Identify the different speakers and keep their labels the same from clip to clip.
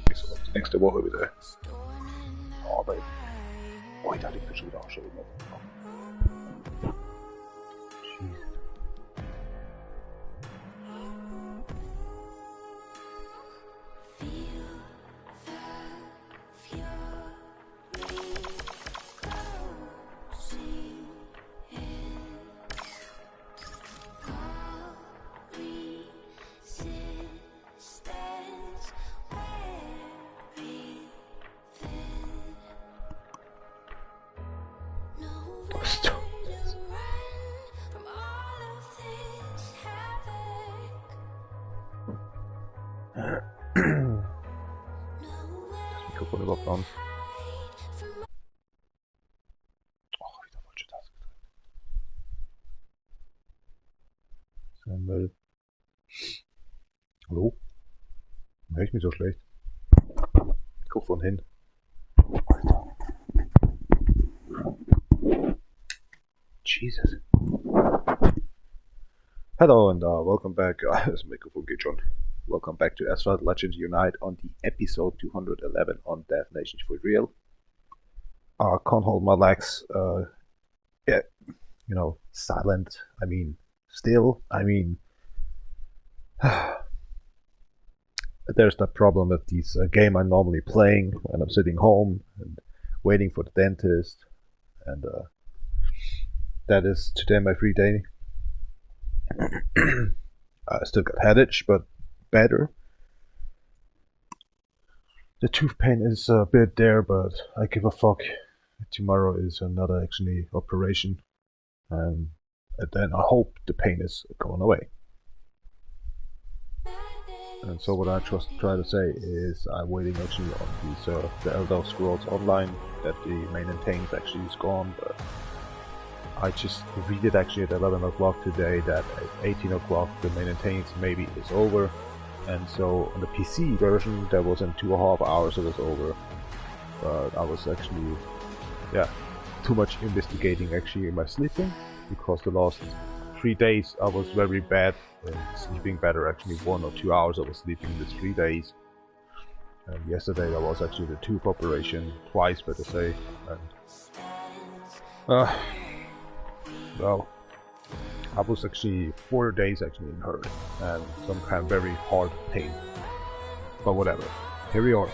Speaker 1: Is op de nächste Woche wieder. Aber ich dachte, ich bin schon wieder auch schon immer. Das Mikrofon überhaupt an. Oh, wieder falsche Taste gedrückt. Müll. Hallo? Hör ich mich so schlecht? Mikrofon hin. Alter. Jesus. Hello and welcome back. Das Mikrofon geht schon. Welcome back to Asphalt Legends Unite on the episode 211 on DefNation4Real. Can't hold my legs. Yeah, you know, silent. I mean, still. I mean, there's that problem with this game I'm normally playing when I'm sitting home and waiting for the dentist, and that is today my free day. I still got head itch, but better. The tooth pain is a bit there, but I give a fuck. Tomorrow is another actually operation, and then I hope the pain is going away. And so what I just try to say is I'm waiting actually on these the Elder Scrolls Online that the maintains actually is gone, but I just read it actually at 11 o'clock today that at 18 o'clock the maintains maybe is over. And so on the PC version, that was in 2.5 hours it was over. But I was actually, yeah, too much investigating actually in my sleeping, because the last 3 days I was very bad in sleeping better. Actually 1 or 2 hours I was sleeping these 3 days. And yesterday there was actually the tooth operation, twice better say. And well, I was actually 4 days actually in hurt and some kind of very hard pain, but whatever, here we are.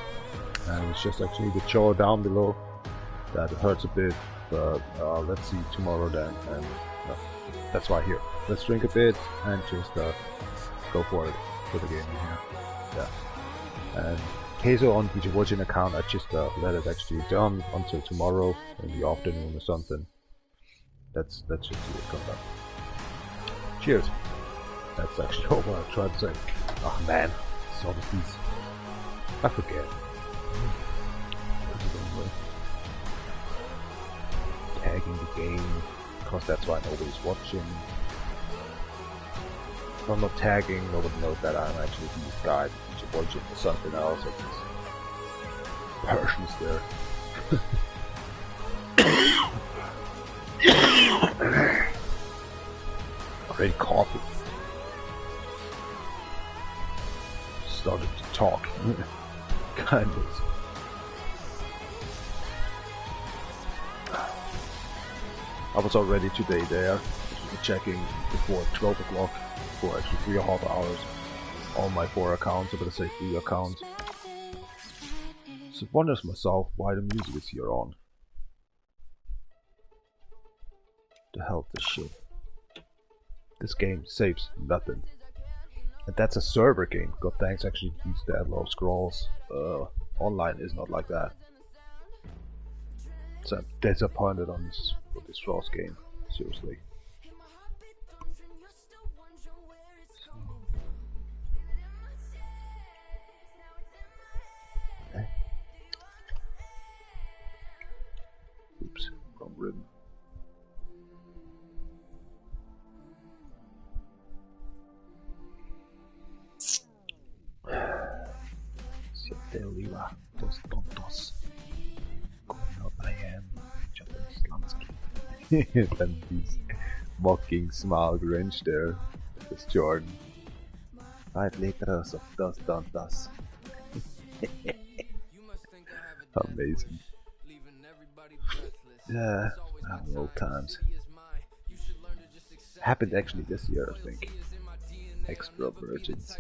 Speaker 1: And it's just actually the jaw down below that hurts a bit, but let's see tomorrow then. And that's why here, let's drink a bit and just go for it for the game in here. Yeah. And Queso on DjVolgin account, I just let it actually done until tomorrow in the afternoon or something. That's just see it come down. Cheers. That's actually all what I tried to say. Oh man, saw the piece. I forget. Tagging the game, because that's why nobody's watching. If I'm not tagging, nobody knows that I'm actually this guy, DjVolgin or something else, or these versions there. Already coughing. Started to talk. Kind of. I was already today there, checking before 12 o'clock for actually 3.5 hours on my 4 accounts, I'm gonna say 3 accounts. So I wonder to myself why the music is here on. The hell this shit. This game saves nothing. And that's a server game. God thanks actually use the Elder Scrolls. Online is not like that. So I'm disappointed on this with this Frost game. Seriously. Okay. Oops, wrong rhythm. Siete arriba, dos tontos. Going up I am, Japanese Lansky. And this mocking smile grinch there. says Jordan. 5 liters of das. Amazing. Yeah, old times. Happened actually this year, I think. Extra virgins.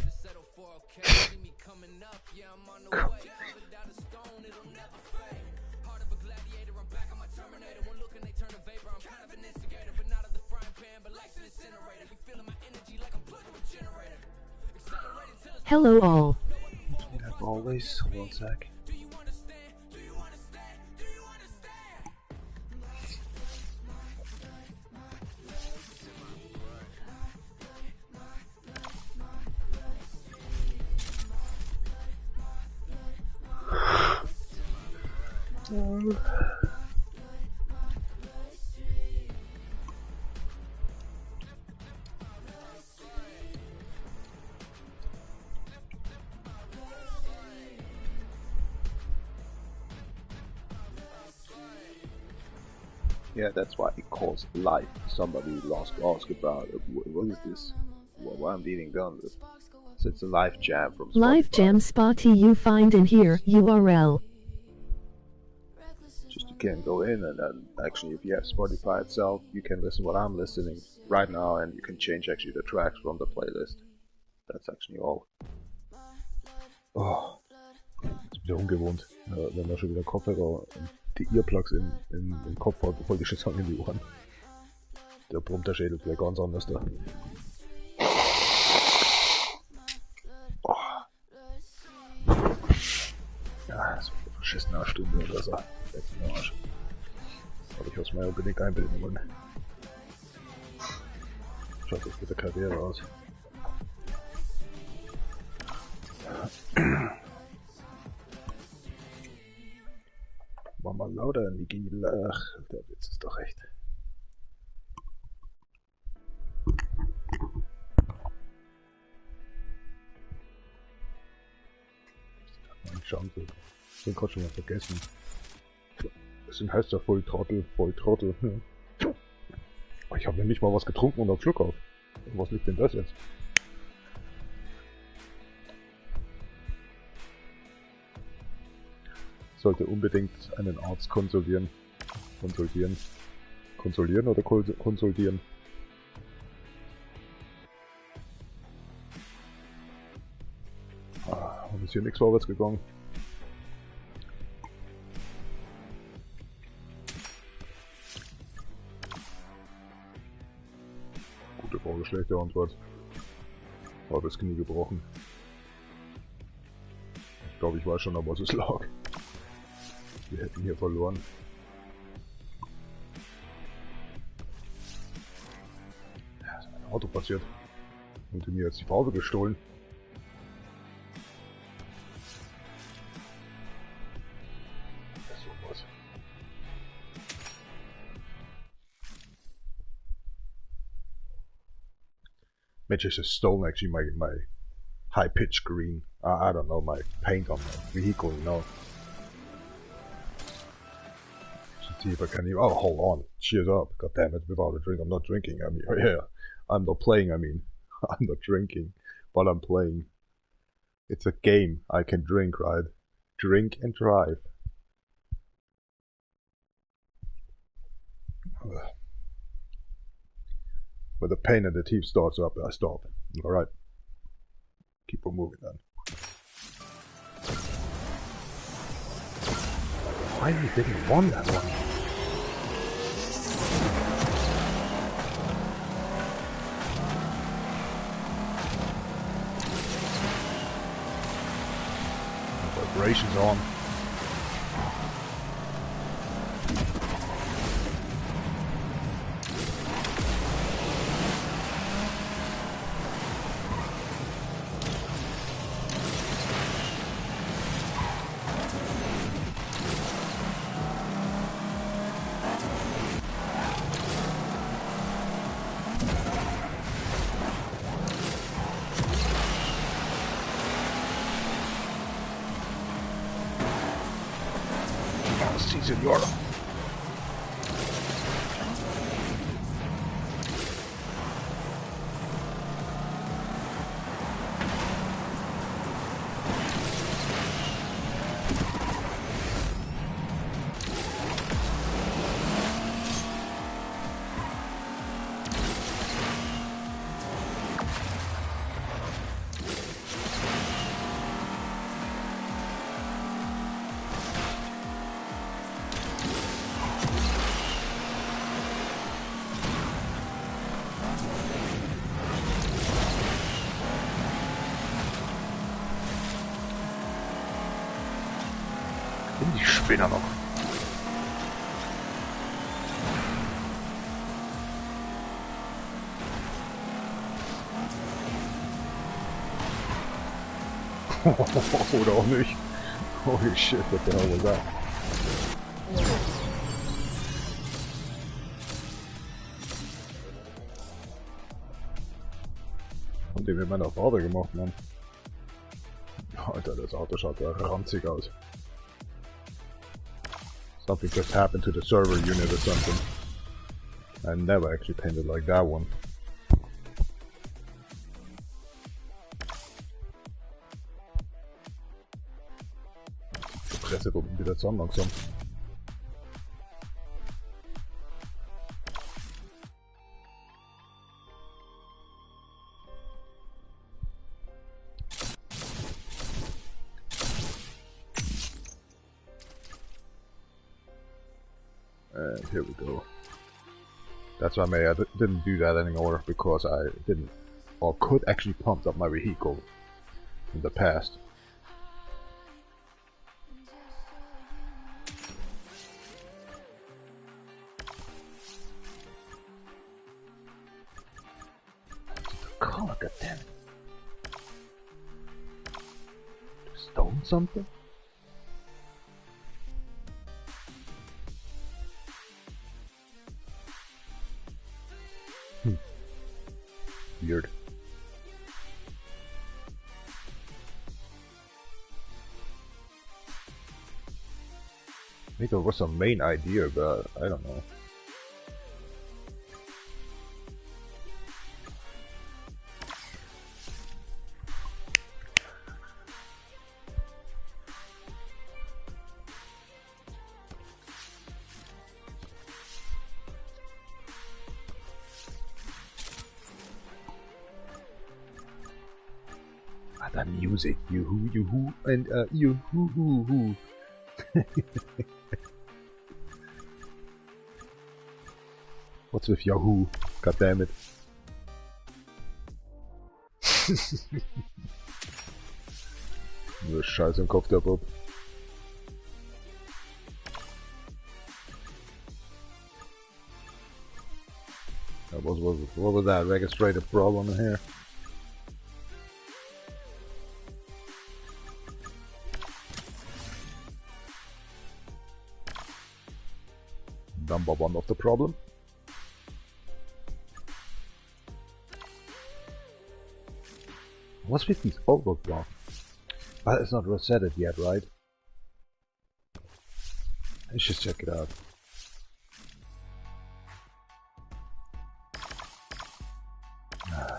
Speaker 2: Hello all.
Speaker 1: Like always, one sec. Yeah, that's why it calls live. Somebody lost asked about what is this? Why I'm being done with? So it's a live jam from Spotify.
Speaker 2: Live jam spotty you find in here URL.
Speaker 1: Just you can go in and then actually if you have Spotify itself, you can listen what I'm listening right now and you can change actually the tracks from the playlist. That's actually all. Oh, ist wieder ungewohnt, wenn man schon wieder Kopfhörer und die Earplugs im Kopf hat, bevor ich schon sagen in die Ohren. Der brummt der Schädel wieder ganz anders da. Oh. Ja, das war eine verschissene Stunde oder so. Letzten Arsch. Aber ich muss mir unbedingt einbilden wollen. Schaut das mit der Karriere aus. Mach mal lauter, Nigel. Ach, der Witz ist doch echt. Meine Chance. Ich bin gerade schon mal vergessen. Deswegen heißt ja Volltrottel. Ja. Ich habe nämlich mal was getrunken und auf Schluck auf. Was liegt denn das jetzt? Sollte unbedingt einen Arzt konsultieren. Konsolieren oder konsultieren? Und ist hier nichts vorwärts gegangen. Gute Frage, schlechte Antwort. Halbes Knie gebrochen. Ich glaube, ich weiß schon, an was es lag. Wir hätten hier verloren. Ja, ist ein Auto passiert. Und mir jetzt die Farbe gestohlen. Das ist sowas. Mitch has stolen actually my high pitch green. I don't know, my paint on my vehicle, you know. See if I can even. Oh, hold on. Cheers up. God damn it, without a drink. I'm not drinking. I mean, yeah. I'm not playing, I mean. I'm not drinking, but I'm playing. It's a game. I can drink, right? Drink and drive. When the pain in the teeth starts up, I stop. Alright. Keep on moving then. Why didn't want that one? Vibrations on. Senor. Die Spinner noch. Oder auch nicht. Holy shit, what the hell was that? Und den wird meiner Vater gemacht, Mann. Alter, das Auto schaut ja ranzig aus. Something just happened to the server unit or something. I never actually painted like that one. Die Presse kommt wieder zusammen langsam. And here we go. That's why I didn't do that anymore, because I didn't, or could actually pump up my vehicle in the past. God damn it. Stone something? Weird. Maybe there was some main idea, but I don't know. That music, yoo-hoo, and yoo-hoo. What's with Yahoo? God damn it. Nur Scheiß im Kopf, der Bob. What was that? Registrated problem in here? Number one of the problem. What's with these overblocks? But it's not resetted yet, right? Let's just check it out.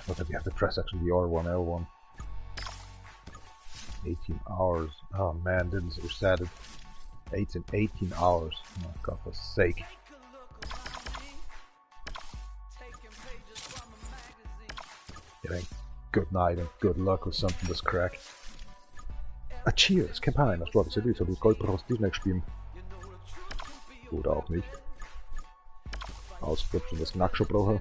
Speaker 1: But we have to press actually the R1, L1. 18 hours. Oh man, didn't reset it. 18 hours. Oh, God for sake. Yeah, good night and good luck with something this crack. Ah, cheers, Campaign, das war das Video, so wie Gold brauchst du nicht spielen. Oder auch nicht. Ausklopfen das Knackschuh brauche.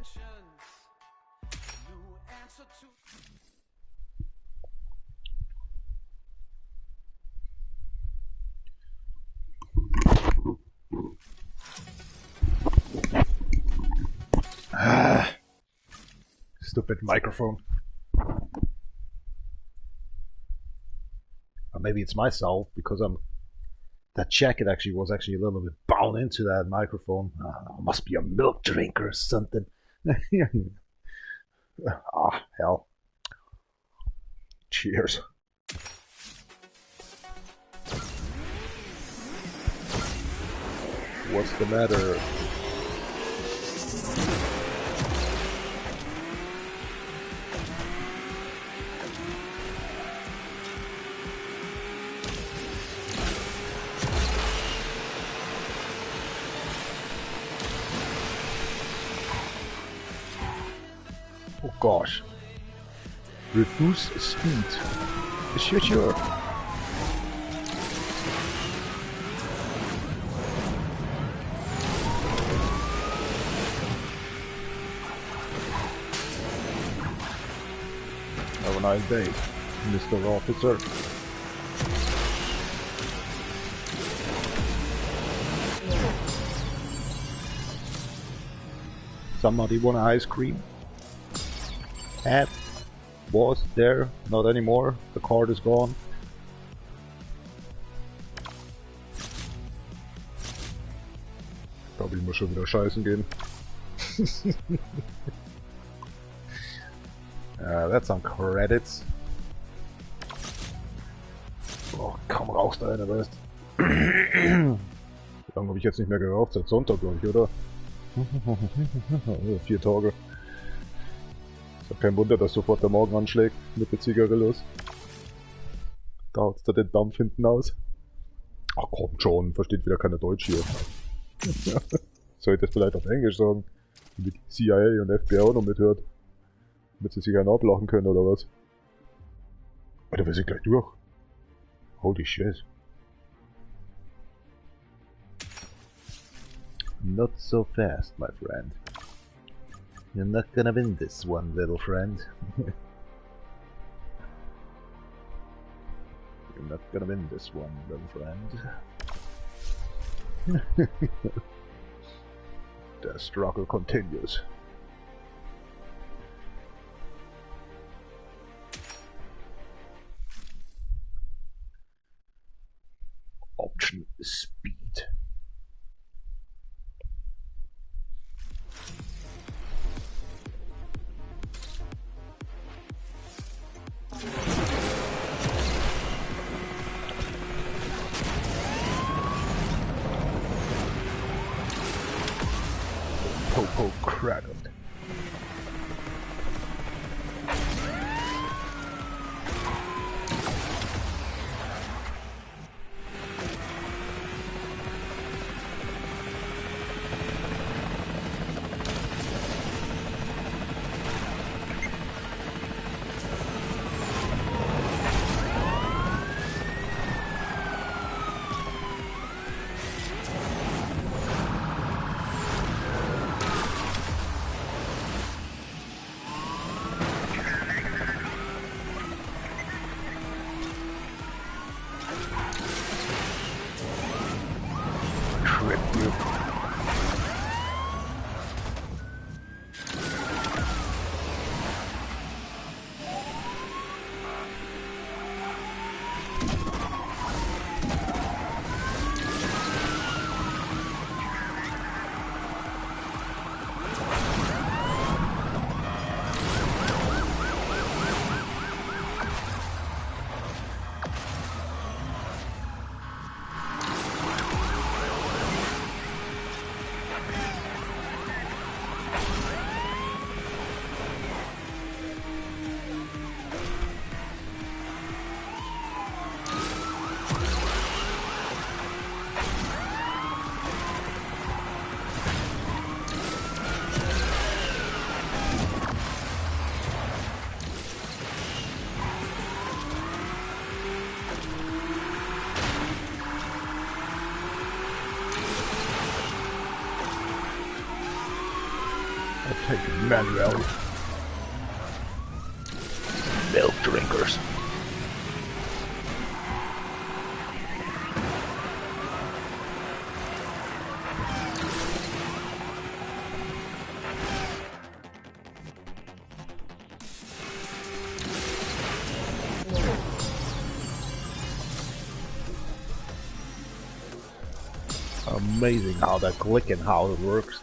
Speaker 1: Stupid microphone. Or maybe it's myself, because that jacket actually was actually a little bit bound into that microphone. Must be a milk drinker or something. Ah, hell. Cheers. What's the matter? Oh gosh. Reduce speed. Sure. Have a nice day, Mr. Officer. Somebody want ice cream? Hat was there, not anymore. The card is gone. Ich glaube, ich muss schon wieder scheißen gehen. That's some credits. Oh, kaum rauchst du eine, weißt. Wie lange habe ich jetzt nicht mehr geraucht? Seit Sonntag, glaube ich, oder? 4 Tage. Ist ja kein Wunder, dass sofort der Magen anschlägt mit der Zigarillos. Da haut's da den Dampf hinten aus. Ach komm schon, versteht wieder keiner Deutsch hier. Soll ich das vielleicht auf Englisch sagen? Damit CIA und FBI auch noch mithört. Damit sie sich einen ablachen können oder was? Alter, wir sind gleich durch. Holy shit. Not so fast, my friend. You're not gonna win this one, little friend. You're not gonna win this one, little friend. The struggle continues. Option is speed. Popo crackled. Take Manuel. Milk drinkers. Amazing how that click and how it works.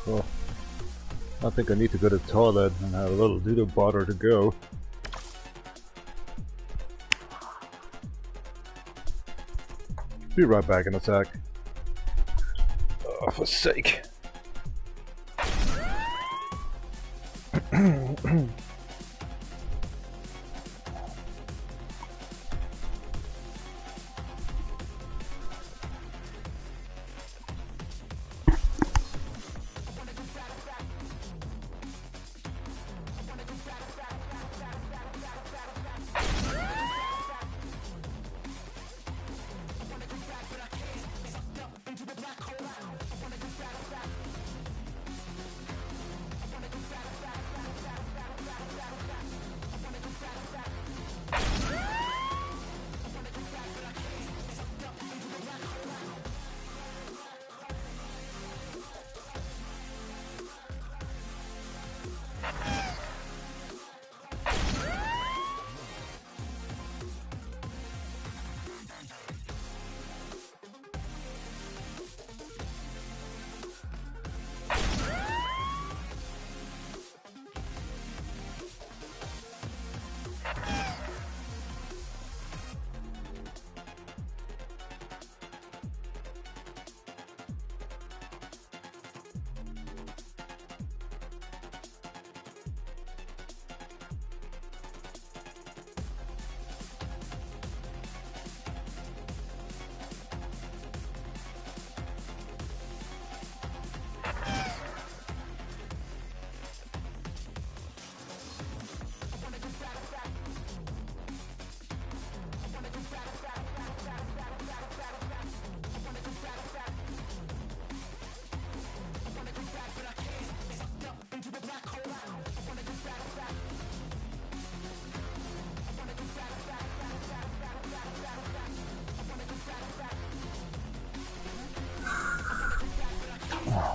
Speaker 1: Well, I think I need to go to the toilet and have a little doodle bother to go. Be right back in a sec. Oh, for sake.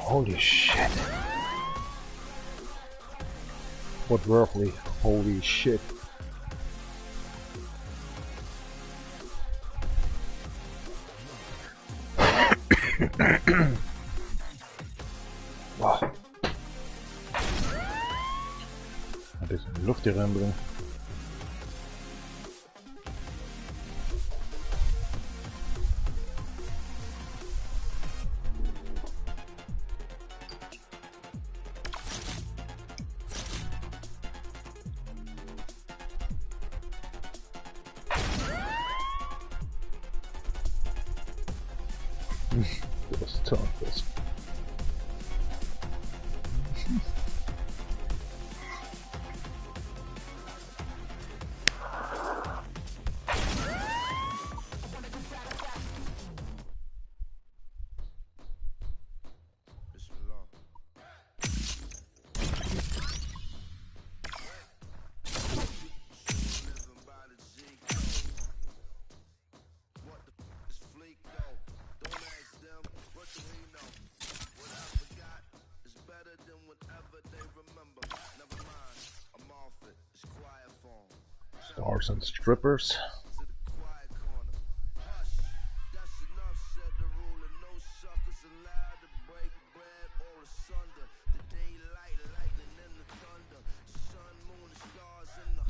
Speaker 1: Holy shit. What roughly? Holy shit. Wow. Het is een lucht hier inbrengen. Dat was tough. Stars and strippers.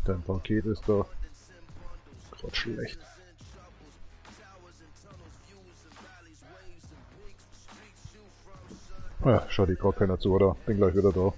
Speaker 1: Dein Paket ist da gerade schlecht. Ja, schaut gerade keiner zu, oder? Bin gleich wieder da.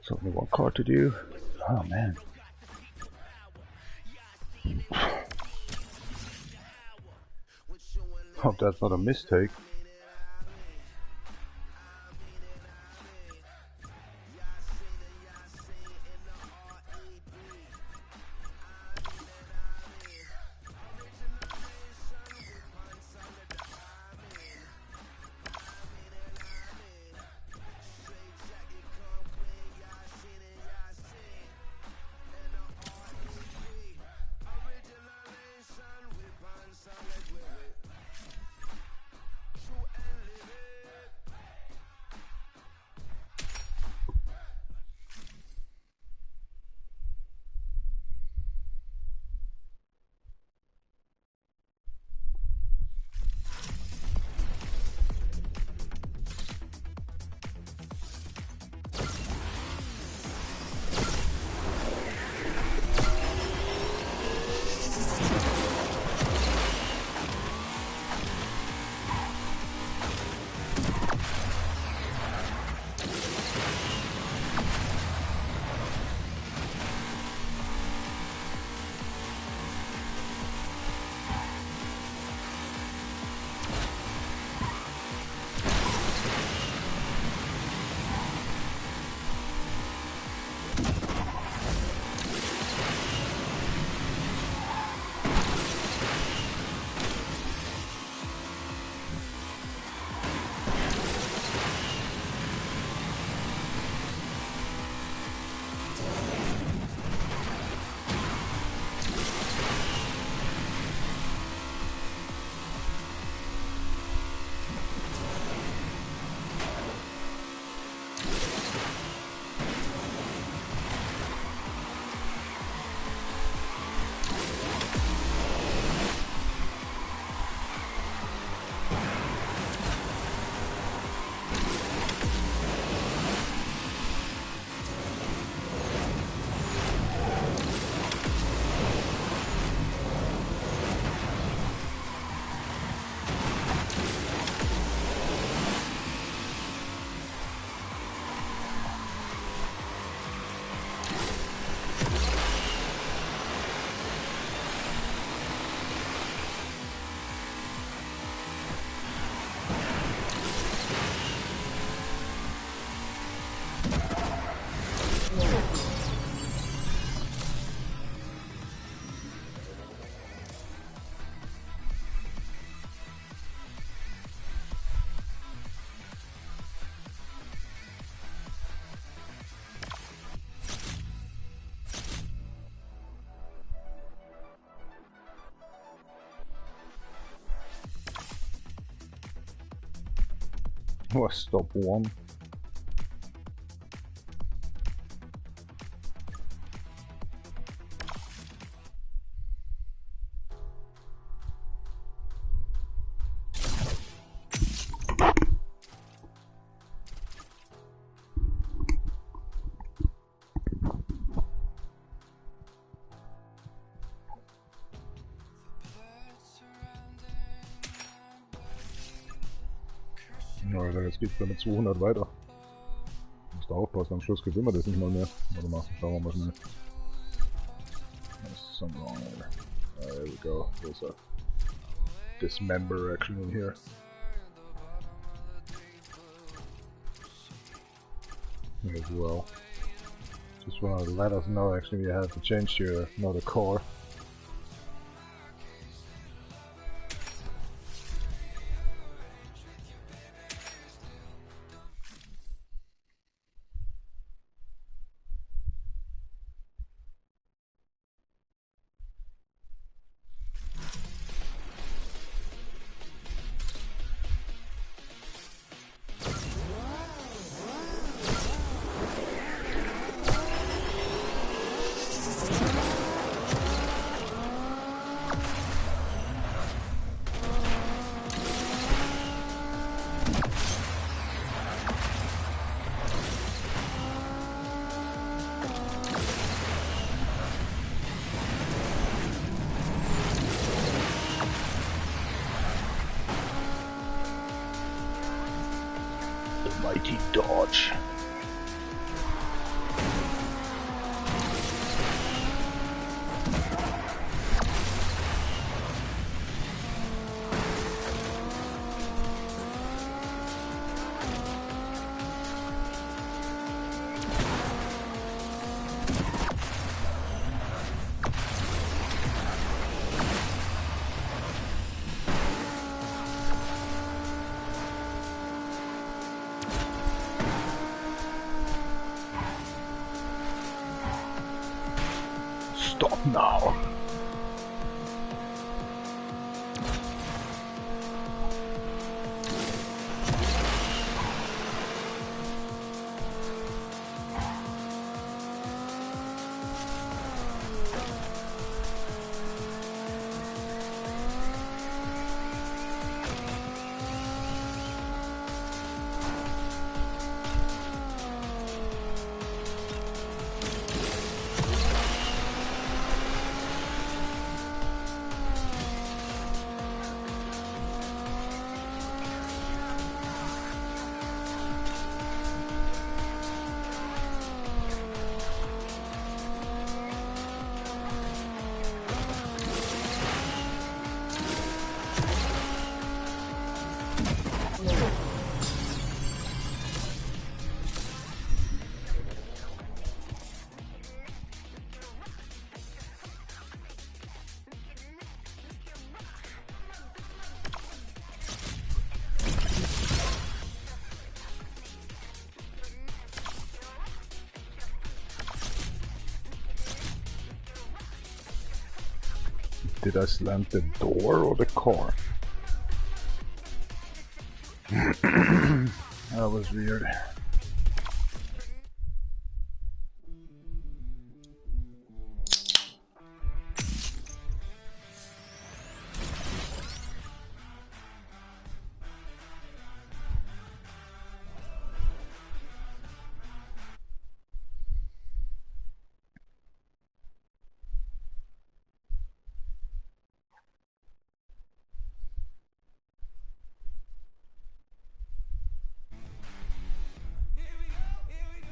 Speaker 1: So only one card to do. Oh man. Hope that's not a mistake. Was stop one. Ja, jetzt geht's dann mit 200 weiter. Musst du aufpassen, am Schluss gewinnen wir das nicht mal mehr. Warte mal, schauen wir mal schnell. There's something wrong there. There we go. There's a dismember action in here. As well. Just wanna let us know actually you have to change to another core. Mighty dodge. Stop now. Did I slam the door or the car? That was weird.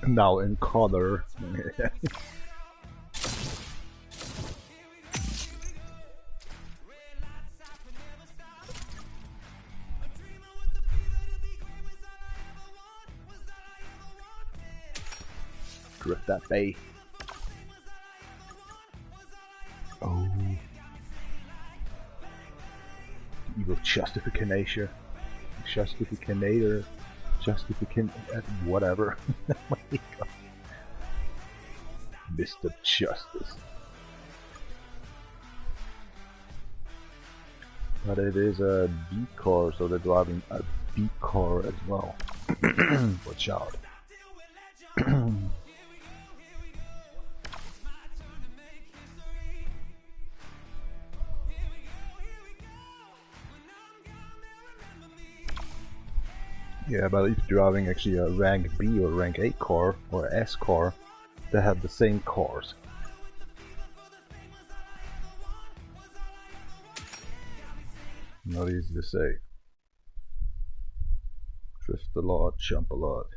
Speaker 1: Now in color. Drift that bay. Oh. Evil justification. Justificanator. Whatever. Mr. Justice. But it is a B car, so they're driving a B car as well. Watch out. Yeah, but if you're having actually a rank B or rank A car or S car, they have the same cars. Not easy to say. Drift a lot, jump a lot.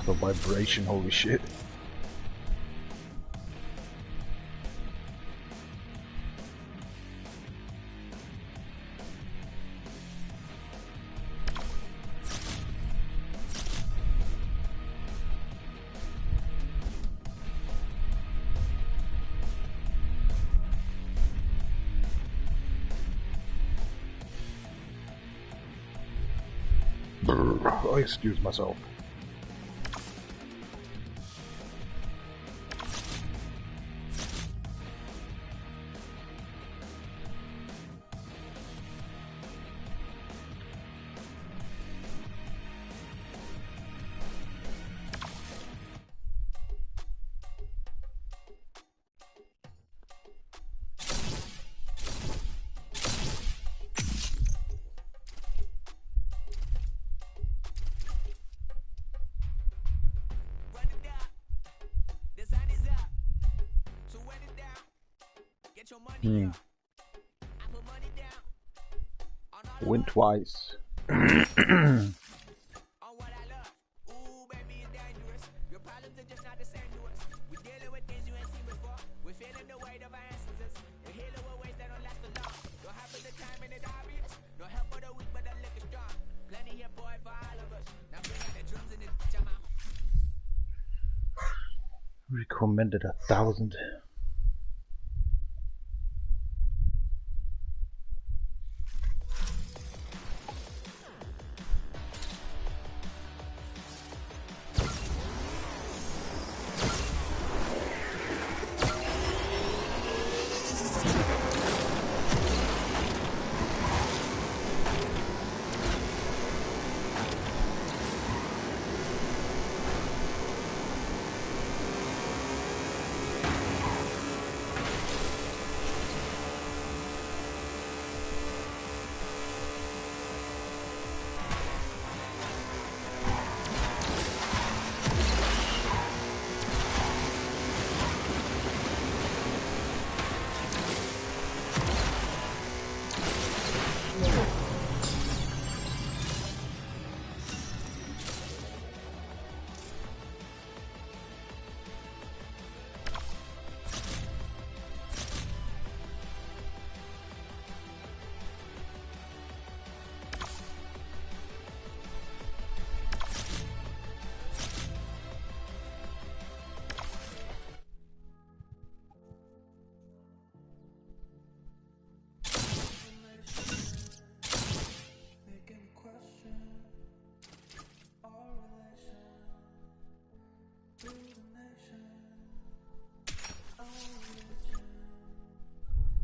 Speaker 1: The vibration, holy shit. Brr, I excuse myself. Win twice. Recommended 1,000.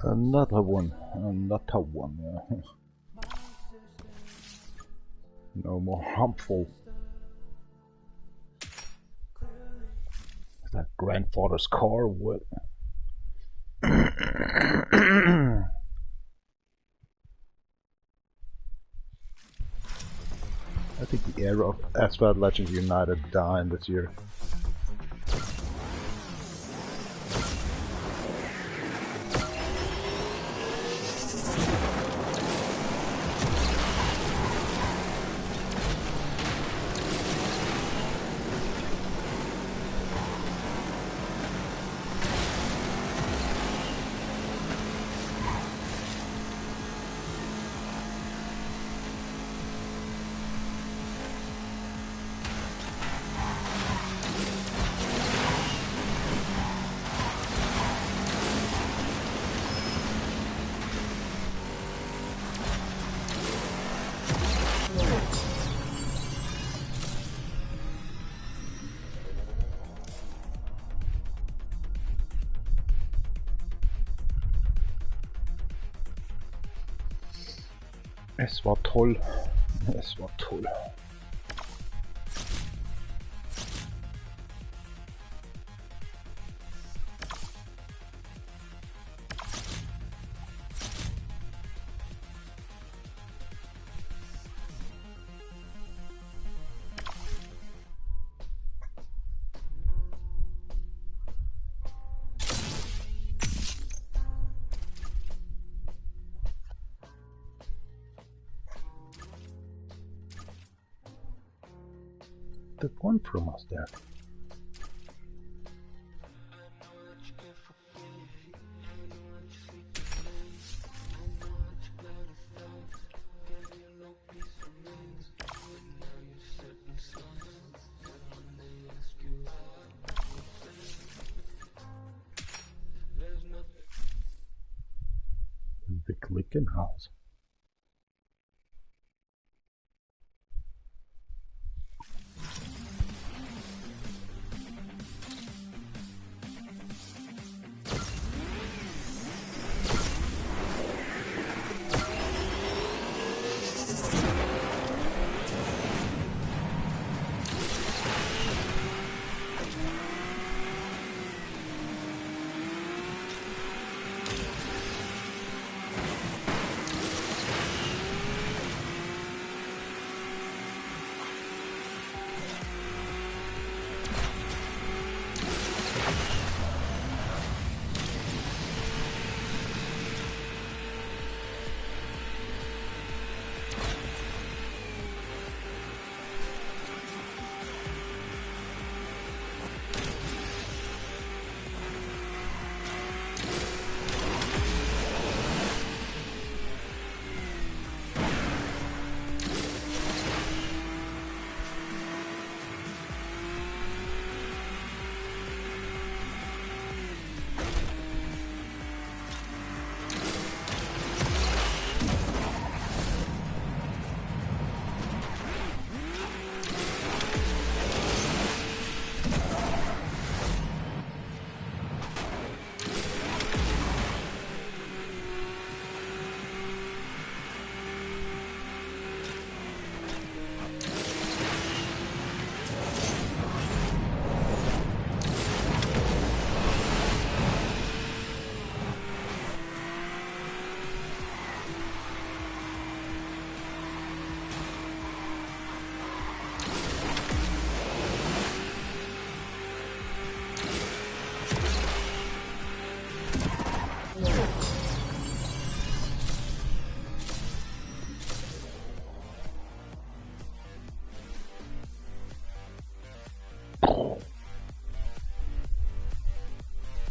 Speaker 1: Another one. Yeah. No more harmful. Is that grandfather's car or what? I think the era of Asphalt Legends United dying this year. Es war toll. Es war toll. The one from us there. The clicking house.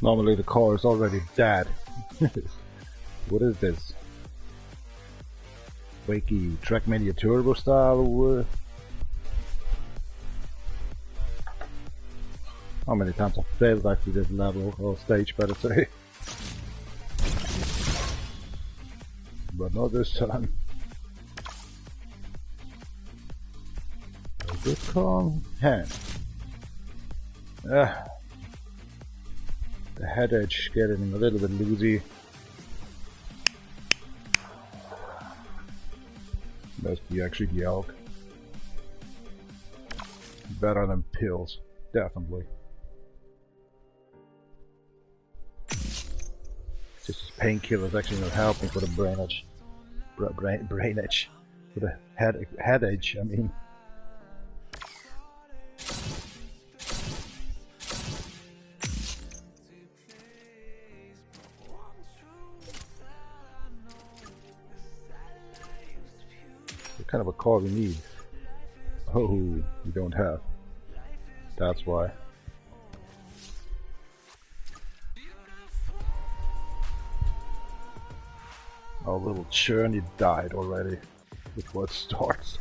Speaker 1: Normally the car is already dead. What is this? Wakey Trackmania Turbo style or how many times I failed actually this level or stage, better say. But not this time. A good calm hand. The head edge getting a little bit loosey. Must be actually the elk. Better than pills, definitely. Just painkillers actually not helping for the brain edge. Brain edge. For the head edge, I mean. What kind of a car we need? Oh, we don't have. That's why. Our little journey died already before it starts.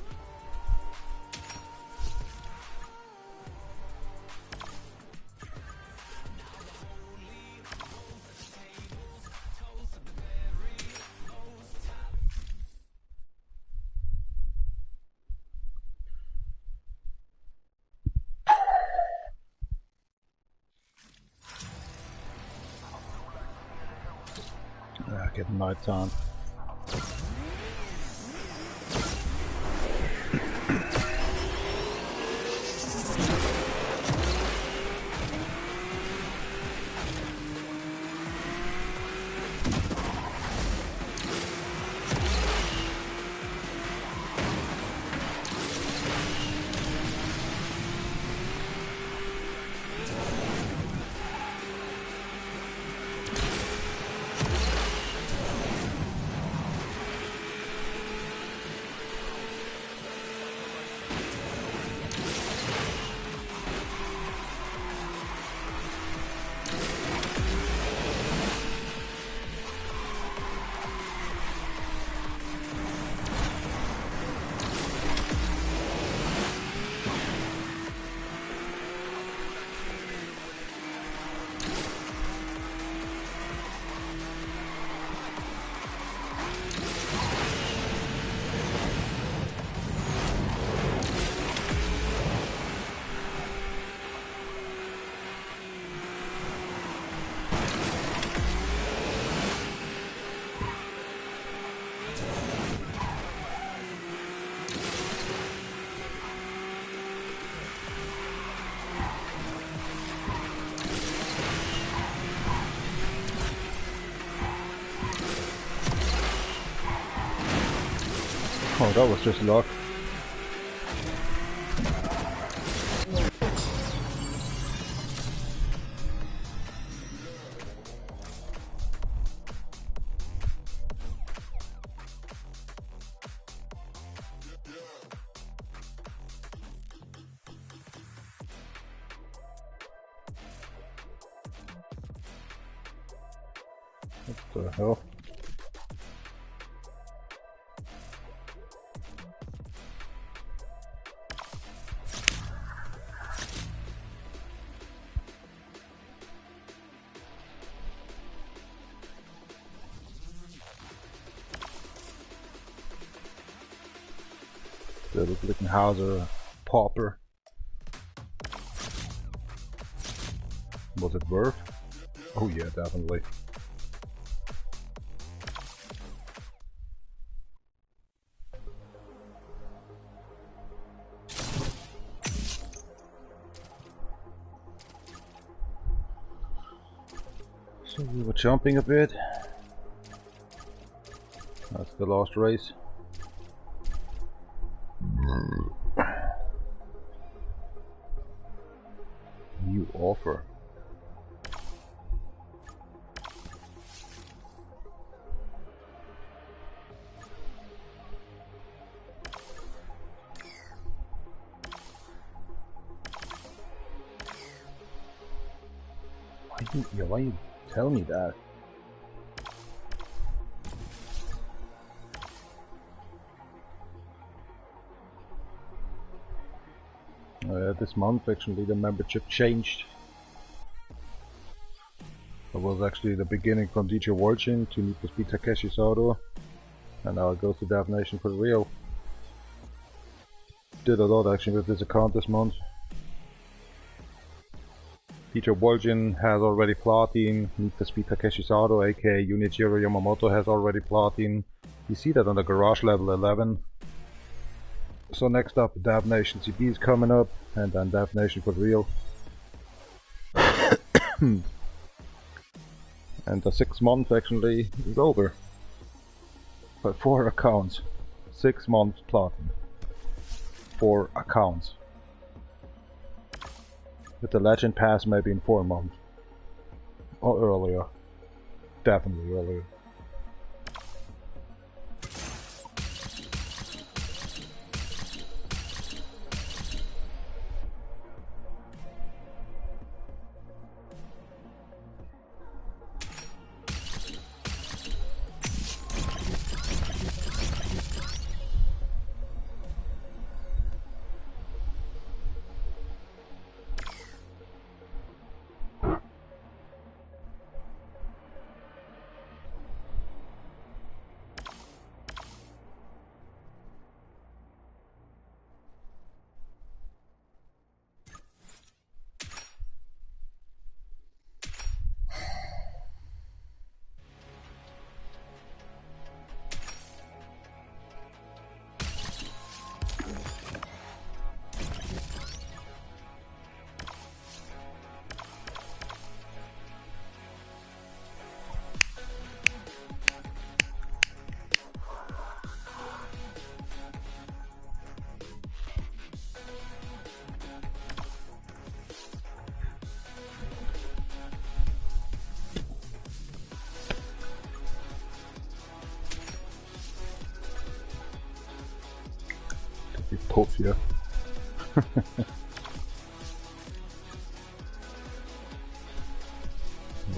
Speaker 1: Get night time. Oh, that was just luck. What the hell? The Glickenhauser pauper. Was it worth? Oh yeah, definitely. So we were jumping a bit. That's the last race. New offer. Why you tell me that? This month actually the membership changed. It was actually the beginning from DjVolgin to Nitro'theBat, and now it goes to DefNation4Real. Did a lot actually with this account this month. DjVolgin has already platin, Nitro'theBat aka Unijiro Yamamoto has already platin. You see that on the garage level 11. So next up, DefNation CD is coming up, and then DefNation4Real. And the 6 months actually is over. But 4 accounts. 6 months platinum. 4 accounts. With the Legend Pass maybe in 4 months. Or earlier. Definitely earlier. Puff hier.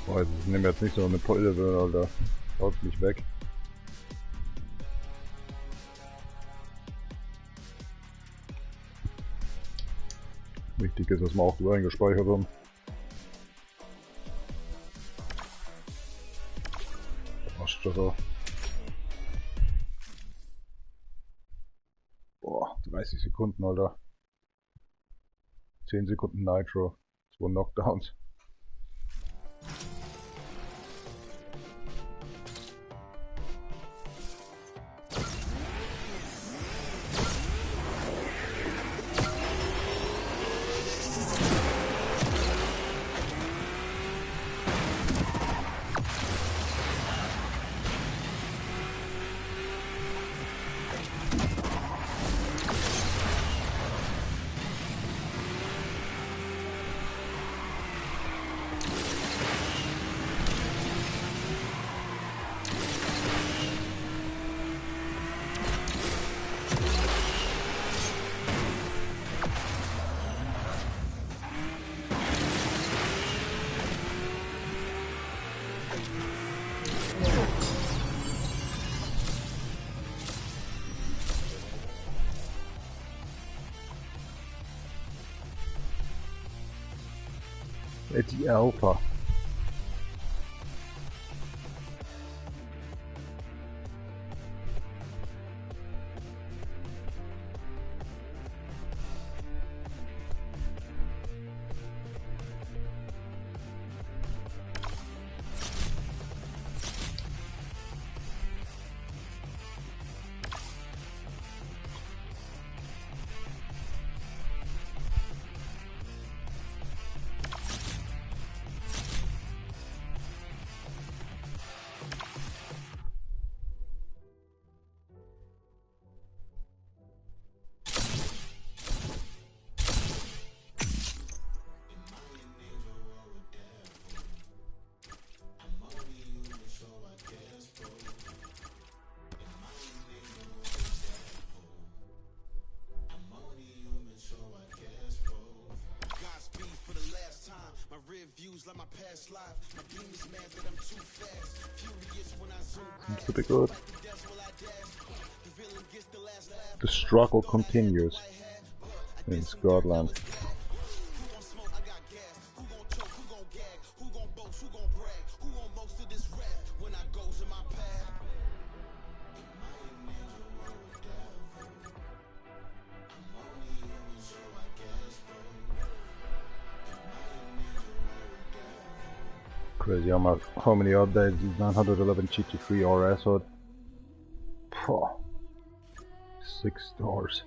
Speaker 1: Also, ich nehme jetzt nicht so eine Pulver, Alter. Haut mich weg. Wichtig ist, dass wir auch eingespeichert haben. Passt schon so. Boah, 30 Sekunden, Alter. 10 Sekunden Nitro. 2 Knockdowns. Die Alpha. Seems to be good. The struggle continues in Scotland. Crazy how many updates these 911 GT3 RS had. 6 stars.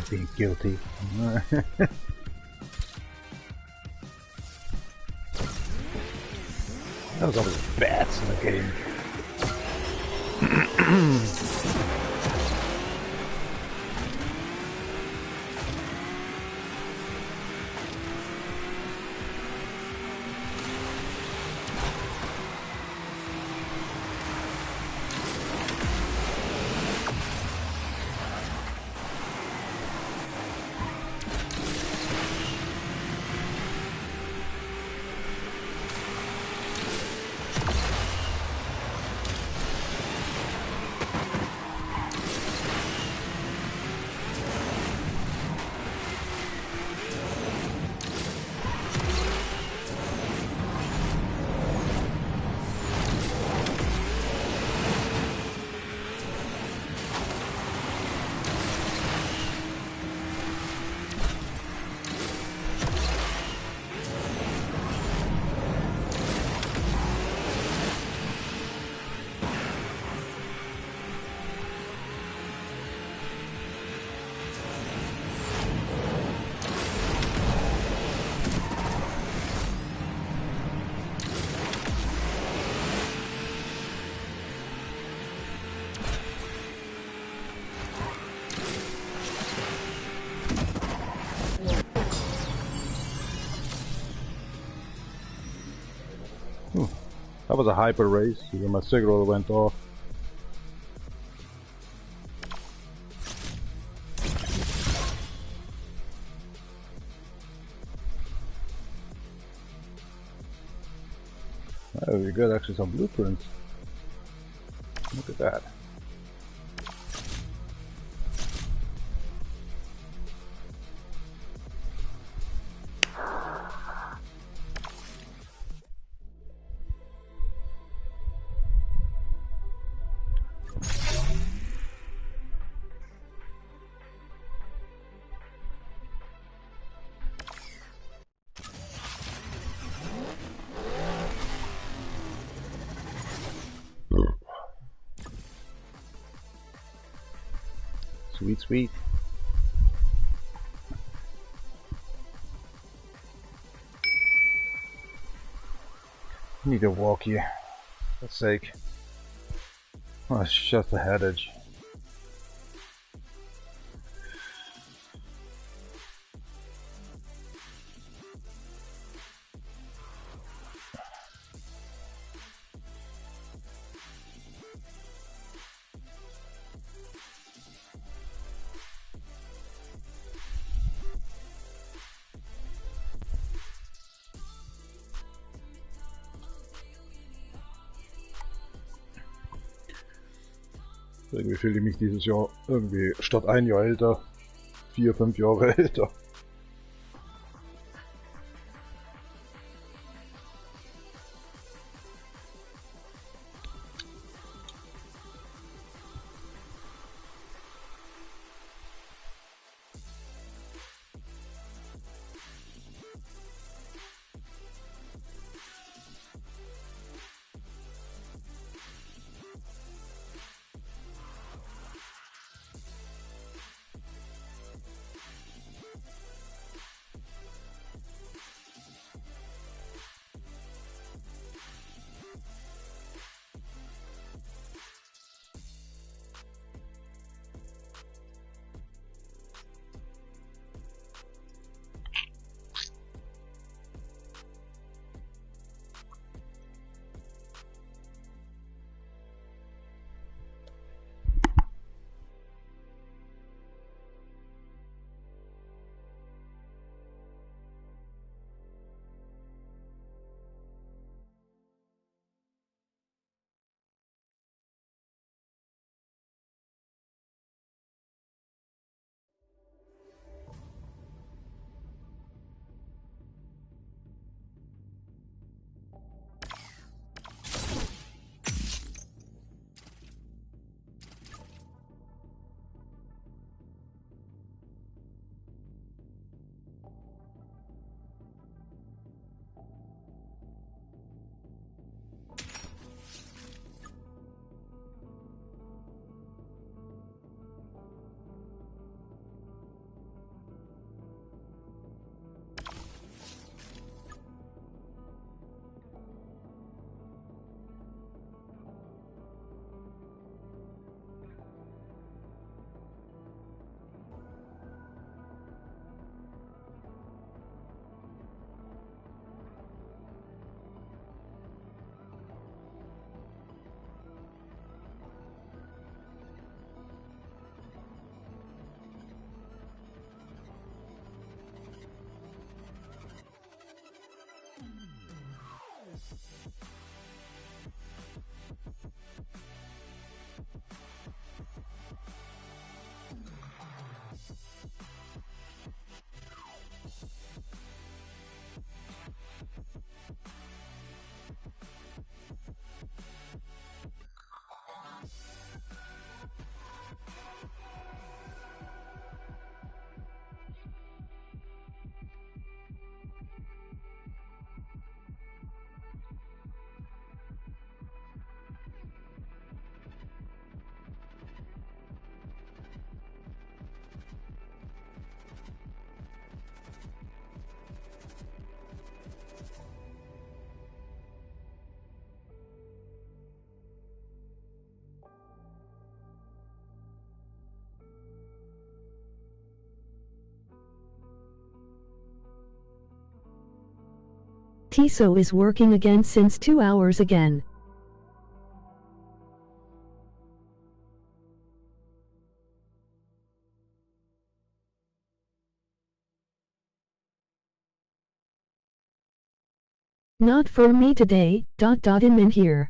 Speaker 1: Being guilty. That was always bats in the game. That was a hyper race, even my cigarette went off. Oh, you got actually some blueprints. Look at that. Sweet, sweet. Need to walk here. For God's sake. Oh, it's just a headage. Irgendwie fühle ich mich dieses Jahr irgendwie statt ein Jahr älter, 4, 5 Jahre älter.
Speaker 2: ESO is working again since 2 hours again. Not for me today, ... in here.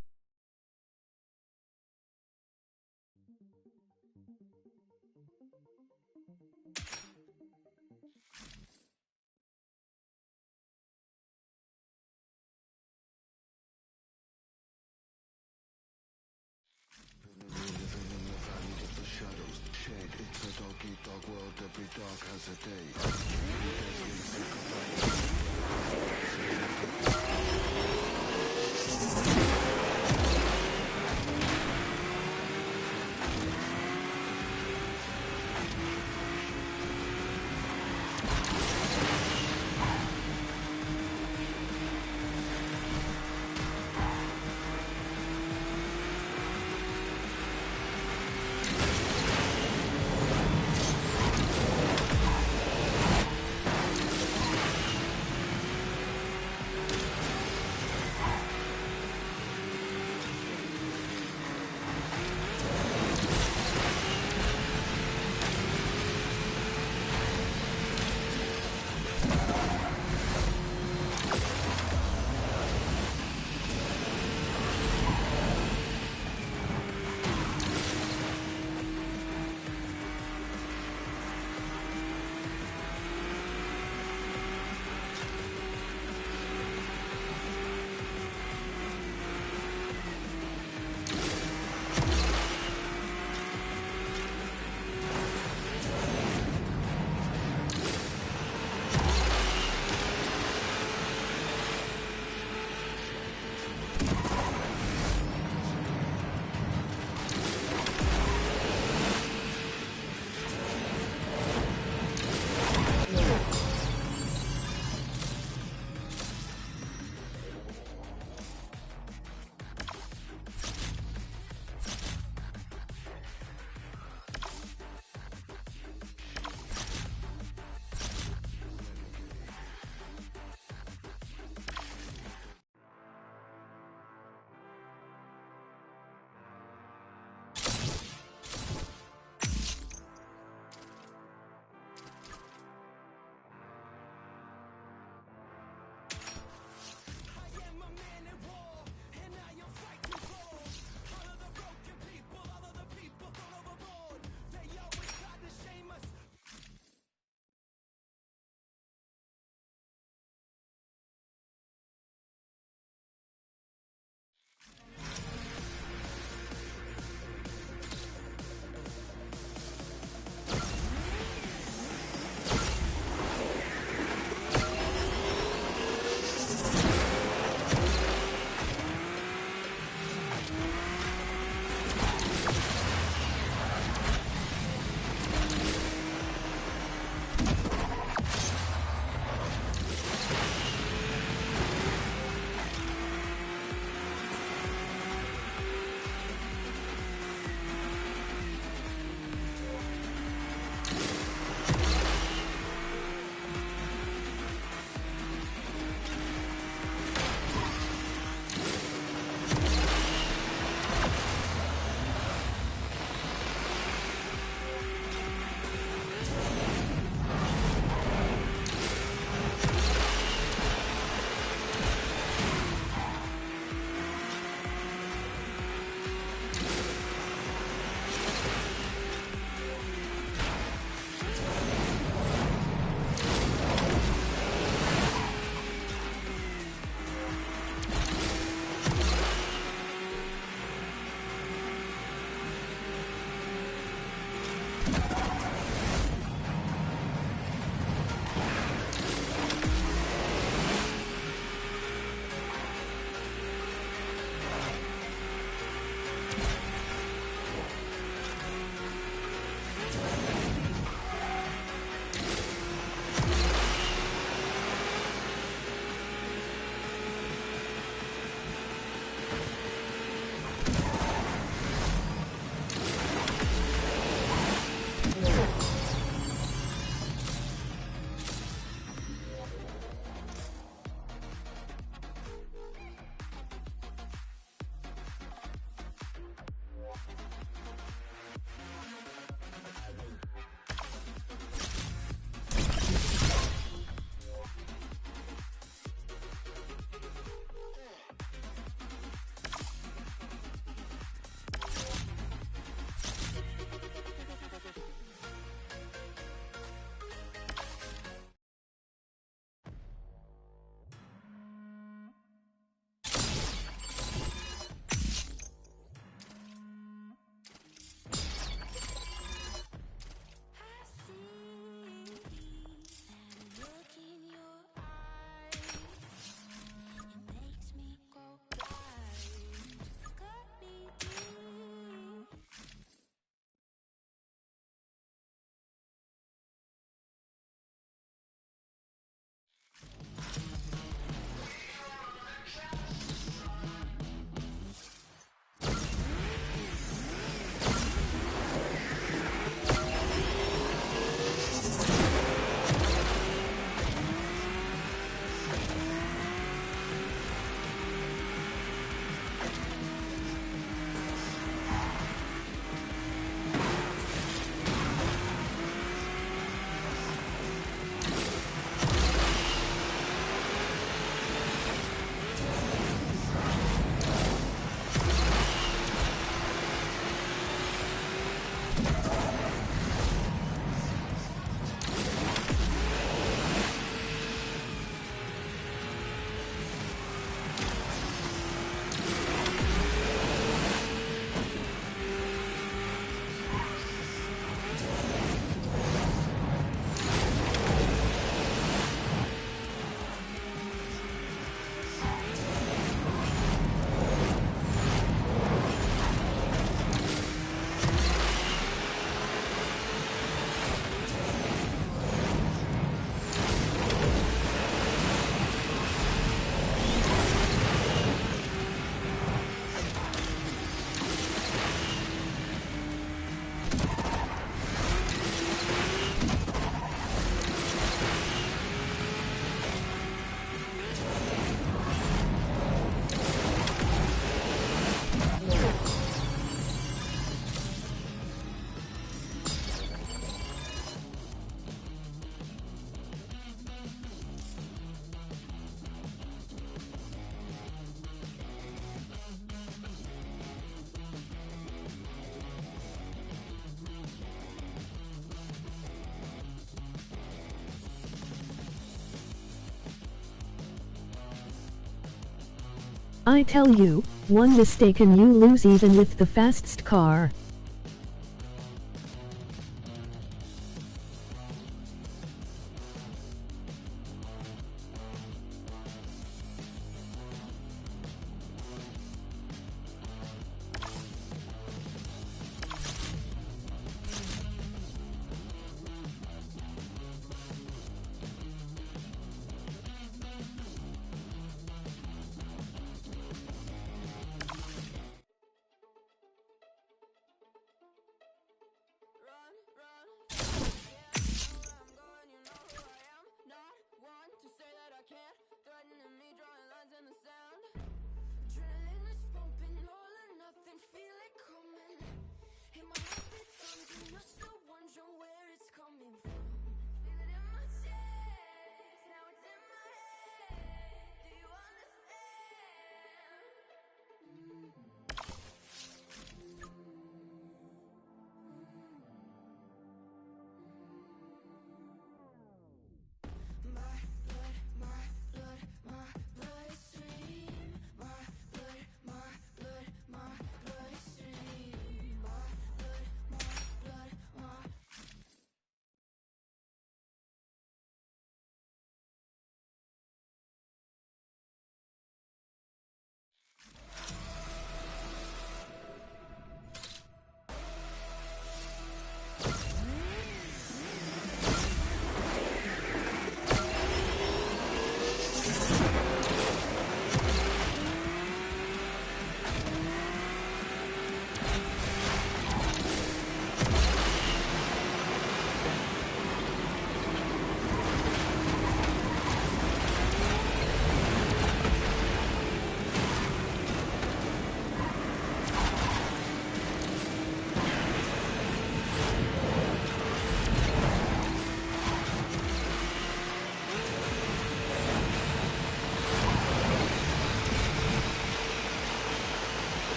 Speaker 2: I tell you, one mistake and you lose even with the fastest car.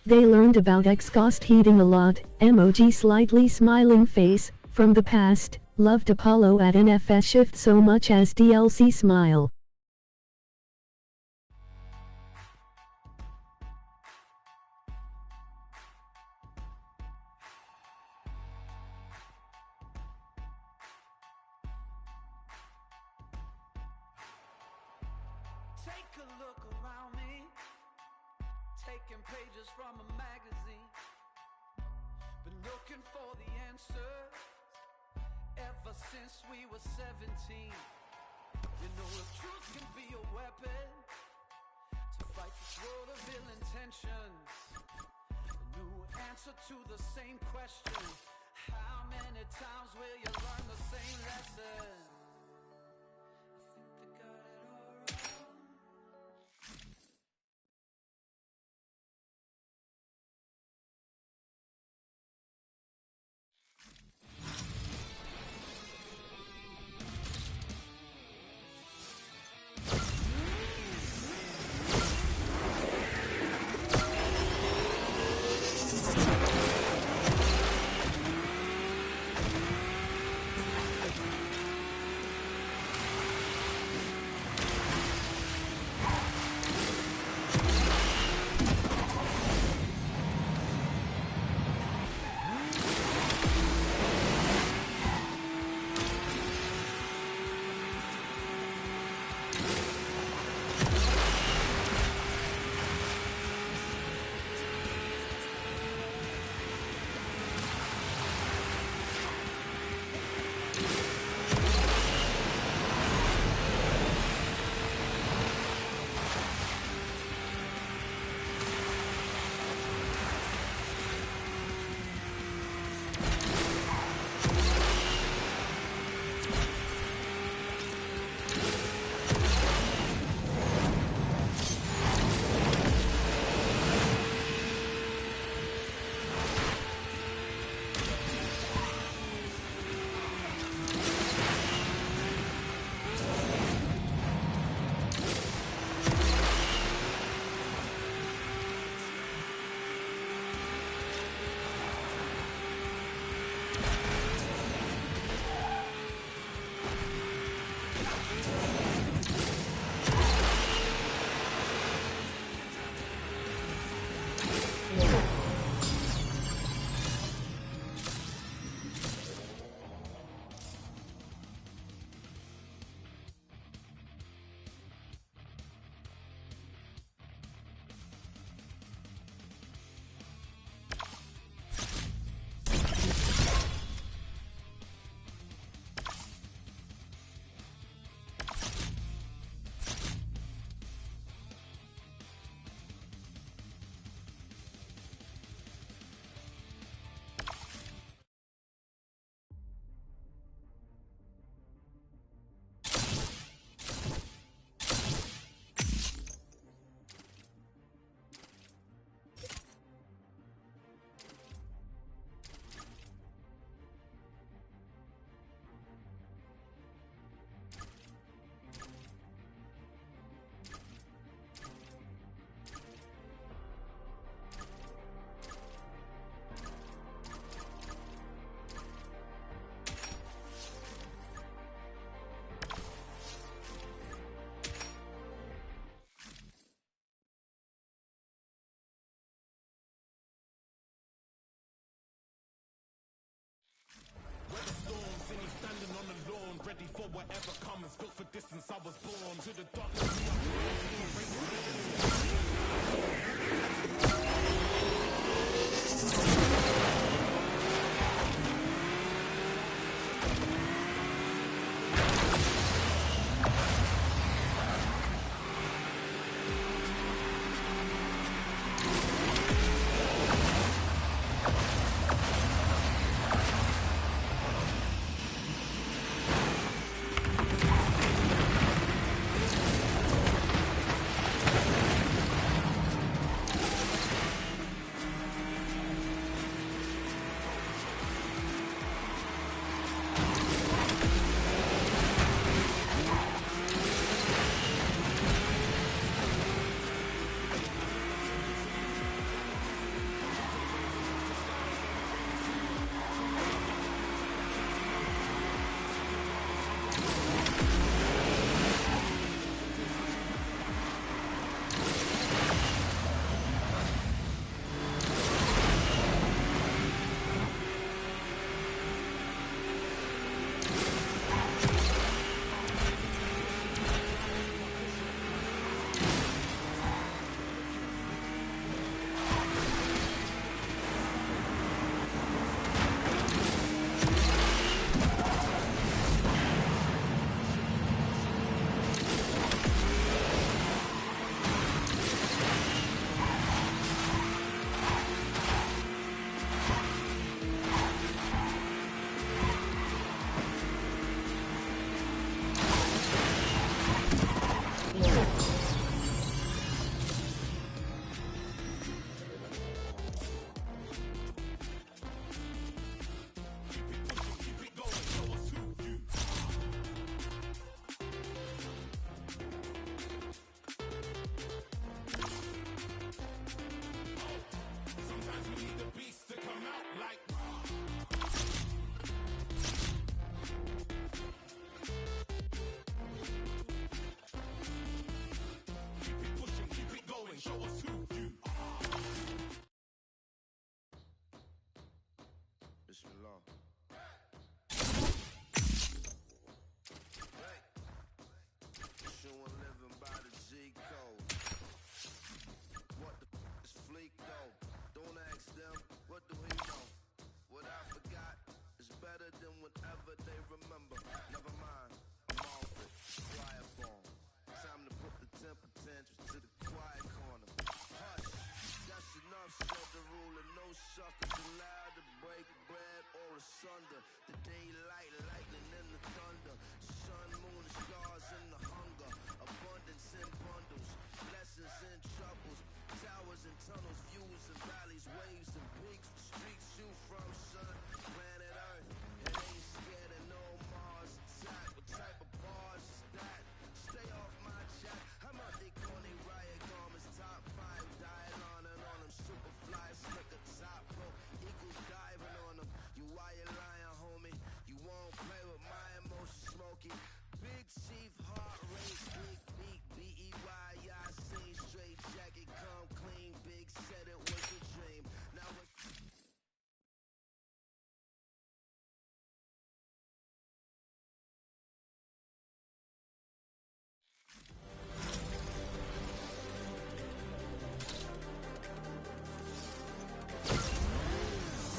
Speaker 2: They learned about exhaust heating a lot, emoji slightly smiling face, from the past, loved Apollo at NFS shift so much as DLC smile.
Speaker 3: Take a look around me, taking pages from a magazine. Been looking for the answers ever since we were 17. You know the truth can be a weapon to fight this world of ill intentions. A new answer to the same question. How many times will you learn the same lesson? I think they got it all wrong.
Speaker 4: ready for whatever comes. Built for distance, I was born to the dark.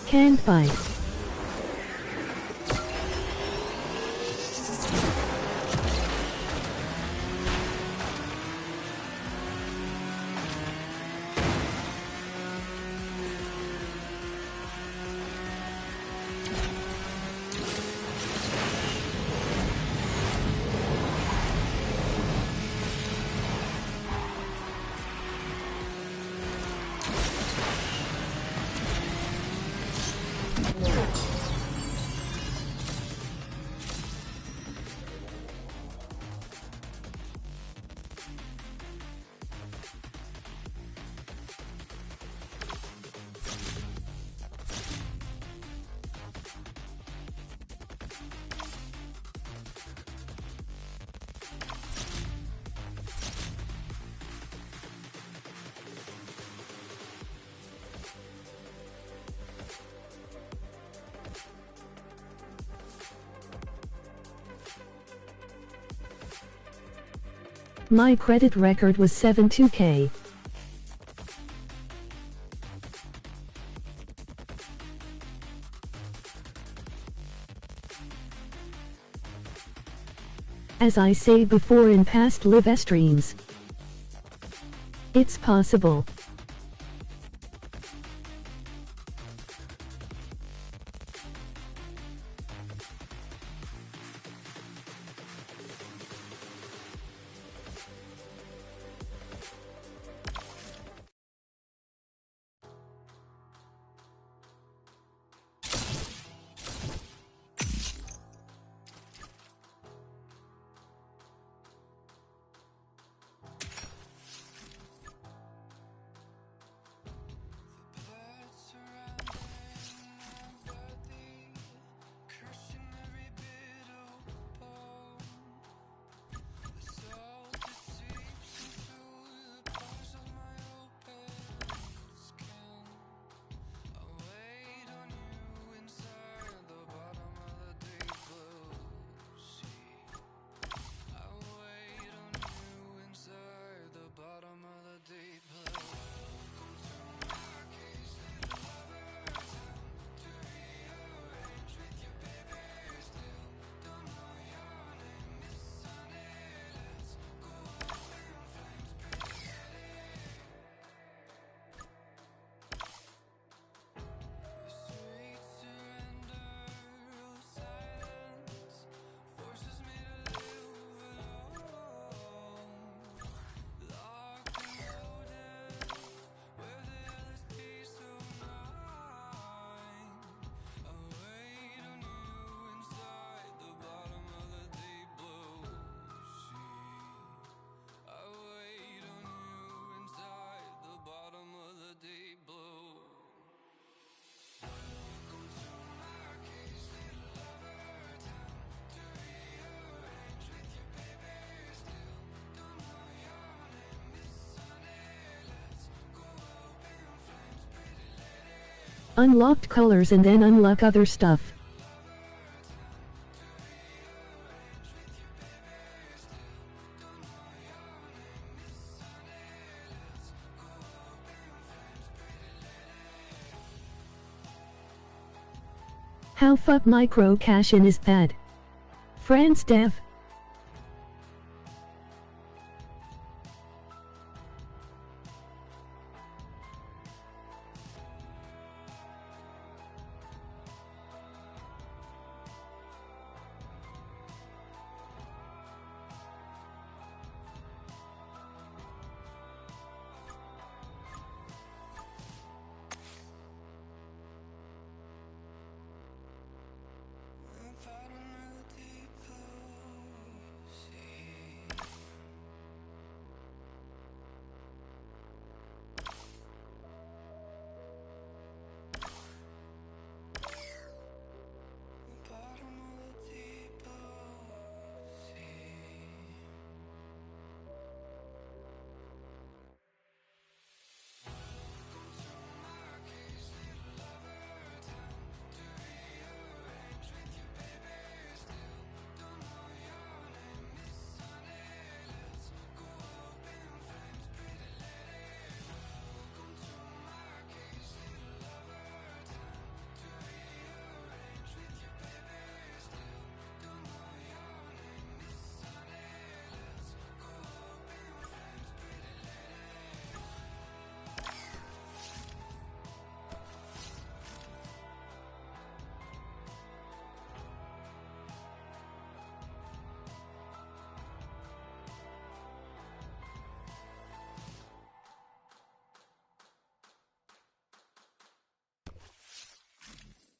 Speaker 2: Can't bite. My credit record was 72K. As I say before in past live streams, it's possible. Unlocked colors and then unlock other stuff. How fuck micro cash in is bad. France Dev.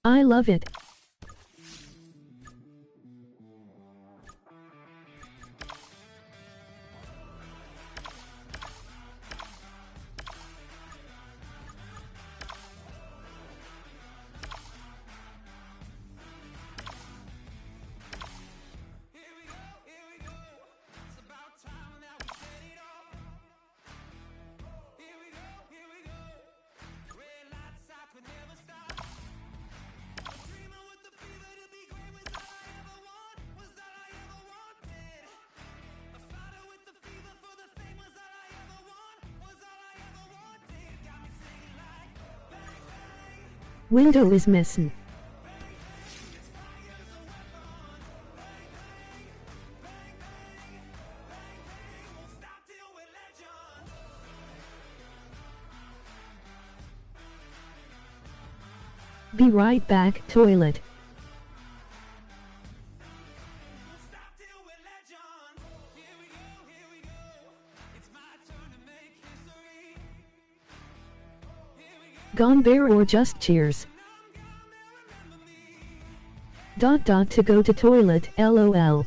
Speaker 2: I love it. Window is missing. Be right back, toilet. Gone bear or just cheers? To go to toilet, lol.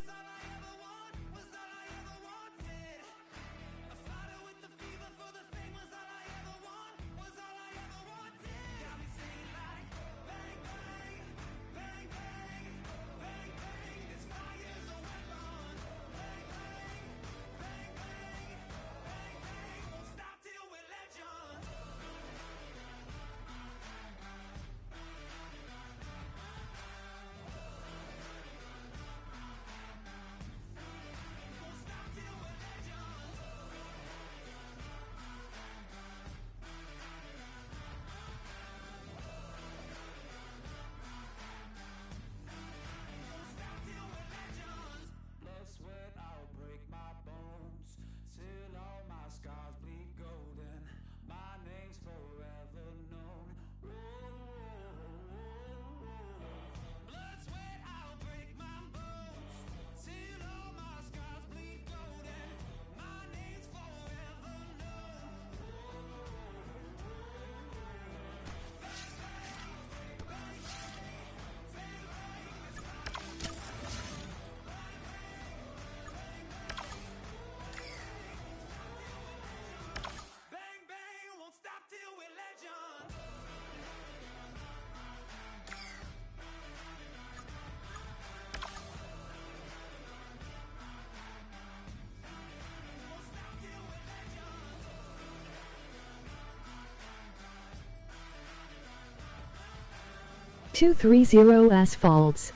Speaker 2: .230 asphalts.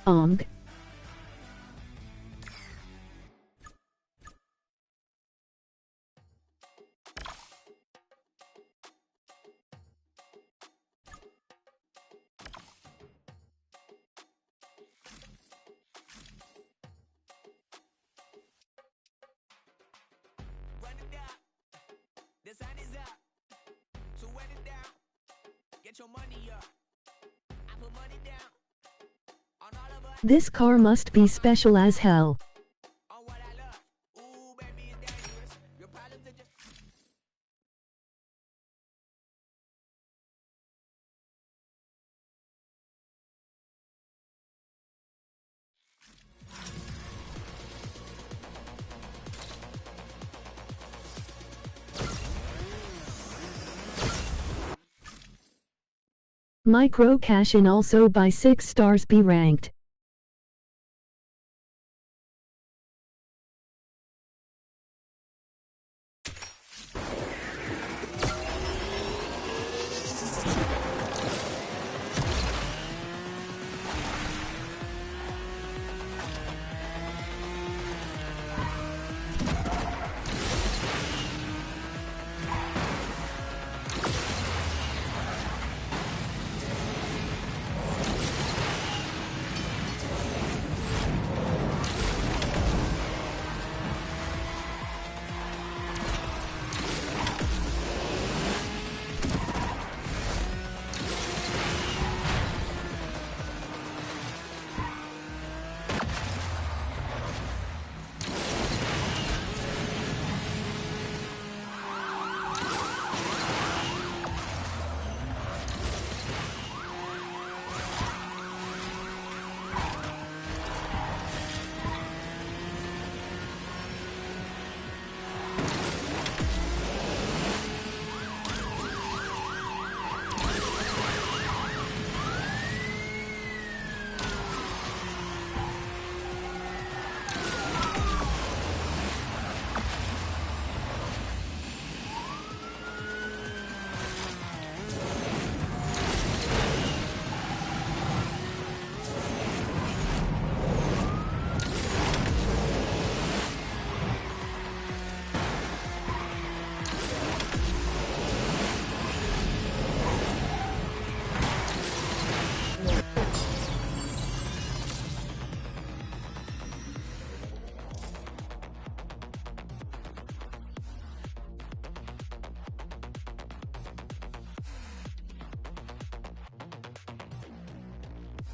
Speaker 2: ONG.
Speaker 3: Run it down. The sun is up. So wet it down. Get your money up. I put money down. On all of us.
Speaker 2: This car must be special as hell.
Speaker 3: On what I love. Ooh, baby, it's dangerous. Your problems are just.
Speaker 2: Micro cash in also by 6 stars be ranked.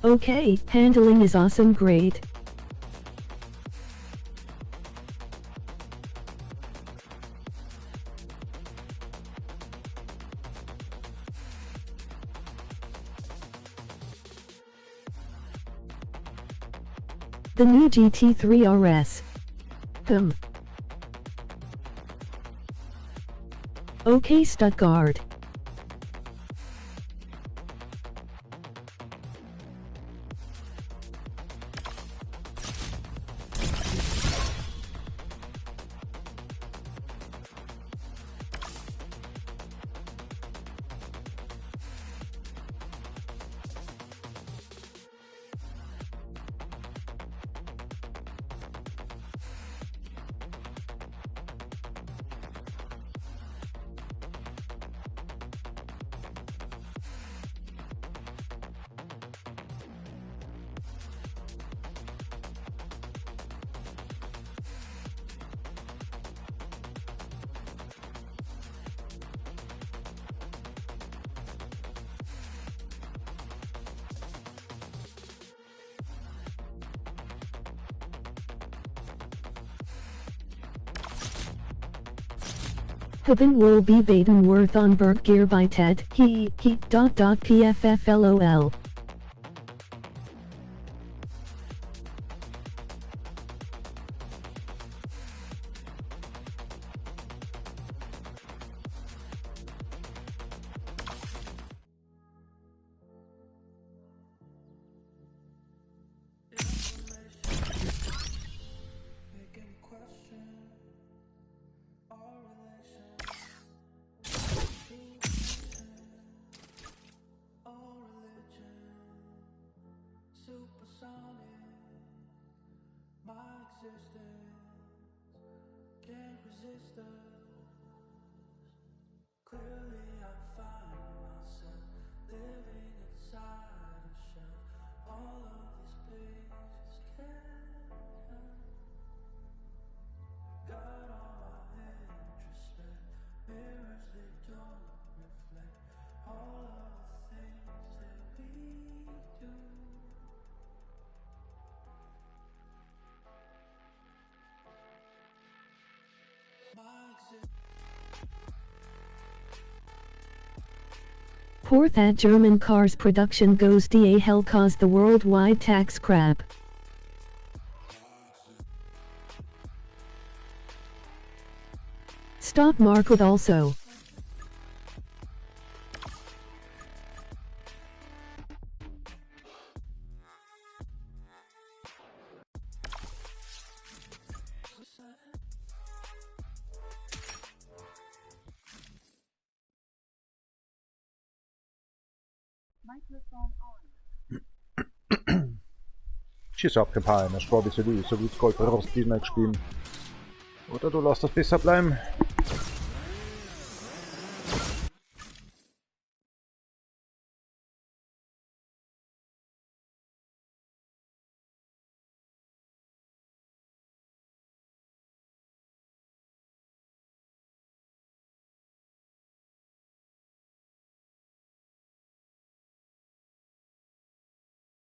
Speaker 2: Okay, handling is awesome, great. The new GT3 RS. Okay, Stuttgart. Haben will be Baden Worth on Berg Gear by Ted, pfflol. Poor that German cars production goes to hell cause the worldwide tax crap. Stock market also.
Speaker 1: Tschüss abgepeilt, das war bisschen die, so wie es Gold raus, die nicht spielen. Oder du lässt das besser bleiben.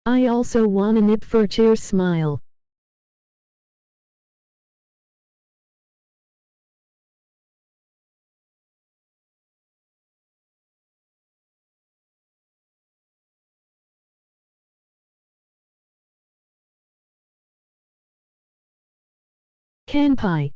Speaker 2: I also want a nip for cheer smile. Can pie.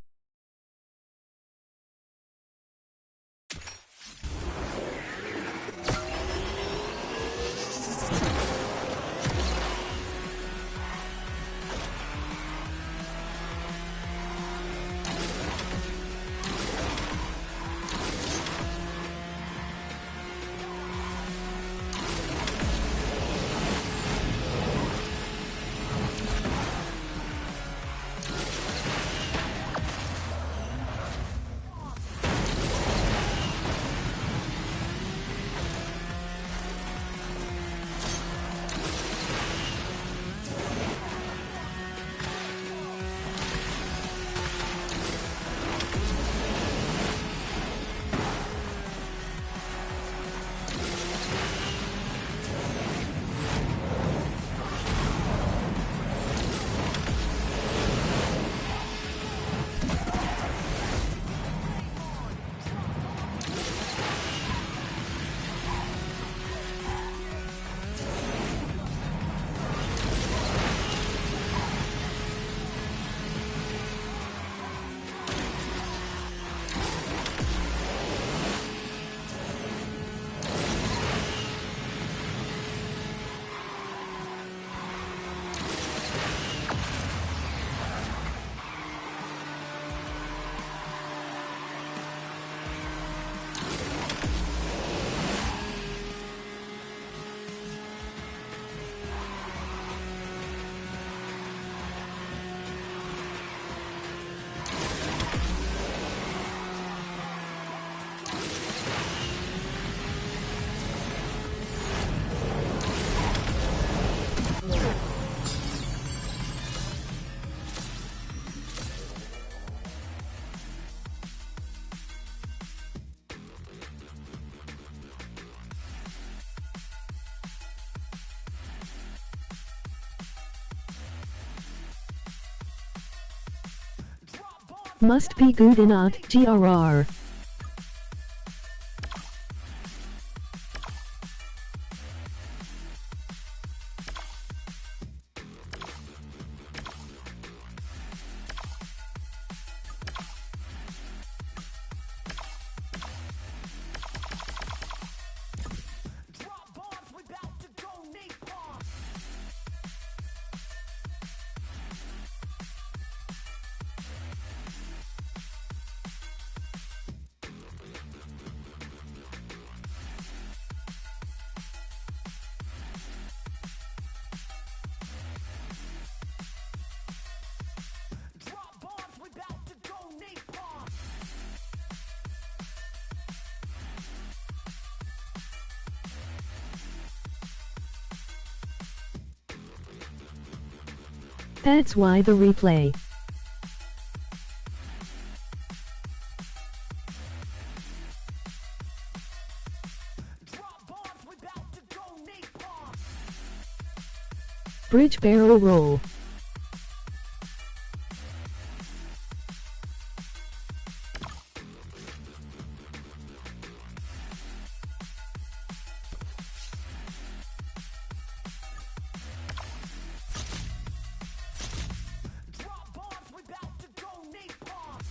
Speaker 2: Must be good enough, GRR.
Speaker 3: Drop bombs, we about to go napalm. Drop bombs, we about to go napalm.
Speaker 2: That's why the replay.
Speaker 3: Drop bombs, we about to go napalm.
Speaker 2: Bridge barrel roll.
Speaker 3: Drop bombs, we about to go napalm.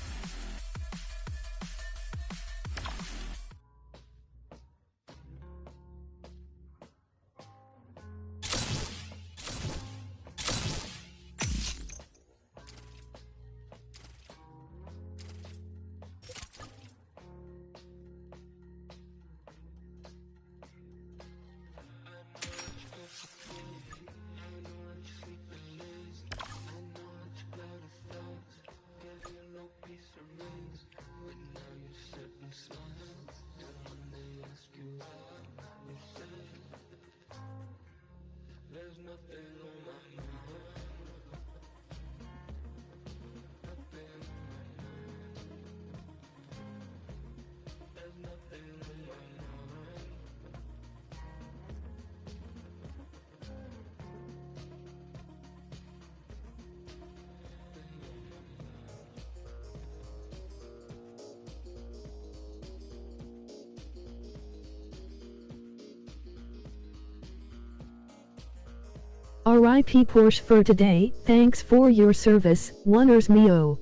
Speaker 2: RIP Porsche for today, thanks for your service, Wonders Mio.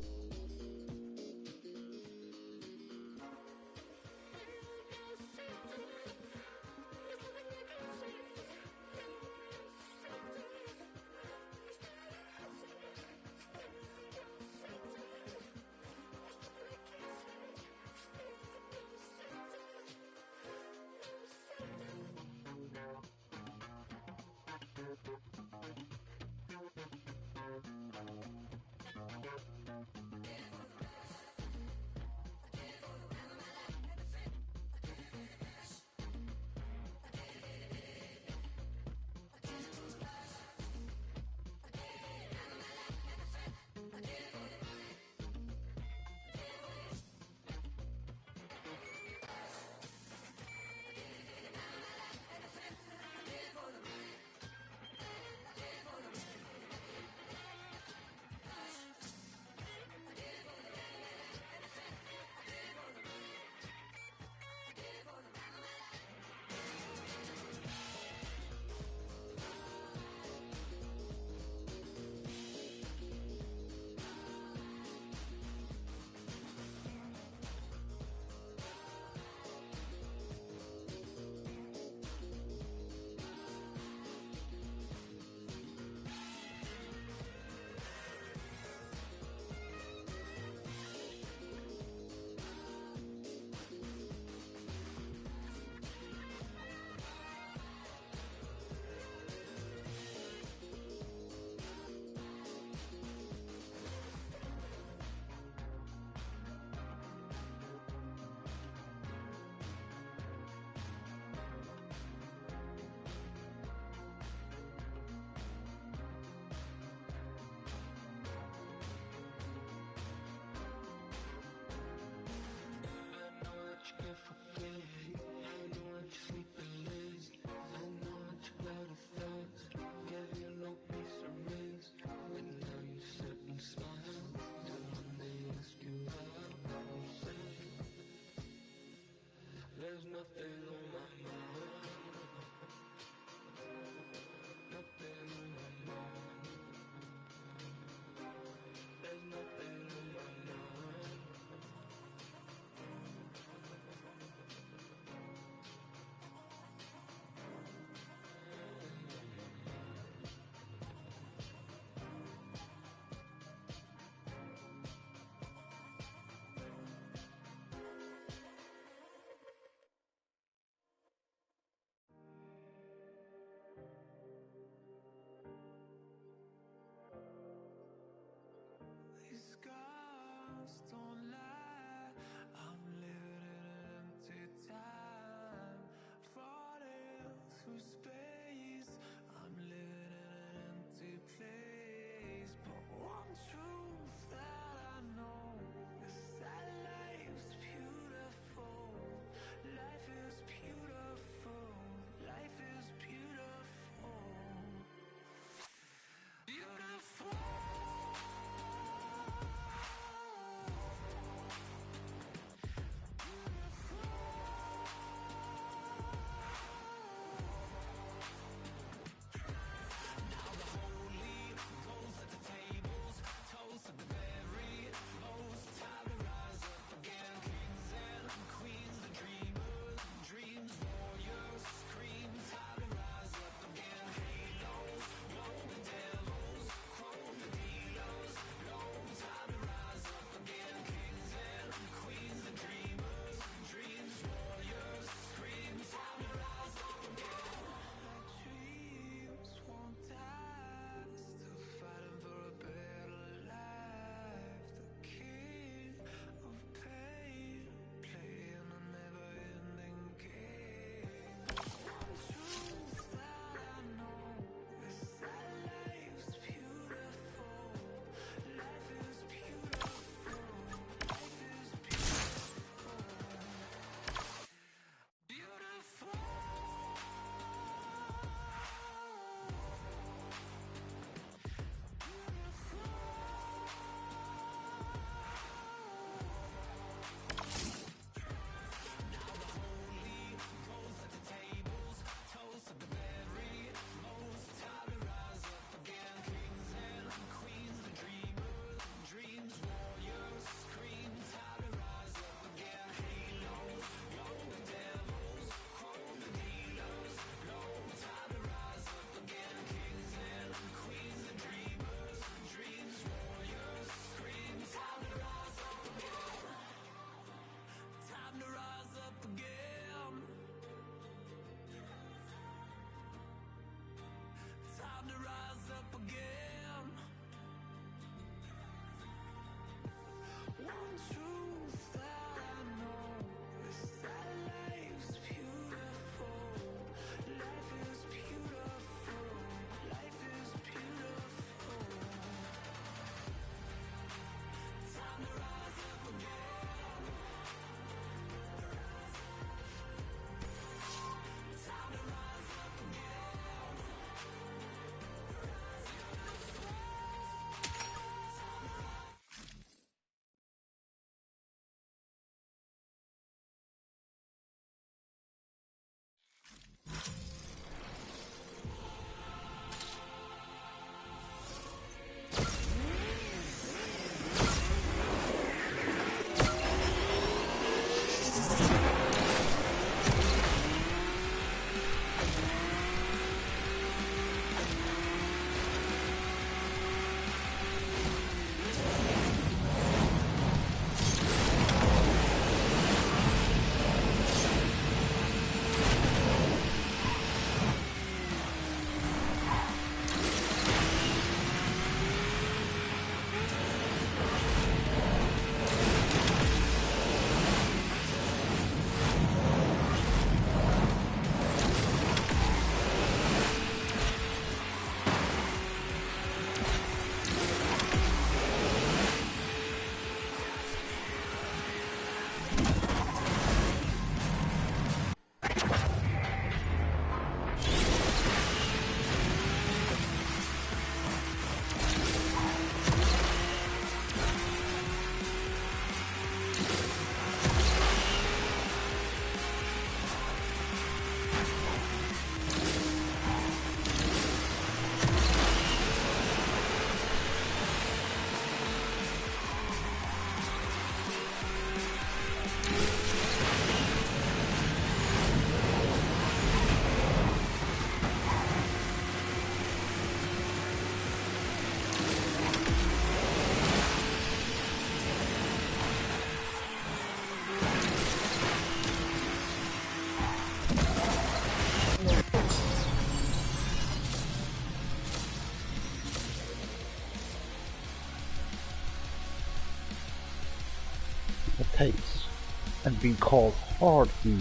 Speaker 1: and being called hard food.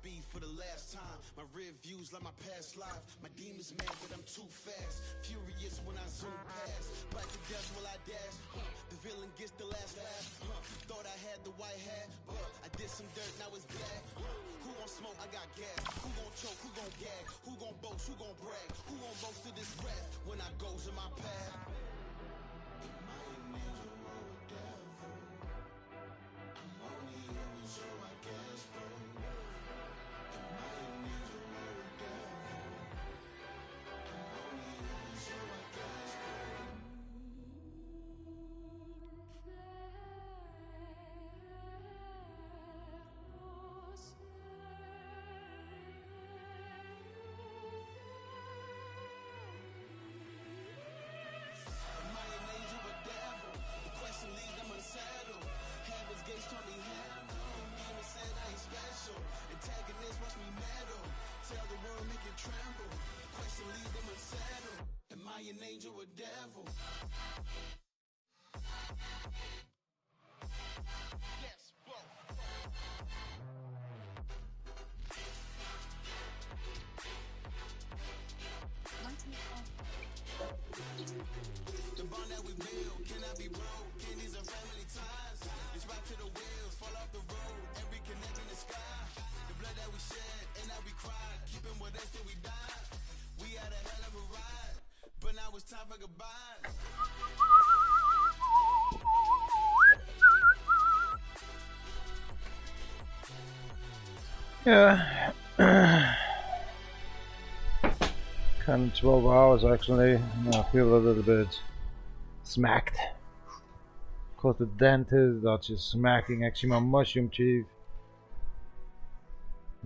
Speaker 5: speed for the last time. My rear views like my past life. My demons mad that I'm too fast. Furious when I zoom past. Bite to death while I dash. The villain gets the last laugh. Thought I had the white hat, but I did some dirt, now it's black. Who gon' smoke? I got gas. Who gon' choke? Who gon' gag? Who gon' boast? Who gon' brag? Who gon' boast to this wrath when I goes in my path? Am I an angel or a devil? I'm only human, so I guess both. Am I an angel or a devil? I'm only human, so I guess both. Am I an angel or devil? The question leaves them unsettled. Heaven's gates told me hell no. Demon said I ain't special. Antagonist watch me meddle. Tell the world make it tremble. Question leaves them unsettled. Am I an angel or devil? Yes, both. The bond that we build cannot be broken. These are family ties. It's right to the wheels, fall off the road. Every connect in the sky. The blood that we shed and that we cried. Keeping with us till we die. We had a hell of a ride, but now it's time for goodbye.
Speaker 1: Yeah. Kind of 12 hours actually, and I feel a little bit smacked. Cause the dentist that's just smacking actually my mushroom teeth.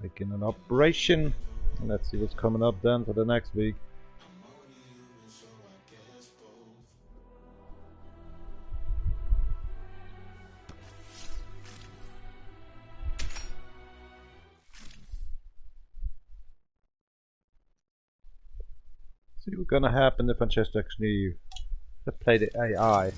Speaker 1: Making an operation. And let's see what's coming up then for the next week. See what's gonna happen if I just actually play the AI.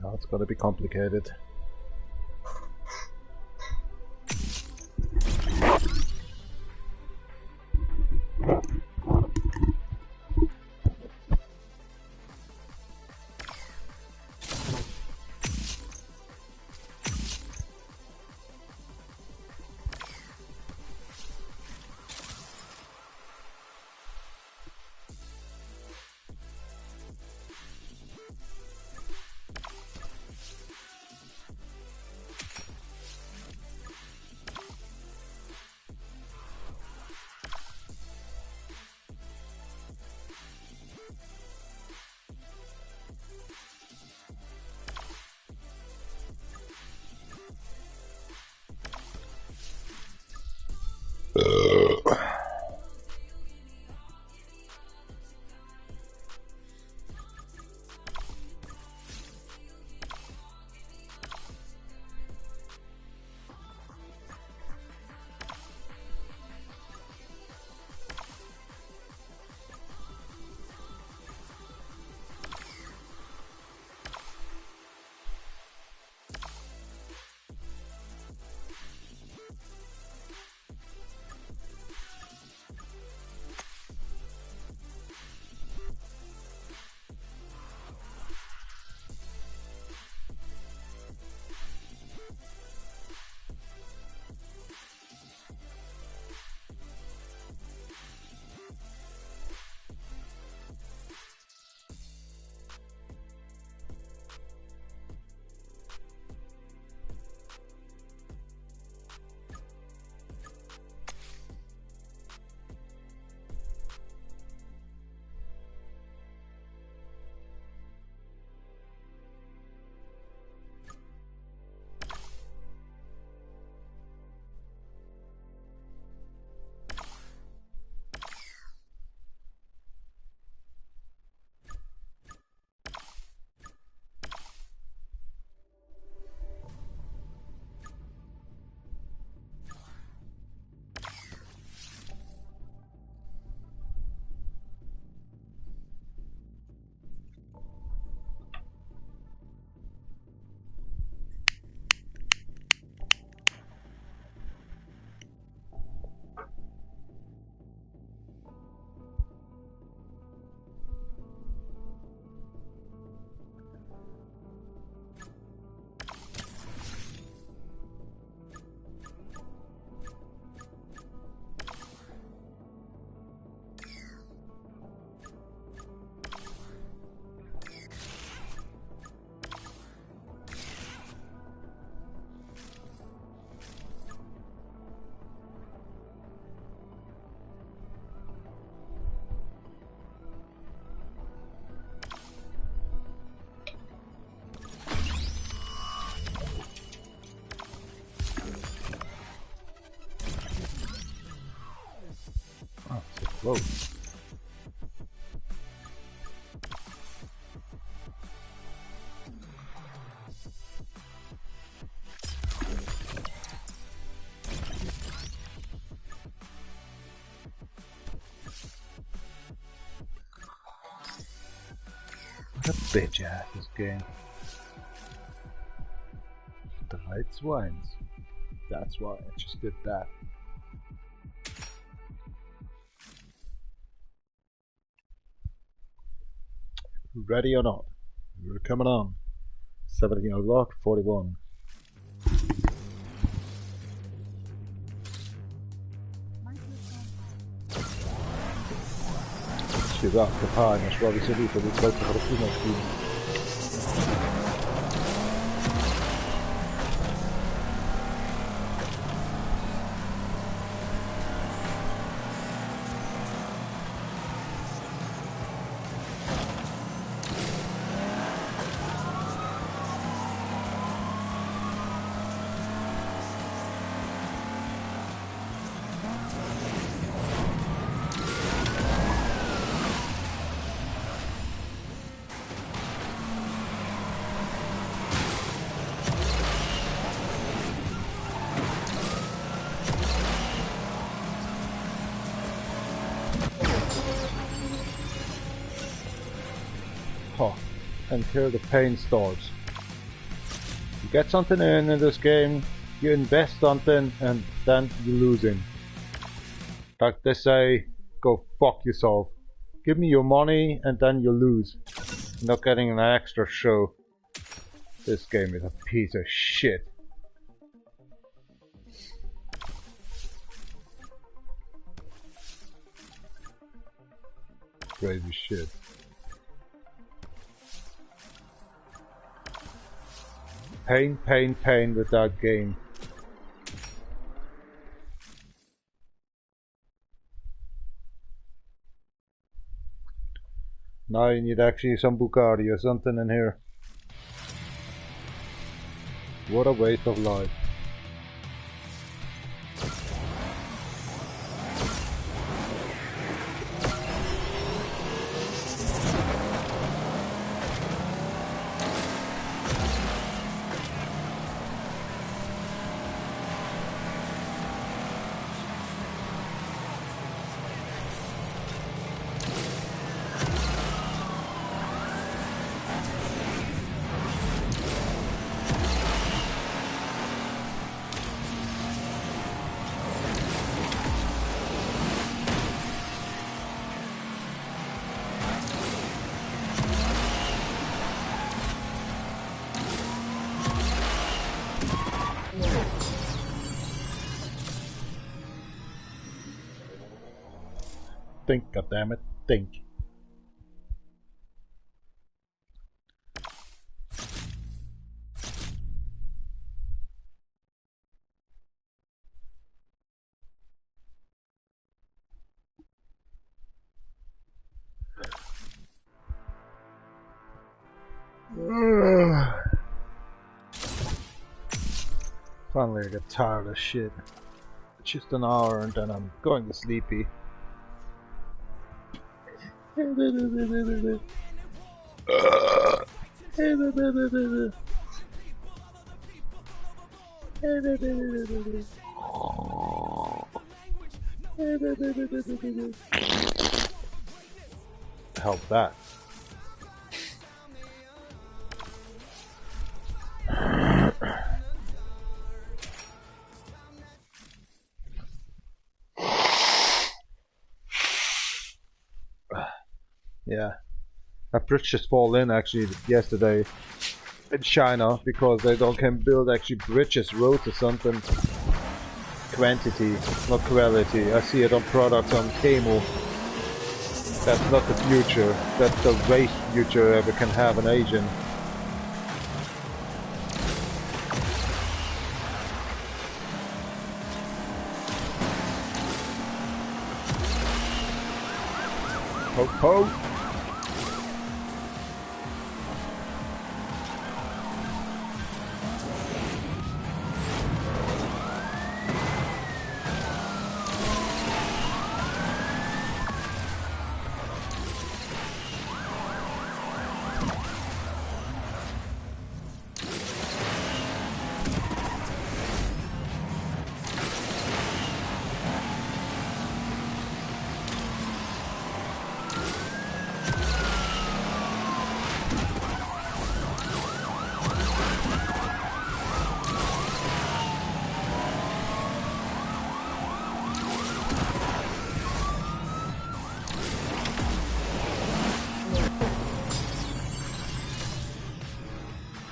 Speaker 1: Now it's gonna be complicated. Whoa. What a bitch ass this game. 3 Swines. That's why I just did that. Ready or not? We're coming on. 17 o'clock, 41. Świeżawka, panie, szłaby sobie to wygląda charakterna chwila. And here the pain starts. You get something in this game, you invest something, and then you're losing. Like they say, go fuck yourself. Give me your money and then you lose. You're not getting an extra show. This game is a piece of shit. Crazy shit. Pain, pain, pain with that game. Now you need actually some Bugatti or something in here. What a waste of life. Think, goddammit, think. Finally I get tired of shit. Just an hour and then I'm going to sleepy. Help that. Yeah, a bridge just fall in actually yesterday in China because they don't can build actually bridges, roads or something. Quantity, not quality. I see it on products on Temu. That's not the future. That's the waste future ever can have an Asian. Ho ho!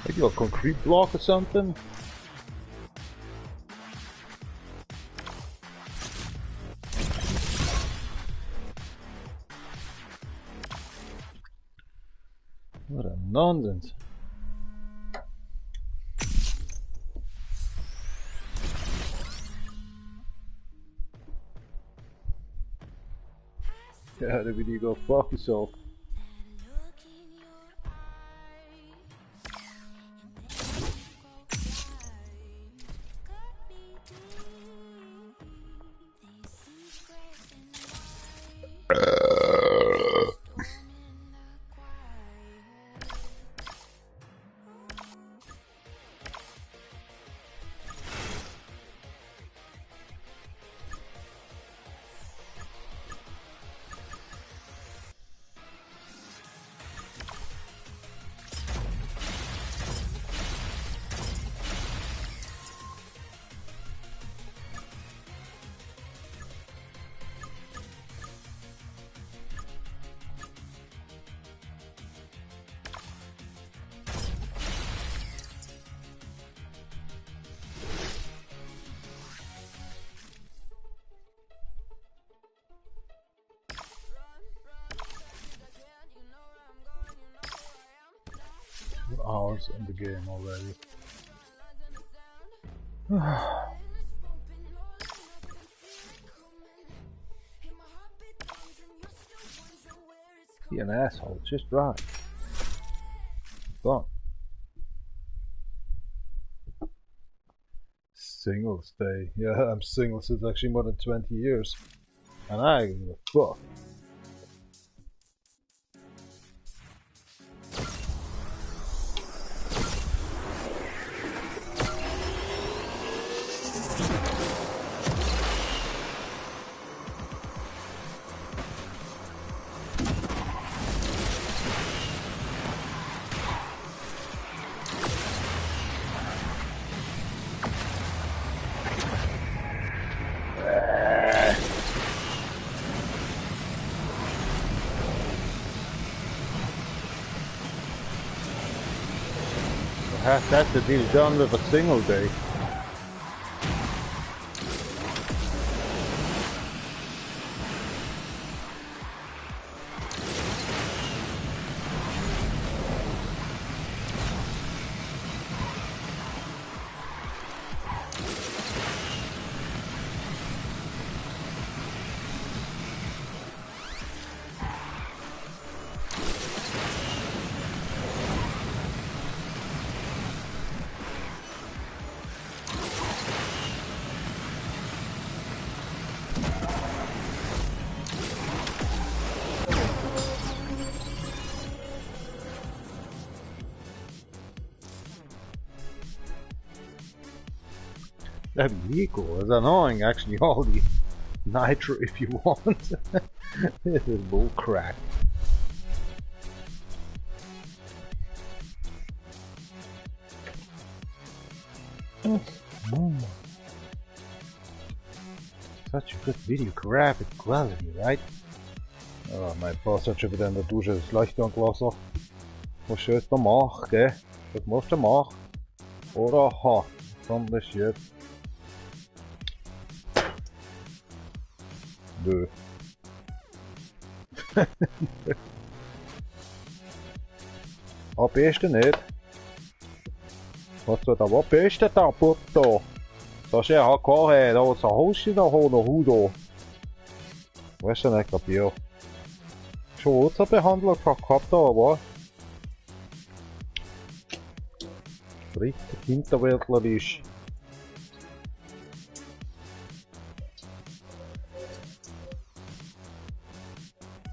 Speaker 1: Maybe a concrete block or something? What a nonsense. Yeah, the video go fuck yourself. Hours in the game already. Be an asshole, just right. Done. Singles day. Yeah, I'm single since actually more than 20 years. And I give a fuck. That's the deal done with a single day. That'd be cool. It's annoying actually all the nitro if you want. This is bull crap. Such a good video graphic quality, right? Oh, mein Boss hat schon wieder in der Dusche das Licht angelassen. Was soll ich da machen, gell? Was musst du machen? Oder ha, komm das jetzt. Nö. Ab ist er nicht. Was soll da, was bist du da, Puto? Da ist ja HK, da ist ein Haus da, oder Hudo. Weißt du nicht, kapiert. Schon Urzerbehandlung gehabt, aber. Richtig hinterwäldlerisch.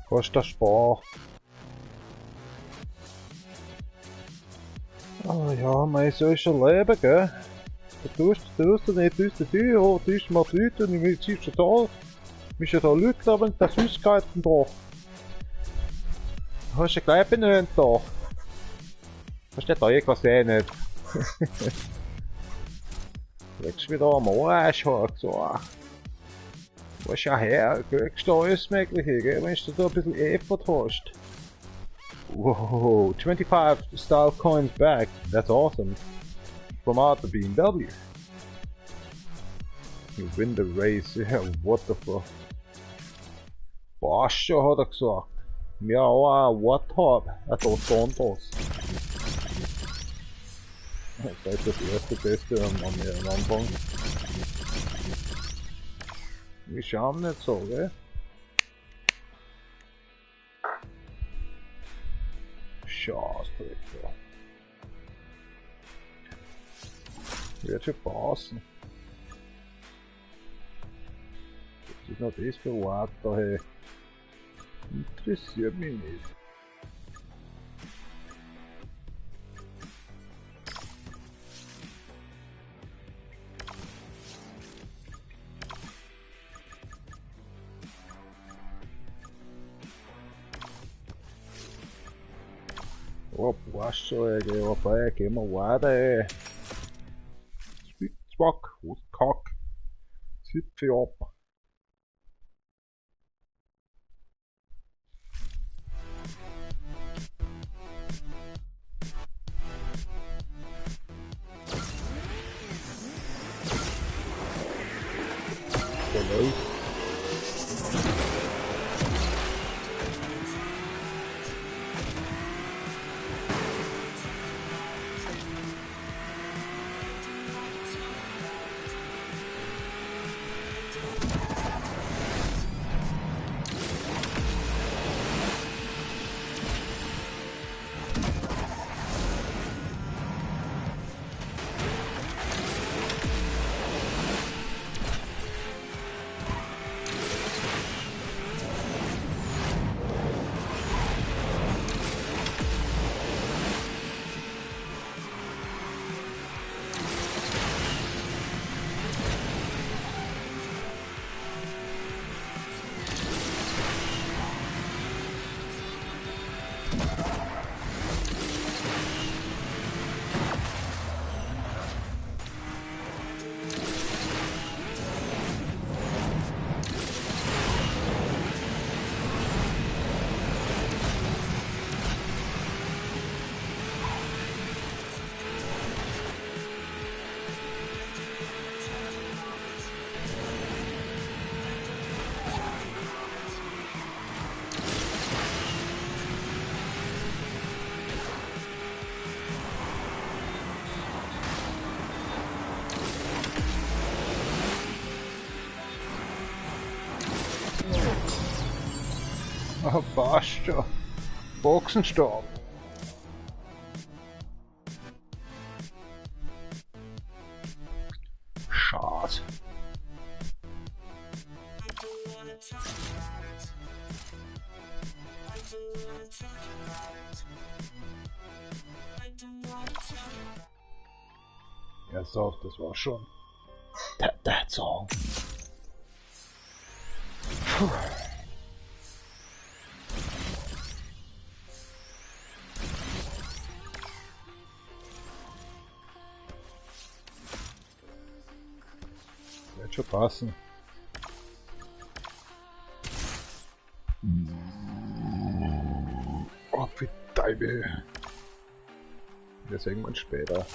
Speaker 1: Kannst du sparen. Ah ja, man soll schon leben, gell? Du tust nicht, tust mal die Leute und ich bin schon da. Bist ja da Leute, aber das Süßigkeiten da. Hast du gleich benötigt da? Hast du da irgendwas sehen nicht? Legst du wieder am Arsch so. Wo ist ja her? Kriegst du alles Mögliche, gell? Wenn du da ein bisschen Effort hast. Whoa, 25 style coins back. That's awesome. From out the BMW. You win the race. Yeah, what the fuck? Basha har också. Ja, what up? I thought Santos. Vielleicht das erste Beste am Anfang. Wir schauen nicht so, gell? Scheiße, Dreck. Wird schon passen. Das ist noch das für Water, hey. Interessiert mich nicht. Ó, poxa, rapaz, que moada é. Spock, o cock. Sitt upp. Hello. Oh, Bascha. Boxenstab. Schade. Ja, so, das war schon. That's all. Puh. Wird schon passen. Oh, wie Teufel. Wir sehen uns später.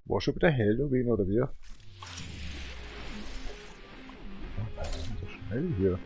Speaker 1: War schon wieder Halloween oder wie? So schnell hier.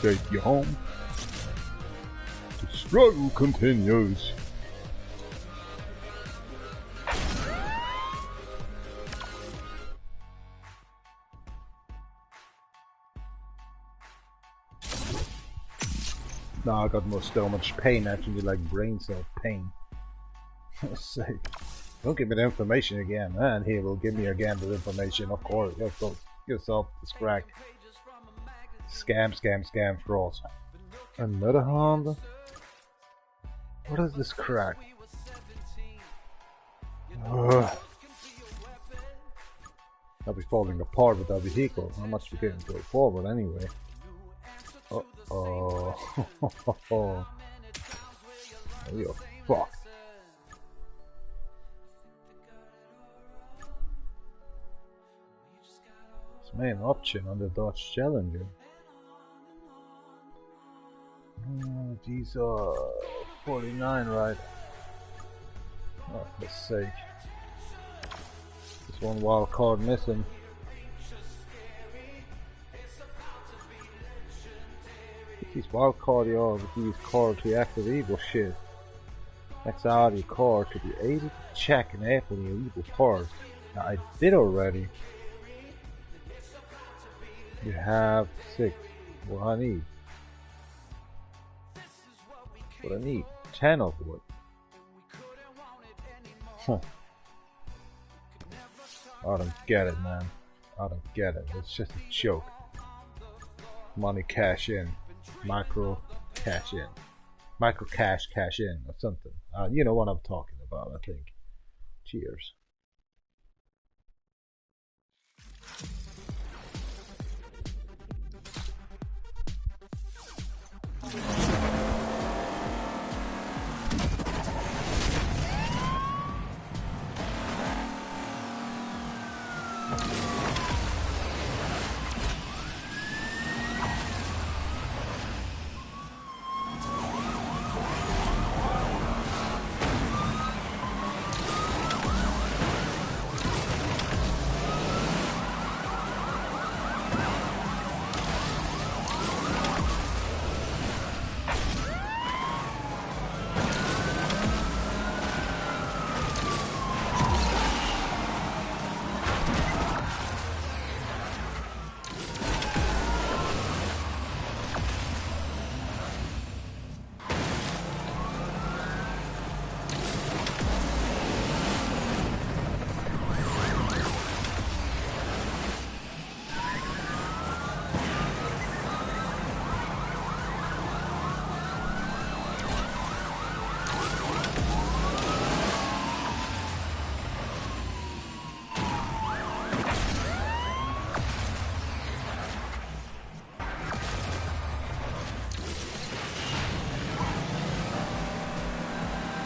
Speaker 1: take you home. The struggle continues. Now I got so much pain, actually, like brain cell pain. For sake. Don't give me the information again, and he will give me again the information, of course. Just go yourself, this crack. Scam, scam, scam, frauds. Another Honda? What is this crack? Ugh. I'll be falling apart with that vehicle. How much we can go forward anyway? Uh-oh. You're fucked. It's main option on the Dodge Challenger. These are 49, right? Oh, for sake. There's one wild card missing. These wild card y'all with these cards to active evil shit. That's out your card to be able to check and apple your evil parts. Now I did already. You have 6. What I need. What I need. 10 of it. Huh. I don't get it, man. I don't get it. It's just a joke. Money cash in. Micro cash in. Micro cash in or something. You know what I'm talking about, I think. Cheers.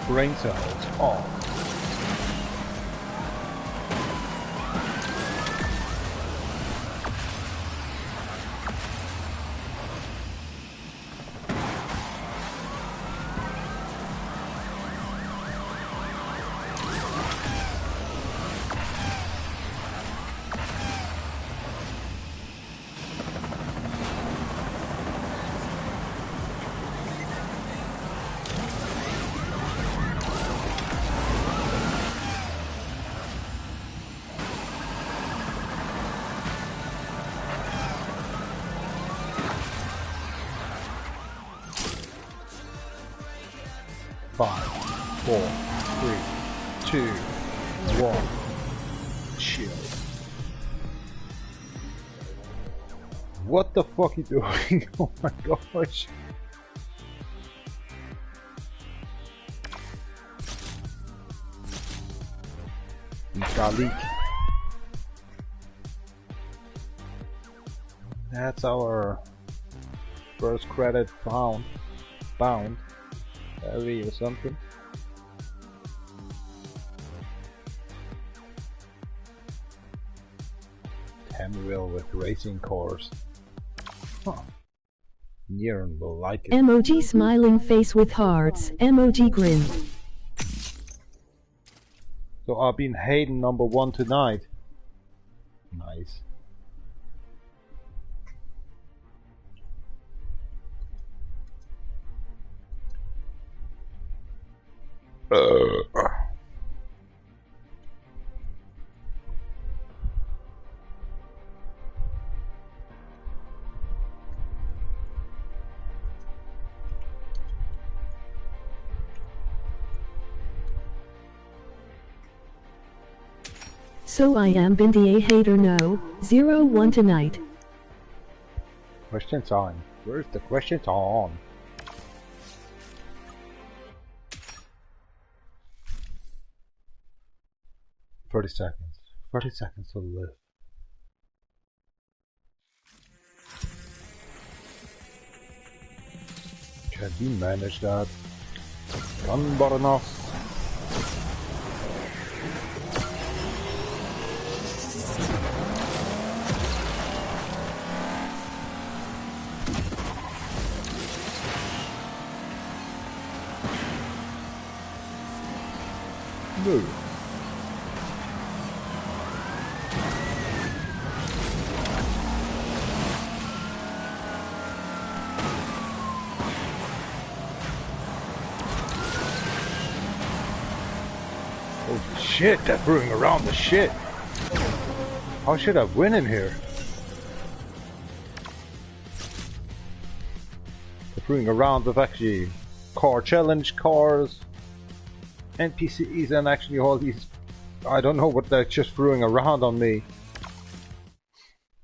Speaker 1: Brain cells on. Five, 4, 3, 2, 1. Chill. What the fuck are you doing? Oh my gosh. Leak. That's our first credit bound. Heavy or something. Wheel with racing cars. Huh. Nieren will like it.
Speaker 2: Emoji smiling face with hearts. Emoji grin.
Speaker 1: So I've been Hayden #1 tonight. Nice.
Speaker 2: So I am Bindi a hater no, 01 tonight.
Speaker 1: Questions on. Where's the questions on? "30 seconds. 30 seconds to live." Can you manage that? Done but enough. No. Oh shit, they're brewing around the shit. How should I win in here? They're brewing around with actually car challenge cars, NPCs, and actually all these, I don't know what they're just brewing around on me.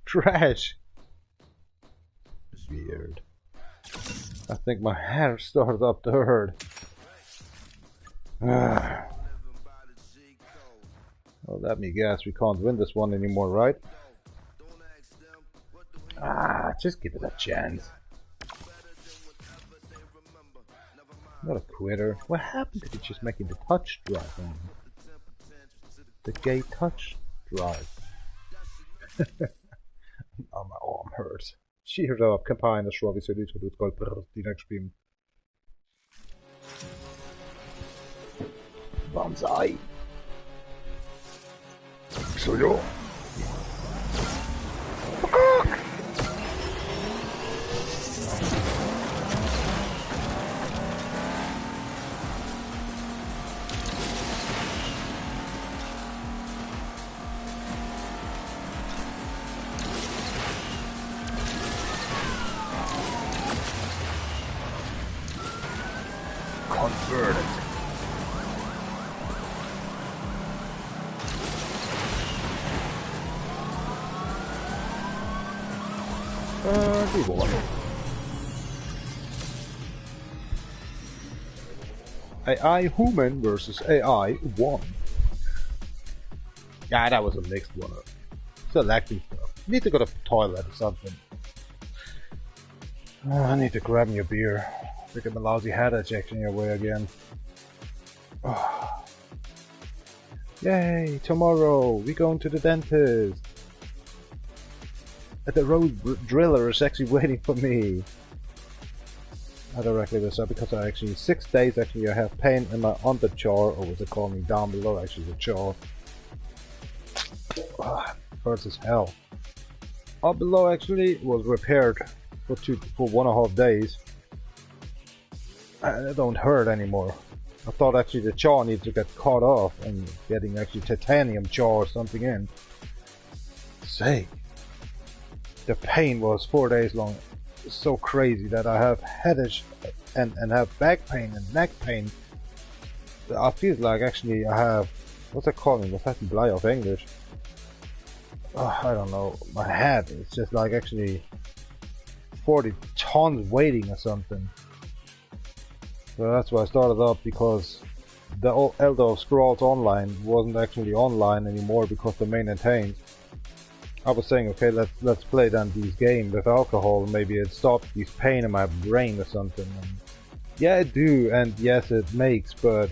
Speaker 1: Trash. Weird. I think my hair started up to hurt. Well, let me guess, we can't win this one anymore, right? Just give it a chance. Not a quitter. What happened to it just making the touch drive on? The gay touch drive. Oh, my arm hurts. Cheers up, campaign, das Robbie ser ut som du skal på din stream. Banzai. Så ja. Converted. D.R.O. AI human versus AI 1. Yeah, that was a mixed one. Selecting stuff. Need to go to the toilet or something. I need to grab me a beer. Look at my lousy headache in your way again. Yay, tomorrow we going to the dentist. The road driller is actually waiting for me. I directly this up because I actually 6 days actually I have pain in my underjaw, or was it called me down below actually the jaw. Hurts as hell. Up below actually was repaired for 1.5 days. And it don't hurt anymore. I thought actually the jaw needs to get cut off and getting actually titanium jaw or something in. Say, the pain was 4 days long. It's so crazy that I have headache and have back pain and neck pain. I feel like actually I have, what's that called? What's that blij of English? I don't know. My head is just like actually 40 tons weighting or something. So that's why I started up, because the Elder Scrolls Online wasn't actually online anymore because the maintained. I was saying, okay, let's play then these games with alcohol. Maybe it stops this pain in my brain or something. And yeah, it do, and yes, it makes. But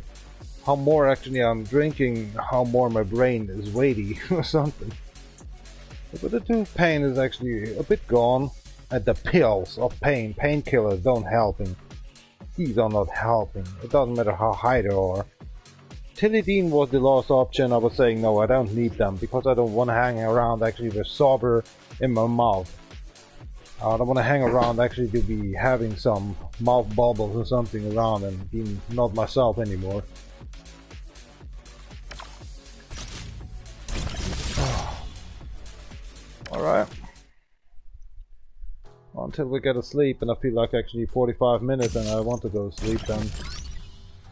Speaker 1: how more actually I'm drinking, how more my brain is weighty or something. But the tooth pain is actually a bit gone, and the pills of pain, painkillers, don't helping. These are not helping. It doesn't matter how high they are. Tilidine was the last option. I was saying no, I don't need them because I don't want to hang around actually with sober in my mouth. I don't want to hang around actually to be having some mouth bubbles or something around and being not myself anymore. Alright. Until we get to sleep, and I feel like actually 45 minutes and I want to go to sleep then.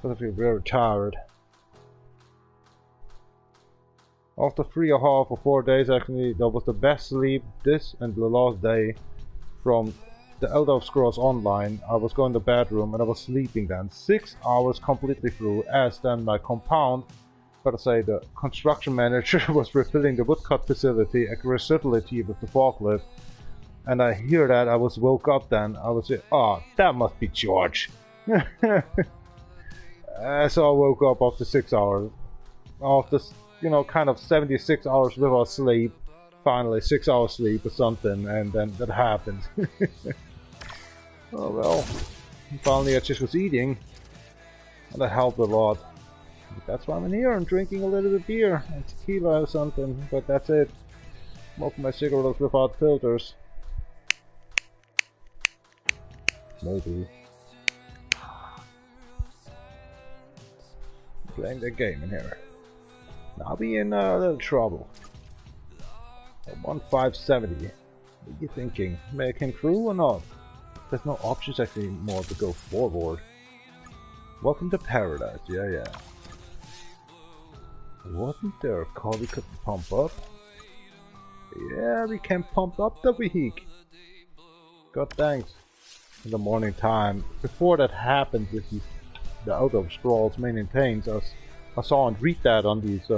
Speaker 1: Because I feel very tired. After 3.5 or 4 days actually, that was the best sleep this and the last day from the Elder Scrolls Online. I was going to the bedroom and I was sleeping then. 6 hours completely through, as then my compound, gotta say the construction manager was refilling the woodcut facility aggressively with the forklift. And I hear that, I was woke up then. I was like, oh, that must be George. So I woke up after 6 hours. After, you know, kind of 76 hours without sleep. Finally, 6 hours sleep or something, and then that happened. Oh well. Finally I just was eating. And that helped a lot. But that's why I'm in here. I'm drinking a little bit of beer and tequila or something, but that's it. Smoking my cigarettes without filters. Maybe. Playing the game in here. I'll be in a little trouble. 1570. What are you thinking? Making through or not? There's no options actually anymore to go forward. Welcome to paradise, yeah. Wasn't there a car we could pump up? Yeah, we can pump up the vehicle. God thanks. In the morning time, before that happened with the Elder Scrolls maintains us. I saw and read that on these.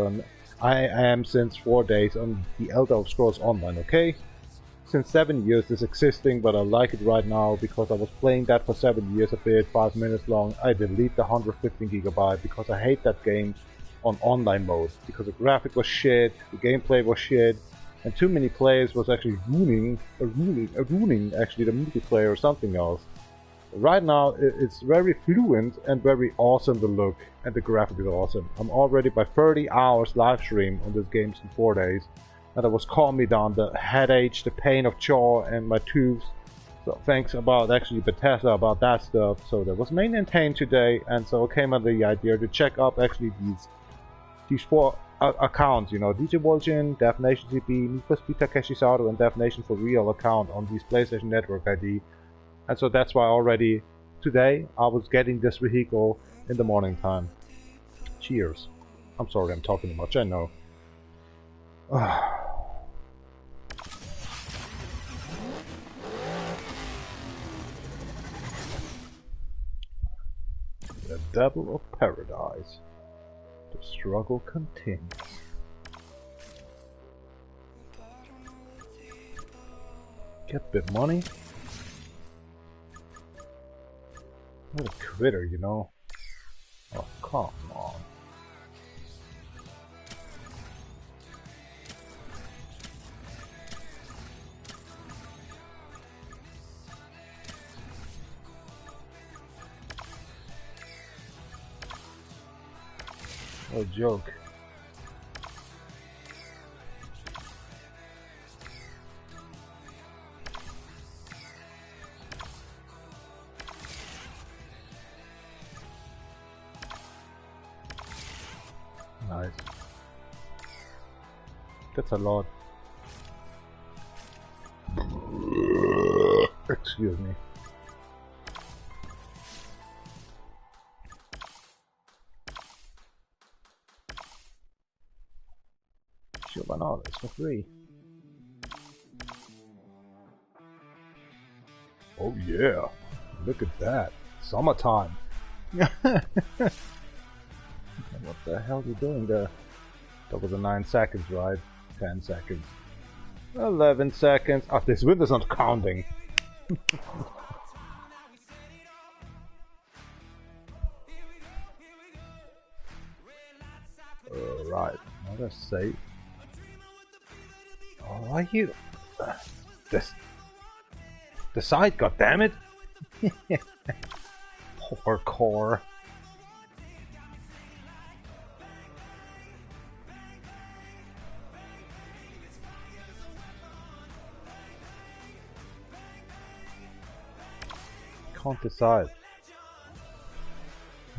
Speaker 1: I am since 4 days on the Elder Scrolls Online. Okay, since 7 years it's existing, but I like it right now because I was playing that for 7 years a bit, 5 minutes long. I delete the 115 GB because I hate that game on online mode because the graphic was shit, the gameplay was shit, and too many players was actually ruining actually the multiplayer or something else. Right now it's very fluent and very awesome to look, and the graphic is awesome. I'm already by 30 hours live stream on this game in 4 days, and that was calming me down the headache, the pain of jaw and my tooth. So thanks about actually Bethesda about that stuff. So that was maintained today, and so I came up with the idea to check up actually these 4 accounts, you know, DjVolgin, DefNation CP, Nitro'theBat and DefNation4Real account on these PlayStation Network ID. And so that's why already today I was getting this vehicle in the morning time. Cheers. I'm sorry I'm talking too much, I know. The devil of paradise. The struggle continues. Get a bit money. What a critter, you know. Oh, come on. What a joke. Nice. That's a lot. Excuse me. Sure, why not? It's for free. Oh yeah, look at that. Summertime. What the hell are you doing there? That was a 9 seconds, right? 10 seconds. 11 seconds. Ah, this window's not counting. Alright, now let's save. Oh, are you? The side, goddammit! Poor core. Can't decide.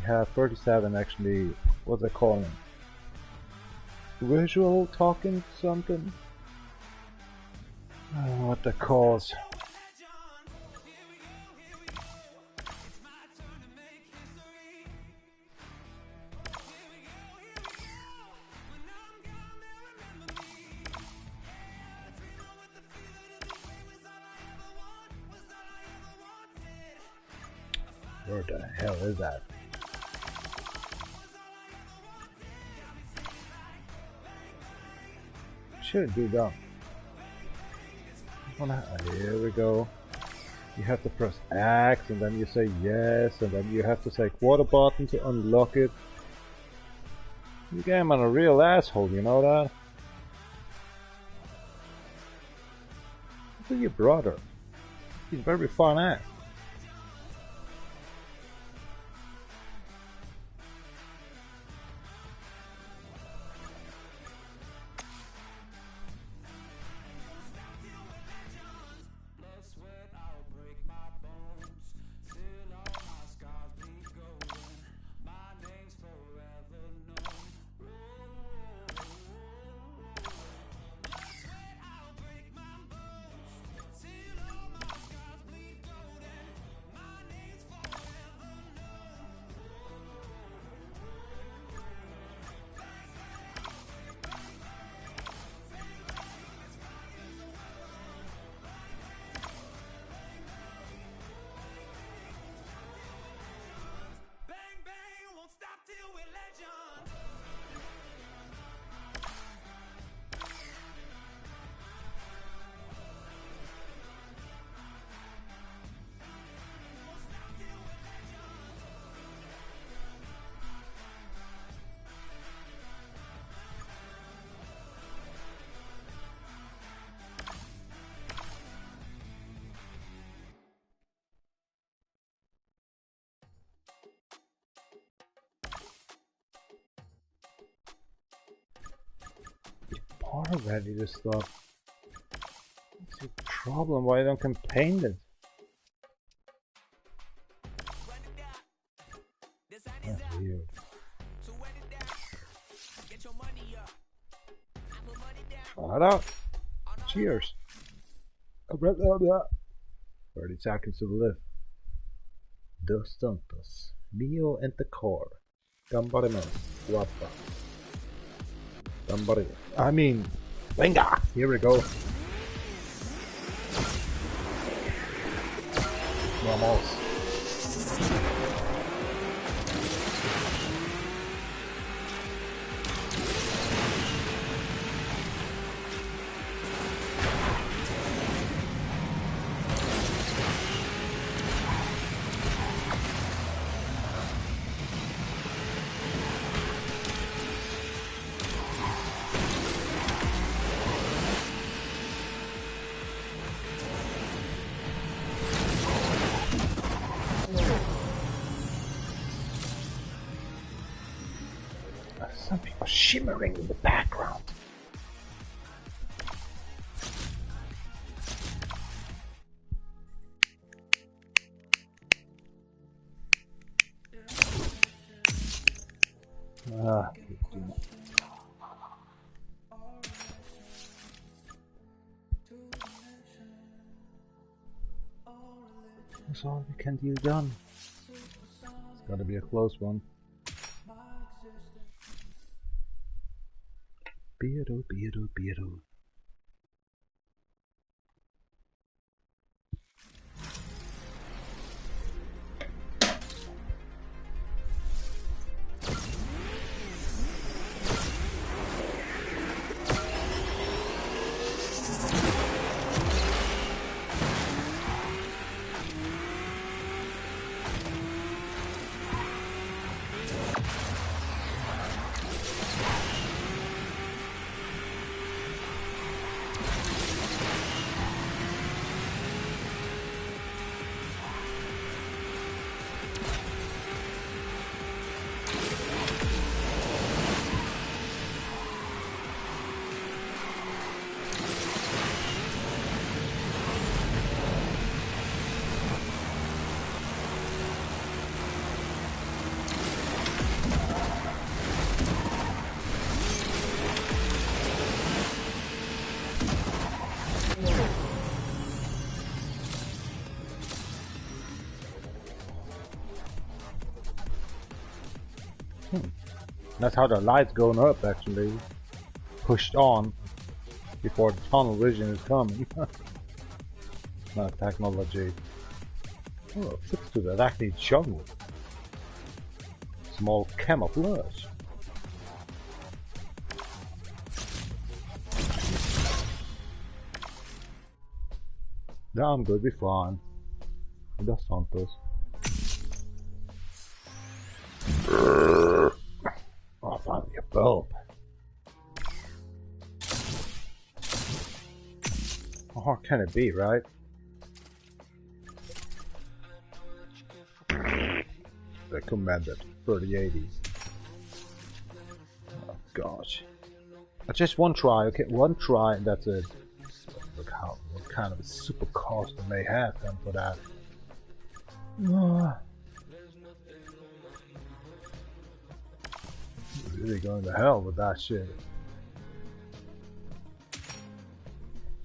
Speaker 1: We have 37 actually. What's they calling? Visual talking something? I don't know what that calls. Where the hell is that? Shouldn't be done. Here we go. You have to press X and then you say yes, and then you have to say quarter button to unlock it. You game on a real asshole, you know that? Look at your brother. He's very fun ass. Already this stuff. What's the problem? Why don't can paint it? That's weird. Try it out. Cheers. 30 seconds to live. Dos tontos. Mio and the car. Gambare man. Guapa. Gambare. I mean, venga! Here we go. Vamos. Something was shimmering in the background. That's all we can do done. It's gotta be a close one. D.R.O. That's how the light's going up actually. Pushed on before the tunnel vision is coming. Not technology. Oh, fix to that actually jungle. Small camouflage. Yeah, I'm good, be fine. That's Santos. Oh, finally a bulb. How hard can it be, right? Recommended 3080. Oh gosh. Just one try, okay? One try, and that's it. Look how what kind of a super custom they have them for that. Really going to hell with that shit.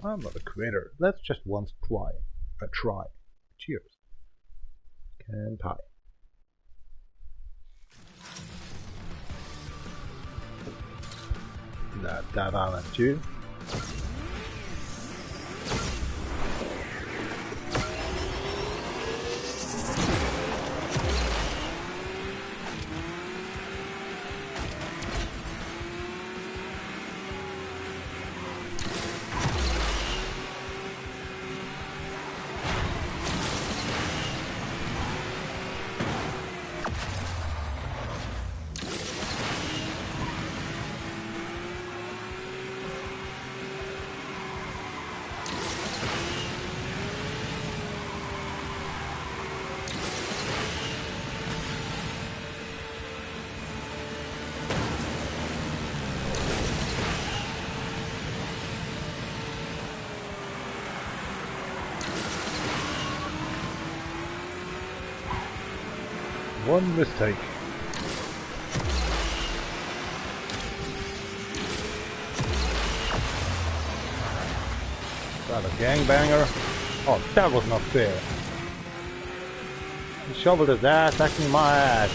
Speaker 1: I'm not a quitter. Let's just once try. Try. Cheers. Can't I? That island too. One mistake. Is that a gangbanger? Oh, that was not fair. He shoveled his ass, actually my ass.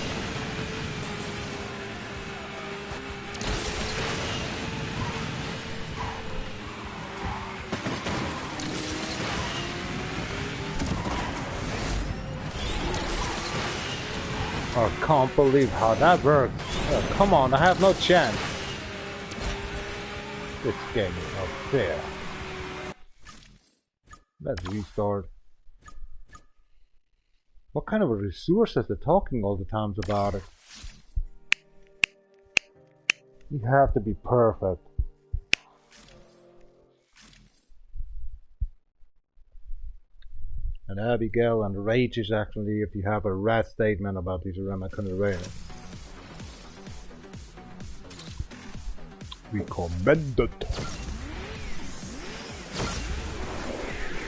Speaker 1: I can't believe how that works. Oh, come on, I have no chance. This game is not fair. Let's restart. What kind of a resource is they talking all the times about it? You have to be perfect. And Abigail and Rage is actually if you have a rat statement about these conveyor. Recommended.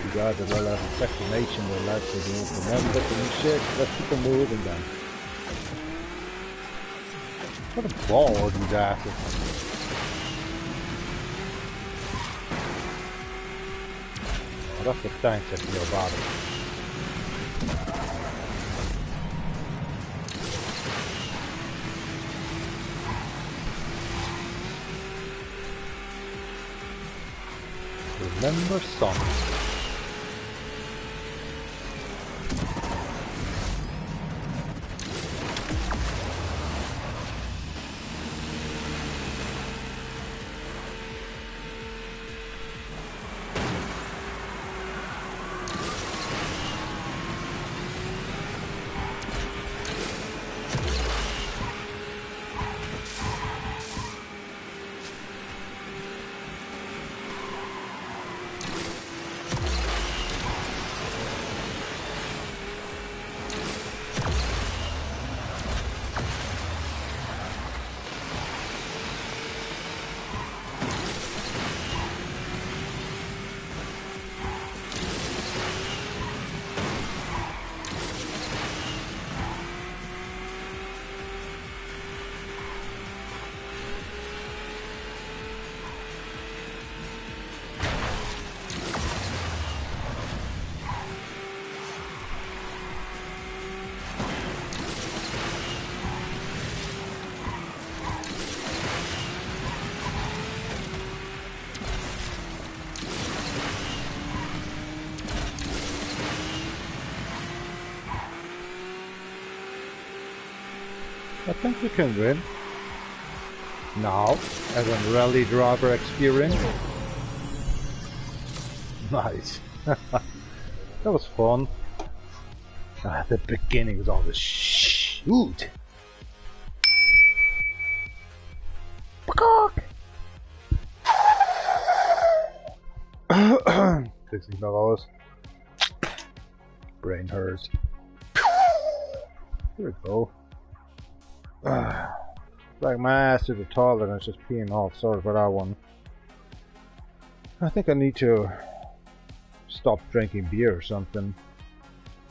Speaker 1: You guys are well out of DefNation, they're like to be implemented and shit. Let's keep them moving then. What a ball are these asses. Oh, that's the thanks I feel about it. Remember Sonic. I think we can win. Now, as a rally driver experience. Nice. That was fun. The beginning was always shoot. $60. Brain hurts. Here we go. Like my ass to the toilet and it's just peeing off. Sorry for that one. I think I need to stop drinking beer or something.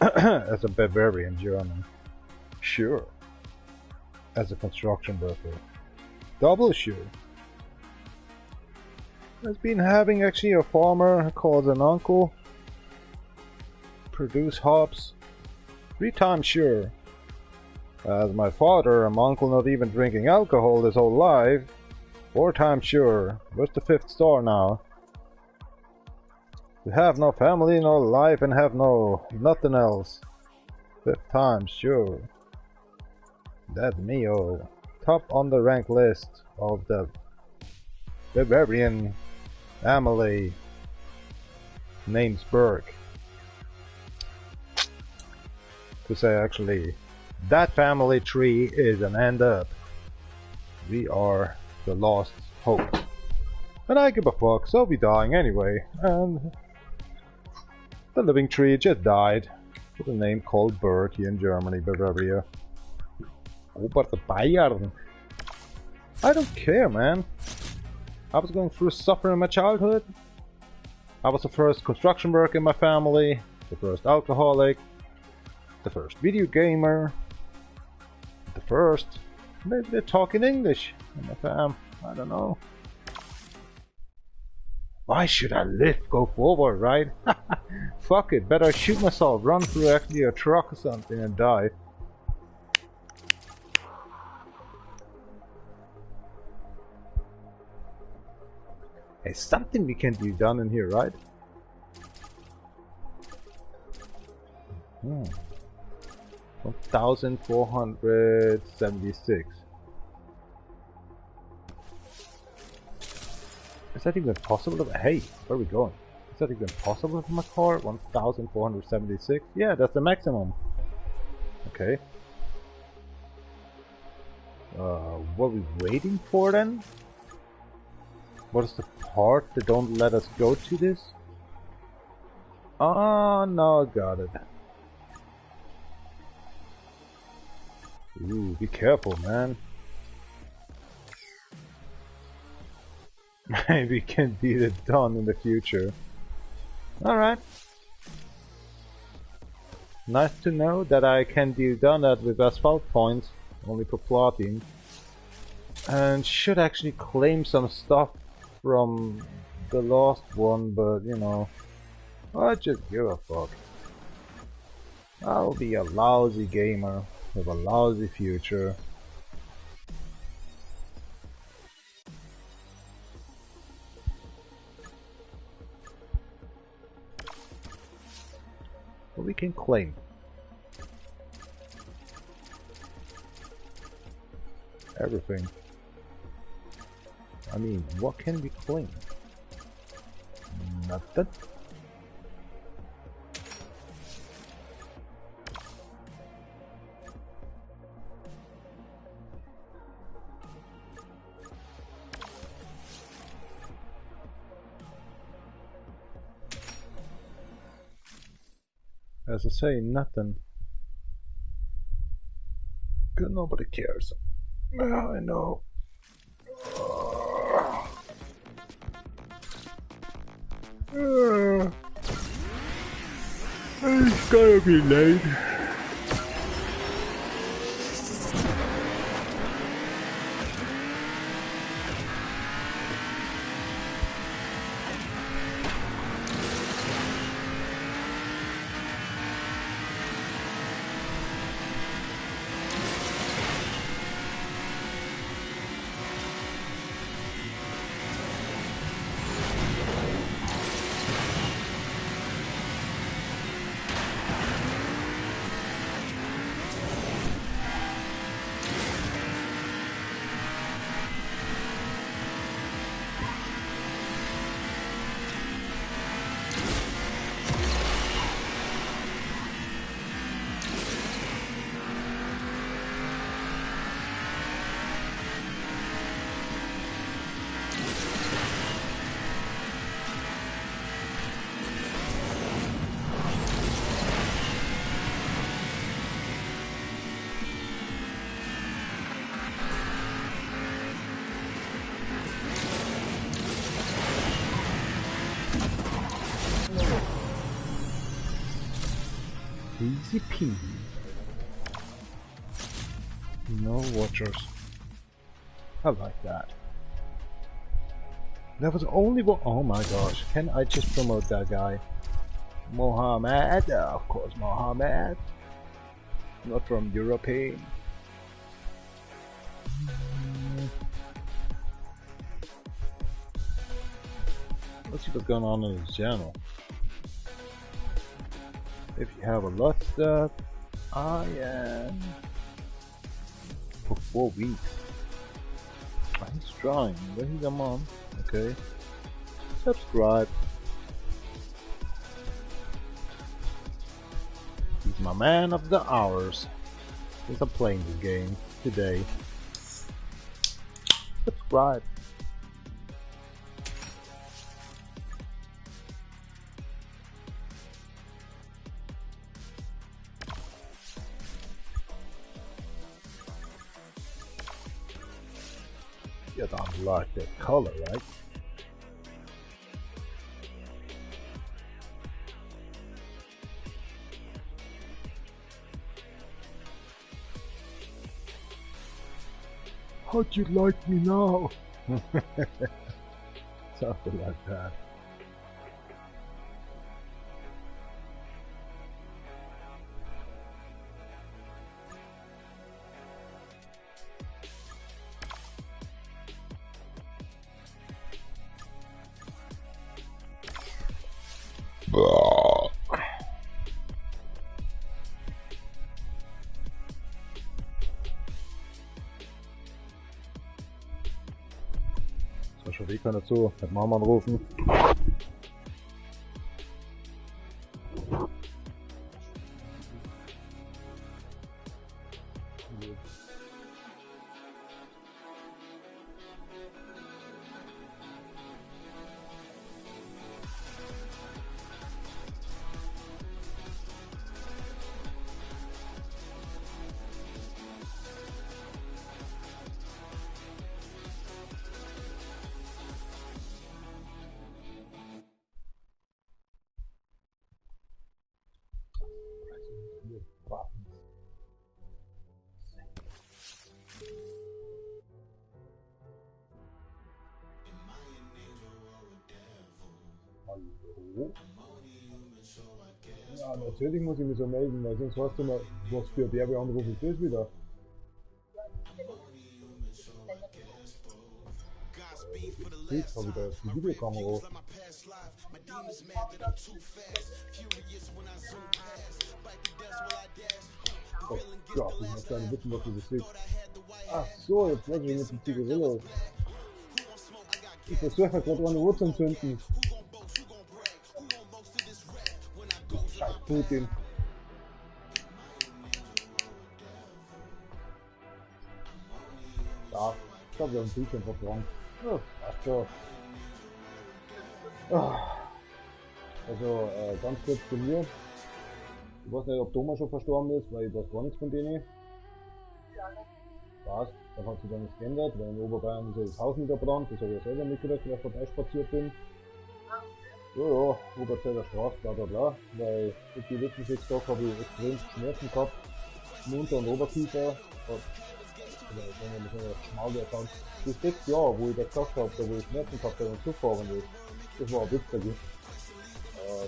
Speaker 1: As a Bavarian German. Sure. As a construction worker. Double sure. I've been having actually a farmer called an uncle produce hops. 3 times sure. As my father and my uncle not even drinking alcohol his whole life. 4 times sure. Where's the 5th star now? We have no family, no life, and have no nothing else. 5th time sure. That's me, oh. Top on the rank list of the Bavarian family names Berg. To say actually, that family tree is an end up. We are the lost hope. And I give a fuck, so we dying anyway. And the living tree just died. With a name called Berg here in Germany, Bavaria. Ober the Bayern. I don't care, man. I was going through suffering in my childhood. I was the first construction worker in my family, the first alcoholic, the first video gamer, the first. Maybe they're talking English in my fam. I don't know. Why should I live? Go forward, right? Fuck it, better shoot myself, run through actually a truck or something and die. There's something we can be done in here, right? 1,476. Is that even possible? Hey, where are we going? Is that even possible for my car? 1,476? Yeah, that's the maximum. Okay. What are we waiting for then? What is the part that don't let us go to this? Oh, no, got it. Ooh, be careful, man. Maybe can be done in the future. Alright. Nice to know that I can be done that with asphalt points, only for plotting. And should actually claim some stuff from the last one, but you know, I just give a fuck. I'll be a lousy gamer with a lousy future. But we can claim. Everything. I mean, what can we claim? Nothing. As I say, nothing. Good, nobody cares. I know. It's gonna be late. Easy peasy. No watchers. I like that. There was only one. Oh my gosh, can I just promote that guy? Mohammed? Of course, Mohammed. Not from European. Let's see what's going on his channel. If you have a lot of stuff, I am for 4 weeks. He's trying, but he's a mom. Okay. Subscribe. He's my man of the hours. Since I'm playing this game today. Subscribe. You don't like that color, right? How'd you like me now? Something like that. So, schon Weg dazu, mit Mama anrufen. Hallo? Ja, natürlich muss ich mich so melden, weil sonst weißt du mal, was für Werbeanruf ist das wieder? Jetzt habe ich da jetzt die Videokamera. Oh Gott, ich muss gar nicht wissen, was du das siehst. Ach so, jetzt weiß ich mit dem Zigarillo. Ich versuche gerade eine Wurzel zu entzünden. Scheiß Putin. Ja, ich glaube, wir haben ein Bildschirm verbrannt. Ja, passt schon. Also, ganz kurz zu mir. Ich weiß nicht, ob Thomas schon verstorben ist, weil ich weiß gar nichts von denen. Passt, da hat sich dann nichts geändert, weil in Oberbayern ist das Haus niederbrannt, das habe ich ja selber mitgekriegt, weil ich vorbeispaziert bin. Ja, Oberzeller Straße, bla bla bla, weil ich die letzten 6 Tage habe ich extrem Schmerzen gehabt, im Unter- und Oberkiefer. Oder wenn man das Schmalwert kann. Die 6 Jahre, wo ich das gesagt habe, da wo ich Schmerzen gehabt habe und zufahren will, das war ein Witz dagegen.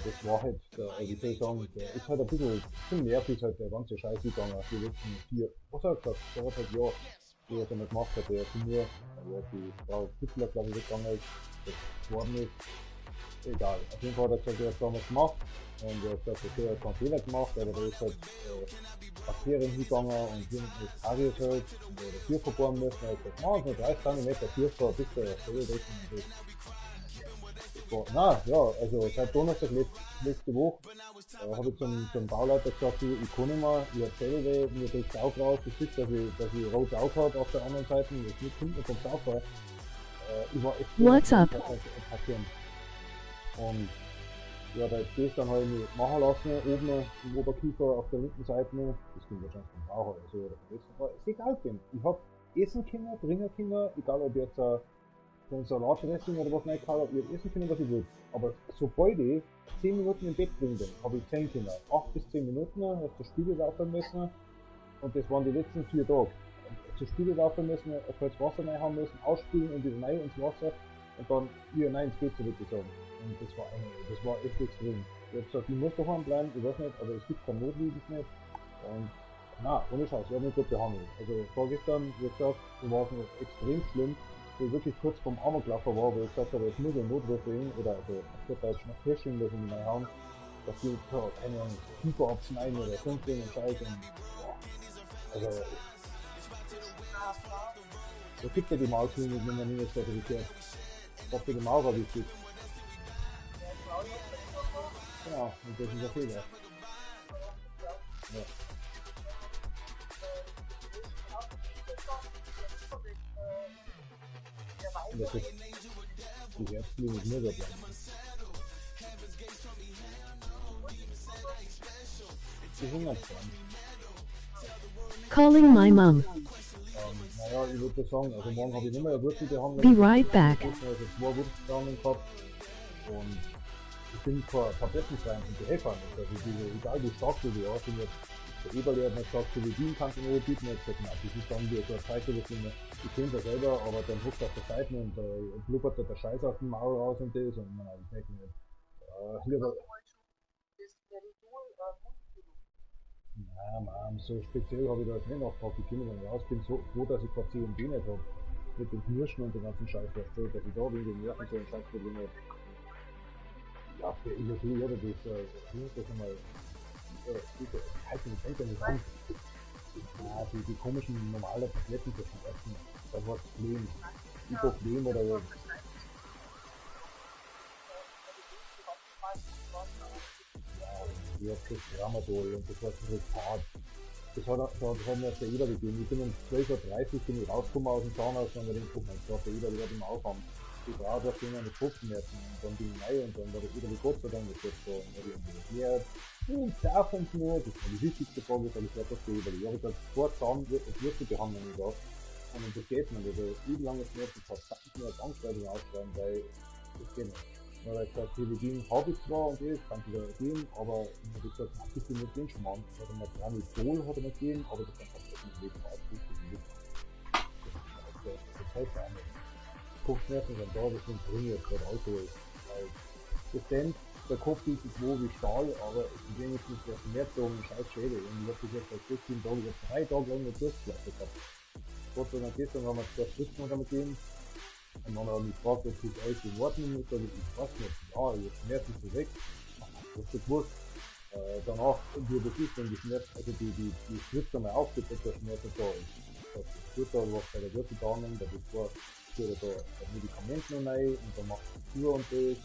Speaker 1: Das war halt, wie soll ich sagen, der ist halt ein bisschen zum Nerv ist halt der ganze Scheiß gegangen auf die letzten 4, was hat er gesagt, der hat halt ja, die er damit gemacht hat, der ist nur, ja, die Frau Pittler, glaube ich, weggegangen ist, das geworden ist, egal, auf jeden Fall hat er gesagt, er hat damals gemacht, und er hat gesagt, okay, er hat keinen Fehler gemacht, aber da ist halt Bakterien hingegangen und hier ist Karies halt, und er hat Tier verbohren müssen, er hat gesagt, no, nur 30 cm Tier vor, bis der Fehler na ja, also seit Donnerstag letzte Woche habe ich zum Bauleiter gesagt, ich kann nicht mehr, ich habe selber, mir kriegt es auch raus, ich sehe, dass ich rotes Auge habe auf der anderen Seite, das nicht hinten vom Saufall. Ich war echt
Speaker 2: What's up?
Speaker 1: Patient. Und ja, das dann habe ich mich machen lassen, oben im Oberkiefer auf der linken Seite, das kommt wahrscheinlich vom Raucher oder so, aber ist egal, ich habe essen können, trinken können, egal ob jetzt so ein Salatdressing oder was nicht gehabt habe, ich hab essen können, was ich will. Aber sobald ich 10 Minuten im Bett drin bin, habe ich 10 Kinder. 8 bis 10 Minuten, auf der Spiele laufen müssen. Und das waren die letzten 4 Tage. Zur Spiele laufen müssen, ein kaltes Wasser rein haben müssen, ausspülen und wieder rein ins Wasser und dann wieder rein ins Bett zurückgezogen. Und das war echt extrem. Ich hab gesagt, ich muss daheim bleiben, ich weiß nicht, aber es gibt kein Notdienst nicht. Und na, ohne Scheiß, ich habe mich gut behandelt. Also vorgestern, wie gesagt, war es noch extrem schlimm, wo ich wirklich kurz vorm Amoklaufen war, wo ich gesagt habe, jetzt muss ich einen Notruf bringen, oder also auf gut Deutsch nach Kirschen, dass ich mich reinhauen, dass die keine Ahnung, Kiefer abschneiden oder sonst irgendeinen Scheiß und boah, also so gibt ja die Maulklinik, wenn man nie das zertifiziert. Was für die Maul war wichtig. Genau, und das ist der Fehler. Ja. Und das ist die Herzklinik nur da bleiben. Die hungert dran.
Speaker 2: Calling my mom.
Speaker 1: Naja, ich würde sagen, also morgen habe ich nicht mehr eine Wurzelbehandlung.
Speaker 2: Be right back.
Speaker 1: Ich habe also 2 Wurzelbehandlungen gehabt und ich bin vor Tablettenfreien und die Helfer nicht. Also egal wie stark du die hast, der Eberle hat mir gesagt, so wie die kannst du nur bieten, ich gesagt, nein, das ist dann wie so eine Zeitungslinie. Ich kenne das selber, aber dann huckt auf der Seite und blubbert da der Scheiß aus dem Maul raus und das und nein, das merke ich nicht. Lieber. Nein, Mann, so speziell habe ich da jetzt nicht nachgefragt, ich komme dann raus, bin so froh, dass ich gerade C&D nicht habe. Mit dem Knirschen und dem ganzen Scheiß, dass ich da wegen den Nerven so ein Scheißproblem habe. Ja, für ESO, oder das einmal, diese Haltung fängt ja nicht an. Ja, die komischen normalen Tabletten für den Essen, da war das Problem. Problem oder so. Ich hab das Tramadol und das war so hart. Das hat mir der Eberle gegeben. Ich bin um 12:30 Uhr bin ich rausgekommen aus dem Zahnhaus und habe gedacht, guck mal, der Eberle hat im Aufwand. Die Frau hat stehen eine Kopfschmerzen und dann bin ich rein und dann war der Eberle Gott sei Dank das so und habe ich erklärt. Und darf uns nur, das war die wichtigste Frage, weil ich glaube, dass der Eberle. Ich habe gesagt, vor Zahnwurzelbehandlung gehabt und das geht nicht. Also übellange Schmerzen, ich habe mir als Angstleitung ausschreiben, weil das geht nicht. Dann habe ich gesagt, Telegin habe ich zwar und das kann ich wieder geben, aber ich habe gesagt, nein, bitte nicht den Schmarrn. Das hat er mir Tramadol hat er mir gegeben, aber das kann ich nicht leben, das heißt ja auch nicht. Kopfschmerzen sind da, das sind drin jetzt gerade Alkohol. Weil das denkt, der Kopf ist wo wie Stahl, aber es ist wenigstens der Schmerz da um einen scheiß Schädel. Und ich habe das jetzt seit 14 Tagen, ich habe 3 Tage lang eine Durstflasche gehabt. Gott sei Dank gestern haben wir 2 Spritzen gegeben. Und dann haben wir mich gefragt, ob das alles in Ordnung ist, oder ich weiß nicht. Ja, die Schmerzen sind weg. Das ist gewusst. Danach, wie das ist, wenn die Schmerzen, also die Schrift einmal aufgeht, dass der Schmerz da ist. Das tut da was bei der Wurzelbehandlung, da ist vor, tut da Medikamente noch rein und dann macht es zu und das.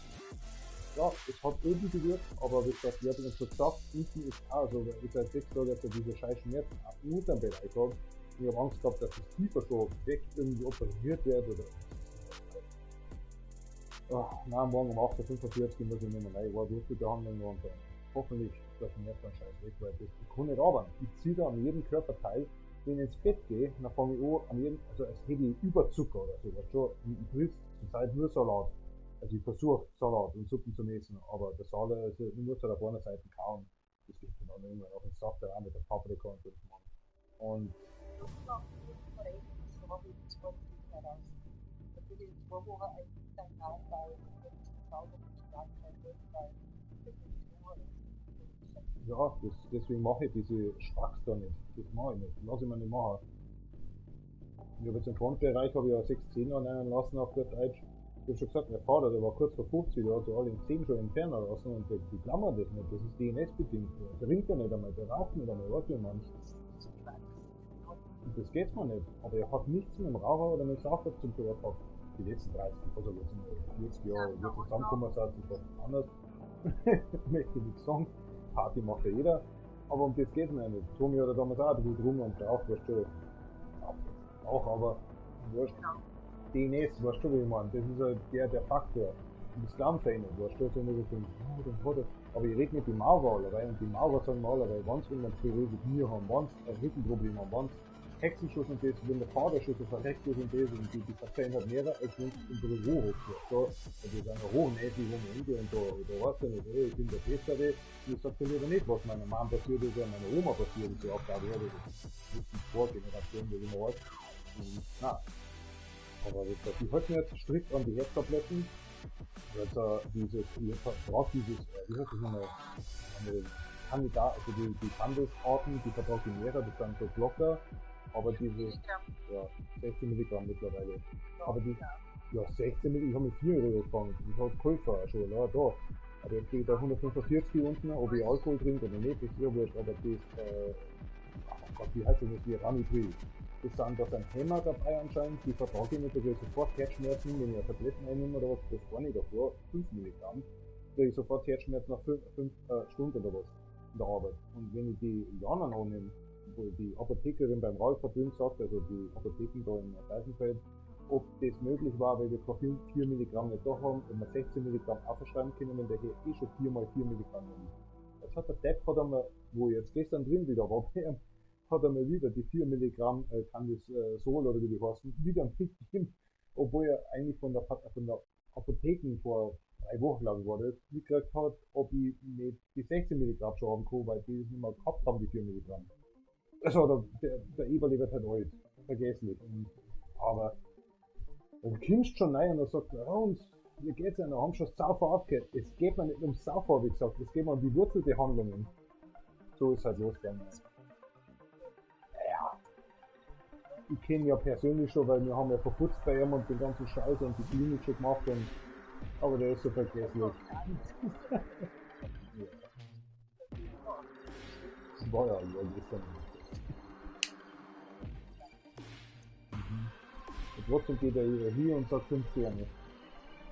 Speaker 1: Ja, es hat irgendwie gewirkt, aber wie gesagt, ich habe uns so gesagt, unten ist auch so, weil ich seit 6 Tagen jetzt diese scheiß Schmerzen auch im unteren Bereich habe. Ich habe Angst gehabt, dass das tiefer schon weg irgendwie operiert wird oder. Nein, morgen um 8:45 Uhr muss ich nicht mehr rein, war Wurzelbehandlung und hoffentlich ist das Schmerz dann scheiß weg, weil das ich kann nicht arbeiten. Ich ziehe da an jedem Körperteil, wenn ich ins Bett gehe, dann fange ich an, an jedem, also als hätte ich Überzucker oder so, was schon, ich frisst zurzeit nur Salat. Also ich versuche Salat und Suppen zu essen, aber der Salat, also ich muss halt auf einer Seite kauen. Das geht dann irgendwann auf den Saft rein mit der Paprika und so. Und ja, deswegen mache ich diese Schwachs da nicht. Das mache ich nicht. Lass ich mir nicht machen. Ich habe jetzt im Frontbereich habe ich ja 6 Zähne annehmen lassen auf gut Deutsch. Ich habe schon gesagt, mein Vater, der war kurz vor 50, der hat so alle den Zähnen schon entfernen lassen und die klammern das nicht. Das ist DNS-bedingt. Der trinkt ja nicht einmal, der raucht nicht einmal, was will man? Und das geht mir nicht. Aber er hat nichts mit dem Raucher oder mit dem Saufer zum tun gehabt. Die letzten 30, also jetzt in 40 Jahren, wie es zusammengekommen ist, ist das anders. Möchte ich nicht sagen. Party macht ja jeder. Aber um das geht mir nicht. Tommy hat damals auch ein bisschen rum und braucht, weißt du. Auch, aber wurscht. DNS, weißt du, wie ich meine? Das ist halt der Faktor. Und das glauben sie nicht, weißt du, so immer so, dann hat er. Aber ich rede mit den Maurer allerweil und die Maurer sagen mir allerweil, wenn sie irgendwann Sklerose Knie haben, wenn sie ein Rückenproblem haben, wenn sie Hexenschuss und das, wenn der Vorderschuss verreckt ist und das, und die verzeihen halt mehr, als wenn es unsere Ruhe hochführt. So, und die sagen, oh, nicht, wie wohnen Ende und da weißt du nicht, ich bin der Bessere, ich sag dir lieber nicht, was meiner Mama passiert ist, oder meiner Oma passiert ist, die Aufgabe hatte, das ist die Vorgeneration, die immer weiß. Na, aber die halten jetzt strikt an die Herztabletten. Also dieses, ich brauche dieses, wie heißt das nochmal, Kandidat, also die Kandisarten, die Vertraginäre, das sind so Blocker, aber diese, ja, 16 Milligramm mittlerweile. Aber die, ja, 16 Milligramm, ich habe mit 4 Euro gefangen, ich habe Pulver schon, ja, da. Aber jetzt steht da 145 unten, ob ich Alkohol trinke oder nicht, das ist ja wurscht, aber das, oh Gott, wie heißt das nicht, wie Ramipril. Das sind, da sind Hämmer dabei anscheinend, die vertrage ich nicht, da kriege ich sofort Herzschmerzen, wenn ich eine Tabletten einnehme oder was, das war nicht davor, 5 Milligramm, kriege ich sofort Herzschmerzen nach 5 Stunden oder was in der Arbeit. Und wenn ich die Jahren annehme, wo die Apothekerin beim Rauchverbund sagt, also die Apotheken da in Weißenfeld, ob das möglich war, weil wir keine 4 Milligramm nicht da haben, ob wir 16 Milligramm auch verschreiben können, wenn der hier eh schon 4 mal 4 Milligramm nimmt. Jetzt hat der Depp, hat einmal, wo ich jetzt gestern drin wieder war, hat er mir wieder die 4 Milligramm Candisol oder wie die heißen, wieder mitgegeben, obwohl er eigentlich von der Apotheken vor 3 Wochen, glaube ich, war das, mitgekriegt hat, ob ich nicht die 16 Milligramm schon haben kann, weil die es nicht mehr gehabt haben, die 4 Milligramm. Also der Eberle wird halt alt, vergesslich. Aber dann kommst du schon rein und er sagt, ja, uns, wie geht's denn, wir haben schon Saufer aufgehört. Es geht mir nicht ums Saufer, wie gesagt, es geht mir um die Wurzelbehandlungen. So ist halt losgegangen. Ich kenne ja persönlich schon, weil wir haben ja verputzt bei ihm und den ganzen Scheiß und die Klinik schon gemacht und, aber der ist so vergesslich. Ja. Das war ja gestern. Und trotzdem geht er hier und sagt 5 Sterne.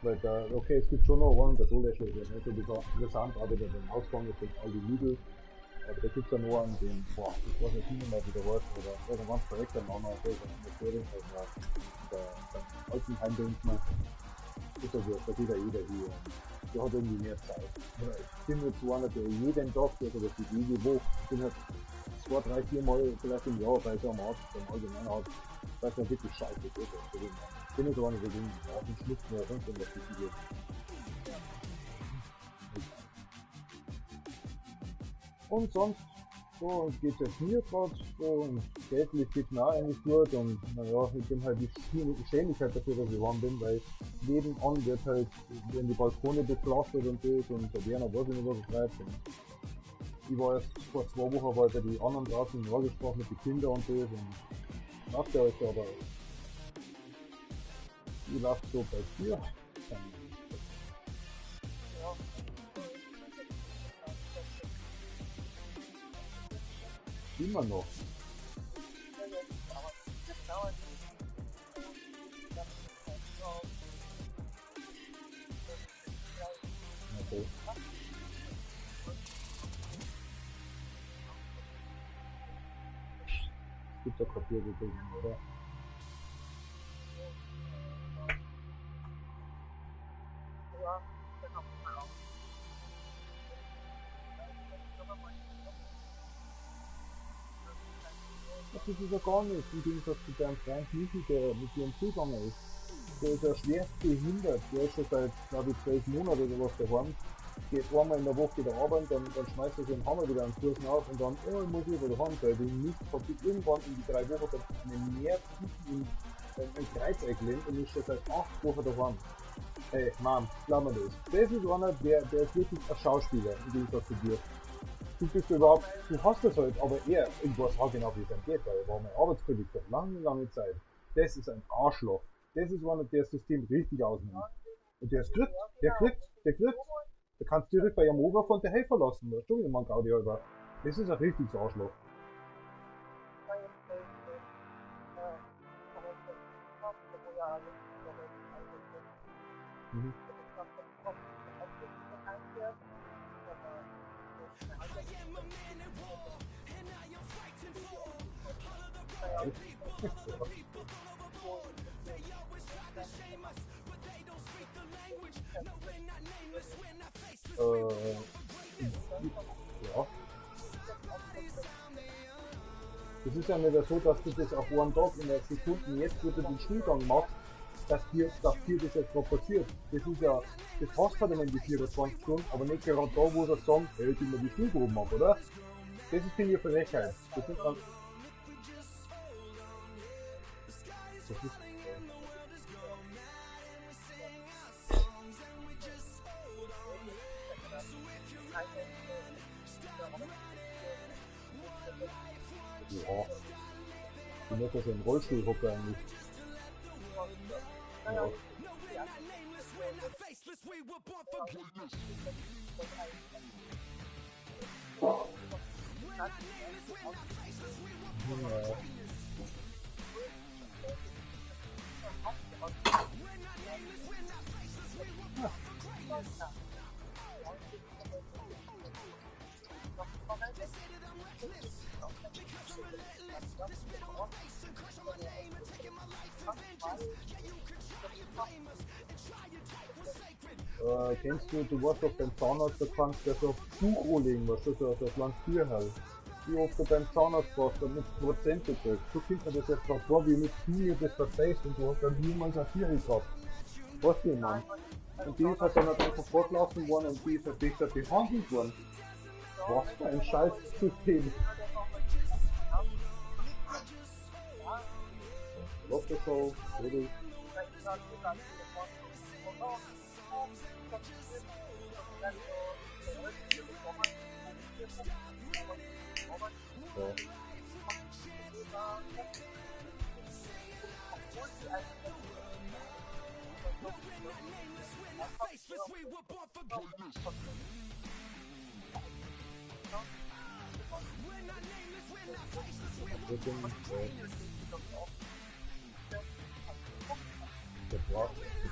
Speaker 1: Weil da, okay, es gibt schon noch einen, der Dollarschläger, ne? So interessant, aber der beim Ausgang ist jetzt all die Lidl. Aber da gibt's ja noch einen, den, boah, ich weiß nicht mehr, wie der heißt, oder ein ganz verreckter Mann, der Altenheim, denkt man, ist ja gut, da geht ja jeder hier. Der hat irgendwie mehr Zeit. Oder ich bin jetzt so einer, der jeden Tag, also das ist jede Woche, ich bin halt 2, 3, 4 Mal vielleicht im Jahr bei so einem Arzt, beim allgemeinen Arzt, weil es mir wirklich scheiße geht. Ich bin nicht so einer, der den auf den Schnitt mehr runter, was das geht. Und sonst, so geht's jetzt mir gerade, so geldlich geht's mir auch eigentlich gut und naja, ich bin halt, ich schäme mich halt dafür, dass ich warm bin, weil nebenan werden die Balkone bepflastert und das und der Werner weiß nicht, was er treibt. Ich war erst vor 2 Wochen bei die anderen draußen im Jahr gesprochen mit den Kindern und das und macht ja euch aber, ich lasse so bei dir. Immer noch. Okay. Gibt ja Papier gegeben, oder? Das ist ja gar nicht, im Gegensatz zu deinem Freund Michi, der mit dir im Zugang ist. Der ist ja schwerst behindert, der ist schon seit, glaube ich, 12 Monaten oder was daheim. Geht einmal in der Woche wieder arbeiten, dann schmeißt er den Hammer wieder an den Kursen auf und dann, oh, ich muss wieder daheim sein, weil nicht, hat sich irgendwann in die 3 Wochen einen Nerv in ein Kreuzeck gelähmt und ist schon seit 8 Wochen daheim. Ey, Mann, glaub mir das. Das ist einer, der ist wirklich ein Schauspieler, in dem Fall zu dir. Du bist überhaupt, du hast das halt, aber er, ich weiß auch genau, wie es ihm geht, weil er war mein Arbeitskollege für lange Zeit. Das ist ein Arschloch. Das ist einer, der das System richtig ausnimmt. Und der ist kriegt, der kriegt. Da kannst du direkt bei ihrem Ober von der Helfer lassen, weißt du, wie man Gaudi halber. Das ist ein richtiges Arschloch. Mhm. Ja. Das ist ja nicht so, dass du das auf einen Tag in der Sekunde jetzt, wo du den Schulgang machst, dass dir das jetzt noch passiert. Das ist ja, das hast du dann in die 24 Stunden, aber nicht gerade da, wo sie sagen, hey, ich mir die Schulproben ab, oder? Das ist finde ich eine Frechheit. Das ist dann, das ist, ja, ich möchte das im Rollstuhl hocken eigentlich. Ja. Ja. Kennst du warst doch beim Zahnarzt, da kannst du ja so Buch anlegen, was du so ein kleines Tier halt. Wie oft du beim Zahnarzt warst, damit Prozente kriegst. So kommt mir das jetzt noch vor, wie mit du mir das verzeihst und du hast dann niemals ein Tier gehabt. Weißt du, Mann? Und die ist halt dann einfach fortlassen worden und die ist halt besser behandelt worden. Was für ein Scheißsystem. Locker so, oder? Ja. Du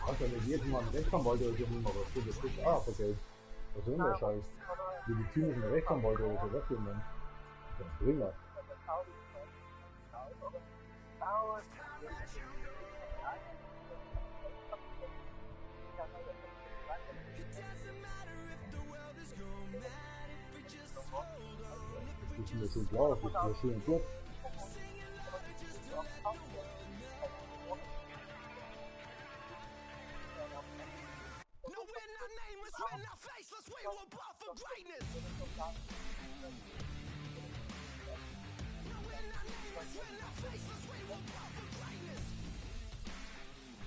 Speaker 1: kannst ja nicht jedem Mal einen Rechtsanwalt oder so nehmen, aber das ist auch vergeht. Was ist denn der Scheiß? Medizinischen Rechtsanwalt oder so, was für ein das ist ein Bringer. Das ist mir schon klar, das ist mir schön gut.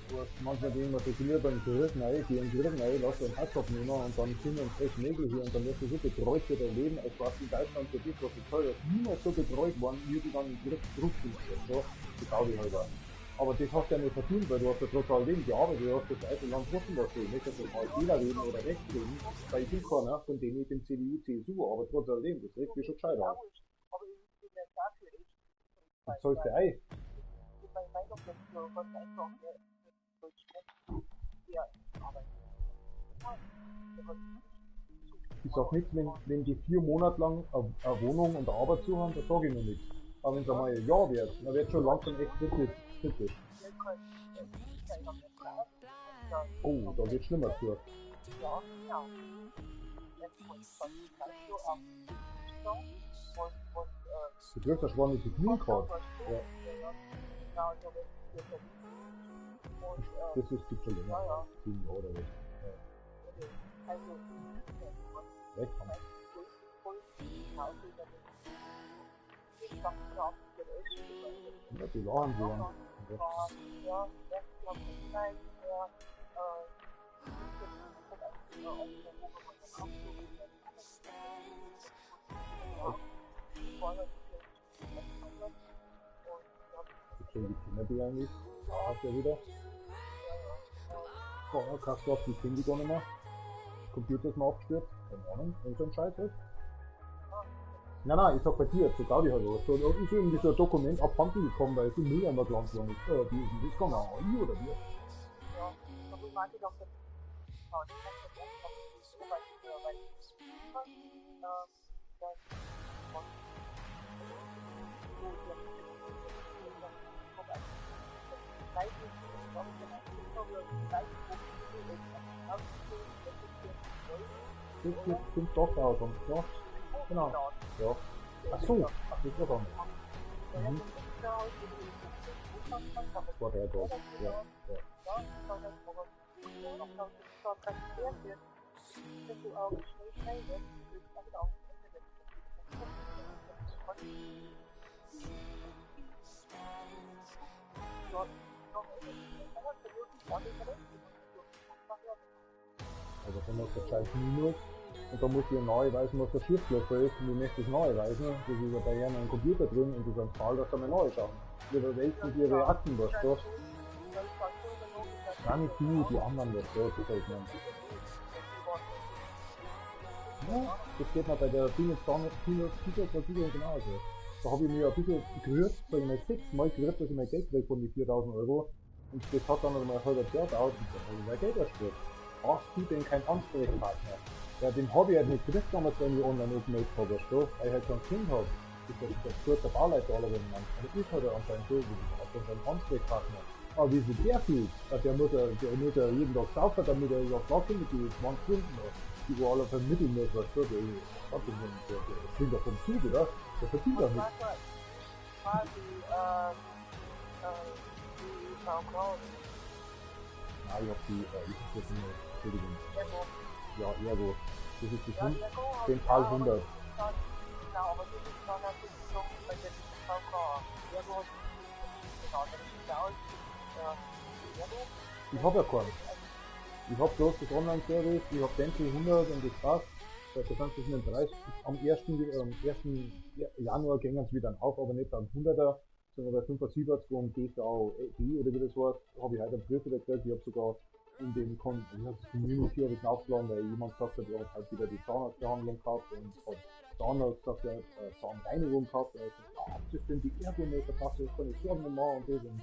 Speaker 1: Du hast manchmal irgendwas definiert beim Gehirn rein, die im Gehirn rein, lass den Hackstoff nehmen und dann sind wir uns echt Nägel hier und dann wirst du so betreut für dein Leben, als was in Deutschland für dich, was du teuer ist, niemals so betreut worden, wie du dann im Griff zurückziehst. So, das glaube ich halt auch. Aber das hast du ja nicht verdient, weil du hast ja total Leben gearbeitet, du hast das alte Land wissen, was du nicht, dass du mal Fehlerleben oder Rechtsleben, weil ich bin keiner von denen ich bin CDU, CSU, aber trotzdem Leben, das regt mich schon gescheit auf. Das sollst du ei. Ich sag nichts, wenn die 4 Monate lang eine Wohnung und eine Arbeit zu haben, da sage ich noch nichts. Aber wenn es einmal ein Jahr wird, dann wird schon langsam echt kritisch. Oh, da wird schlimmer zu. Du kriegst das Schwein nicht zu viel gerade. Ja. Das ist gibt schon länger. 7 Jahre oder was. Ja. Recht haben. Ja, die lachen so an. Jetzt schon die Kinder die eigentlich. Da hast du ja wieder. Oh, kannst du auf die Kinder gar nicht mehr. Computer ist mal abgestürzt. Keine Ahnung, wenn so ein Scheiß ist. Nein, ich sag bei dir, zu Gaudi halt was. Da ist irgendwie so ein Dokument abhanden gekommen, weil es im Müll einmal gelandet worden ist. Wie ist denn das gegangen? AI oder wie? Ja, da muss man eigentlich auch das das kommt doch raus, ja? Genau. Ja. Ach so, das ist was anderes. Vor 3 Tagen, ja. Also dann muss der Scheiß Minus und dann muss ich neu weisen, was der Schiffslöcher ist und ich möchte das neu weisen. Das ist ja bei ihnen ein Computer drin und das ist ein Fall, dass einmal neu schauen. Ihre Welt und ihre Akten, was da. Gar nicht du, die anderen, was da gefällt mir. Ja, das geht mir bei der Versicherung genauso. Da habe ich mir ein bisschen gerührt, sag ich mal 6 Mal gerührt, dass ich mein Geld kriege von die 4.000 Euro. Und das hat dann einmal ein halbes Jahr gedauert und dann habe ich mein Geld erspart. Brauchst du denn keinen Ansprechpartner? Ja, den habe ich halt nicht gekriegt damals, wenn ich online angemeldet habe, weil ich halt kein Kind habe. Das ist ein guter Bauleiter aller wenn man. Aber ich habe anscheinend so, wie ich einen Ansprechpartner. Aber wie viel der fühlt, der muss ja jeden Tag saufen, damit er überhaupt laufen mit die 20 Stunden noch. Die wo alle vermitteln muss, was du, der klingt doch vom Zug, oder? Der verdient doch nichts. Ah, ich hab die, Entschuldigung. Ja, ERGO. Das ist bestimmt den Fall 100. Ich hab ja keinen. Ich hab bloß das Online-Service, ich hab den für 100 und das passt. Da kannst du den Preis am 1. Januar gehen sie wieder auf, aber nicht beim 100er, sondern bei 75 und D.R.O oder wie das heißt, habe ich heute am Brief wieder gekriegt. Ich habe sogar in dem Community habe ich aufgeladen, weil jemand gesagt hat, er hat halt wieder die Zahnarztbehandlung gehabt und hat Zahnarzt gesagt, er hat Zahnreinigung gehabt. Also, ja, das sind die Ergometer, passt das kann ich sagen nochmal und das und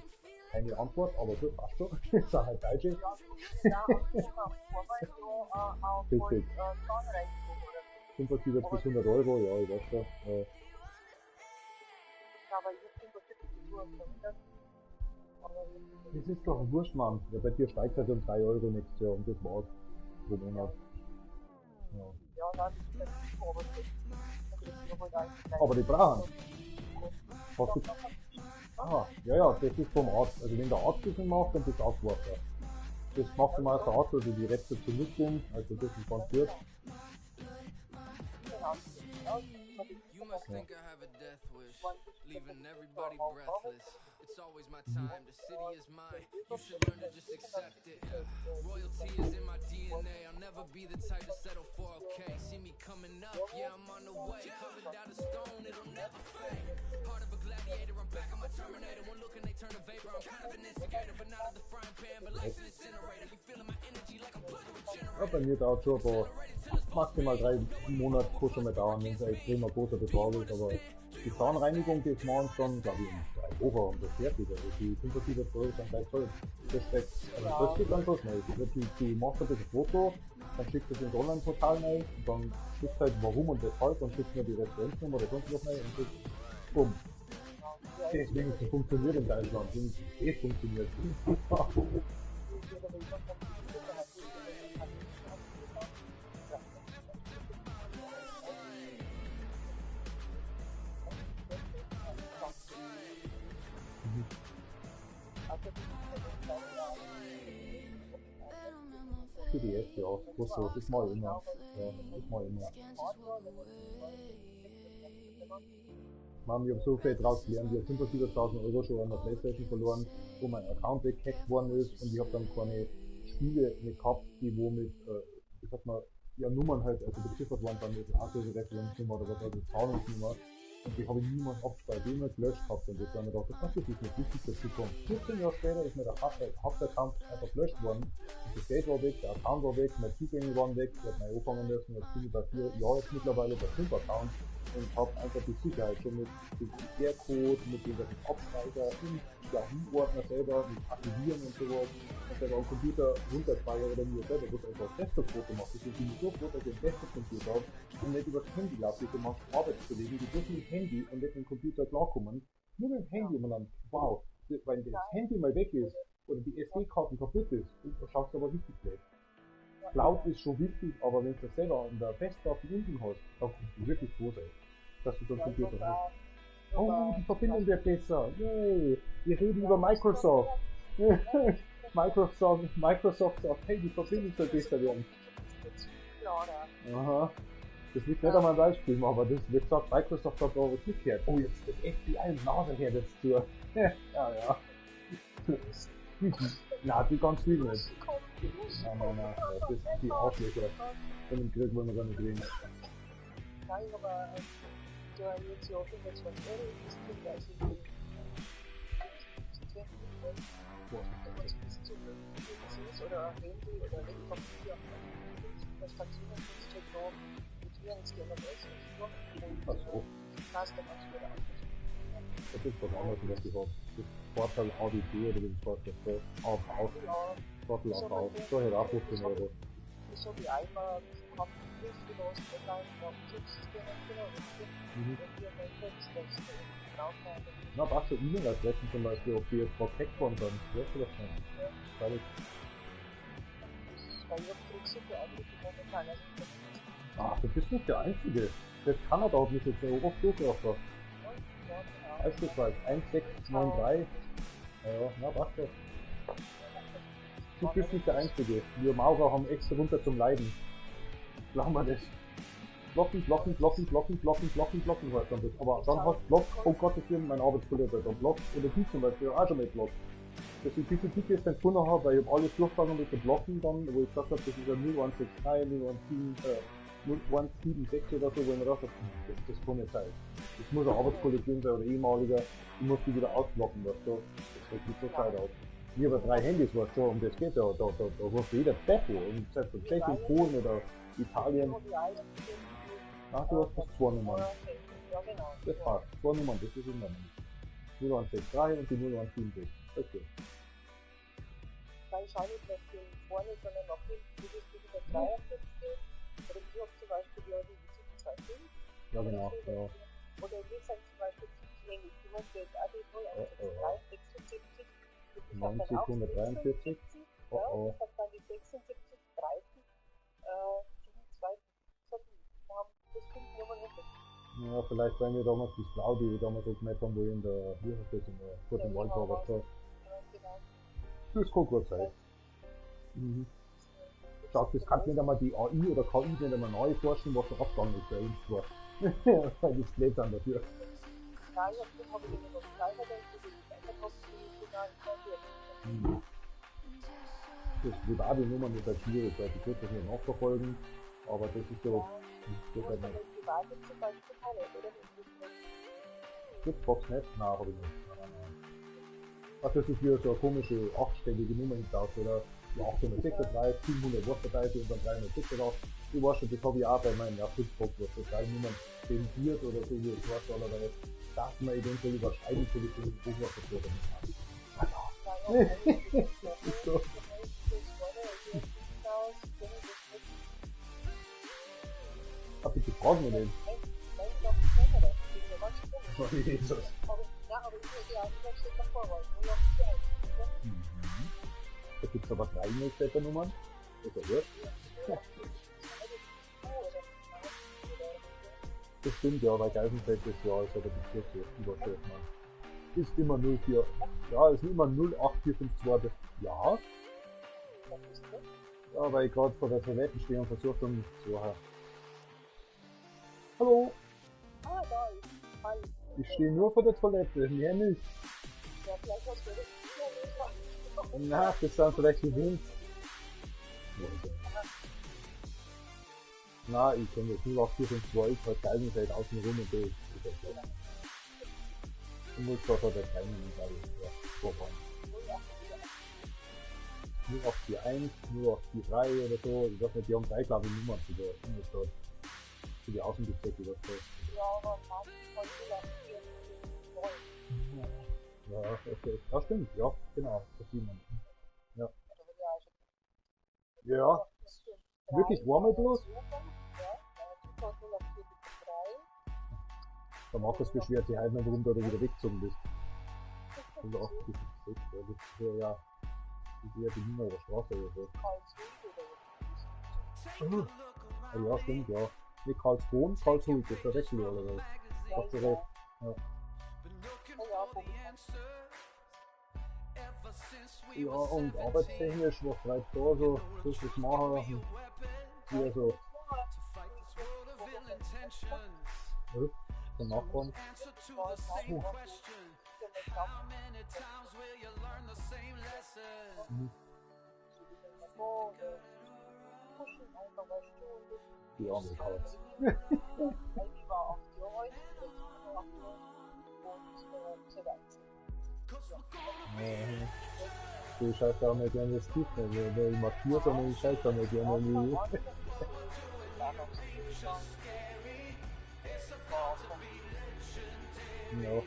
Speaker 1: keine Antwort, aber gut, passt schon. Das sind halt Deutsche. Richtig. 75 bis 100 Euro, ja, ich weiß schon. Das ist doch wurscht, Mann. Ja, bei dir steigt halt um 3 Euro nächstes Jahr und das war's. Pro Monat. Ja. Aber die brauchen. Hast du... Ah, ja, das ist vom Arzt. Also wenn der Arzt das macht, dann ist das Wasser. Das macht immer der Arzt, also die Rezeption mit sind, also das ist ganz gut.
Speaker 3: You must think I have a death wish, leaving everybody breathless. It's always my time, the city is mine. You should learn to just accept it. Royalty is in my DNA. I'll never be the type to settle for okay. See me coming up, yeah, I'm on the way. Covered out of stone, it'll never fade. Heart of a gladiator, I'm back on my Terminator. One look and they turn to vapor. I'm kind of an instigator, but not of the frying pan, but life's an incinerator. You feeling my energy like I'm plugging with generator.
Speaker 1: Ja, bei mir dauert schon, aber maximal 3 Monate kann schon mal dauern, wenn es ein extremer großer Betrag ist, aber die Zahnreinigung, die machen schon, glaube ich, in 3 Wochen und das fertig. Also die 75 Euro sind gleich voll. Das geht dann so schnell. Du machst ein bisschen Foto, dann schickst du es ins Online-Portal rein und dann schickst du halt warum und weshalb und schickst mir die Referenznummer oder sonst was rein und das bumm. Deswegen es funktioniert in Deutschland, es funktioniert. PDF, ja, so, das mal immer. Ja, das mal immer. Man, ich habe so viel draus gelernt, ich habe 75.000 Euro schon an der Playstation verloren, wo mein Account weggehackt worden ist und ich habe dann keine Spiele mehr gehabt, die wo mit, ich sag mal, ja Nummern halt, also beziffert waren dann mit Referenznummer oder was, also Zahlungsnummer. Und die habe ich niemals abgespeichert, die immer gelöscht gehabt und das war mir gedacht, das ist nicht wichtig dazu kommt. 14 Jahre später ist mir der Hauptaccount einfach gelöscht worden. Und das Geld war weg, der Account war weg, meine Zugänge waren weg, ich habe neu anfangen müssen, jetzt bin ich bei 4 Jahren jetzt mittlerweile bei 5 Accounts und habe einfach die Sicherheit schon mit dem QR-Code, mit dem Abspeicher, im Yahoo-Ordner selber, mit Archivieren und sowas, und selber am Computer runterspeichern oder mir selber wird einfach ein Desktop-Foto machen. Ich bin so froh, dass ich einen Desktop-Computer habe und nicht über das Handy laufe, ich mache Arbeitskollegen, die dürfen mit dem Handy und nicht mit dem Computer klarkommen. Nur mit dem Handy und dann, wow, wenn das Handy mal weg ist oder die SD-Karten kaputt ist, dann schaust du aber richtig blöd. Cloud ist schon wichtig, aber wenn du das selber an der Festplatte unten hast, dann kannst du wirklich froh sein, dass du so einen Computer hast. Oh, die Verbindung wird besser. Yay. Wir reden über Microsoft. Microsoft sagt, hey, die Verbindung soll besser werden. Aha. Das liegt nicht an meinem Beispiel, aber das wird gesagt, Microsoft hat da was mitgehört. Oh, jetzt das FBI Nase her jetzt zu. Ja. Na, die ganz viel nicht. Nein, das sind die Arschlöcher. Von dem Krieg wollen wir gar nicht reden.
Speaker 6: Nein, aber du hast jetzt ja 25 Euro investiert, also PCs oder Handy oder Laptop-Papier der Station kannst du noch mit Virenscanner-Mess und
Speaker 1: Achso.
Speaker 6: kannst du ganz wieder an.
Speaker 1: Das ist was anderes, was ich habe. Das Vorteil ADT oder wie das heißt, das Aufbau. Vorteil Aufbau. So hätte auch 15 Euro.
Speaker 6: Ich habe die einmal haben durchgelost, online auf Scanner genau richtig. Und wir haben jetzt das brauchen.
Speaker 1: Na, was für E-Mail-Adressen zum Beispiel, ob die jetzt verpackt worden sind, weißt du das nicht?
Speaker 6: Ja.
Speaker 1: Weil ich...
Speaker 6: Weil ich habe Drucksuche eigentlich momentan also
Speaker 1: Ach, du bist nicht der Einzige. Das Kanada hat mich jetzt so oft durchgebracht.
Speaker 6: ja, genau.
Speaker 1: Beispielsweise 1693. Ja, na, was das? Du bist nicht der Einzige. Wir Maurer haben extra runter zum Leiden. Glauben wir das. Blocken, heißt dann das. Aber dann hast du Block, oh Gottes Willen, mein Arbeitskollege dann Block, oder die zum Beispiel auch schon mit Block. Dass ich diese Tickets dann gefunden habe, weil ich habe alles durchgegangen mit den Blocken dann, wo ich gesagt habe, das ist ein 0163, 0176 oder so, wo ich mir gedacht habe, das kann nicht sein. Das muss ein Arbeitskollege sein oder ehemaliger, ich muss die wieder ausblocken, weißt du. Das sieht nicht so gescheit aus. Ich habe 3 Handys, weißt du, um das geht ja, da ruft jeder Beppo, und selbst von Tschechien, Polen oder Italien. Ach, du hast das 2 Nummern.
Speaker 6: Ja, genau.
Speaker 1: Das passt. 2 Nummern, das ist in Ordnung. 0163 und die 0176. Okay.
Speaker 6: Weil ich schaue nicht nach dem vorne, sondern nach hinten, das ist wieder 53. Oder ich habe zum Beispiel ja die 725.
Speaker 1: Ja, genau. Ja.
Speaker 6: Oder wir sind zum Beispiel zugänglich. Du hast jetzt auch die 076.
Speaker 1: 90, 143.
Speaker 6: Ja, das hat dann die 76, 30, 27. Das finden wir aber nicht.
Speaker 1: Ja, vielleicht wenn wir damals das Blau, die wir damals so gemerkt haben, wo ich in der, wie heißt das, in der Guten Wald war, was so. Das kann gut sein. Mhm. Schaut, das kann nicht einmal die AI oder KI nicht einmal neu forschen, was noch abgegangen ist bei uns war. Weil das bläht dann dafür.
Speaker 6: Nein, ich habe ich noch kleiner, denn ich will nicht einfach
Speaker 1: das private Nummern ist halt schwierig, weil ich würde das nicht nachverfolgen, aber das ist so, das geht halt nicht. Gibt's Box nicht? Nein, hab ich nicht. Nein. Ach, das ist wieder so eine komische 8-stellige Nummer hintauscht, oder? Die 836, 700 Wort dabei und dann 306 drauf. Ich weiß schon, das habe ich auch bei meinen Erfolgsbox, was so 3 Nummern zensiert oder so, wie es war, aber das darf man eventuell überschreiben, so wie es in den Buch was so. Hab ich die Fragen mit denen? Oh, Jesus. Da gibt's aber 3 Newsletter-Nummern. Das ist ja wurscht. Das stimmt, ja, weil Geisenfeld das Jahr ist, aber die Kürze überschrift man. Ist immer 04. Ja, ist immer 08452. Ja. Ja, weil ich gerade vor der Toilette stehe und versuche um zu hören. Hallo?
Speaker 6: Ah, da ist. Hallo.
Speaker 1: Ich stehe nur vor der Toilette, mehr nicht.
Speaker 6: Ja, vielleicht hast du das nicht.
Speaker 1: Na, das sind vielleicht die Wind. Na, ich kann jetzt 08452, ich halt Geisenfeld außen rum und durch. Ich muss doch bei der kleinen Medaille vorfahren. 0841, 0843 oder so, ich weiß nicht, die haben 3 glaube ich Nummern für die Außenbezirke oder so.
Speaker 6: Ja, aber man kann
Speaker 1: Ja, okay. Ja, stimmt, ja, genau, das sieht man. Ja. Ja. Wirklich warme bloß? Der Markus beschwert sich heute noch, warum du da wieder weggezogen bist. Also 86, ja, das ist ja, die Berliner Straße oder so. Ja, stimmt, ja. Nee, Karlsruhe, das ist der Wechsel oder was? Hast du recht, ja. Ja, und arbeitstechnisch, was bleibt da so, das ist machen, hier so, der Nachbarn. Die arme Katze. Du schaust auch nicht gerne das Gift, weil ich markiere, sondern ich schaue auch nicht gerne nie. Ja.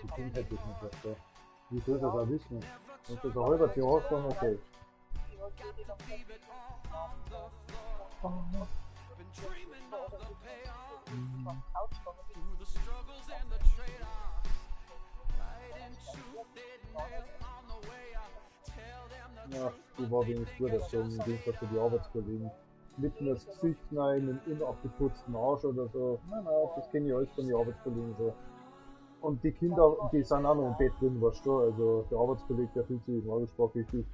Speaker 1: Die Kind hätte ich nicht was da. Wie soll das auch wissen? Wenn das ein halbes Jahr hast, dann okay. Ja, die war wenigstens gut erzogen, im Gegensatz zu die Arbeitskollegen. Mitten ins Gesicht rein, mit einem unabgeputzten Arsch oder so. Nein, das kenne ich alles von den Arbeitskollegen so. Und die Kinder, die sind auch noch im Bett drin, weißt du. Also der Arbeitskollege, der fühlt sich im Arbeitssprach richtig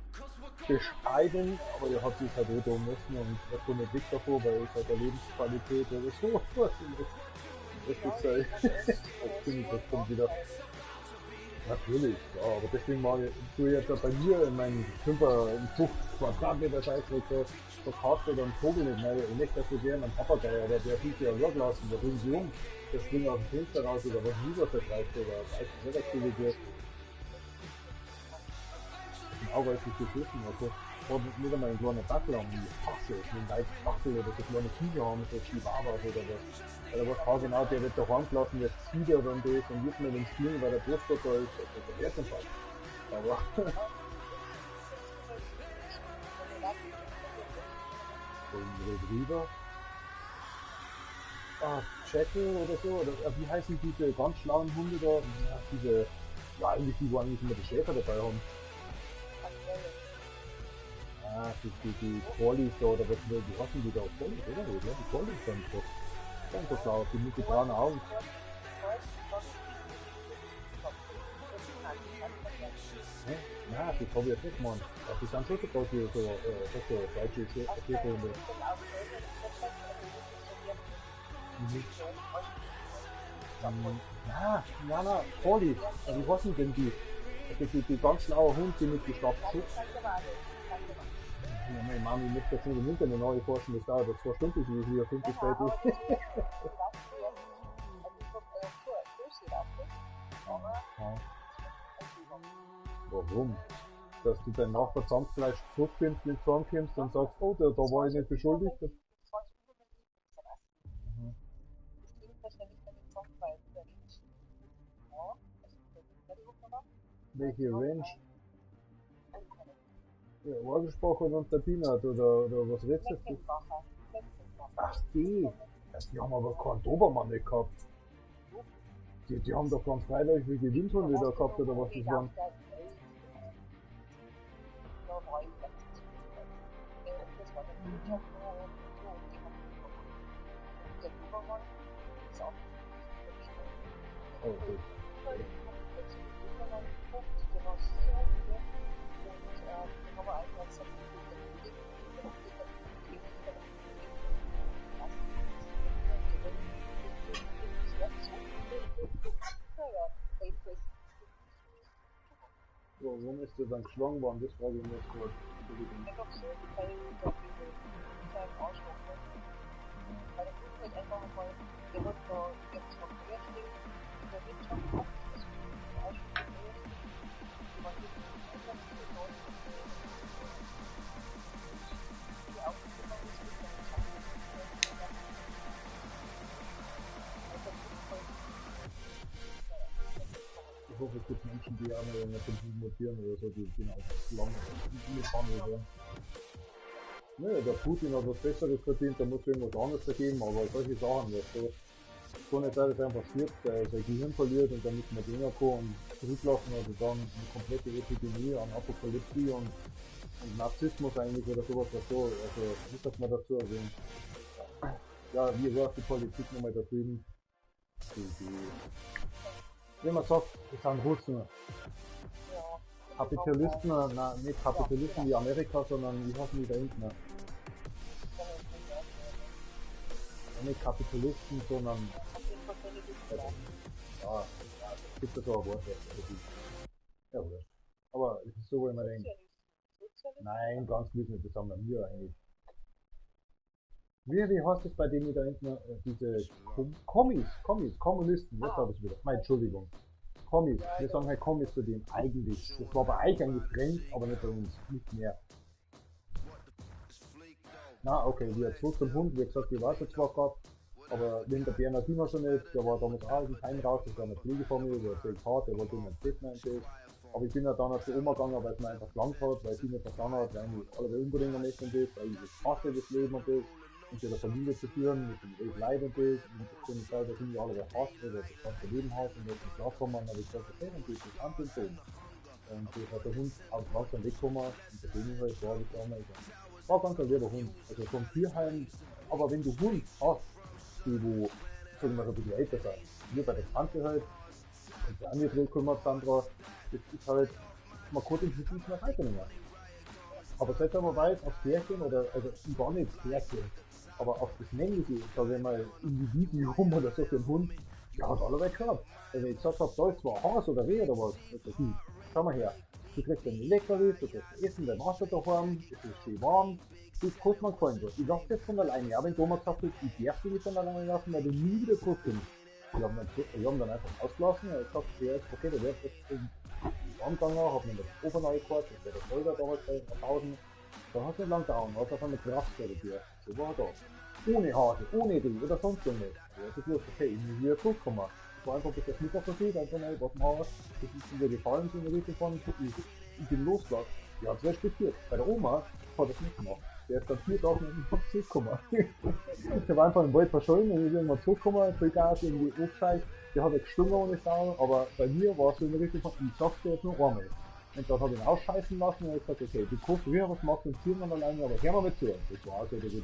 Speaker 1: bescheiden, aber der hat sich halt auch tun müssen und er kommt nicht weg davor, weil es halt der Lebensqualität oder so. Das ist halt, das finde ich, das kommt wieder. Natürlich, ja, aber deswegen mache ich jetzt bei mir in meinen 50 Quadratmeter Scheißdreck so verkauft oder einen Vogel nicht, weil ich möchte so gerne einen Papagei, aber der fühlt sich ja weglassen, der bringt sie um, der springt aus dem Fenster raus oder was lieber vertreibt oder weiß nicht, was das wird. Ein Auge ist nicht geschissen, also hat nicht einmal einen kleinen Dackel an, die hasse es, einen weißen Dackel oder so kleine Viecher haben, so Chihuahuas oder was. Weil er weiß genau, der wird daheim gelassen, der zieht er dann das und wird nicht ins Spielen, weil der Brustgott da ist, also der Herzinfarkt. Aber Retriever, Jackal oder so, oder wie heißen diese ganz schlauen Hunde da? Ja, diese, ja eigentlich die, wo eigentlich immer die Schäfer dabei haben. Die Collies da, oder was, wie hatten die da? Collies, oder? Ja, die Collies sind so. Ganz so schlau, die mit den braunen Augen. Ja, das habe ich jetzt nicht gemacht. Die sind so groß wie so deutsche Schäferhunde. Na, Collies. Also ich weiß nicht, denn die ganz schlaue Hund, die mit gestoppt sind. Ja, meine Mami möchte jetzt nicht im Internet neu forschen, das dauert jetzt 2 Stunden, bis ich wieder 50 Zeit ist. Warum? Dass du dein Nachbar Zahnfleisch zurückkommst, wenn du heimkommst und sagst, oh, da war ich nicht beschuldigt. Welche Range? Ja, angesprochen und der Peanut oder was redest du? Ach die haben aber keinen Dobermann nicht gehabt. Die haben doch ganz freiläufige Windhunde da gehabt oder was das waren. Okay. Warum ist der dann geschlagen worden? Das frage ich mich jetzt gerade. Ich hoffe, es gibt Menschen, die auch noch nicht mutieren oder so, die genau lang mitfahren oder Nö, der Putin hat was Besseres verdient, da muss es irgendwas anderes vergeben, aber solche Sachen, das so nicht sein, dass er passiert, sein Gehirn verliert und dann müssen wir den kommen und zurücklassen, also dann eine komplette Epidemie an Apokalypse und Narzissmus eigentlich oder sowas dazu, also wie sagt man dazu, also ja, wie war die Politik nochmal da drüben, wie man sagt, das sind Russen, Kapitalisten, nein, nicht Kapitalisten wie Amerika, sondern wie heißen die da hinten? Nicht Kapitalisten, sondern ja, es gibt da so ein Wort, ja, wurscht. Aber es ist so, wo ich mir denke, nein, ganz gewiss nicht, das haben wir eigentlich. Wie heißt das bei denen da hinten, diese Kommunisten, jetzt habe ich es wieder, nein, Entschuldigung. Kommis, wir sagen halt Kommis zu denen, eigentlich. Das war bei euch ein Getränk, aber nicht bei uns, nicht mehr. Na, okay, wir zurück zum Hund, wie gesagt, ich weiß jetzt zwar gehabt, aber wenn der Bernardiner schon nicht, der war damals auch aus dem Heim raus, das war eine Pflegefamilie, der erzählt hat, der wollte immer ein Testament. Aber ich bin ja dann zu Oma gegangen, weil es mir einfach gelangt hat, weil sie nicht verstanden hat, weil ich alle unbedingt am nächsten ist, weil ich das hasse, das Leben und das, und der Familie zu führen, mit dem Weg Leid und das, und das kann ich sagen, dass ich alle hasst, oder das ganze Leben hat, und jetzt ist klarkommen, und dann habe ich gesagt, okay, dann geht das an den Ton. Und das hat der Hund auch langsam weggekommen, und der Ding halt, war das damals. War ganz ein lieber Hund, also vom Tierheim, aber wenn du Hund hast, die wo, sagen wir mal, ein bisschen älter sind, wir bei der Tante halt, und der andere zurückgekommen, Sandra, das ist halt, man kann den Hund nicht mehr weiternehmen. Aber seit wir weit aufs Pärchen, oder, also gar nicht Pärchen, aber auf das männliche, sagen wir mal, Individuum oder so für den Hund, ja, hat allerweil gehabt. Also ich gesagt hab, da ist zwar Haas oder Reh oder was, schau mal her, du kriegst deine Leckerlis, du kriegst Essen, dein Wasser daheim, es ist schön warm, das kostet mir gefallen. Ich lasse das von alleine, aber wenn Thomas gesagt hat, ich darf dich nicht von alleine lassen, weil du nie wieder zurückkommst. Wir haben dann einfach ausgelassen, er hat gesagt, ja, okay, du wirst jetzt angegangen, hab mir das Ofen angehört, das war der Folger damals bei 1000, da hat es nicht lang dauern, hat auf einmal Kraft vor der Tür, so war er da. Ohne Hase, ohne Ding oder sonst irgendwas. Ja, das ist lustig, okay, ich muss wieder zurückkommen. Das war einfach bis das Mittag passiert, einfach mal, was machen wir, das ist wieder gefallen, sind wir richtig von, ich bin losgelassen. Ja, hat's respektiert. Bei der Oma hat es nicht gemacht. Der ist dann 4 Tage nicht zurückgekommen. Der war einfach im Wald verschollen und ist irgendwann zurückgekommen, Vollgas irgendwie aufgezeigt. Der hat gestummt ohne Sau, aber bei mir war es so immer richtig von, ich sag's dir jetzt nur einmal. Und dann habe ich ihn ausscheißen lassen und ich gesagt, okay, du kannst früher was machen und ziehen alleine, aber hör mal mit zu. Das war also diese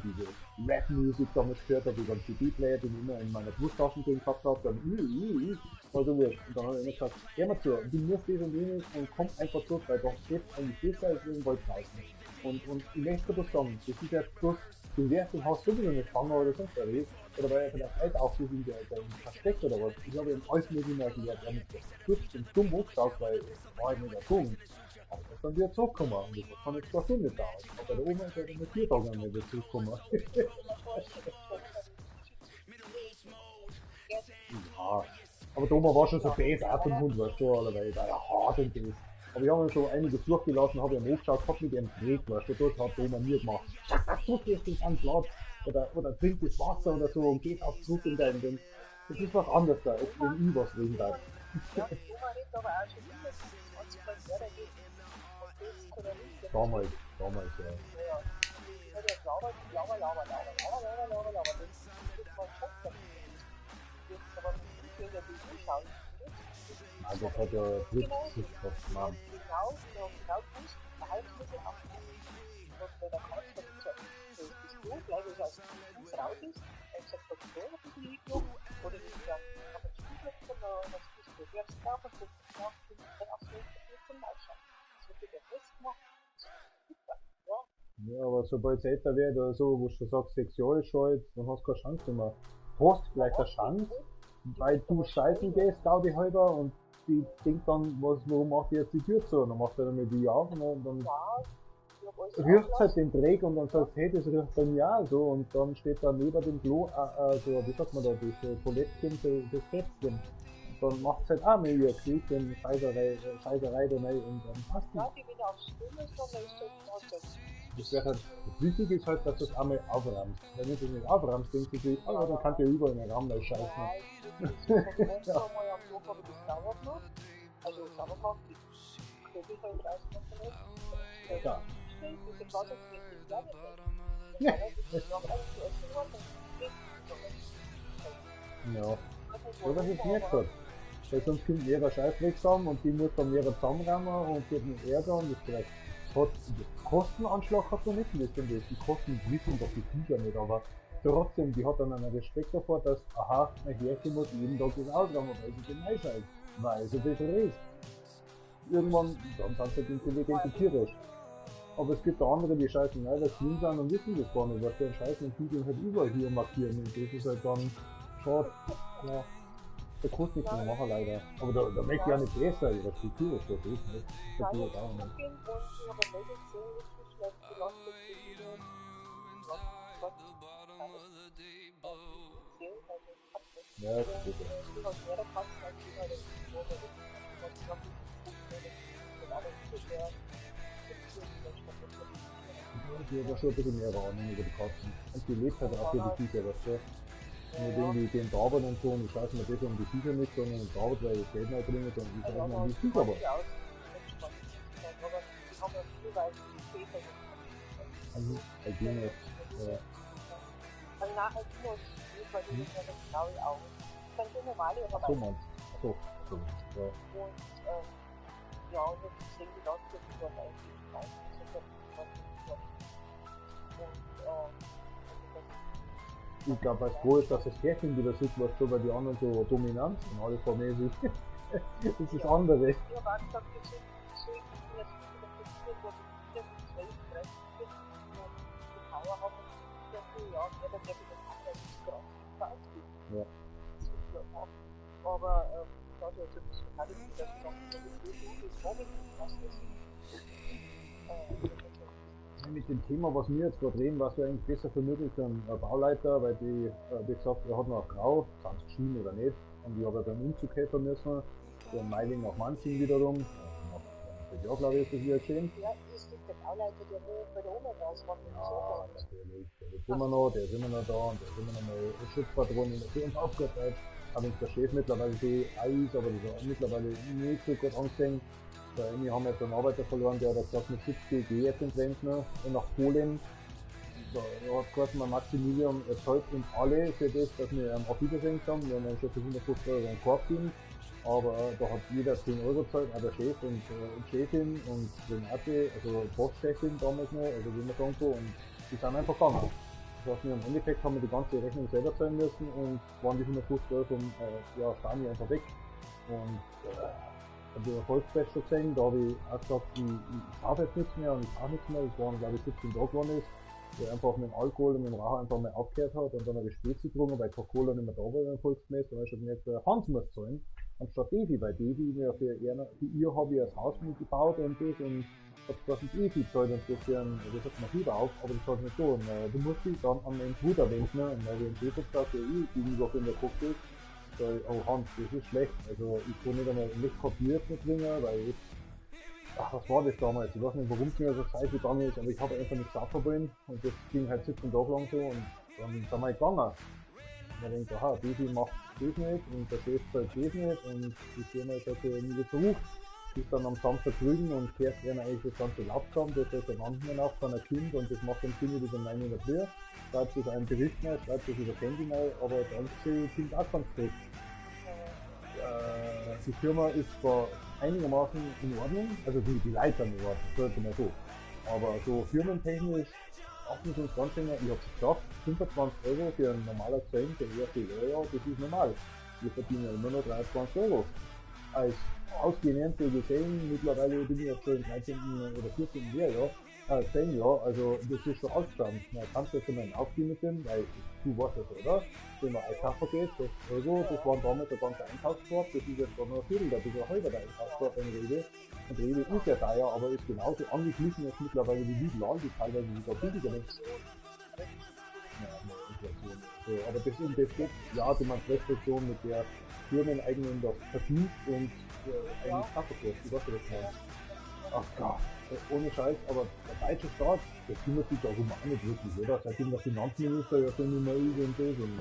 Speaker 1: Rap-Musik damals gehört habe, ich dann CD-Player, den ich immer in meiner Brusttasche drin gehabt habe, dann also wurscht. Und dann habe ich immer gesagt, hör mal zu, du musst das und jenes und komm einfach zurück, weil doch steht eigentlich besser als in den Wald draußen. Und ich möchte das sagen, das ist ja bloß, du wärst im Haus sowieso nicht schwanger oder sonst was, oder weil er vielleicht alt aufgesehen der versteckt oder was. Ich habe ihm alles mögliche erklärt, er hat mich und dumm hochgeschaut, weil er war nicht dumm. Aber er ist dann wieder zurückgekommen und das kann jetzt 2 Stunden dauern. Aber bei der Oma ist er dann mit 4 Tagen nicht wieder zurückgekommen. Ja, aber der Oma war schon so bäs auch zum Hund, weißt du, weil da ja hart und das. Aber ich habe schon einiges durchgelassen, habe ihm hochgeschaut, hab mit ihm gedreht, weißt du, das hat der Oma nie gemacht. Du gehst nicht an Platz, oder trink das Wasser oder so und geht auch zurück in dein Ding. Das ist was anderes da, als wenn ich was reden darf.
Speaker 6: Ja, die Oma redet aber auch schon immer 20 Jahre dagegen. Und das kann er nicht.
Speaker 1: Damals, ja.
Speaker 6: Ja. Ich habe ja gelabert, lauber. Das ist mal schon. Jetzt aber mit dem der BU schauen.
Speaker 1: Also das hat ja Glück gehabt, Mann.
Speaker 6: Genau gewusst, Verhaltensmittel abnehmen. Und bei der Katze hat gesagt, das ist gut, weil das aus dem Frau ist. Er hat gesagt, das ist ein bisschen Liebling. Oder ich sage, ich habe einen Spielplatz verloren, das ist gut. Ich habe es drauf und gemacht und dann auch so zum Neuschauen. Das wird der Rest gemacht. Super, ja.
Speaker 1: Ja, aber sobald es älter wird oder so, wo du schon sagst, 6 Jahre ist schon alt, dann hast du keine Chance mehr. Du hast vielleicht eine Chance, weil du scheißen gehst, glaube ich halber, und die denkt dann, warum macht die jetzt die Tür zu? Und dann macht er damit die auf und dann rührt halt den Dreck und dann sagt, hey, das riecht bei mir auch so, und dann steht da neben dem Klo, so, wie sagt man da, das Toilettchen, das Kätzchen. Und dann macht es halt auch mehr ihr Kriegchen, Scheißerei da rein und dann passt es.
Speaker 6: Ja, die wieder aufs Stimmen, sondern ist halt
Speaker 1: Das wäre halt, das Wichtige ist halt, dass du es einmal aufräumst. Wenn du das nicht aufräumst, denkst du dir, oh, dann kannst du ja überall in den Raum mal scheißen.
Speaker 6: Nein, das ist einmal am Tag habe ich das sauber gemacht. Also sauber gemacht, die Küche halt rausgemacht.
Speaker 1: Ja.
Speaker 6: Beispiel, diese Klasse ist nicht fertig. Das ist noch alles zu essen worden,
Speaker 1: Ja. So, das ist nicht gut. Weil sonst kommt jeder Scheißdreck zusammen und die muss dann jeder zusammenrammen und geht mit Ärger und das gleich. Den Kostenanschlag hat man nicht wissen, die Kosten wissen doch die Viecher nicht, aber trotzdem, die hat dann einen Respekt davor, dass, aha, mein Härchen muss jeden Tag das ausrammen, weil sie den Eischalt, weil sie besser ist. Irgendwann, dann sind sie intelligente Tiere. Aber es gibt auch andere, die scheißen leider schlimm sind und wissen das gar nicht, was für ein Scheiß und Titeln halt überall hier markieren und das ist halt dann schade. Ja. Da kostet nichts mehr machen leider. Aber da möchte ich auch nicht besser, ihre Kultur ist das nicht. Das ist auch nicht.
Speaker 6: und ich habe eine Meldung gesehen, richtig schlecht belastet
Speaker 1: Ja, das ist gut.
Speaker 6: du hast mehrere Katzen als die halt und ich glaube, das andere ist der
Speaker 1: Die hat ja schon ein bisschen mehr Ahnung über die Katzen. Und die lebt halt auch für die Viecher, weißt du. Nicht irgendwie den D.R.O und so, und ich scheiße mir das um die Viecher nicht, sondern den D.R.O, weil ich Geld nicht bringe, sondern ich scheiße mir um die Viecher was.
Speaker 6: aber die haben ja viel weit Käfer.
Speaker 1: Also, bei denen ist,
Speaker 6: Also nach Albino ist nicht, weil die sind ja das blaue Augen. Das sind so normale, aber
Speaker 1: so meinst du. So, ja.
Speaker 6: und ja, und jetzt sehen die Leute, die dort eigentlich rein.
Speaker 1: Ich glaube, als froh ist, dass das Härchen wieder sieht, was so bei die anderen so dominant sind, alle vormäßig. Das ist das andere.
Speaker 6: Ich habe auch gesagt, wir sind so in der Situation, wo wir 12, 13, 14 die Power haben und sehr viel, ja, jeder, der wieder kann, der ist gerade ausgeht.
Speaker 1: Ja.
Speaker 6: Aber da ist jetzt ein bisschen alles, dass wir noch das Mobbing was ist.
Speaker 1: Mit dem Thema, was wir jetzt gerade reden, was wir eigentlich besser für möglich für einen Bauleiter, weil die, wie gesagt, er hat noch grau, ganz geschrieben oder nicht, und ich habe ja beim Umzug helfen müssen, der Meiling nach Manzing wiederum, nach Jahr glaube ich ist das wieder geschehen.
Speaker 6: Ja, ist nicht der Bauleiter, der nur bei der Oma raus war.
Speaker 1: Ja, natürlich, der ist immer noch, der ist immer noch da und der ist immer noch mal Schutzpatron für uns aufgeteilt. Habe ich der Chef mittlerweile so ist, aber das ist mittlerweile nicht so gut angesehen. Wir haben jetzt einen Arbeiter verloren, der hat gesagt, mit 70 gehe jetzt ins Rentner nach Polen. Da hat gesagt, mein Maximilian erzahlt uns alle für das, dass wir auf Wiedersehen haben. Wir haben schon für 150 € einen Korb gegeben, aber da hat jeder 10 € gezahlt, auch der Chef und die Chefin und Renate, also Postchefin damals noch, also wie man sagen so, und die sind einfach gegangen. Das heißt, wir im Endeffekt haben wir die ganze Rechnung selber zahlen müssen und waren die 150 € vom Stani einfach weg. Und habe ich Erfolgsfest schon gesehen, da habe ich auch gesagt, ich kaufe jetzt nichts mehr und ich kaufe nichts mehr. Das waren glaube ich 17 Tage geworden ist, der einfach mit dem Alkohol und mit dem Rauch einfach mal aufgehört hat und dann habe ich Spezi getrunken, weil Coca-Cola nicht mehr da war erfolgsmäßig, dann habe ich schon gemerkt, der Hans muss zahlen, anstatt Evi, weil die Evi mir für ihr habe ich ein Haus mitgebaut und das und hab gesagt, mit Evi zahlt und das für ein, das hat man lieber auf, aber das hat nicht so und du musst dich dann an den Bruder wenden und dann habe ich den Chef gesagt, ja, ich gegenüber in der Cocktail. Oh Hans, das ist schlecht, also ich kann nicht einmal nicht kapiert mit bringen, weil ich, was war das damals, ich weiß nicht warum es mir so scheiße gegangen ist, aber ich habe einfach nichts aufgebracht und das ging halt 17 Tage lang so und dann sind wir gegangen. Und dann denkt, aha, Baby macht das nicht und der Chef zahlt das nicht und die Firma ist halt nie gesucht. Ist dann am Samstag drüben und fährt einer eigentlich das ganze Laptop, das ist ein Anhänger auf von einem Kind und das macht dann Kind über 9 in der Früh, schreibt das einen Bericht rein, schreibt das über das Handy rein, aber dann Kind auch ganz gut. Die Firma ist zwar einigermaßen in Ordnung, also die Leiter in Ordnung, sollte man so. Aber so firmentechnisch, 28 Anfänger, ich hab's gesagt, 25 € für ein normaler Zellen, für ein erste Jahr, das ist normal. Wir verdienen ja immer noch 23 €. Als ausgelernte gesehen, mittlerweile bin ich jetzt schon im 13. oder 14. Lehrjahr, 10 Jahre, also das ist schon ausgestanden. Man kann es ja schon mal aufgehen mit dem, weil du weißt das, oder? Wenn man einkaufen geht, das Euro, das waren damals der ganze Einkaufskorb, das ist jetzt nur ein Viertel, das ist ein halber der Einkaufskorb in Rewe. Und Rewe ist ja teuer, aber ist genauso angeglichen jetzt mittlerweile wie Lidl, die teilweise sogar billiger sind. Ja, Inflation. So, aber das ist das geht, ja, die Restriktion mit der Firmeneigenen das verdient und eigentlich Kaffeekurs, ich weiß das nicht. Ach Gott, ohne Scheiß, aber der deutsche Staat, der kümmert sich darum auch nicht wirklich, oder? Seitdem der Finanzminister ja schon nicht mehr ist und das und...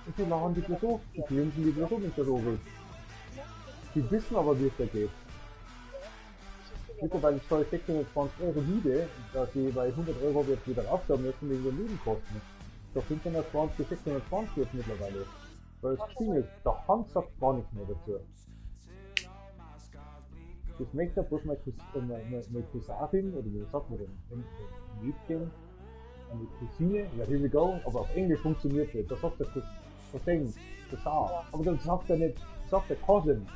Speaker 1: Und die lachen die bloß auf, die grinsen die bloß auf, wenn es so will. Die wissen aber, wie es da geht. Mittlerweile zahle ich 620 € Miete, dass sie bei 100 € jetzt wieder aufgaben müssen wegen den Nebenkosten. Da 520 bis 620 jetzt mittlerweile. Weil das Ding ist, der Hand sagt gar nichts mehr dazu. Das möchte bloß meine Cousin, oder wie sagt man denn, ein Mädchen, eine Cousine, ja here we go, aber auf Englisch funktioniert das. Da sagt der Cousin, aber dann sagt er nicht, sagt der Cousin.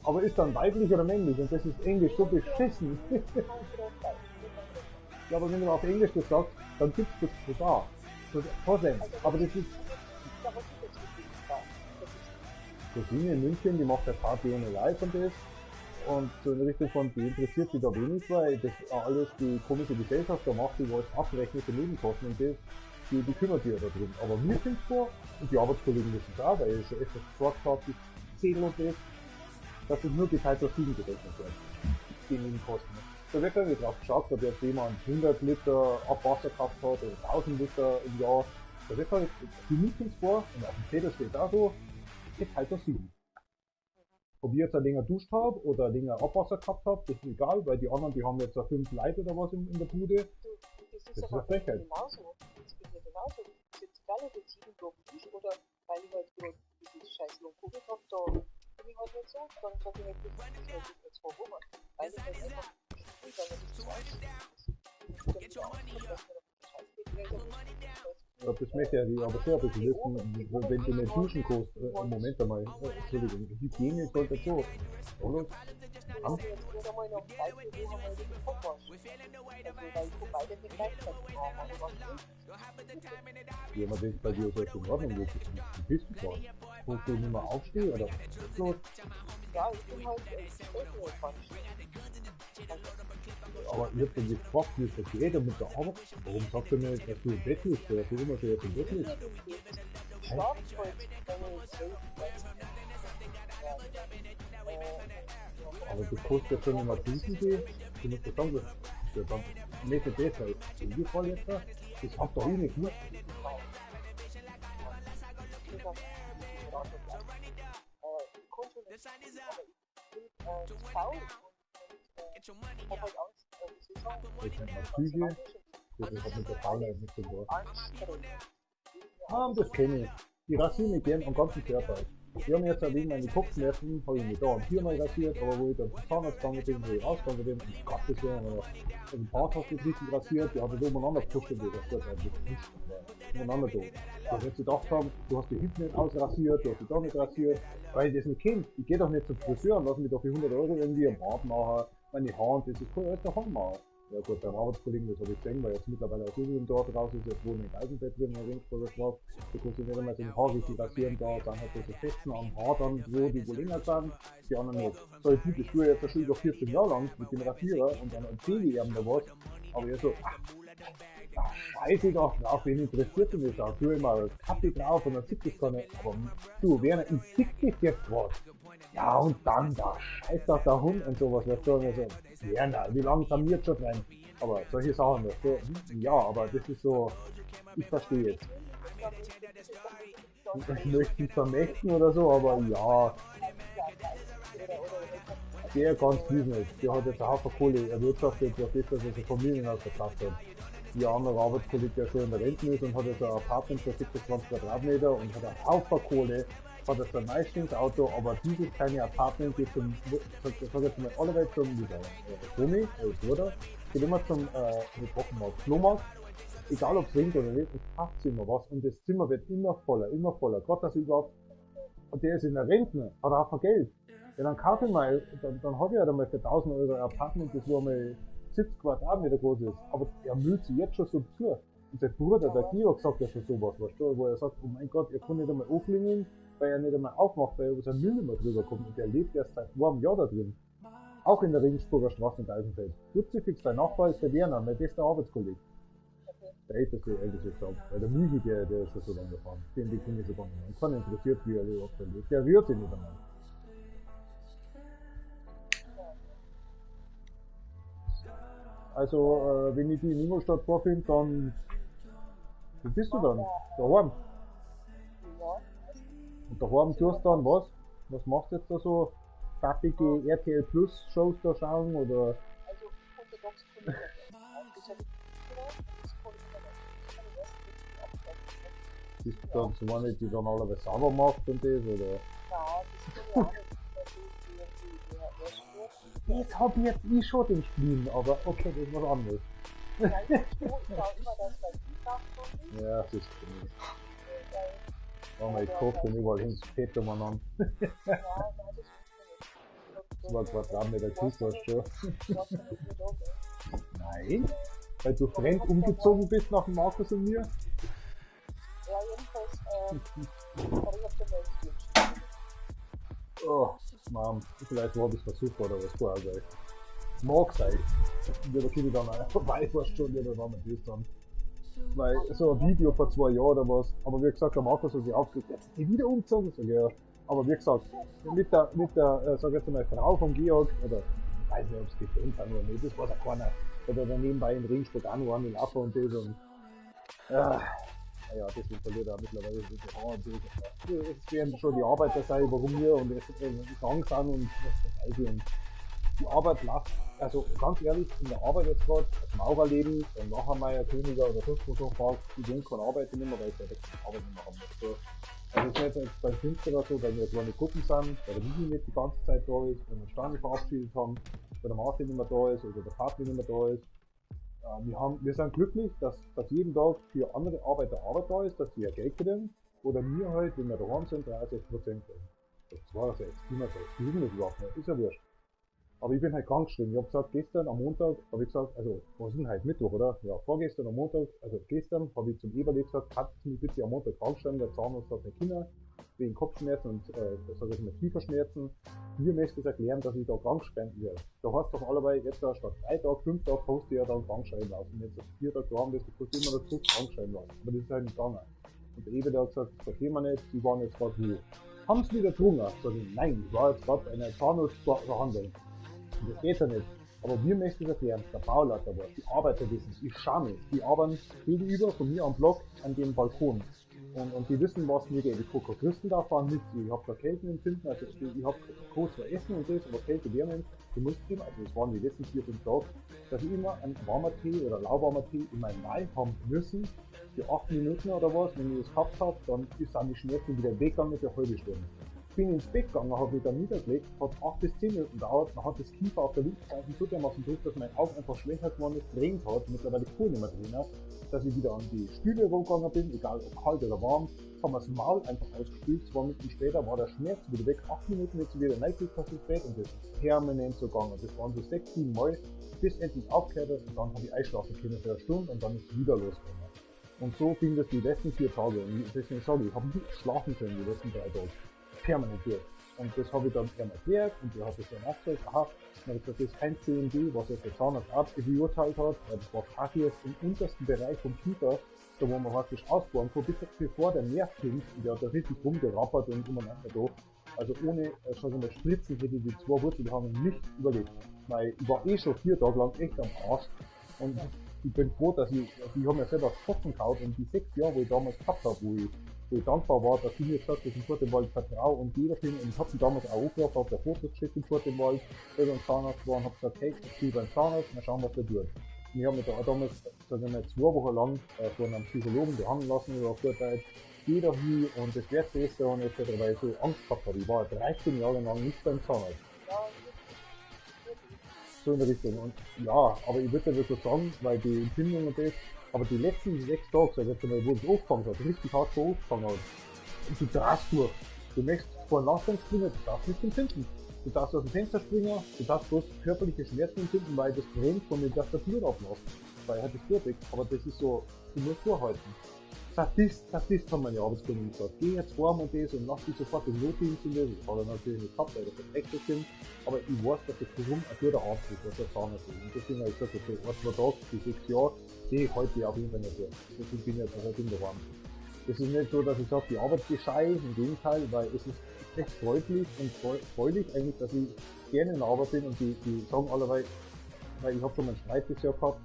Speaker 1: Aber ist dann weiblich oder männlich und das ist Englisch so beschissen. Ja, aber wenn du auf Englisch das sagst, dann gibt's das da. Cousin. Aber das ist Cousine in München, die macht der Party ohne Live und das. Und so in Richtung von, die interessiert sich da wenig, weil das alles die komische Gesellschaft da macht, die was abrechnet für Nebenkosten und das, die kümmert sich ja da drin. Aber mir find's vor, und die Arbeitskollegen wissen es auch, weil ich schon öfters gefragt habe, die Zählen und das, dass es nur geteilt durch 7 gerechnet wird. Die Nebenkosten. Da wird dann nicht drauf geschaut, ob jetzt jemand 100 Liter Abwasser gehabt hat oder 1000 Liter im Jahr. Da wird halt die Mietings vor, und auf dem Zettel steht auch so, geteilt durch 7. Ob ich jetzt ein länger duscht habe oder ein länger Abwasser gehabt habe, das ist egal, weil die anderen, die haben jetzt 5 Leute oder was in der Bude.
Speaker 6: Das ist eine Frechheit. Genauso. Das ist bei mir genauso. Das ist jetzt egal, ob ich 7 Tage dusche oder weil ich halt gerade dieses scheiß Lungenkugeln habe, da bin ich halt nicht so, dann sage ich halt, das ist halt jetzt 2 Wochen. Weil ich halt einfach spüre, weil das ist zu alt.
Speaker 1: Ja, das möchte ja die aber sehr ein bisschen wissen, wenn du nicht duschen kannst, Moment einmal, Entschuldigung, Hygiene sollte so, oder? Ja, man denkt bei dir ist alles in Ordnung, wo bist du da? Kannst du nicht mehr aufstehen, oder? Los.
Speaker 6: Ja, ich bin halt
Speaker 1: Aber ich hab dann gefragt, wie es da geht mit der Arbeit. Warum sagt er mir, dass du im Bett liegst, dass du immer so jetzt im Bett liegst? Aber du kannst ja schon immer duschen gehen. Du musst ja sagen, das ist ja dann nicht besser. In dem Fall jetzt, das habt doch eh nicht gemacht. Das nennt man Psyche, das hat mit der Fauna nicht so gut. Das kenne ich. Ich rasiere mich gern am ganzen Körper. Ich habe mir jetzt wegen meinen Kopfschmerzen, habe ich mich da am viermal rasiert, aber wo ich dann zum Zahnarzt gegangen bin, wo ich rausgegangen bin, und Gottes Willen, oder den Bart hast du nicht richtig rasiert, die haben so umeinander gepustet, das ist gut, eigentlich nicht, umeinander da. Da wird sie gedacht haben, du hast die Hüfte nicht ausrasiert, du hast die da nicht rasiert, weil ich das nicht kenne. Ich gehe doch nicht zum Friseur und lasse mich doch für 100 € irgendwie am Bart machen, meine Haare, das ist cool, alles daheim machen. Ja gut, beim Arbeitskollegen, das habe ich gesehen, weil jetzt mittlerweile aus dem Dorf raus ist, jetzt wohnen in Eisenbett drin, in Ringsburger Straße, da kannst du nicht einmal so ein Haar richtig rasieren, da dann hat er so Fetzen am Haar dann, wo die wohl länger sind, die anderen nicht. So, ich das tue jetzt schon über 14 Jahre lang mit dem Rasierer und dann erzähle ich ihm da was, aber er so, scheiße doch drauf, wen interessiert mich das? Tu immer Kaffee drauf und dann sieht das gar nicht, aber du, Werner, ich sieg dich jetzt was. Ja, und dann da scheißt doch der Hund und sowas, weißt du, und so, Werner, wie lange haben wir schon rein? Aber solche Sachen, weißt du, ja, aber das ist so, ich verstehe jetzt. Ich möchte nicht vermächten oder so, aber ja, der ganz Business, der hat jetzt einen Haufen Kohle erwirtschaftet, durch das, dass er sein Familienhaus verkauft hat. Die andere Arbeitskollege, der schon in der Rente ist und hat jetzt ein Apartment für 26 Quadratmeter und hat einen Haufen Kohle, hat jetzt ein meistens Auto, aber dieses kleine Apartment geht zum, ich sag jetzt mal alle Welt zum, Tommy, Bruder, geht immer zum, Flohmarkt, egal ob es regnet oder nicht, es kauft sich immer was und das Zimmer wird immer voller, gerade dass ich überhaupt, und der ist in der Rente, hat er auch von Geld. Ja, dann kaufe ich mal, dann habe ich ja dann mal für 1000 € ein Apartment, das wo mal 70 Quadratmeter groß ist, aber er müht sich jetzt schon so zu. Und sein Bruder, der Georg, sagt ja schon sowas, weißt du, wo er sagt, oh mein Gott, er kann nicht einmal aufklingeln, weil er nicht einmal aufmacht, weil sein Müll nicht mehr drüber kommt. Und der lebt erst seit einem Jahr da drin. Auch in der Regensburger Straße in Eisenfeld. Kruzifix, sein Nachbar ist der Werner, mein bester Arbeitskollege. Der älteste gesagt, weil der Michi, der ist schon so lange gefahren. Den die Kinder so lange gefahren. Keiner interessiert, wie er überhaupt lebt. Der rührt sich nicht einmal. Also, wenn ich die in Ingolstadt vorfinde, dann, wo bist du dann? Daheim? Und daheim tust du dann was? Was machst du jetzt da so? pappige RTL Plus Shows da schauen oder?
Speaker 6: Also orthodox kann ich nicht. Das habe ich nicht gemacht, das kann ich immer nicht. Das kann ich erst mit dem Abfall.
Speaker 1: Bist du dann so eine, die dann alles sauber macht und das, oder?
Speaker 6: Nein, das kann ich auch nicht. Das ist die
Speaker 1: Das hab ich schon den Spielen, aber okay, das ist was anderes.
Speaker 6: Nein, ich schaue immer, dass mein Dienstag ist.
Speaker 1: Ja, das ist cool.
Speaker 6: Weil,
Speaker 1: Ja, aber ich koche dann überall hin, das fährt man an.
Speaker 6: ja, nein, das ist nicht.
Speaker 1: Das war Quadratmeter Kuss, weißt du schon.
Speaker 6: Was kann ich mir da geben?
Speaker 1: Nein, weil du fremd umgezogen bist nach dem Markus und mir.
Speaker 6: Ja, jedenfalls, aber ich hab den Mainstream geschrieben.
Speaker 1: Oh, Mann, vielleicht war das versucht oder was vorher sein. Mag sein. Ja, da komme ich dann auch vorbei, fast schon, oder wenn wir das dann. Weil so ein Video vor 2 Jahren oder was, aber wie gesagt, der Markus hat sich aufgeregt, jetzt ist die wieder umgezogen, sag ich, ja. Aber wie gesagt, mit der sag jetzt mal, Frau von Georg, oder ich weiß nicht, ob es gefilmt haben oder nicht, das weiß ja keiner. Oder dann nebenbei in Ringsburg auch noch einen laufen und das und naja, deswegen verliert er mittlerweile so die Haare und das. Es werden schon die Arbeiter sein, warum wir und es krank sind und was weiß ich. Und die Arbeit läuft, also ganz ehrlich, in der Arbeit jetzt gerade, das Maurerleben, dann nachher Meier, Königer oder sonst wo so fragt, die wollen keine Arbeit nicht mehr, weil sie direkt keine Arbeit nicht mehr haben. Also es ist jetzt beim Künstler so, weil wir kleine Gruppen sind, weil der Mini nicht die ganze Zeit da ist, wenn wir Stange verabschiedet haben, weil der Martin nicht mehr da ist oder der Patrick nicht mehr da ist. Wir sind glücklich, dass jeden Tag für andere Arbeiter Arbeit da ist, dass sie ihr Geld kriegen, oder wir halt, wenn wir daheim sind, 63% kriegen. Das 62, 67, die wissen das überhaupt nicht, ist ja wurscht. Aber ich bin halt krank geschrieben. Ich hab gesagt, gestern am Montag, habe ich gesagt, also, was ist denn heute Mittwoch, oder? Ja, vorgestern am Montag, also gestern, habe ich zum Eberle gesagt, kannst du mich bitte am Montag krank schreiben, der Zahnarzt hat nicht Kinder, wegen Kopfschmerzen und, sag ich mal, Kieferschmerzen. Mir möchte es erklären, dass ich da krank spenden werde. Da hast du doch allerweil jetzt statt 3 Tage, 5 Tage, kannst du ja dann krank schreiben lassen. Jetzt auf 4 Tage haben, das kannst du immer dazu krank schreiben lassen. Aber das ist halt nicht gegangen. Und der Eberle hat gesagt, das verstehen wir nicht, die waren jetzt gerade wo. Haben sie wieder getrunken? Sag ich, nein, ich war jetzt gerade bei einer Zahnarztbehandlung. Das geht ja nicht. Aber wir möchten es erklären, der Bauleiter war, die Arbeiter wissen es, ich schau mich. Die arbeiten gegenüber von mir am Block an dem Balkon. Und die wissen, was mir geht. Ich gucke Christen da fahren mit, ich hab da Kältenempfinden, also ich hab groß zu essen und das, aber Kälte wärmen, du musst immer, also das waren die letzten 4-5 Tage, dass ich immer einen warmer Tee oder lauwarmer Tee in meinem Mai haben müssen, für 8 Minuten oder was, wenn ich das gehabt hab, dann sind die Schmerzen wieder weggegangen für eine halbe Stunde. Bin ins Bett gegangen, habe mich dann niedergelegt, hat 8 bis 10 Minuten gedauert, dann hat das Kiefer auf der linken Seite so dermaßen drückt, dass mein Auge einfach schwächer geworden ist, drängt hat, mittlerweile Kohle nicht mehr drin hat, dass ich wieder an die Stühle rumgegangen bin, egal ob kalt oder warm, haben wir das Maul einfach ausgespült, 2 Minuten später war der Schmerz wieder weg, 8 Minuten jetzt wieder reingelegt hast ins Bett und das ist permanent so gegangen. Das waren so 6-7 Mal, bis endlich aufgehört hat und dann habe ich einschlafen können für eine Stunde und dann ist es wieder losgegangen. Und so ging das die letzten 4 Tage und deswegen sage ich habe nicht schlafen können die letzten 3 Tage. Permanent durch. Und das habe ich dann erklärt und die hat es dann auch gesagt, aha, das ist kein CMD, was jetzt der Zahnarztarzt beurteilt hat, weil das war Karies im untersten Bereich vom Kiefer, da wo man praktisch ausbohren kann, bis bevor der Nerv klingt, und der hat da richtig rumgerappert und immer noch da. Also ohne, sag ich mal, Spritzen hätte ich die 2 Wurzelbehandlungen nicht überlebt. Weil ich war eh schon 4 Tage lang echt am Arsch und ich bin froh, dass ich habe mir selber Kotzen gehauen und die 6 Jahre, wo ich damals gehabt habe, wo ich dankbar war, dass ich mir gesagt habe, dass ich im Wald vertraue und jeder findet, und ich habe ihn damals auch angehört, habe der Fotos geschickt im Wald, weil wir beim Zahnarzt waren, habe gesagt, hey, ich gehe beim Zahnarzt, mal schauen, was der tut. Und ich habe mich da damals, sagen wir mal, 2 Wochen lang von einem Psychologen behandeln lassen, über Vorteil, geh da hin und das wird besser und etc., weil ich so Angst gehabt habe. Ich war 13 Jahre lang nicht beim Zahnarzt. So in der Richtung. Und ja, aber ich würde das so sagen, weil die Empfindung und das, aber die letzten 6 Tage, sag ich jetzt mal, wo es angefangen hat, richtig hart so angefangen hat, und du drast durch. Du möchtest vor dem Nachdenken springen, du darfst nicht empfinden. Du darfst aus dem Fenster springen, du darfst bloß körperliche Schmerzen empfinden, weil das brennt von der Tastatur abläuft. Weil halt das durchweg. Aber das ist so, du musst durchhalten. Sadist haben meine Arbeitskollegen gesagt. Geh jetzt warm und das und lass dich sofort den Notdienst in das. Das hat er natürlich nicht gehabt, weil das verpflichtet sind. Aber ich weiß, dass das warum ein guter Arzt ist, was der Zahnarzt ist. Und deswegen habe ich gesagt, okay, 1-2 Tage, die 6 Jahre, sehe ich heute auf jeden Fall nicht durch. Deswegen bin ich jetzt auch in der Wand. Es ist nicht so, dass ich sage, die Arbeit gescheit, im Gegenteil, weil es ist echt freundlich und freudig eigentlich, dass ich gerne in der Arbeit bin und die sagen alle, weil ich habe schon mal einen Streit bisher gehabt,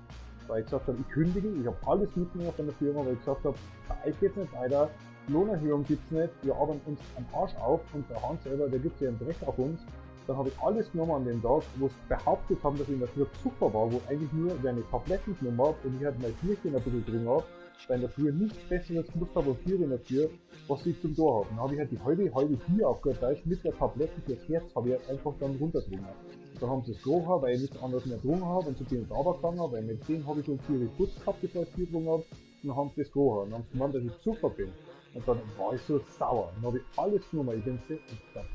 Speaker 1: weil ich gesagt habe, ich kündige, ich habe alles mitgenommen von der Firma, weil ich gesagt habe, bei euch geht's nicht weiter, Lohnerhöhung gibt's nicht, wir arbeiten uns am Arsch auf und der Hans selber, der gibt ja einen Dreck auf uns, Dann habe ich alles genommen an dem Tag, wo es behauptet haben, dass ich in der Früh super war, wo eigentlich nur, wenn ich Tabletten genommen habe und ich halt mein Bierchen ein bisschen drin habe, weil in der Früh nichts Besseres gemacht habe als Bier in der Früh, was ich zum Tor habe. Dann habe ich halt die halbe Bier auf gut Deutsch mit der Tabletten fürs Herz habe ich halt einfach dann runtergetrunken. Dann haben sie es gerochen, weil ich nichts anderes mehr getrunken habe und so bin ich sauber gegangen, weil mit denen habe ich schon 4 Putz gehabt, bevor ich Bier getrunken habe. Und dann haben sie das gerochen. Und dann haben sie gemeint, dass ich super bin. Und dann war ich so sauer. Dann habe ich alles genommen. Ich bin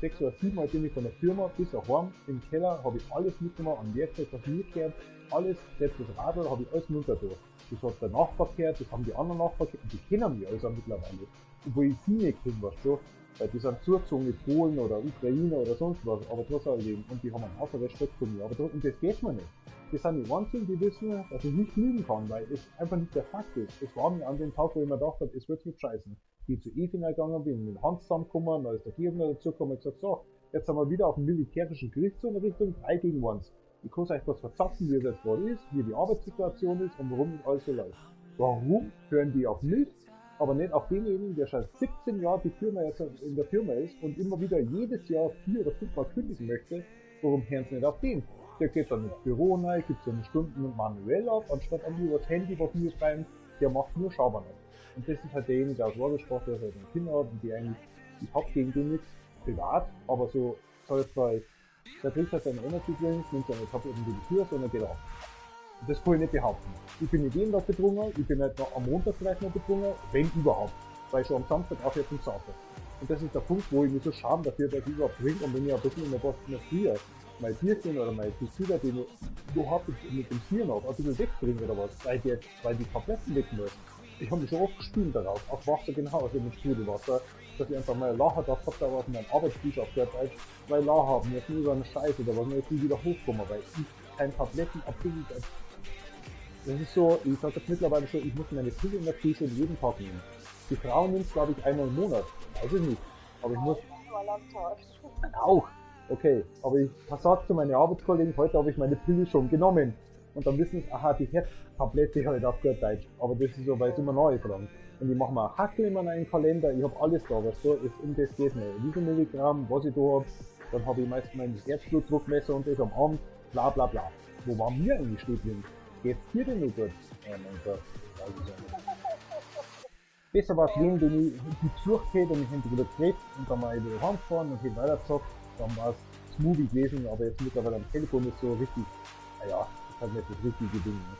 Speaker 1: 6 oder 7 Mal bin ich von der Firma bis nach Hause im Keller, habe ich alles mitgenommen an Werkzeug, was mir gehört. Alles, selbst das Radl, habe ich alles runter durch. Das hat der Nachbar gehört, das haben die anderen Nachbarn gehört. Die kennen mich also mittlerweile. Obwohl ich sie nicht kenne, weißt du. Weil die sind zugezogen mit Polen oder Ukraine oder sonst was. Aber trotzdem, und die haben einen Haufen Respekt von mir. Aber und das geht mir nicht. Das sind die einzigen, die wissen, dass ich nicht lügen kann, weil es einfach nicht der Fakt ist. Es war mir an dem Tag, wo ich mir gedacht habe, es wird mit scheißen. Ich zu E-Final gegangen bin, mit Hans zusammengekommen, da ist der Gegner dazugekommen und gesagt, so, jetzt sind wir wieder auf dem militärischen Gerichtshof in Richtung 3 gegen 1. Ich kann euch das verzapfen, wie es jetzt gerade ist, wie die Arbeitssituation ist und warum das alles so läuft. Warum hören die auf mich, aber nicht auf denjenigen, der schon 17 Jahre die Firma jetzt in der Firma ist und immer wieder jedes Jahr 4 oder 5 Mal kündigen möchte, warum hören sie nicht auf den? Der geht dann ins Büro rein, gibt seine Stunden manuell ab, anstatt an über das Handy, was mir schreiben, der macht nur Schabernack. Und das ist halt derjenige, der aus Wahlgesprochen, der halt ein Kind hat und die eigentlich, ich hab gegen den nichts, privat, aber so, soll jetzt bei, der kriegt halt seine Energy Drinks, nimmt seine Tabletten für die Tür, sondern geht ab. Und das kann ich nicht behaupten. Ich bin nicht jeden Tag betrunken, ich bin nicht noch am Montag vielleicht noch betrunken, wenn überhaupt, weil ich schon am Samstag auch jetzt zum Saufen. Und das ist der Punkt, wo ich mich so scham dafür, dass ich überhaupt trinke und wenn ich ein bisschen in der Post mehr früher mein Bierchen oder mein Tequila, den ich überhaupt mit dem Bier noch ein bisschen wegbringe oder was, weil die Tabletten weg müssen. Ich habe mich schon oft gespielt darauf, auch Wasser genauso mit Sprudelwasser, dass ich einfach mal Lacher da gehabt habe auf meinem Arbeitstisch auf der Zeit, weil Lacher haben, jetzt nur so eine Scheiße oder was, jetzt nie wieder hochkommen, weil ich kein Tabletten abhängig bin. Das ist so, ich sage jetzt mittlerweile so, ich muss meine Pille in der Küche jeden Tag nehmen. Die Frau nimmt glaube ich einmal im Monat, weiß ich nicht, aber ich muss... Auch! Okay, aber ich sag zu meinen Arbeitskollegen, heute habe ich meine Pille schon genommen. Und dann wissen sie, aha, die Herztablette halt auf gut Deutsch. Aber das ist so, weil es immer neu dran. Und ich mache mir ein Hackel in meinen Kalender, ich habe alles da, weißt du, um das geht nicht. Wie viel Milligramm, was ich da hab, dann habe ich meistens mein Herzblutdruckmesser und das am Abend, bla bla bla. Wo waren wir eigentlich stehen drin? Geht's dir denn noch gut? Ja, mein Gott, weiß ich auch nicht. Besser war es wen, den ich besucht hätte und ich hätte drüber geredet und dann mal wieder heimgefahren und hätte weitergezockt. Dann war es smoothie gewesen, aber jetzt mittlerweile am Telefon ist so richtig, naja, ist halt nicht das richtige Ding. Ne?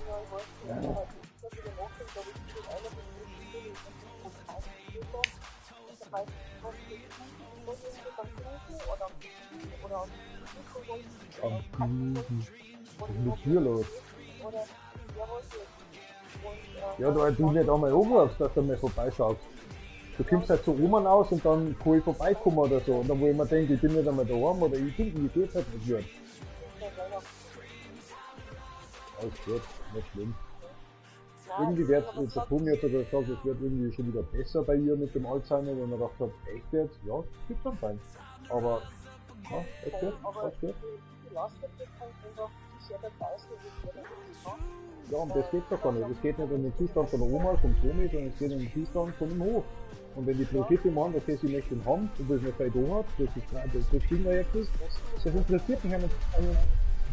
Speaker 6: Ja, ich weiß nicht,
Speaker 1: Ja.
Speaker 6: aber ich habe wieder nachgedacht, aber ich bin einer von den Spielen, und kein Computer, und das heißt, was ich irgendwie beim Kuchen oder am Kuchen oder am
Speaker 1: Was ist mit dir los?
Speaker 6: oder ja, was jetzt.
Speaker 1: Ja, da du nicht einmal anrufst, dass du mal vorbeischaust. Du kommst halt zu Oman aus und dann kann ich vorbeikommen oder so. Und dann wo ich mir denke, ich bin nicht einmal daheim oder ich bin, mir geht's halt nicht gut. Alles gut, nicht schlimm. Irgendwie wird der Tommy hat sogar gesagt, es wird irgendwie schon wieder besser bei ihr mit dem Alzheimer, wenn man gedacht hat, echt jetzt? Ja, das wird schon sein. Aber, ja, alles gut, alles gut. Ja, und das geht doch gar nicht. Es geht nicht um den Zustand von der Oma, vom Tommy, sondern es geht um den Zustand von dem Hof. Und wenn die Brigitte meint, okay, sie möchte ihn haben, und das nicht bei da hat, das Ding da jetzt ist, das interessiert mich nicht.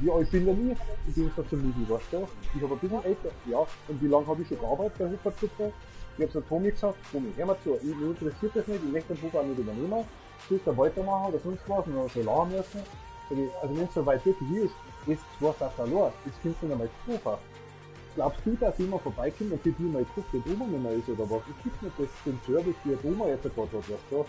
Speaker 1: Ja, ich bin ja nie im Gegensatz zu Midi, weißt du? Ich habe ein bisschen älter, ja. Und wie lange habe ich schon gearbeitet bei Hofverzucker? Ich habe zu Tommy gesagt, Tommy, hör mal zu, mich interessiert das nicht, ich möchte den Hof auch nicht übernehmen. Du willst da weitermachen oder sonst was und dann so lachen müssen. Also wenn es so weit wirklich ist, ist zwar das verloren, jetzt kommst du noch mal zu. Glaubst du, dass jemand vorbeikommt und die mal guckt, wie die Oma nicht mehr ist oder was? Es gibt nicht den Service, wie die Oma jetzt gerade hat, weißt du?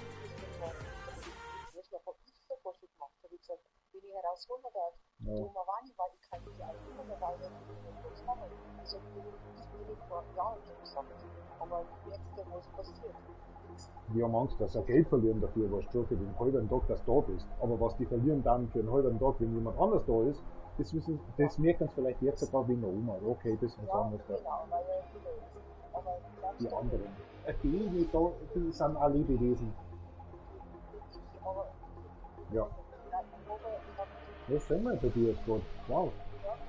Speaker 6: Wenn ich herausholen darf,
Speaker 1: Ja.
Speaker 6: die Oma war nicht, weil ich kann diese Einführung der Weile nicht machen. Also ich bin vor Jahren schon gesagt, aber jetzt was passiert.
Speaker 1: Die haben Angst, dass sie Geld verlieren dafür, weißt du, für den halben Tag, dass du da bist. Aber was die verlieren dann für einen halben Tag, wenn jemand anders da ist, das merken sie vielleicht jetzt sogar wegen der Oma. Okay, das ist was anderes.
Speaker 6: Genau, weil er wieder ist. Aber
Speaker 1: Die anderen. Die sind alle Lebewesen. Ja. Was sind wir bei dir jetzt gerade? Wow.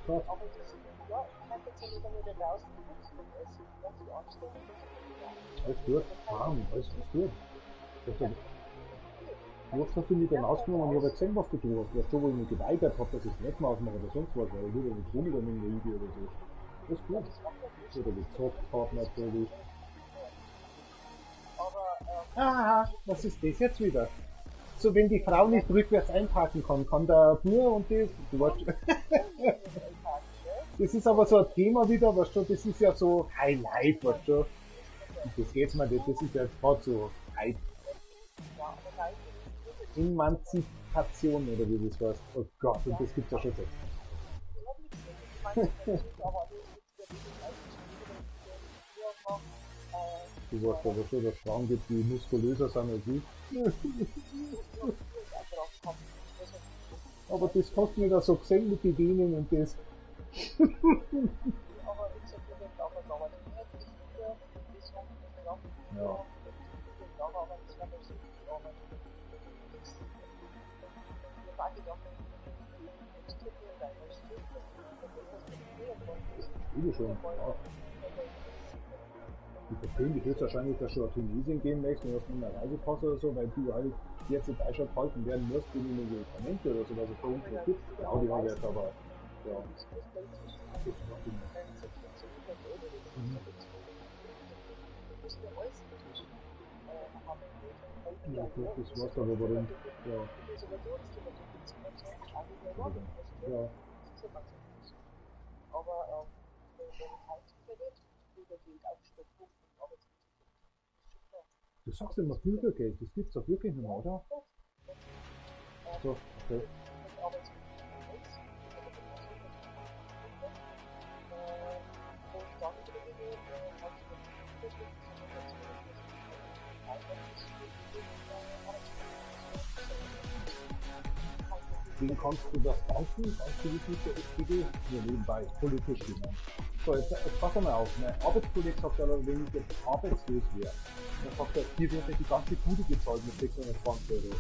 Speaker 1: Krass.
Speaker 6: Aber das, ja, ich kann jetzt nicht wieder draußen putzen und essen. Ganz viel Anstrengung.
Speaker 1: Alles gut. Warm, alles gut. Das ist Was hast du mit dem ausgenommen? Ich habe gesehen, was du da hast. Weißt du, wo ich mich geweigert habe, dass ich es nicht mehr ausmache oder sonst was, weil ich will ja nicht rum in der Idee oder so. Das ist gut. Oder gezockt habe natürlich. Ah, was ist das jetzt wieder? So, wenn die Frau nicht rückwärts einparken kann der Bur und das. Du weißt, das ist aber so ein Thema wieder, weißt du, das ist ja so High Life, weißt du. Und das geht's mir nicht, das ist ja gerade so Hype. Emanzipation oder wie das heißt. Oh Gott, und das gibt's ja schon seit. Du weißt aber schon, dass es Frauen gibt, die muskulöser sind als ich. Aber das hast du nicht auch so gesehen mit den Venen und das. Ja. Ich schon, ja. Ich persönlich würde wahrscheinlich da schon nach Tunesien gehen möchten, du hast nicht mehr Reisepass oder so, weil du halt jetzt in Deutschland gehalten werden musst, wenn du Medikamente oder so, was es bei uns nicht gibt. Ja, die haben jetzt aber, ja. Ja, das war's aber warum, ja. Ja. Du sagst immer Bürgergeld, das gibt's doch wirklich nicht mehr, oder? So, okay. Den kannst du das danken, kannst du nicht mit der SPD hier nebenbei politisch gemeint. So, jetzt pass mal auf, mein Arbeitskollege sagt ja, wenn ich jetzt arbeitslos wäre, dann sagt er, hier wird die ganze Bude gezahlt mit 620 €.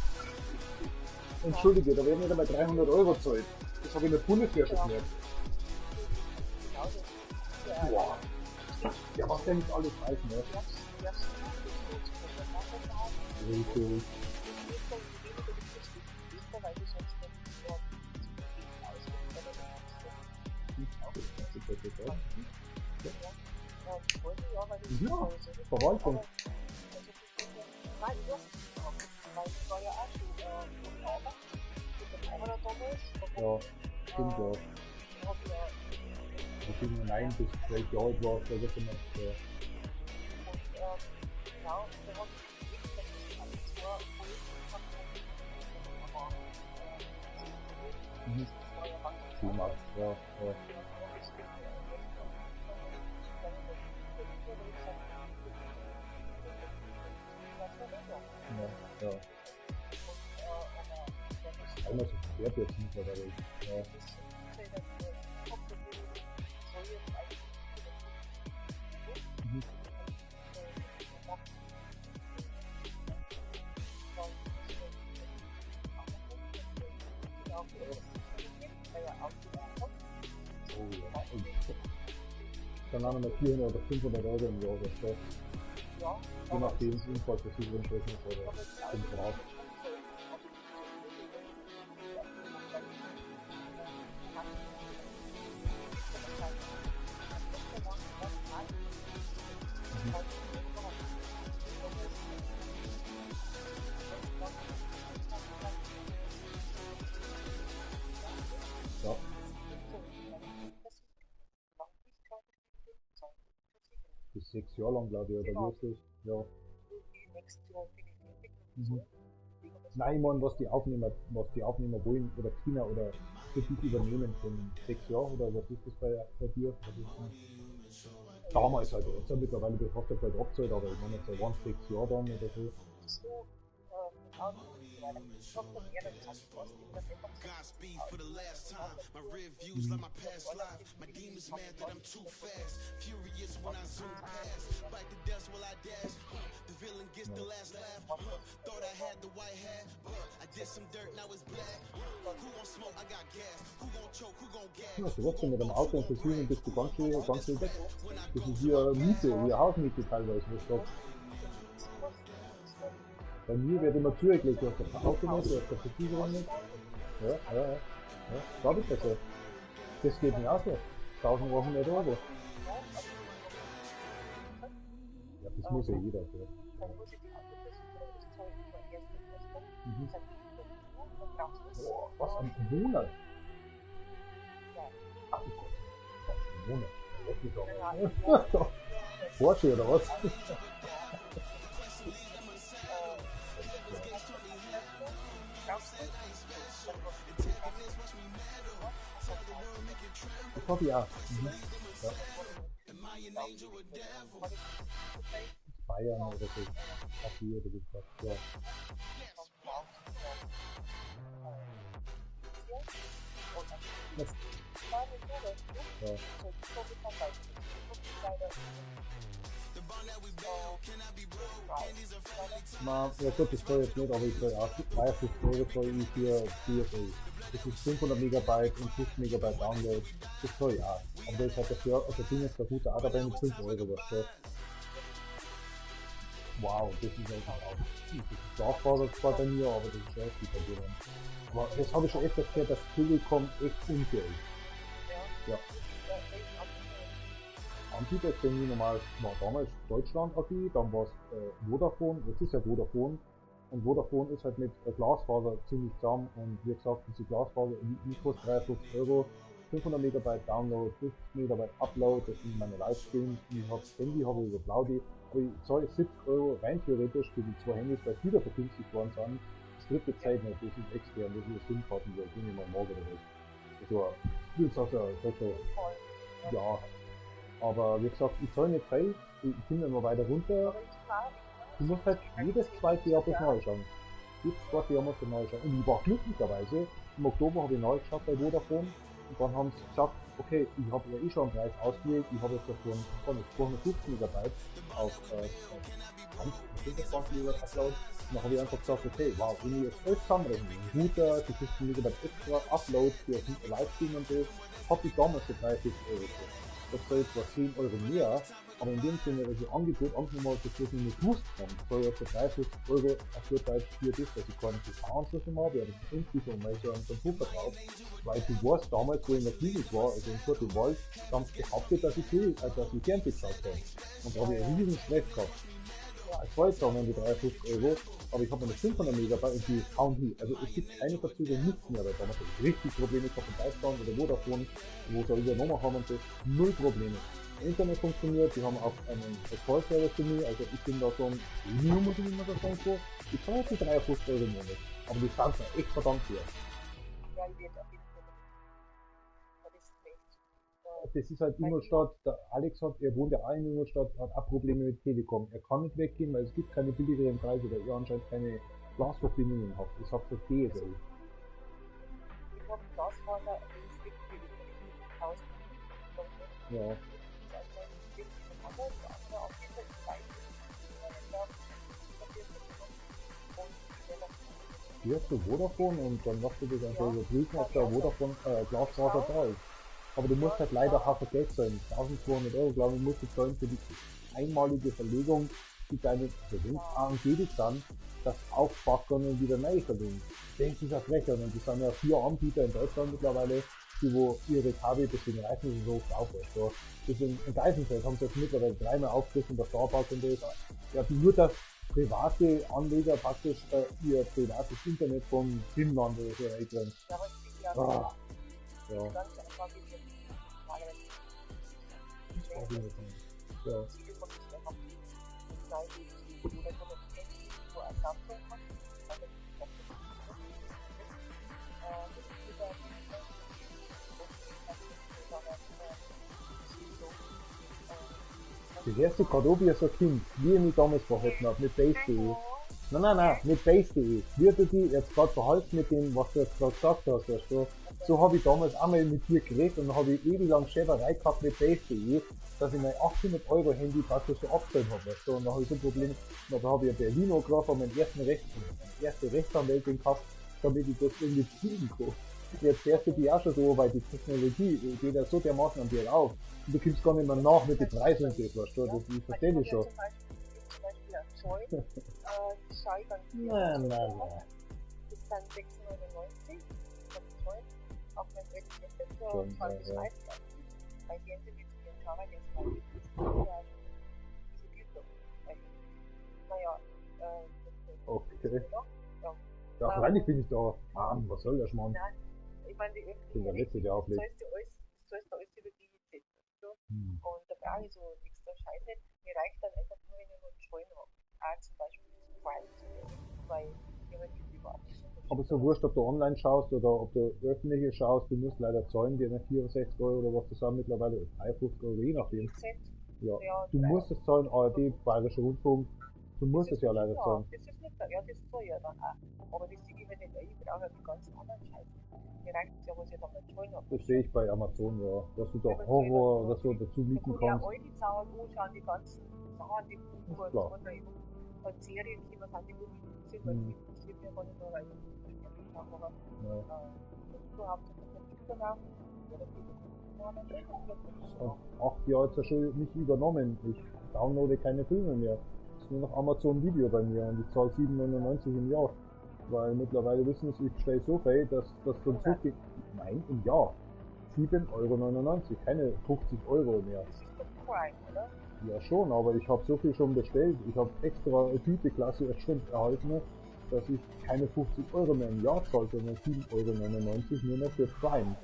Speaker 1: Entschuldige, da werden nicht einmal 300 € gezahlt. Das habe ich in der Bundeswehr schon gemerkt. Boah. Ja, was der nicht alles weiß, ne? Richtig. Ja, Verwaltung. Ja, stimmt ja. Ich bin 9 bis 12 Jahre alt war, da wird immer, ja. Mhm. Thema, ja, ja. Ja, ja. Einmal so schwer jetzt nicht, aber ja. Mhm. Oh ja. Dann haben wir 400 oder 500 € im Jahr, das ist je nachdem, Unfallversicherung ist oder 5 drauf. Ja. Bis 6 Jahre lang, glaube ich, oder wie ist das? Ja. Mhm. Nein, ich meine, was die Aufnehmer wollen, oder China oder für dich übernehmen von 6 Jahren, oder was ist das bei dir? Damals halt, jetzt mittlerweile hast du bald abgezahlt, aber ich meine, jetzt waren 6 Jahre dann oder so.
Speaker 5: Godspeed for the last time. My rear views like my past life. My demons mad that I'm too fast. Furious when I zoom past. Bite the dust while I dash. The villain gets the last laugh. Thought I had the white hat, but I did some dirt, now it's black. Who gon' smoke? I got gas. Who gon' choke? Who gon' gag?
Speaker 1: Ja, du wirst ja mit dem Auto und Versicherung bist du ganz schön weg. Das ist wie eine Miete, wie eine Hausmiete teilweise, was du Bei mir wird immer zugelegt, du hast das Auto nicht, du hast das Versicherung nicht. Ja. Glaube ich das so. Das geht mir auch so. 1100 Euro. Ja, das muss ja jeder. Ja.
Speaker 6: Dann muss ich die Autoversicherung, das zahle ich nur erst im Monat.
Speaker 1: Mhm.
Speaker 6: Dann und Krankenversicherung.
Speaker 1: Boah, was, ein Monat?
Speaker 6: Ja.
Speaker 1: Ach du Gott, was, ein Monat? Wirklich
Speaker 6: Ja,
Speaker 1: doch. Porsche oder was? Das hoffe ich auch. Mhm. Ja. Bayern oder so. Kaffee oder so. Ja. Das, ja. Na, ja gut, das soll jetzt nicht, aber ich soll auch 53 Euro soll ich für DSO. Das ist 500 Megabyte und 50 Megabyte Download. Das soll ja. Aber das ist halt dafür, also Ding ist der gute auch dabei mit 5 Euro was so. Wow, das ist einfach auch. Das Glasfaser zwar bei mir, aber das ist echt bei dir. Aber das habe ich schon öfters gehört, dass Telekom echt unfair ist. Ja. Anbieter ist bei mir normal, war damals Deutschland AG, dann war es Vodafone, jetzt ist ja Vodafone. Und Vodafone ist halt mit Glasfaser ziemlich zusammen und wie gesagt, diese Glasfaser, die kostet 53 Euro, 500 Megabyte Download, 50 Megabyte Upload, das sind meine Livestreams, ich habe das Handy, habe ich über Claudi, aber ich zahle 70 Euro rein theoretisch für die zwei Handys, weil es wieder vergünstigt worden sind. Das dritte Zeit nicht, das ist extern, das ist SIM-Karten, das bin ich mal morgen oder was. Also, ich sage ja, aber wie gesagt, ich zahle nicht viel, ich finde immer weiter runter. Du musst halt jedes zweite Jahr bis neu schauen. Jedes zweite Jahr musst du neu schauen. Und ich war glücklicherweise, im Oktober habe ich neu geschaut bei Vodafone und dann haben sie gesagt, okay, ich habe ja eh schon einen Preis ausgelegt, ich habe jetzt davon 250 Megabyte auf 25 Megabyte Upload. Und dann habe ich einfach gesagt, okay, wow, wenn ich jetzt alles zusammenrechne, Router, die 50 Megabyte extra, Upload für Livestream und das, habe ich damals für 30 Euro gekostet. Das soll jetzt zwar 10 Euro mehr, aber in dem Sinne, dass ich Angebot angenommen habe, das ich nicht gewusst habe, soll jetzt für 30 Euro auf gut Deutsch für das, dass ich keinen TV-Anschluss mehr habe, ja, das ist irgendwie so mal so einen Computer drauf, weil du warst damals, wo ich in der Klinik war, also in Kurte Wald, da haben sie behauptet, dass ich Fernsehen geschaut habe. Und da habe ich einen riesen Stress gehabt. Es war jetzt auch die 53 Euro, aber ich habe eine 500 Megabyte und die hauen hin. Also es gibt keine Verzögerung, nichts mehr, weil damals richtig Probleme gehabt von Deutschland oder Vodafone, wo sie übernommen haben und so, null Probleme. Internet funktioniert, die haben auch einen Call-Service für mich, also ich bin da so ein Premium, muss ich immer so sagen, so. Ich zahle jetzt die 53 Euro im Monat, aber die sind mir echt verdammt fair.
Speaker 6: Ja, ich werde auf jeden Fall.
Speaker 1: Das ist halt Ingolstadt, der Alex hat, er wohnt ja auch in Ingolstadt, hat auch Probleme mit Telekom. Er kann nicht weggehen, weil es gibt keine billigeren Preise, weil er anscheinend keine Glasverbindungen hat. Ich sag für DSO.
Speaker 6: Ich habe Glasfaser günstig für die 1000
Speaker 1: Ja. Hier hast du Vodafone und dann machst du das einfach überprüfen, ob der Vodafone Glasfaser da ist. Aber du musst halt leider Hafer Geld zahlen. 1200 Euro, glaube ich, musst du zahlen für die einmalige Verlegung, die deine, also wenn es angeblich dann, das Aufbackern und wieder neu verlegen. Das ist auch frech, und die sind ja 4 Anbieter in Deutschland mittlerweile, die wo ihre Kabel, deswegen reißen sie so oft auf. So. Deswegen in Geisenfeld haben sie jetzt mittlerweile 3-mal aufgegriffen, der Starbucks und das. Ja, nur dass private Anleger praktisch ihr privates Internet von Finnland oder so einkriegen. Ja. Ja. Das erste gerade wie so ein Kind, wie ich mich damals verhalten habe, mit Base.de. Nein, mit Base.de. Wie du dich jetzt gerade verhalten mit dem, was du jetzt gerade gesagt hast, weißt du? So habe ich damals einmal mit dir geredet und dann habe ich ewig lang Schäberei gehabt mit Base.de, dass ich mein 800 Euro Handy praktisch so abgestellt habe, weißt du? Und dann habe ich so ein Problem, und dann habe ich ein Berlin angerufen und meinen erste Rechtsanwältin gehabt, damit ich das irgendwie kriegen kann. Jetzt fährst du die auch schon so, weil die Technologie geht ja so dermaßen an dir auf. Und du kommst gar nicht mehr nach mit den Preisen und das, weißt du? Das, ich verstehe das schon.
Speaker 6: Beispiel ein Join, das schaue ich dann
Speaker 1: Nein.
Speaker 6: das sind 6,99 von Join. Auf meinem ältesten Fenster
Speaker 1: Schon,
Speaker 6: schaue ich das
Speaker 1: ja.
Speaker 6: meiste an. Weil die Ente mit ihren Java jetzt mal diese Bildung. Naja,
Speaker 1: Okay.
Speaker 6: ja.
Speaker 1: Ja, freilich bin ich da. Mann, was soll der Schmarrn?
Speaker 6: Nein, ich meine, die
Speaker 1: Ich bin
Speaker 6: öffentlichen
Speaker 1: der Letzte, der auflegt.
Speaker 6: sollst du alles über die setzen. So. Und da brauche ich so extra Scheiß nicht. Mir reicht dann einfach nur, wenn ich nur einen Join habe. Auch zum Beispiel das Prime zu nehmen, weil ich halt die privaten sind.
Speaker 1: Aber so wurscht, ob du online schaust oder ob du öffentliche schaust, du musst leider zahlen, die 64 Euro oder was das sind mittlerweile, 53 Euro, je nachdem. Ja, du musst es zahlen, ARD, Bayerischer Rundfunk, du musst es ja leider zahlen.
Speaker 6: Das ist nicht, ja, das soll ja dann auch. Aber das sehe ich halt nicht, ich brauche halt die ganzen anderen Scheiße. Mir reicht es ja, was ich dann mit Join habe.
Speaker 1: Das sehe ich bei Amazon, ja, dass du da Horror oder so dazu mieten
Speaker 6: Da kann
Speaker 1: kannst.
Speaker 6: ich ja all die Zahlen anschauen, die ganzen Sachen, die
Speaker 1: Ist klar.
Speaker 6: und Serien, die man kann, die gut sind, weil die interessiert mir gar nicht mehr, weil ich das nicht schaue. Aber du hast ja den Computer drauf, oder die
Speaker 1: Und 8 Jahre jetzt ja schon nicht übernommen. Ich downloade keine Filme mehr. Das ist nur noch Amazon Video bei mir und ich zahle 7,99 im Jahr. Weil mittlerweile wissen sie, ich bestelle so viel, dass das dann zurückgeht. Nein, im Jahr. 7,99 Euro, keine 50 Euro mehr.
Speaker 6: Das ist doch Prime, oder?
Speaker 1: Ja schon, aber ich habe so viel schon bestellt. Ich habe extra eine Güteklasse erstellt erhalten, dass ich keine 50 Euro mehr im Jahr zahle, sondern 7,99 Euro nur noch für Prime.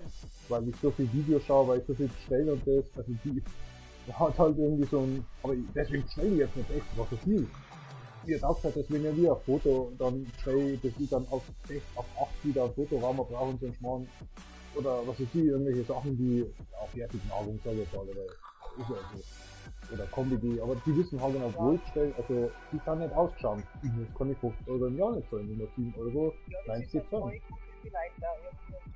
Speaker 1: Weil ich so viel Video schaue, weil ich so viel bestelle und das, also die hat halt irgendwie so ein, aber deswegen bestelle ich jetzt nicht extra so viel. Ihr habt auch gesagt, deswegen ja wir ein Foto, dann bestelle ich, dass ich dann auf 6, auf 8 wieder ein Fotoraum brauche und so einen Schmarrn. Oder was ich sehe, irgendwelche Sachen, die auf Fertignahrung, sage ich jetzt mal, oder ist ja so. Oder Kombi, aber die wissen halt genau, wo ich bestelle, also die kann nicht ausschauen. Jetzt kann ich 50 Euro im Jahr nicht zahlen, nur 7 Euro, nein, es geht zahlen.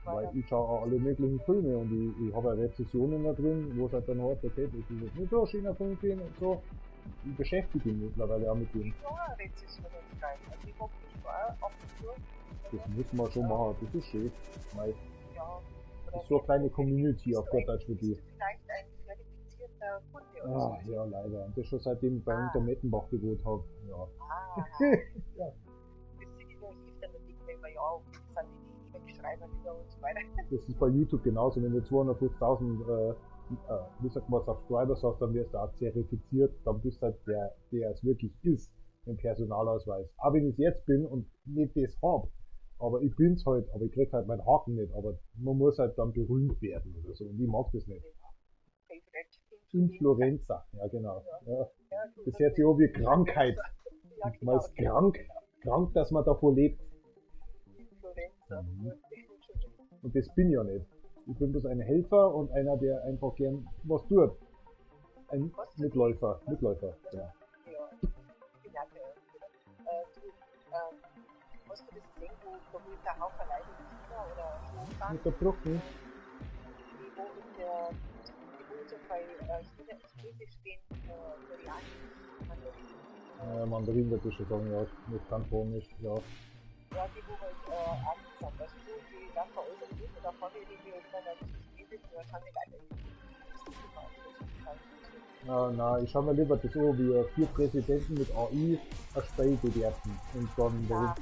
Speaker 1: Weil ich schaue auch alle möglichen Filme und ich habe ja Rezessionen da drin, wo es halt dann heißt, okay, das ist jetzt nicht so ein schöner Film gewesen und so. Ich beschäftige mich mittlerweile auch mit dem. Das müssen wir schon machen, das ist schön. Weil das ist so eine kleine Community auf gut Deutsch für die. Ah, ja, leider. Und das schon seitdem ich bei unter Mettenbach gewohnt habe. Ja. Ja. Das ist bei YouTube genauso. Wenn du 250.000 wie sagt man, Subscribers hast, dann wirst du auch verifiziert. Dann bist du halt der es wirklich ist, im Personalausweis. Auch wenn ich es jetzt bin und nicht das hab. Aber ich bin's halt, aber ich krieg halt meinen Haken nicht. Aber man muss halt dann berühmt werden oder so. Und ich mag das nicht. Influencer, ja genau. Ja. Das hört sich an wie Krankheit. Man ist krank, dass man davor lebt. Und das bin ich ja nicht. Ich bin bloß ein Helfer und einer, der einfach gern was tut. Ein Mitläufer, ja.
Speaker 6: Hast du das gesehen, wo der Haufen Leute in China oder so
Speaker 1: Mit der Brücken?
Speaker 6: die wo mit der so bei China ins Bild stehen, Koreanisch,
Speaker 1: Mandarin wird ich schon sagen, ja, mit Kantonisch, ja.
Speaker 6: Ja, die wo halt angesagt, also die da veräußert sind, da vorne die dann das Spiel wahrscheinlich
Speaker 1: Na, ich schau mir lieber das an, wie 4 Präsidenten mit AI ein Spiel bewerten und dann darum.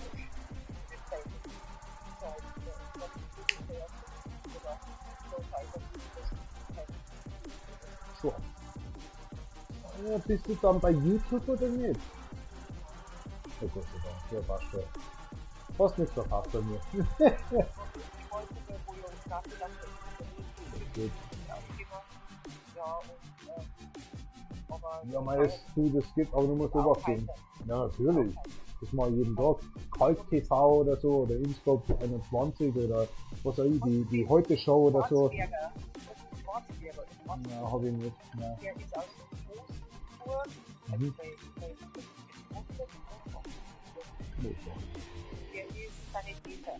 Speaker 1: So. Ja, bist du dann bei YouTube oder nicht? Oh Gott sei Dank, ja passt schon. Fast nichts verpasst bei mir. Gut. Ja, meist du, das geht, aber du musst beobachten. Ja, natürlich. Das mache ich jeden Tag. Kalk TV oder so, oder Inscope 21 oder was auch ich, die Heute-Show oder so. Ja, hab ich nicht. Ja.
Speaker 6: Der ist aus dem Tour, der ist Sanitäter.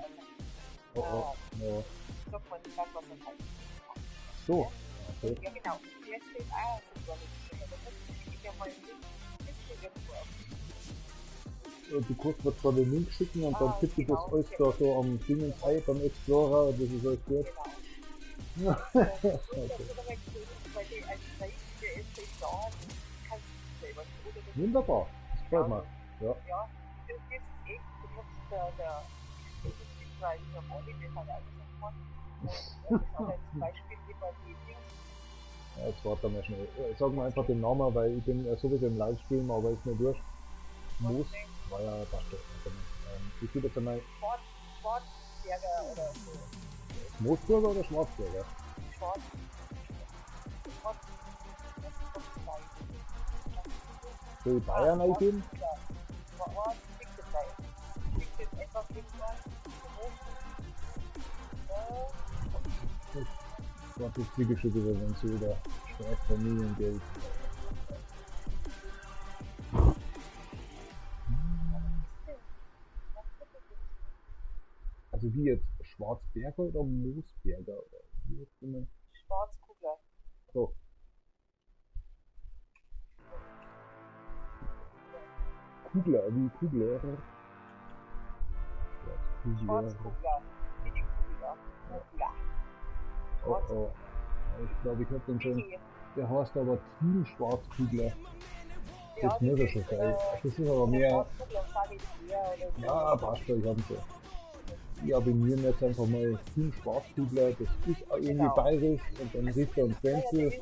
Speaker 1: Oh, ja.
Speaker 6: Sagt man nicht, was er heißt.
Speaker 1: So. Okay.
Speaker 6: Ja, genau. Der steht auch so ich habe mal
Speaker 1: Du kannst mir zwar den Link schicken und dann tippe ich das alles da so am Dingens ein, beim Explorer, und das ist alles gut. Ja. Wunderbar. Freut mich. Ja.
Speaker 6: Ja, das ist echt, du musst der weil ich am Olli, das hat auch gesagt worden. Und das hat zum Beispiel wie bei die Dings.
Speaker 1: Ja, jetzt warte mal schnell. Sag mir einfach den Namen, weil ich bin sowieso im Livestream, aber ist mir wurscht. Moos, war ja passt das. Ich gebe jetzt einmal
Speaker 6: Schwarzberger oder so.
Speaker 1: Moosburger oder Schwarzburger?
Speaker 6: Schwarz.
Speaker 1: Soll ich Bayern eingeben?
Speaker 6: Ja. Was kriegt das bei? Kriegt das einfach nicht mal?
Speaker 1: Was ist die Geschichte, wenn sie wieder stark Familiengeld? Also wie jetzt Schwarzberger oder Moosberger? Oder wie jetzt immer?
Speaker 6: Schwarzkugler.
Speaker 1: So. Kugler, wie Kugler.
Speaker 6: Schwarzkugler. Wie die Kugler. Kugler.
Speaker 1: Oh. Ich glaube, ich hab den schon. Der heißt aber Team Schwarzkugler. Das muss er schon sein. Das ist aber mehr. Ja, passt schon, ich hab's schon. Ich abonniere jetzt einfach mal Team Schwarzkugler. Das ist auch irgendwie bayerisch und dann Richter und Frenzel.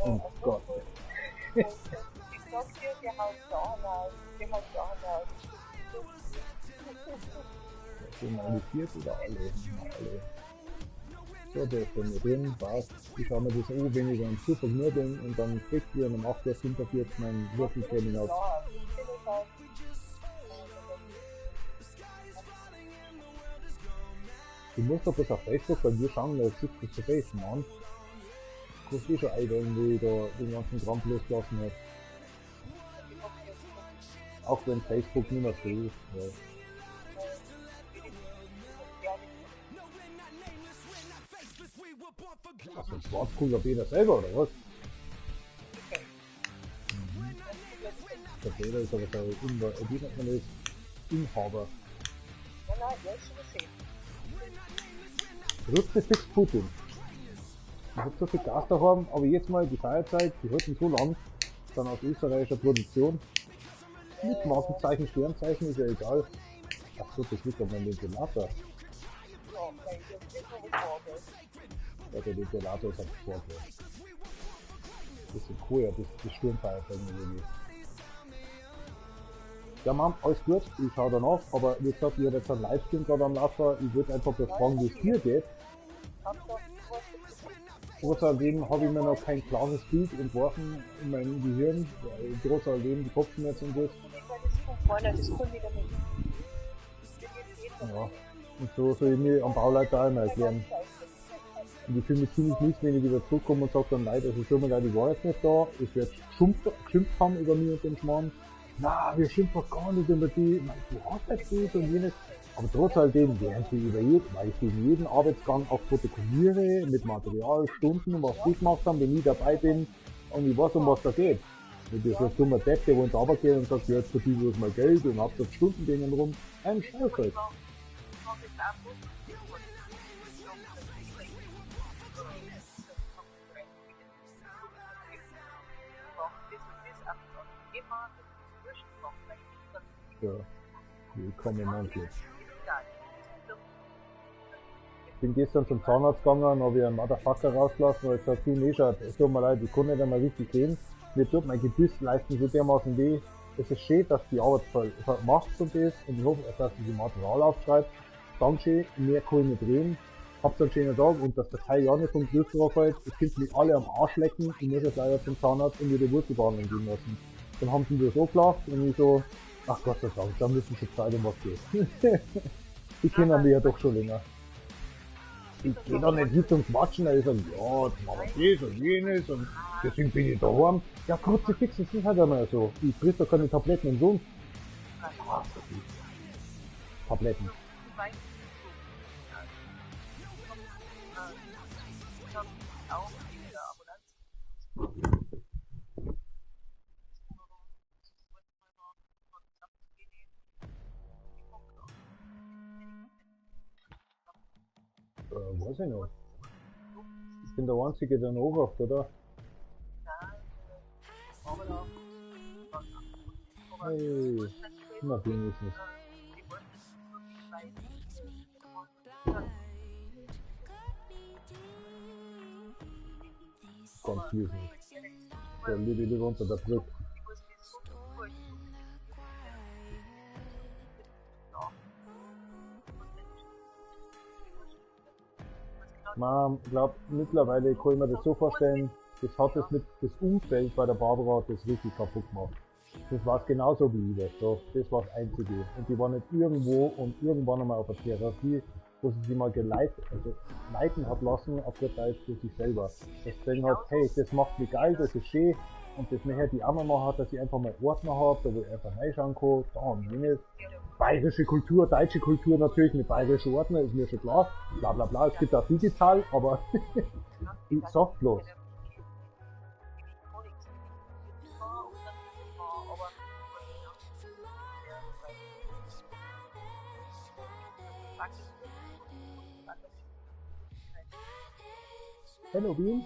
Speaker 1: Oh Gott.
Speaker 6: Ich sag dir, der haut Sachen aus. Der haut Sachen aus.
Speaker 1: Sind alle vier oder alle? So, der ist dann mit drin, passt. Ich schaue mir das an, wenn ich dann zu vergnügen und dann kriegt ihr um 8:45 Uhr mein Würfeltraining auf. Du musst doch bloß auf Facebook bei mir schauen, da sieht das so face, Mann. Du kannst eh schon einwählen, wo ich da den ganzen Kram losgelassen habe. Auch wenn Facebook nicht mehr so ist. Ja. Also Schwarzkugler Peter selber, oder was? Der Peter ist aber so wie nennt man das? Inhaber.
Speaker 6: Nein, der ist schon gesehen.
Speaker 1: Rückte fix Putin. Ich hab so viel Gas daheim, aber jetzt mal die Feierzeit, die halten so lang, dann aus österreichischer Produktion. Mit Markenzeichen, Sternzeichen ist ja egal. Achso, das liegt auf meinem Ventilator. Ja, der Ventilator ist halt Sport. Das ist cool, ja, das Sturmfeierzeichen irgendwie. Ja, Mann, alles gut, ich schau danach, aber wie gesagt, ich habe jetzt einen Livestream gerade am Laufen, ich würde einfach fragen, wie es dir geht. Trotzdem habe ich mir noch kein klares Bild entworfen in meinem Gehirn, weil trotzdem die Kopfschmerzen und das. Ja, und so soll ich mir am Bauleiter auch immer erklären. Und ich fühle mich ziemlich mies, wenn ich wieder zurückkomme und sage dann, Leute, also schon mal, ich war jetzt nicht da, ich werde geschimpft haben über mich und den Schmarrn. Na, wir schimpfen gar nicht über die, du hast halt das und jenes. Aber trotz alledem werden sie über weil ich in jedem Arbeitsgang auch protokolliere, mit Material, Stunden, was die gemacht haben, wenn ich dabei bin und ich weiß, um was da geht. Wenn das so ein dummer Depp, der wohl runter geht und sagt, ja, jetzt verdiene ich bloß mal Geld und hab dort Stunden gegen rum, ein Scheiß halt. Ja, willkommen manchmal. Ich bin gestern zum Zahnarzt gegangen, habe ich einen Motherfucker rausgelassen, weil ich gesagt, du Nesha, es tut mir leid, ich kann nicht einmal richtig sehen. Mir tut mein Gebissleisten so dermaßen weh. Es ist schön, dass die Arbeit macht und das, und ich hoffe, dass sie die Material aufschreibt. Dankeschön, mehr kann ich nicht reden. Habt einen schönen Tag und dass der Teil ja nicht vom Griff drauf hält. Ich könnte mich alle am Arsch lecken, ich muss jetzt leider zum Zahnarzt und mir die Wurzelbehandlung gehen lassen. Dann haben sie mir so gelacht und ich so, ach Gott sei Dank, da müssen sie Zeit um was geht. Die kennen mich ja doch schon länger. Ich geh da nicht hin zum Quatschen, da ist dann, ja, jetzt machen wir das und jenes und deswegen bin ich daheim. Ja, Kruzifix, das ist halt einmal so. Ich friss doch keine Tabletten und so. Tabletten. Weiß ich noch. Ich bin der Einzige, der noch wacht, oder? Hey, na wenigstens. Confusing. Der lieber unter der Brücke. Man glaubt, mittlerweile kann ich mir das so vorstellen, das hat das mit das Umfeld bei der Barbara hat das richtig kaputt gemacht. Das war es genauso wie ich das. So, das war das Einzige. Und die war nicht irgendwo und irgendwann einmal auf der Therapie, wo sie sich mal leiten hat lassen, auf der Zeit für sich selber. Deswegen hat, hey, das macht mich geil, das ist schön, und das möchte die auch mal machen, dass ich einfach mal Ordner habe, da wo ich einfach reinschauen kann, da und jenes. Bayerische Kultur, deutsche Kultur natürlich mit bayerischen Ordner, ist mir schon klar, bla bla bla, es gibt auch digital, aber ich sag bloß. Hallo Wien?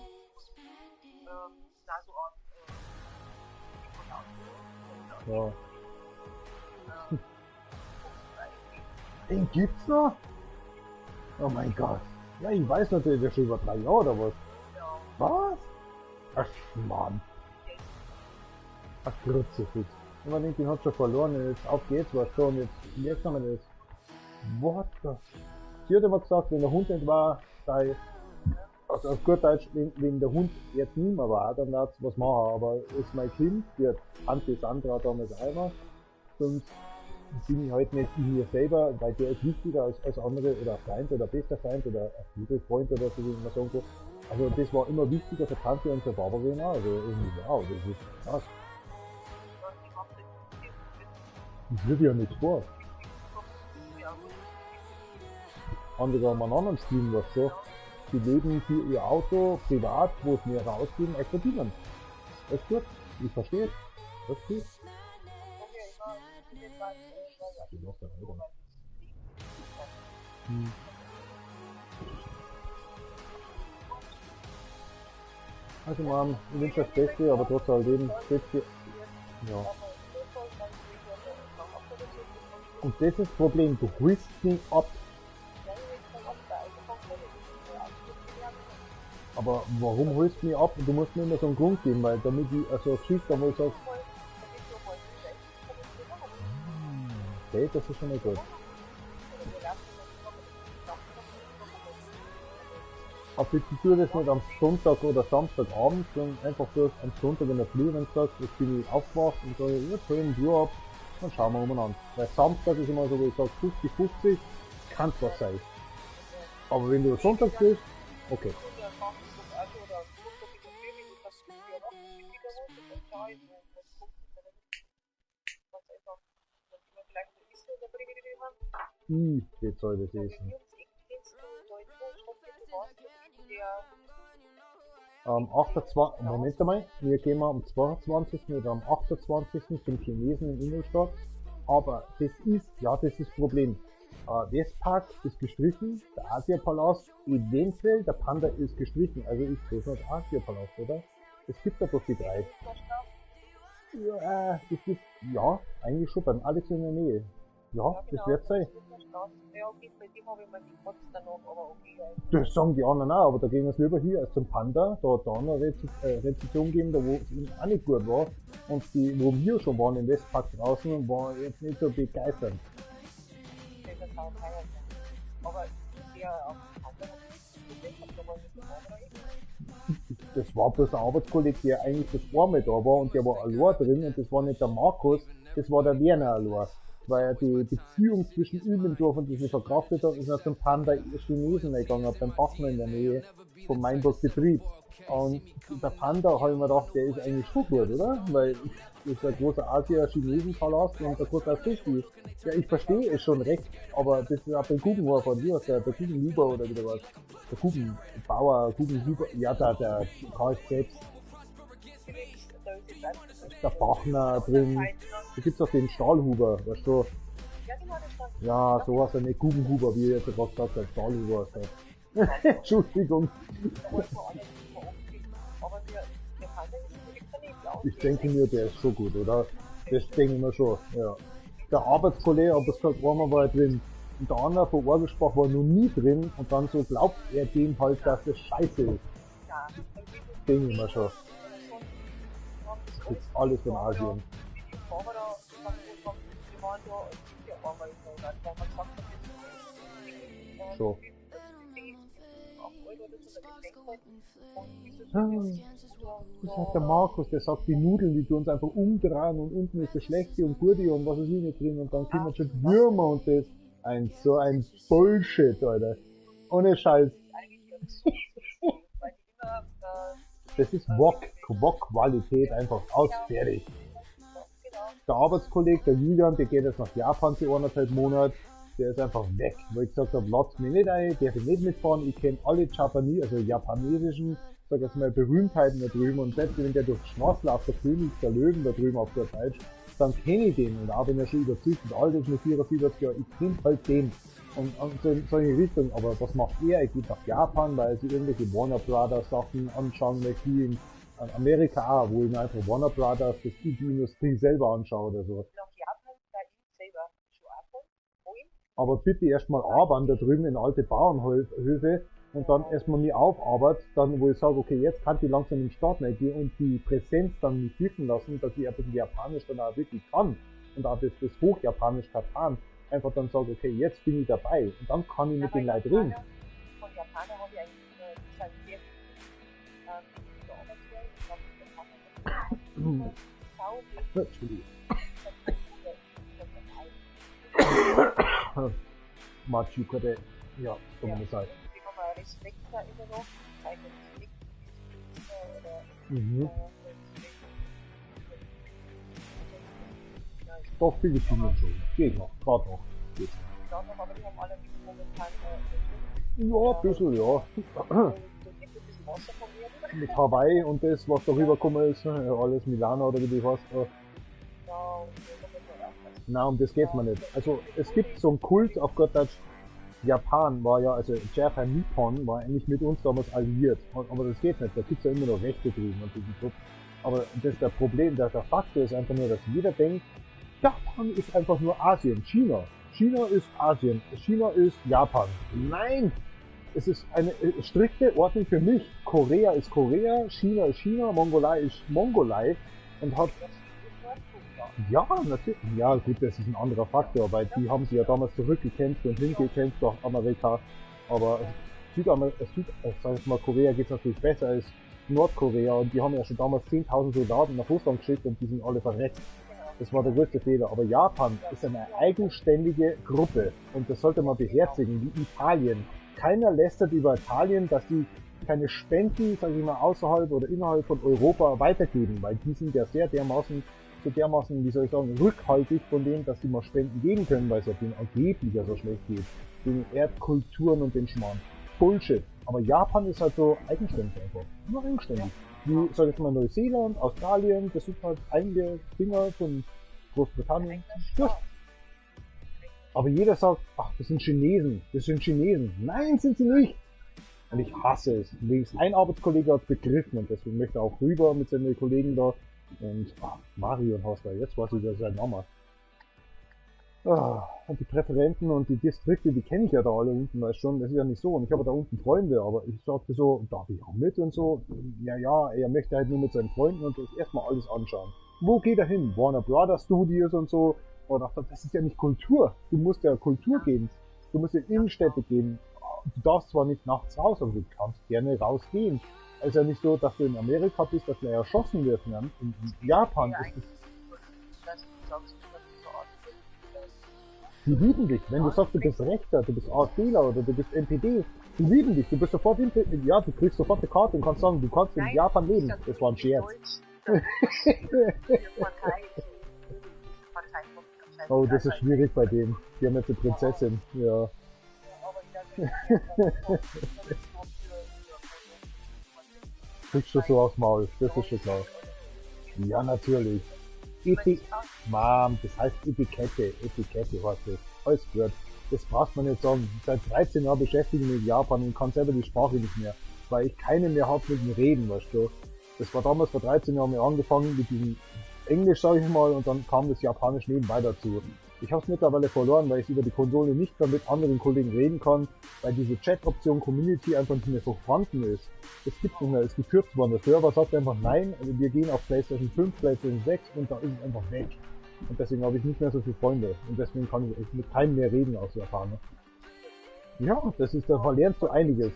Speaker 1: Ja. Den gibt's noch? Oh mein Gott. Ja, ich weiß natürlich, der ist schon über 3 Jahre oder was. Was? Ach Mann. Ach Kruzifix. Und man denkt, den hat schon verloren und jetzt auf geht's, was schon, jetzt haben wir das. What the? Sie hat immer gesagt, wenn der Hund nicht war, sei, also auf gut Deutsch, wenn der Hund jetzt nicht mehr war, dann darf was machen, aber ist mein Kind, die hat Anti Sandra damals einmal, sonst bin ich halt nicht in mir selber, weil der ist wichtiger als andere, oder ein Freund oder ein bester Freund oder ein guter Freund oder so, wie man sagen kann. Also das war immer wichtiger für Tante und für Barbarina, also irgendwie, wow, das ist krass. Das wird ja nichts vor. Andere haben einen anderen Stream, was so. Sie leben für ihr Auto, privat, wo es mehr rausgeben, als verdienen. Das ist gut, ich verstehe. Das ist gut. Also Mann, ich wünsche das Beste, aber trotz alledem das Beste. Ja. Und das ist das Problem, du holst ihn ab. Aber warum holst du mich ab? Du musst mir immer so einen Grund geben, weil damit ich also Geschichte, wo ich sage, okay, das ist schon mal gut. Aber ich tue das nicht am Sonntag oder Samstagabend, sondern einfach so am Sonntag in der Früh, wenn du sagst, jetzt bin ich aufgewacht und sage, jetzt hol ich den Bier ab, dann schauen wir umeinander. Weil Samstag ist immer so, wie ich sage, 50-50, kann was sein. Aber wenn du Sonntag bist, okay. Wie soll das essen? Am 28. Moment einmal, wir gehen mal am 22. oder am 28. zum Chinesen in Ingolstadt. Aber das ist das Problem. Westpark ist gestrichen, der Asiapalast, eventuell der Panda ist gestrichen, also ist das nicht Asiapalast, oder? Es gibt ja bloß die 3. Ja, das gibt, ja, eigentlich schon beim Alex in der Nähe. Ja, das wird sein. Das sagen die anderen auch, aber da gehen wir es lieber hier als zum Panda. Da hat da eine Rezession gegeben, da wo es ihm auch nicht gut war. Und die, wo wir schon waren im Westpark draußen, war jetzt nicht so begeistert. Das war bloß ein Arbeitskollege, der eigentlich das einmal da war und der war allein drin und das war nicht der Markus, das war der Werner allein. Weil die Beziehung zwischen ihm im Dorf und diesen verkraftet hat, ist er zum Panda Chinesen gegangen, beim Bachmann in der Nähe vom Mainburg Betrieb. Und der Panda, habe ich mir gedacht, der ist eigentlich schon gut, oder? Weil das ist ein großer Asia-Chinesen-Palast und der große Sushi. Ja, ich verstehe es schon recht, aber das ist auch beim Kuchenhofer von dir, der Kuchenhuber oder wieder was. Der Kuchenbauer, Kuchenhuber, ja, der CarX selbst. Der Bachner drin, da gibt's auch den Stahlhuber, weißt du? Ja, so was, nicht Kuchenhuber, wie ich jetzt gerade gesagt habe, Stahlhuber. So. Entschuldigung. Ich denke mir, der ist schon gut, oder? Das denke ich mir schon, ja. Der Arbeitskollege, aber es gesagt, einmal war er drin. Und der andere von Orgelsprach war noch nie drin und dann so glaubt er dem halt, dass das scheiße ist.
Speaker 6: Ja,
Speaker 1: Denke ich mir schon. Das ist alles in Asien.
Speaker 6: die Fahrer da, die waren da und die arbeiten da. Da haben wir gesagt, das ist
Speaker 1: So. Das sagt der Markus, der sagt, die Nudeln, die tun uns einfach umdrehen und unten ist das Schlechte und Gute und was ist hier nicht drin und dann kommen schon Würmer und das. So ein Bullshit, Alter. Ohne Scheiß. Das ist Wok-Qualität einfach aus, fertig. Der Arbeitskollege, der Julian, der geht jetzt nach Japan für 1,5 Monate, der ist einfach weg. Weil ich gesagt habe, lasst mich nicht ein, darf ich nicht mitfahren, ich kenne alle japanesischen, sag jetzt mal, Berühmtheiten da drüben und selbst wenn der durch die Straße läuft, der König der Löwen da drüben auf der Deutsch, dann kenne ich den und auch wenn er schon überzeugt und alt ist mit 44 Jahren, ich kenne halt den. Und so in solche Richtung, aber was macht er? Er geht nach Japan, weil er sich irgendwelche Warner Brothers Sachen anschauen möchte, in Amerika auch, wo ich mir einfach Warner Brothers, das die Industrie selber anschaue oder so.
Speaker 6: Nach Japan, da ich selber schon anfangen, wohin?
Speaker 1: Aber bitte erstmal arbeiten da drüben in alte Bauernhöfe und dann erstmal mich aufarbeitet, dann wo ich sage, okay, jetzt kann ich langsam in den Start gehen und die Präsenz dann nicht wirken lassen, dass ich ein bisschen Japanisch dann auch wirklich kann und auch das Hochjapanisch kann, einfach dann sage, okay, jetzt bin ich dabei und dann kann ich mit den Leuten reden.
Speaker 6: Von Japaner habe ich eigentlich sehr viel
Speaker 1: Entschuldigung. Machukade, ja, kann man nicht sagen.
Speaker 6: Ich habe Respekt da immer noch, zeigen Respekt oder
Speaker 1: Doch, Philippinen schon. Geht noch, gerade noch. Geht.
Speaker 6: aber die haben alle nicht momentan
Speaker 1: Ja, ein bisschen, ja.
Speaker 6: da gibt es ein bisschen Wasser von mir.
Speaker 1: Mit Hawaii und das, was darüber gekommen ist, alles Milano oder wie die heißt.
Speaker 6: Ja, und da muss man aufpassen.
Speaker 1: Nein, um das geht's mir nicht. Also, es gibt so einen Kult, auf Gott Deutsch, Japan war ja, also Japan Nippon war eigentlich mit uns damals alliiert. Aber das geht nicht, da gibt's ja immer noch Rechte drüben und diesen Club. Aber das ist der Problem, der Faktor ist einfach nur, dass jeder denkt, Japan ist einfach nur Asien, China. China ist Asien, China ist Japan. Nein! Es ist eine strikte Ordnung für mich. Korea ist Korea, China ist China, Mongolei ist Mongolei und hat... Ja, natürlich. Ja, gut, das ist ein anderer Faktor, weil die haben sich ja damals zurückgekämpft und hingekämpft durch Amerika. Aber sag ich mal, Korea geht's natürlich besser als Nordkorea und die haben ja schon damals 10.000 Soldaten nach Russland geschickt und die sind alle verreckt. Das war der größte Fehler. Aber Japan ist eine eigenständige Gruppe und das sollte man beherzigen, wie Italien. Keiner lästert über Italien, dass die keine Spenden, sag ich mal, außerhalb oder innerhalb von Europa weitergeben, weil die sind ja dermaßen, wie soll ich sagen, rückhaltig von denen, dass die mal Spenden geben können, weil es ja denen angeblich ja so schlecht geht. Den Erdkulturen und den Schmarrn. Bullshit. Aber Japan ist halt so eigenständig einfach. Nur eigenständig. Wie, sag ich mal, Neuseeland, Australien, das sind halt einige Dinger von Großbritannien. Gut. Aber jeder sagt, ach, das sind Chinesen. Nein, sind sie nicht. Und ich hasse es. Wenigstens ein Arbeitskollege hat begriffen und deswegen möchte er auch rüber mit seinen Kollegen da. Und Marion heißt er, jetzt weiß ich, wer sein Name. Und die Präferenten und die Distrikte, die kenne ich ja da alle unten, weißt schon, das ist ja nicht so. Und ich habe da unten Freunde, aber ich sagte so, darf ich auch mit und so? Ja, er möchte halt nur mit seinen Freunden und das erstmal alles anschauen. Wo geht er hin? Warner Brothers Studios und so. Und ich dachte, das ist ja nicht Kultur. Du musst ja Kultur gehen. Du musst in Innenstädte gehen. Du darfst zwar nicht nachts raus, aber du kannst gerne rausgehen. Es ist ja nicht so, dass du in Amerika bist, dass du erschossen wirst. In Japan ist es... Die lieben dich. Wenn du sagst, du bist Rechter, du bist AfDler oder du bist NPD, die lieben dich. Du bist sofort ja, du kriegst sofort eine Karte und kannst sagen, du kannst in Japan leben. Das war ein Scherz. Oh, das ist schwierig bei denen. Die haben jetzt eine Prinzessin. Ja. Kriegst du so aufs Maul, das ist schon klar. Ja, natürlich. Mom, das heißt Etikette heißt das. Alles gut. Das braucht man nicht sagen. Seit 13 Jahren beschäftige ich mich mit Japan und kann selber die Sprache nicht mehr. Weil ich keinen mehr habe mit dem Reden, weißt du. Das war damals vor 13 Jahren angefangen mit diesem Englisch, sage ich mal, und dann kam das Japanisch nebenbei dazu. Ich habe es mittlerweile verloren, weil ich über die Konsole nicht mehr mit anderen Kollegen reden kann, weil diese Chat-Option Community einfach nicht mehr so vorhanden ist. Es gibt nicht mehr, es ist gekürzt worden. Der Server sagt einfach nein, also wir gehen auf PlayStation 5, PlayStation 6 und da ist es einfach weg. Und deswegen habe ich nicht mehr so viele Freunde und deswegen kann ich mit keinem mehr reden aus Japaner. Ja, das ist, da verlernst du einiges.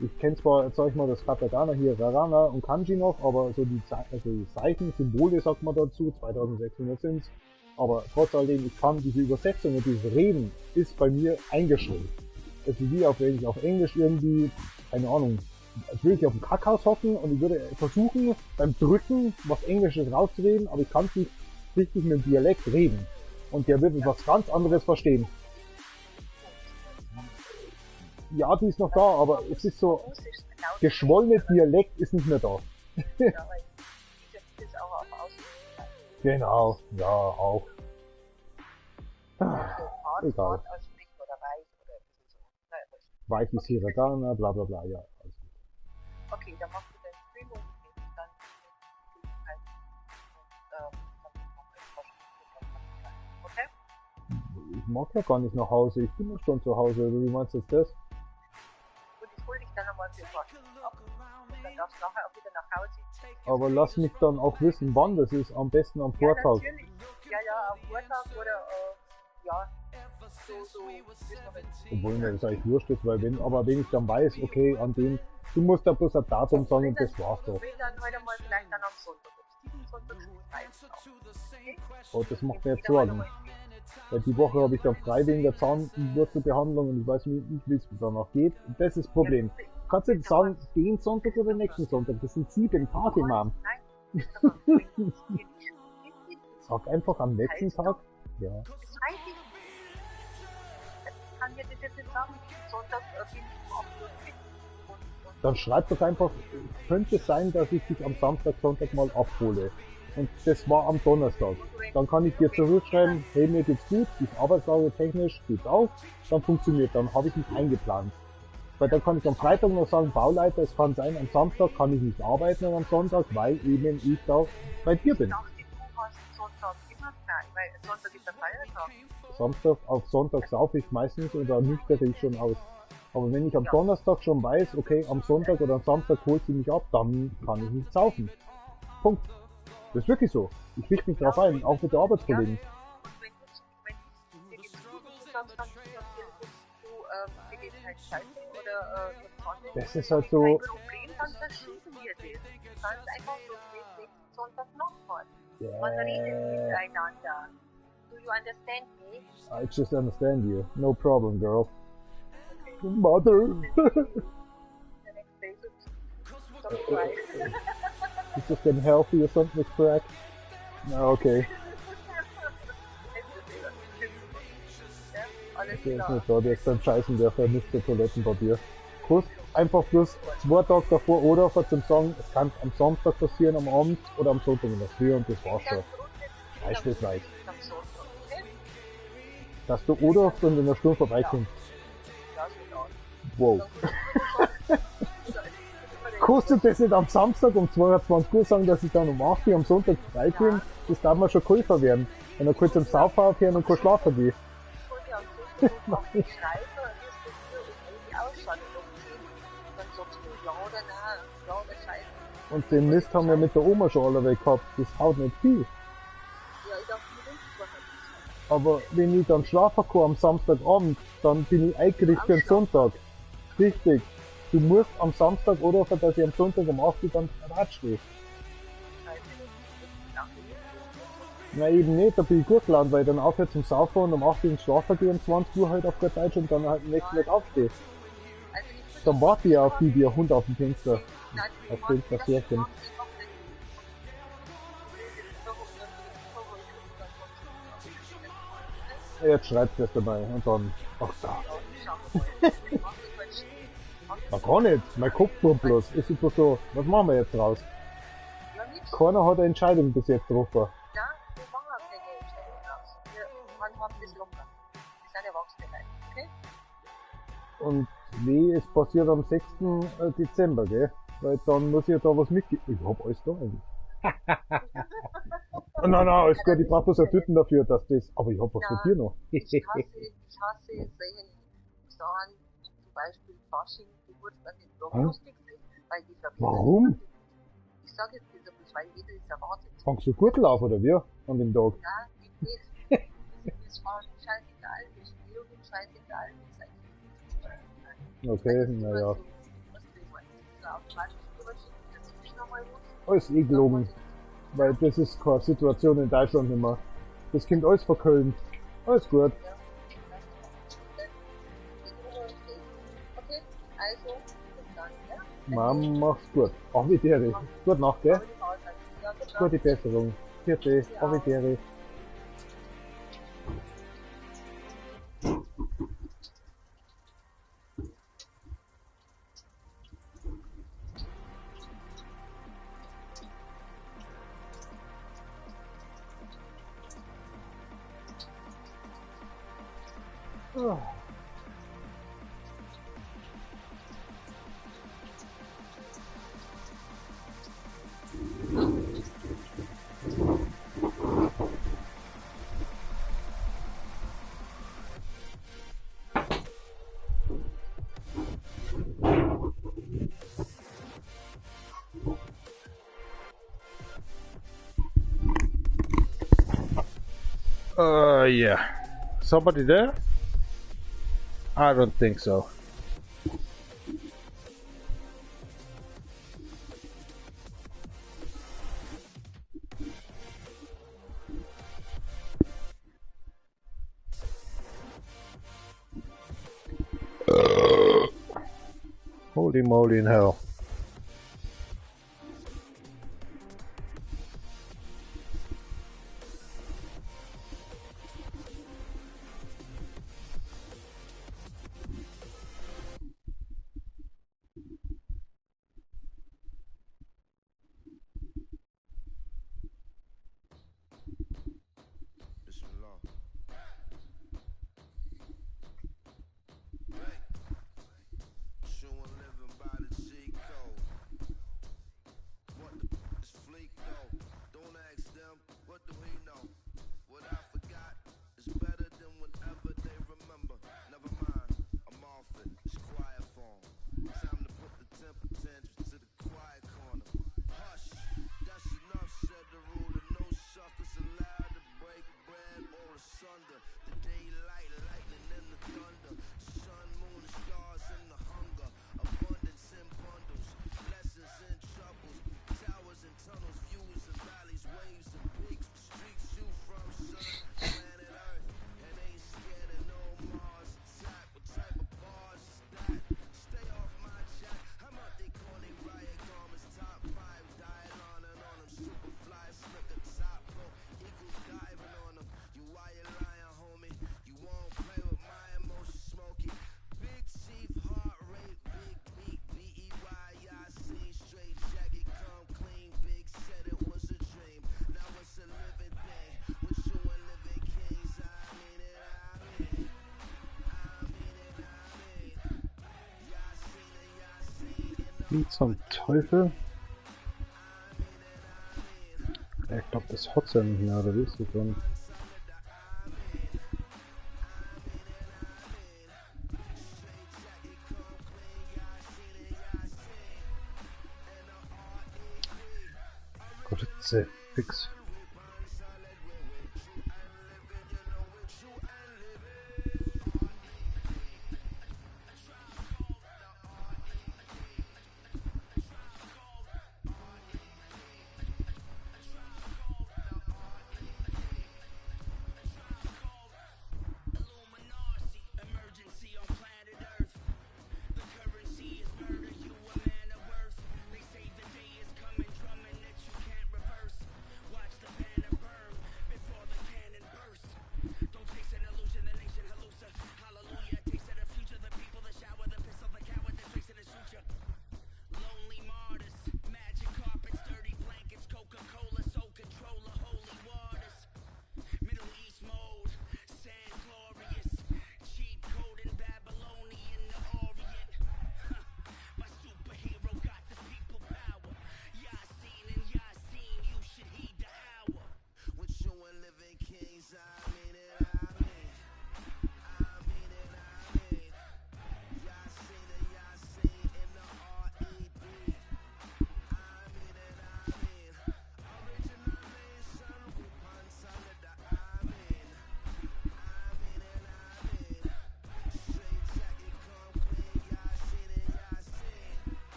Speaker 1: Ich kenne zwar, sag ich mal, das Katakana hier, Rarana und Kanji noch, aber so die Zeichen, Symbole sagt man dazu, 2600 sind's. Aber trotz alledem, ich kann diese Übersetzung und dieses Reden ist bei mir eingeschränkt. Es ist wie, wenn ich auf Englisch irgendwie, keine Ahnung, als würde ich auf dem Kackhaus hocken und ich würde versuchen, beim Drücken was Englisches rauszureden, aber ich kann nicht richtig mit dem Dialekt reden. Und der wird was ganz anderes verstehen. Ja, die ist noch da, aber es ist so, geschwollene Dialekt ist nicht mehr da. Genau, ja, auch. Egal. Weich ist Hiragana, bla bla bla, ja, alles gut.
Speaker 6: Okay, dann machst du den Stream und dann okay?
Speaker 1: Ich mag ja gar nicht nach Hause, ich bin ja schon zu Hause, wie meinst du jetzt das?
Speaker 6: Und ich hol dich dann nochmal für Posten ab. Und dann darfst du nachher auch wieder nach Hause.
Speaker 1: Aber lass mich dann auch wissen, wann das ist, am besten am
Speaker 6: Ja,
Speaker 1: Vortag.
Speaker 6: natürlich. Ja, am Vortag oder, ja, so, wissen wir nicht.
Speaker 1: Obwohl mir das eigentlich wurscht ist, weil wenn ich dann weiß, okay, an dem, du musst da bloß ein Datum sagen und das war's doch.
Speaker 6: Ich will dann heute mal vielleicht dann am Sonntag. Diesen Sonntag okay?
Speaker 1: Oh, das macht mir jetzt Sorgen. Weil die Woche habe ich dann frei wegen der Zahnwurzelbehandlung und ich weiß nicht, wie es danach geht. Und das ist das Problem. Kannst du jetzt sagen, den Sonntag oder nächsten Sonntag? Das sind 7 Tage, Mann.
Speaker 6: Nein,
Speaker 1: Sag einfach am nächsten Tag. Ja.
Speaker 6: das weiß ich. Ich kann dir das jetzt nicht sagen. Sonntag bin ich auch fit.
Speaker 1: Dann schreib doch einfach, könnte es sein, dass ich dich am Samstag, Sonntag mal abhole. Und das war am Donnerstag. Dann kann ich dir zurückschreiben, hey, mir geht's gut, ich arbeitslage technisch, geht's auch, dann funktioniert, dann habe ich mich eingeplant. Weil dann kann ich am Freitag noch sagen, Bauleiter, es kann sein, am Samstag kann ich nicht arbeiten und am Sonntag, weil eben ich da bei dir bin.
Speaker 6: Ich dachte, du hast Sonntag immer frei, weil Sonntag ist der Feiertag.
Speaker 1: Samstag auf Sonntag saufe ich meistens oder nüchtere ich schon aus. Aber wenn ich am Donnerstag schon weiß, okay, am Sonntag oder am Samstag holt sie mich ab, dann kann ich nicht saufen. Punkt. Das ist wirklich so. Ich richte mich darauf ein, auch mit der Arbeitskollegen.
Speaker 6: Und wenn dir geht's gut und du sagst dann, dir geht's halt scheiße oder
Speaker 1: Das ist halt so.
Speaker 6: kein Problem, dann verschieben wir das. Du kannst einfach so nächsten Sonntag nochmal. Man redet miteinander. Do you understand me?
Speaker 1: I just understand you. No problem, girl. Mother.
Speaker 6: The next day, don't cry.
Speaker 1: Is this getting healthy or something is correct? No, okay.
Speaker 6: Alles
Speaker 1: Der ist
Speaker 6: klar.
Speaker 1: nicht da, der ist beim Scheißen, der vermisst Toilettenpapier. Kuss, einfach bloß 2 Tage davor oder zum Sagen, es kann am Samstag passieren, am Abend oder am Sonntag in der Früh und das war's schon. Beispielsweise. Dass du oder und in der Stunde vorbeikommst. Wow. Kostet das nicht am Samstag um 22 Uhr sagen, dass ich dann um 8 Uhr am Sonntag freikomme? Das darf man schon Käufer werden. Wenn er kurz im Saufen aufhören und kein Schlafen geht. Und den Mist haben wir mit der Oma schon alle weg gehabt. Das haut nicht viel. Aber wenn ich dann schlafen kann am Samstagabend, dann bin ich eingerichtet für den Sonntag. Richtig. Du musst am Samstag oder dass ich am Sonntag um 8 Uhr dann Rad stehe. Na eben nicht, da bin ich gut gelaunt, weil ich dann aufhöre zum Saufen und um 8 Uhr ins Schlafen gehe, um 20 Uhr halt auf gut Deutsch und dann halt am nächsten Tag aufstehe. Dann warte ich auf die wie ein Hund auf dem Fenster. Auf den Passierchen. Jetzt schreibt es dabei und dann, ach da. Na gar nicht, mein Kopf nur bloß. Ist super so, was machen wir jetzt raus? Keiner hat eine Entscheidung bis jetzt getroffen.
Speaker 6: Ja, wir machen auch keine Entscheidung raus. Wir handhaben das locker. Wir sind erwachsene Leute, okay?
Speaker 1: Und wie es passiert am 6. Dezember, gell? Weil dann muss ich ja da was mitgeben. Ich hab alles da eigentlich. Nein, ist gut, ich brauche bloß eine Tüten dafür, dass das. Aber ich hab was von dir noch.
Speaker 6: Ich hasse solche Sachen, zum Beispiel Fasching, Geburtstag, die doch lustig sind, weil die verbinden.
Speaker 1: Warum?
Speaker 6: Ich sage jetzt nicht, weil jeder ist erwartet.
Speaker 1: Fangst du gut auf oder wie? An dem Tag?
Speaker 6: Ja, ich nicht. Mir ist Fasching scheißegal, mir ist DjVolgin scheißegal, mir ist eigentlich
Speaker 1: Okay, naja.
Speaker 6: was will man? Das ist automatisch überschicken, dazwischen nochmal was.
Speaker 1: Alles eh gelogen. Weil das ist keine Situation in Deutschland nicht mehr. Das kommt alles von Köln. Alles gut.
Speaker 6: Ja, okay, also, bis dann, ja?
Speaker 1: Mama, mach's gut. Auf Wiedersehen. Gute Nacht, gell? Gute Besserung. Vierte, auf Wiedersehen. Oh. Yeah. Somebody there? I don't think so. Holy moly in hell.
Speaker 5: Bismillah. Chewing living by the G code. What the is fleek though? Don't ask them, what do we know? What I forgot is better than whatever they remember. Never mind, I'm off it, it's quiet form. Time to put the temper tantrums to the quiet corner. Hush, that's enough, said the ruler. No suckers allowed to break bread or asunder. The daylight, lightning and the thunder. Sun, moon, stars and the hunger. Abundance in bundles, blessings and troubles. Towers and tunnels, views and valleys, waves and peaks. Streets you from sun, planet Earth. And ain't scared of no Mars attack. What type of bars is that? Stay off my chat. I'm out they corny riot garments. Top 5 diet on them. Super fly, slicker, top pro. Eagle diving on them. You why you lying, homie? You won't play with my emotions, smoky. Big chief, heart rate, big beat, B-E-Y-I-C. Straight jacket, come clean, big said it was a dream. Now it's a living thing. With you and living kings, I mean it, I mean. I mean it, I mean. Y'all seen it, y'all seen it.
Speaker 1: Wie zum Teufel? Ich glaube, das hat's ja nicht mehr, oder wie ist das dann? Gott, jetzt fix.
Speaker 3: Emergency on planet Earth. The currency is murder, you a man of worth. They say the day is coming, drumming that you can't reverse. Watch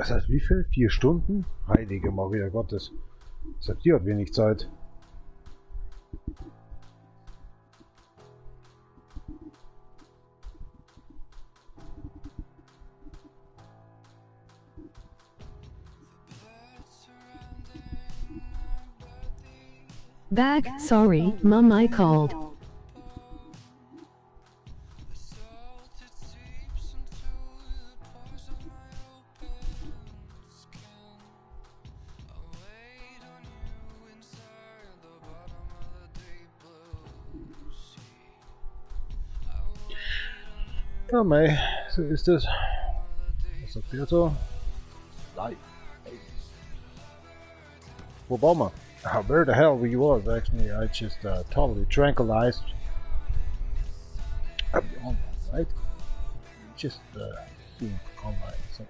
Speaker 1: Das heißt, wie viel? 4 Stunden? Heilige Maria Gottes. Selbst die hat wenig Zeit.
Speaker 2: Back, sorry, Mum, I called.
Speaker 1: Ja, mei, so ist es. Was sagt ihr so? Live. Wo waren wir? Where the hell we was? Actually, I just totally tranquilized. Online, right? Just being online. So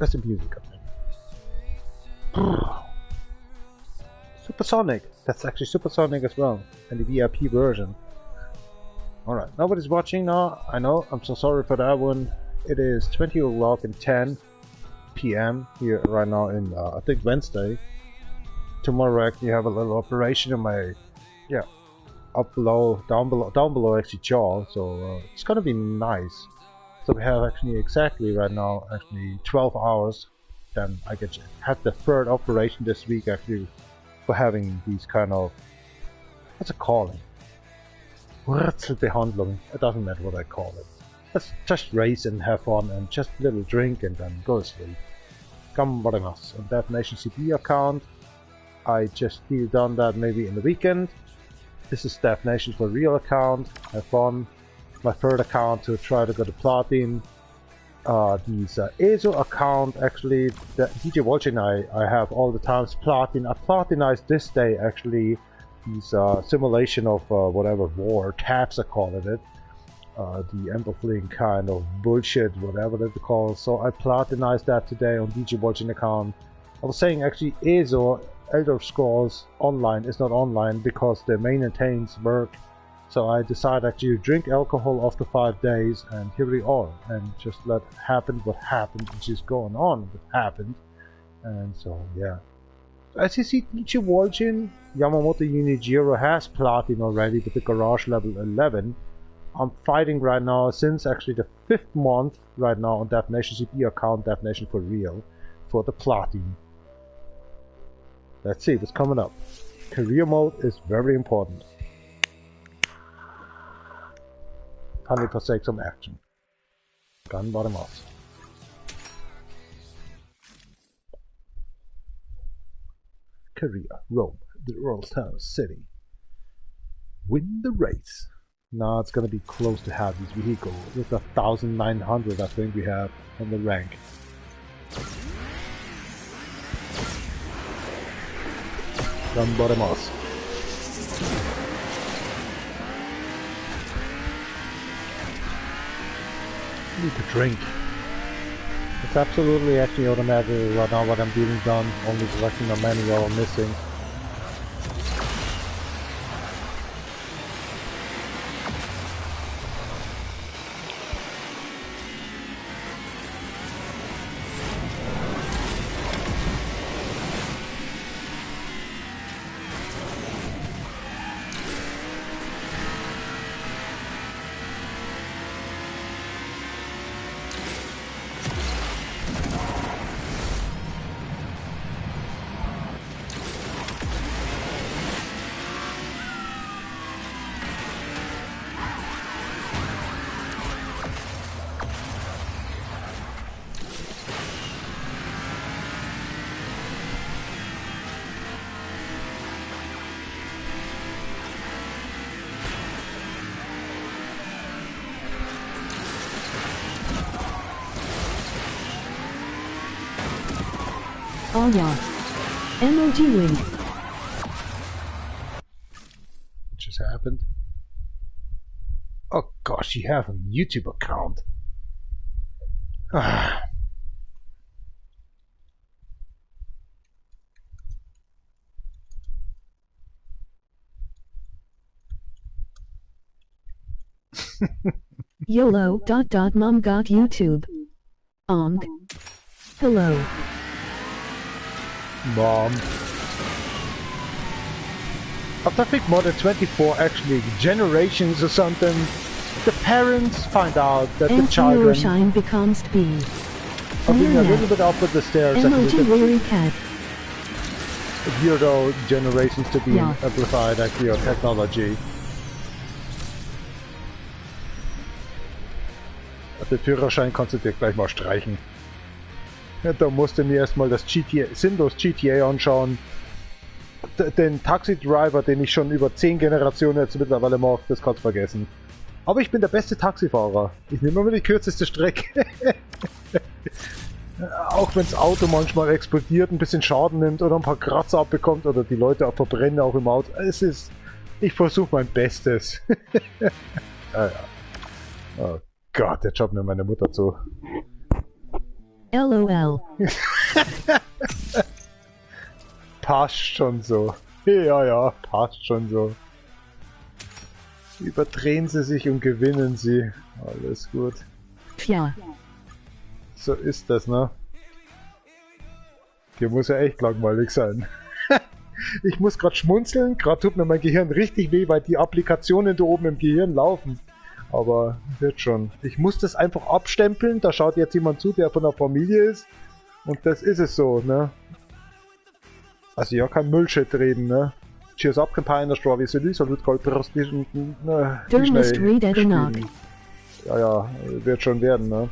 Speaker 1: that's the music up there. Supersonic. That's actually Supersonic as well, and the VIP version. Alright, nobody's watching now. I know, I'm so sorry for that one. It is 20 o'clock and 10 p.m. here right now in, I think, Wednesday. Tomorrow I actually have a little operation in my, yeah, down below actually jaw, so it's gonna be nice. So we have actually exactly right now, actually 12 hours. Then I get had the third operation this week actually for having these kind of, what's it called? Wurzelbehandlung. It doesn't matter what I call it. Let's just race and have fun and just a little drink and then go to sleep. Gambarimasu. On DefNation CD account, I just feel done that maybe in the weekend. This is DefNation4Real account. Have fun. My third account to try to go to platin. These ESO account actually, the DjVolgin I have all the times platin. I platinized this day actually. These simulation of whatever war tabs I call it, the amplifying kind of bullshit, whatever that they call. So I platinized that today on DjVolgin account. I was saying actually ESO Elder Scrolls Online is not online because the maintenance work. So I decided actually to drink alcohol after 5 days, and here we are, and just let happen what happened, which is going on what happened, and so yeah. As you see, DjVolgin, Yamamoto Unijiro has platin already with the garage level 11. I'm fighting right now since actually the 5th month right now on DefNation CP account DefNation4Real for the platin. Let's see what's coming up. Career mode is very important. Time to take some action. Gun bottom off. Korea, Rome, the Royal Town City. Win the race. Now it's gonna be close to have this vehicle. It's 1,900 I think we have on the rank. Gun bottom off. Need to drink. It's absolutely actually automatic right now what I'm doing done, only selecting the manual I'm missing.
Speaker 2: Oh yeah. MOG win.
Speaker 1: What just happened? Oh gosh, you have a YouTube account. Ah.
Speaker 2: YOLO. Mom got YouTube. Ong. Hello.
Speaker 1: Mom. After I think more than 24 actually generations or something, the parents find out that the
Speaker 2: And
Speaker 1: children
Speaker 2: Shine becomes B.
Speaker 1: are being a little bit up with the stairs.
Speaker 2: Emoji
Speaker 1: Actually,
Speaker 2: weary cat.
Speaker 1: the D.R.O generations to be
Speaker 2: Ja.
Speaker 1: amplified actually on technology. Den Führerschein kannst du dir gleich mal streichen. Ja, da musst du mir erstmal das GTA, sinnlos GTA anschauen. Den Taxi-Driver, den ich schon über 10 Generationen jetzt mittlerweile mache, das kannst du vergessen. Aber ich bin der beste Taxifahrer. Ich nehme immer die kürzeste Strecke. Auch wenn das Auto manchmal explodiert, ein bisschen Schaden nimmt oder ein paar Kratzer abbekommt oder die Leute auch verbrennen auch im Auto. Ich versuche mein Bestes. Ja. Oh Gott, jetzt schaut mir meine Mutter zu.
Speaker 2: LOL.
Speaker 1: Passt schon so. Ja, passt schon so. Überdrehen sie sich und gewinnen sie. Alles gut.
Speaker 2: Tja.
Speaker 1: So ist das, ne? Hier muss ja echt langweilig sein. Ich muss gerade schmunzeln, gerade tut mir mein Gehirn richtig weh, weil die Applikationen da oben im Gehirn laufen. Aber wird schon. Ich muss das einfach abstempeln, da schaut jetzt jemand zu, der von der Familie ist. Und das ist es so, ne? Also ja, kein Müllshit reden, ne? Cheers up, Campaigner, Strawberry Silly, Salut, Goldbrust,
Speaker 2: Must read it enough.
Speaker 1: Ja, wird schon werden, ne?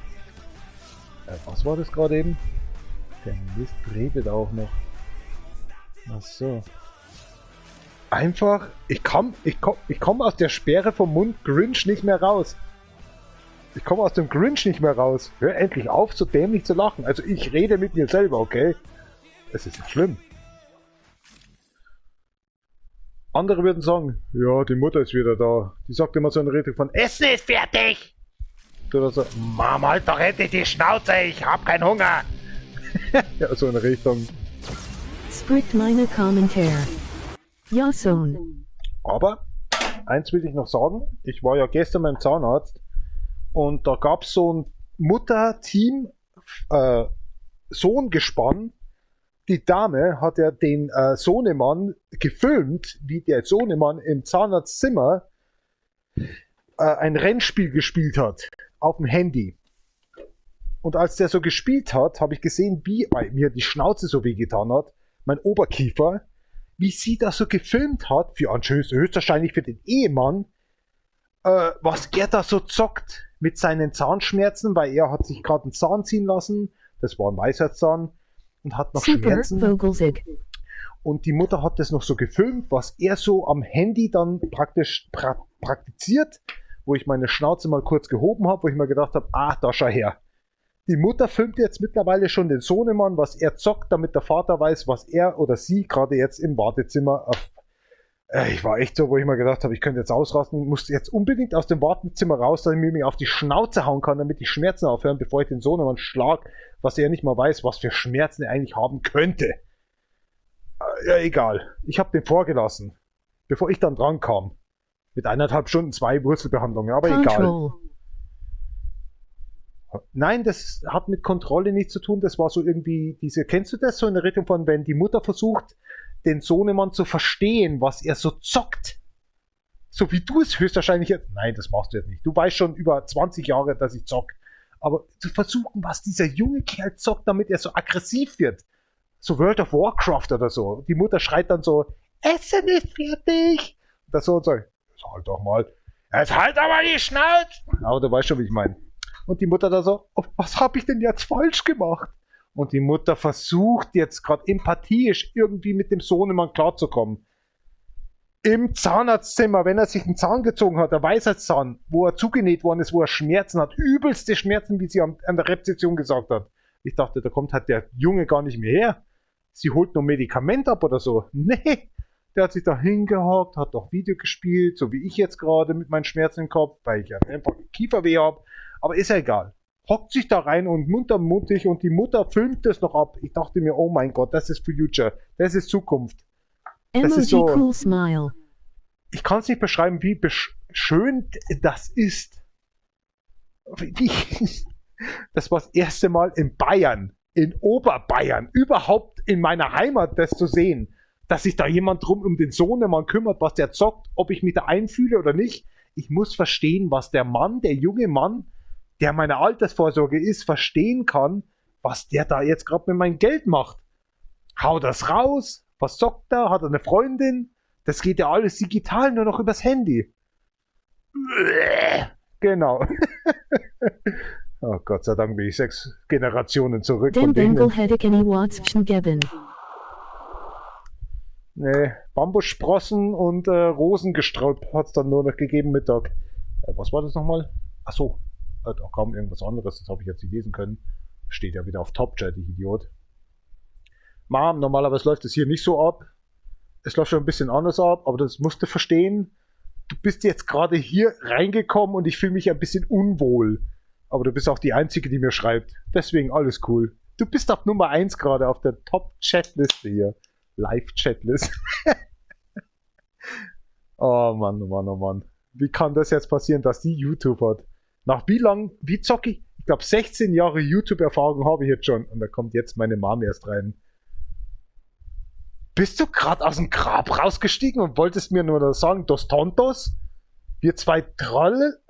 Speaker 1: Was war das gerade eben? Der Mist redet auch noch. Ach so. Einfach, ich komm aus der Sperre vom Mund Grinch nicht mehr raus. Ich komme aus dem Grinch nicht mehr raus. Hör endlich auf, so dämlich zu lachen. Also ich rede mit mir selber, okay? Es ist nicht schlimm. Andere würden sagen, ja, die Mutter ist wieder da. Die sagt immer so eine Rede von, Essen ist fertig! Oder so, Mama, halt doch endlich die Schnauze, ich hab keinen Hunger! Ja, so in Richtung.
Speaker 2: Spricht meine Kommentare. Ja, Sohn.
Speaker 1: Aber, eins will ich noch sagen, ich war ja gestern beim Zahnarzt und da gab es so ein Mutter-Team, Sohngespann. Die Dame hat ja den Sohnemann gefilmt, wie der Sohnemann im Zahnarztzimmer ein Rennspiel gespielt hat, auf dem Handy. Und als der so gespielt hat, habe ich gesehen, wie mir die Schnauze so wehgetan hat, mein Oberkiefer, wie sie das so gefilmt hat, für höchstwahrscheinlich für den Ehemann, was er da so zockt mit seinen Zahnschmerzen, weil er hat sich gerade einen Zahn ziehen lassen, das war ein Weisheitszahn, und hat noch Schmerzen. Und die Mutter hat das noch so gefilmt, was er so am Handy dann praktisch praktiziert, wo ich meine Schnauze mal kurz gehoben habe, wo ich mir gedacht habe, da schau her. Die Mutter filmt jetzt mittlerweile schon den Sohnemann, was er zockt, damit der Vater weiß, was er oder sie gerade jetzt im Wartezimmer... ich war echt so, wo ich mir gedacht habe, ich könnte jetzt ausrasten, muss jetzt unbedingt aus dem Wartezimmer raus, dass ich mir auf die Schnauze hauen kann, damit die Schmerzen aufhören, bevor ich den Sohnemann schlag, was er nicht mal weiß, was für Schmerzen er eigentlich haben könnte. Ja, egal. Ich habe den vorgelassen, bevor ich dann dran kam. Mit 1,5 Stunden 2 Wurzelbehandlungen, aber egal. Nein, das hat mit Kontrolle nichts zu tun. Das war so irgendwie kennst du das so in der Richtung von, wenn die Mutter versucht, den Sohnemann zu verstehen, was er so zockt? So wie du es höchstwahrscheinlich jetzt... Nein, das machst du jetzt nicht. Du weißt schon über 20 Jahre, dass ich zock. Aber zu versuchen, was dieser junge Kerl zockt, damit er so aggressiv wird. So World of Warcraft oder so. Die Mutter schreit dann so, Essen ist fertig! Das so und so. Jetzt halt doch mal. Jetzt halt doch mal die Schnauze! Aber du weißt schon, wie ich meine. Und die Mutter da so, oh, was habe ich denn jetzt falsch gemacht? Und die Mutter versucht jetzt gerade empathisch irgendwie mit dem Sohnemann klarzukommen. Im Zahnarztzimmer, wenn er sich einen Zahn gezogen hat, der Weisheitszahn, wo er zugenäht worden ist, wo er Schmerzen hat, übelste Schmerzen, wie sie an der Rezeption gesagt hat. Ich dachte, da kommt halt der Junge gar nicht mehr her. Sie holt nur Medikament ab oder so. Nee, der hat sich da hingehockt, hat doch Video gespielt, so wie ich jetzt gerade mit meinen Schmerzen im Kopf, weil ich ja einfach Kieferweh habe. Aber ist ja egal. Hockt sich da rein und muntermutig und die Mutter filmt das noch ab. Ich dachte mir, oh mein Gott, das ist Future. Das ist Zukunft. Das ist so,
Speaker 2: cool smile.
Speaker 1: Ich kann es nicht beschreiben, wie schön das ist. Das war das erste Mal in Bayern, in Oberbayern, überhaupt in meiner Heimat, das zu sehen, dass sich da jemand drum um den Sohnemann kümmert, was der zockt, ob ich mich da einfühle oder nicht. Ich muss verstehen, was der Mann, der junge Mann, der meine Altersvorsorge ist, verstehen kann, was der da jetzt gerade mit meinem Geld macht. Haut das raus? Was zockt er? Hat er eine Freundin? Das geht ja alles digital, nur noch übers Handy. Genau. Oh Gott sei Dank bin ich 6 Generationen zurück
Speaker 2: Den
Speaker 1: von denen.
Speaker 2: Bengal hätte keine Watschen geben.
Speaker 1: Nee, Bambussprossen und Rosengestrauch hat es dann nur noch gegeben Mittag. Was war das nochmal? Achso, da kam irgendwas anderes, das habe ich jetzt nicht lesen können. Steht ja wieder auf Top-Chat, ich Idiot. Mom, normalerweise läuft es hier nicht so ab. Es läuft schon ein bisschen anders ab, aber das musst du verstehen. Du bist jetzt gerade hier reingekommen und ich fühle mich ein bisschen unwohl. Aber du bist auch die Einzige, die mir schreibt. Deswegen alles cool. Du bist auf Nummer 1 gerade auf der Top-Chat-Liste hier. Live-Chatlist. Oh Mann, oh Mann, oh Mann. Wie kann das jetzt passieren, dass die YouTube hat? Nach wie lang, wie zocke ich? Ich glaube 16 Jahre YouTube-Erfahrung habe ich jetzt schon. Und da kommt jetzt meine Mom erst rein. Bist du gerade aus dem Grab rausgestiegen und wolltest mir nur sagen, dos tontos? Wir zwei Trolle,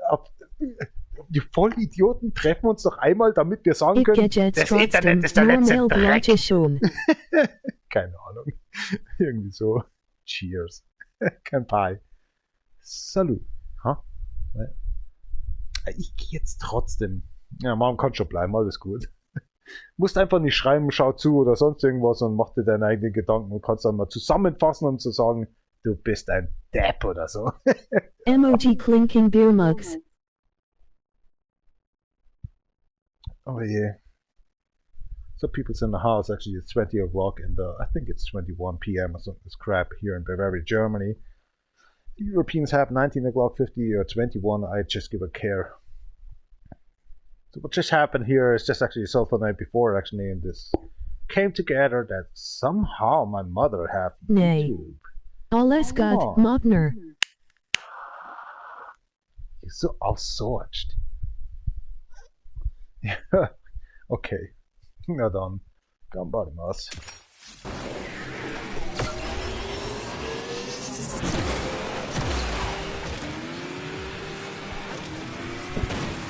Speaker 1: die Vollidioten treffen uns noch einmal, damit wir sagen können, das Internet ist der letzte Dreck. Keine Ahnung. Irgendwie so. Cheers. Kein Pie. Salut. Ha? Ich gehe jetzt trotzdem. Ja, Mom kann schon bleiben, alles gut. Musst einfach nicht schreiben, schau zu oder sonst irgendwas und mach dir deine eigenen Gedanken und kannst dann mal zusammenfassen, um zu sagen, du bist ein Depp oder so.
Speaker 2: Emoji clinking beer mugs.
Speaker 1: Oh yeah. So people's in the house, actually it's 20 o'clock and I think it's 21 p.m. or something, this crap here in Bavaria, Germany. The Europeans have 19 o'clock, 50 or 21, I just give a care. So what just happened here is just actually a night before actually, and this came together that somehow my mother had YouTube.
Speaker 2: Alles gut, Magner.
Speaker 1: You're so outsourced. Ja, okay. Na dann, gambarimos.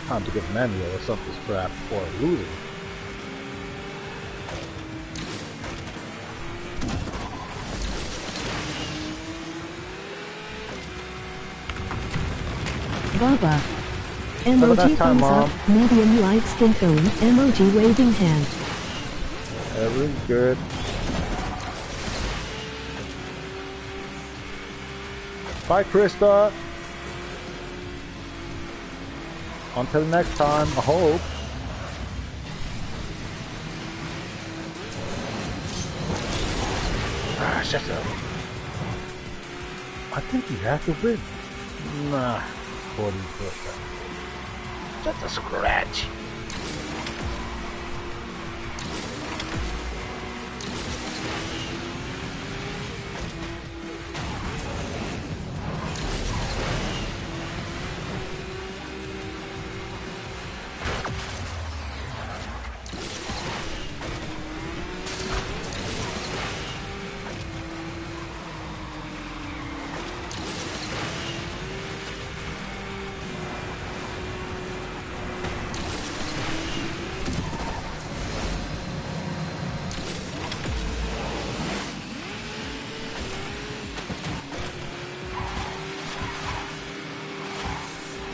Speaker 1: Time to get manual or something crap for losing.
Speaker 2: Baba. Emoji thumbs up, medium light skin tone, emoji waving hand.
Speaker 1: Everything's good. Bye, Krista. Until next time, I hope. Ah, shut up. I think you have to win. Nah, 40%. Just a scratch.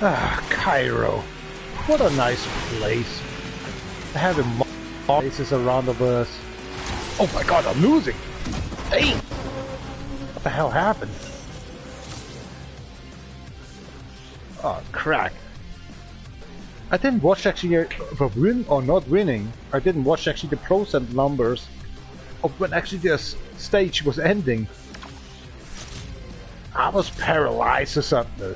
Speaker 1: Ah, Cairo. What a nice place. Having places around of us. Oh my god, I'm losing! Hey! What the hell happened? Oh, crack. I didn't watch actually the win or not winning. I didn't watch actually the % numbers of when actually this stage was ending. I was paralyzed or something.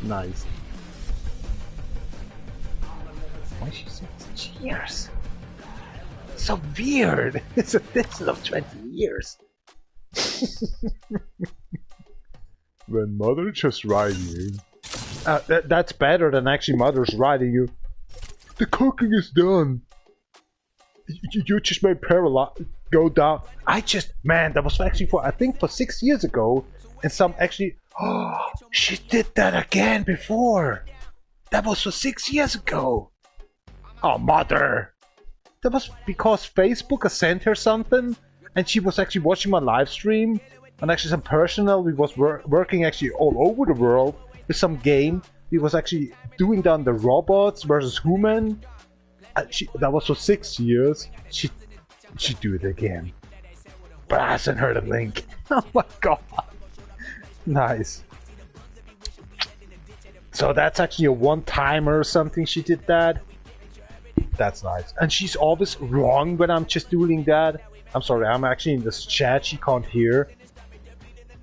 Speaker 1: Nice. Why she says cheers? So weird. It's a distance of 20 years. When mother just riding you. That's better than actually mother's riding you. the cooking is done. You just made paralyze go down. Man, that was actually I think for 6 years ago. And some actually, oh, she did that again before. That was for 6 years ago. Oh, mother. That was because Facebook sent her something. And she was actually watching my live stream. And actually some personal, we was working actually all over the world with some game. We was actually doing down the robots versus human. That was for 6 years. She do it again. But I sent her the link. Oh my god. Nice. So that's actually a one-timer or something she did that. That's nice. And she's always wrong when I'm just doing that. I'm sorry, I'm actually in this chat, she can't hear.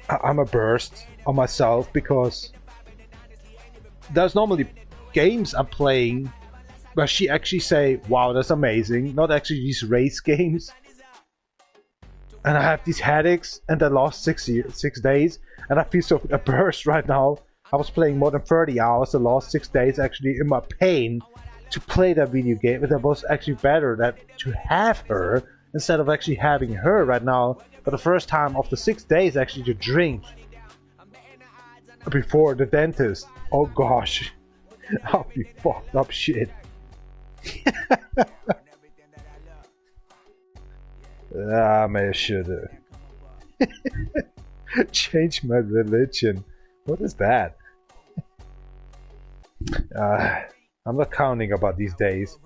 Speaker 1: I'm a burst on myself because there's normally games I'm playing where she actually say, wow, that's amazing. Not actually these race games. And I have these headaches and the last 6 days. And I feel so a burst right now. I was playing more than 30 hours the last 6 days actually in my pain to play that video game. But that was actually better to have her instead of actually having her right now for the first time after 6 days actually to drink before the dentist. Oh gosh. I'll be fucked up shit. Maybe I should change my religion. What is that? I'm not counting about these days.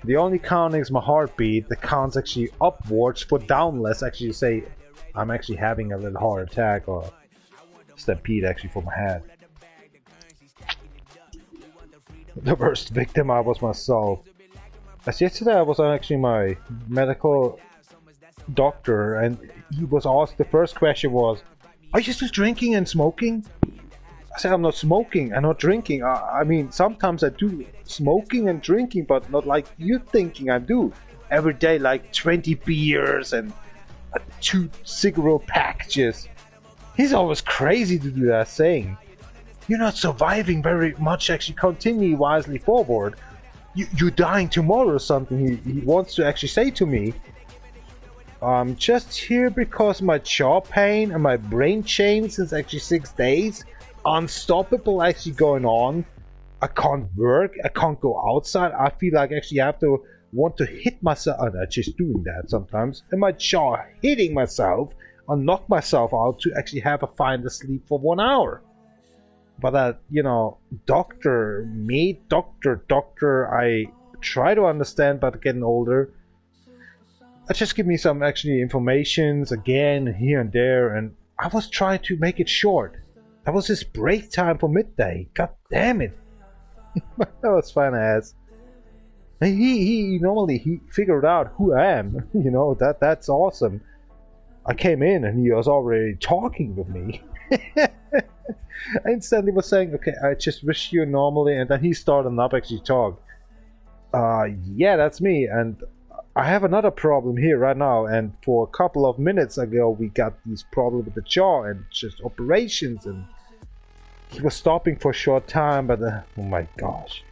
Speaker 1: The only counting is my heartbeat. The counts actually upwards. For downless actually say I'm actually having a little heart attack or stampede actually for my head. The worst victim I was myself. As yesterday I was actually my medical doctor and he was asked, the first question was, are you still drinking and smoking? I said I'm not smoking, I'm not drinking. I mean sometimes I do smoking and drinking, but not like you thinking I do. Every day like 20 beers and 2 cigarette packages. He's always crazy to do that, saying you're not surviving very much, actually continue wisely forward. You're dying tomorrow or something, he wants to actually say to me. I'm just here because my jaw pain and my brain changed since actually 6 days. Unstoppable actually going on. I can't work, I can't go outside. I feel like actually I have to want to hit myself. I'm just doing that sometimes. And my jaw hitting myself and knock myself out to actually have a find a sleep for 1 hour. But you know, doctor, I try to understand, but getting older. Just give me some actually informations again here and there, and I was trying to make it short. That was his break time for midday. God damn it. That was fun as. He normally figured out who I am. You know, that's awesome. I came in and he was already talking with me. I instantly was saying, okay, I just wish you normally, and then he started up actually talk. Yeah, that's me, and I have another problem here right now, and for a couple of minutes ago we got these problems with the jaw and just operations, and he was stopping for a short time, but oh my gosh.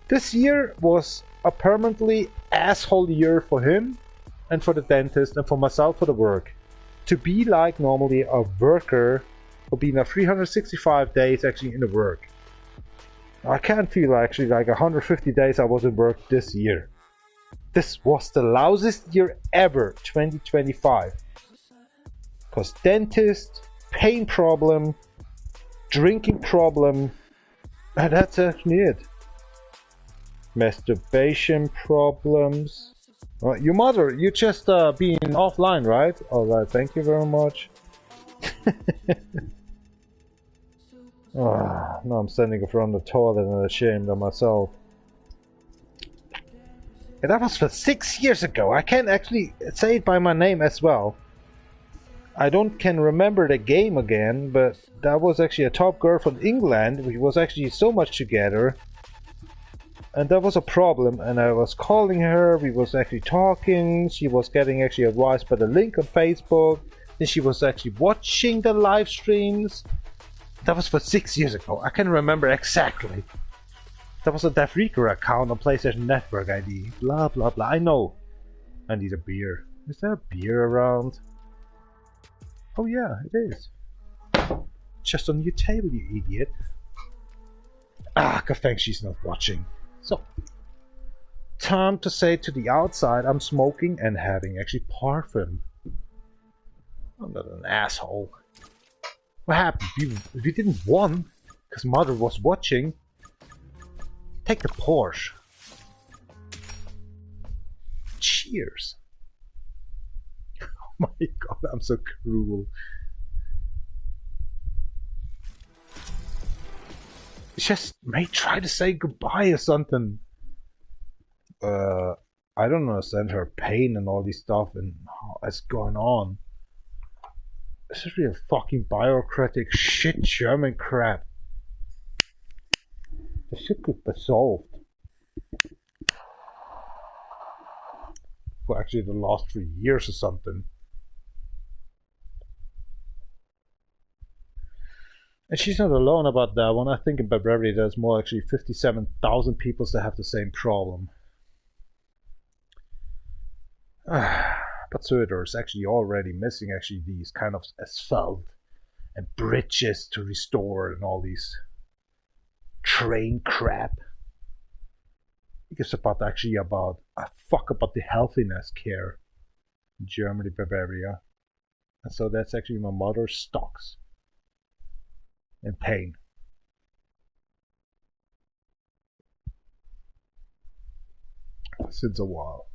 Speaker 1: This year was a permanently asshole year for him and for the dentist and for myself for the work. To be like normally a worker for being a 365 days actually in the work. I can't feel actually like 150 days I was in work this year. This was the lousiest year ever, 2025. Because dentist, pain problem, drinking problem, and that's actually it. Masturbation problems. Your mother, you just being offline, right? Alright, thank you very much. Now I'm standing in front of the toilet and ashamed of myself. And that was for 6 years ago. I can't actually say it by my name as well. I can remember the game again, but that was actually a top girl from England. We was actually so much together. And that was a problem, and I was calling her, we was actually talking, she was getting actually advice by the link on Facebook, then she was actually watching the live streams. That was for 6 years ago, I can remember exactly. There was a DefRekka account on PlayStation Network ID. Blah blah blah. I know. I need a beer. Is there a beer around? Oh yeah, it is. Just on your table, you idiot. Ah, good thing she's not watching. So, time to say to the outside I'm smoking and having actually parfum. I'm not an asshole. What happened? We didn't won because mother was watching. Take the Porsche. Cheers. Oh my god, I'm so cruel. Just may try to say goodbye or something. I don't understand her pain and all this stuff and what's going on. This is real fucking bureaucratic shit German crap. This shit could be solved. For actually the last 3 years or something. And she's not alone about that one. I think in February there's more actually 57,000 people that have the same problem. But Söder is actually already missing actually these kind of asphalt and bridges to restore and all these train crap. It's about actually about about the healthiness care in Germany, Bavaria. And so that's actually my mother's stocks and pain. Since a while.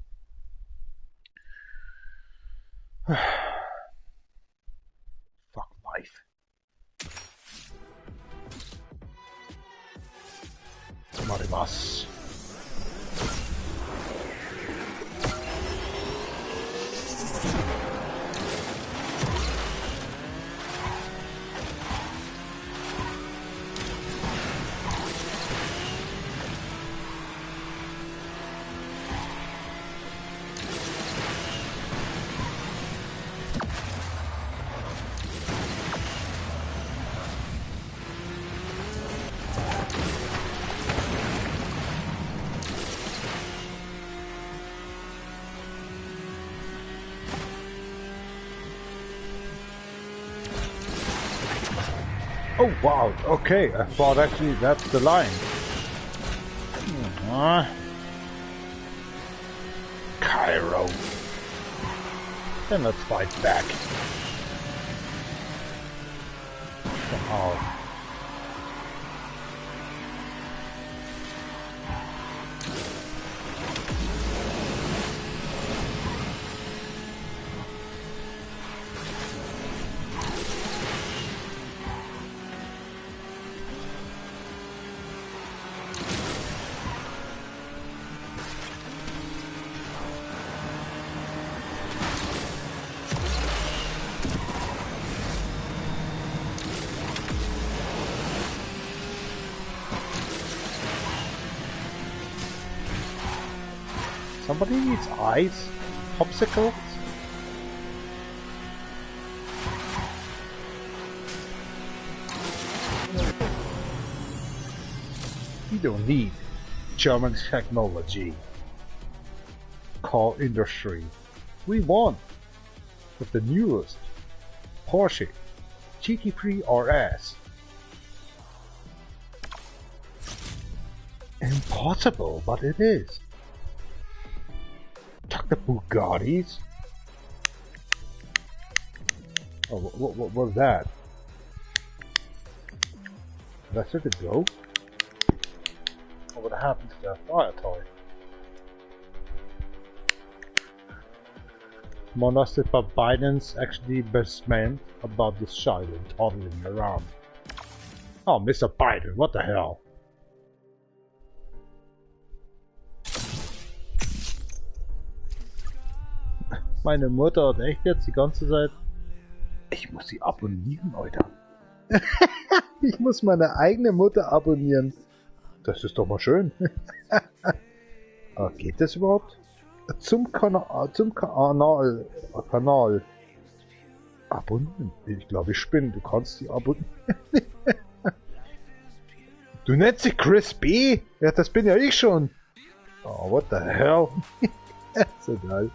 Speaker 1: Fuck life. Tomarimasu. Oh wow, okay, I thought actually that's the line. Cairo. Then let's fight back. Somehow. Somebody needs ice? Popsicles? We don't need German technology. Car industry. We want with the newest Porsche GT3 RS. Impossible, but it is. Talk the Bugattis. Oh, what was that? That's it to go? What happened to that fire toy? Monastic by Biden's actually basement about this child toddling around. Oh, Mr. Biden, what the hell? Meine Mutter hat echt jetzt die ganze Zeit... Ich muss sie abonnieren, Alter. Ich muss meine eigene Mutter abonnieren. Das ist doch mal schön. Geht das überhaupt? Zum Kanal abonnieren. Ich glaube, ich spinne. Du kannst die abonnieren. Du nennst sie Crispy? Ja, das bin ja ich schon. Oh, what the hell? So geil.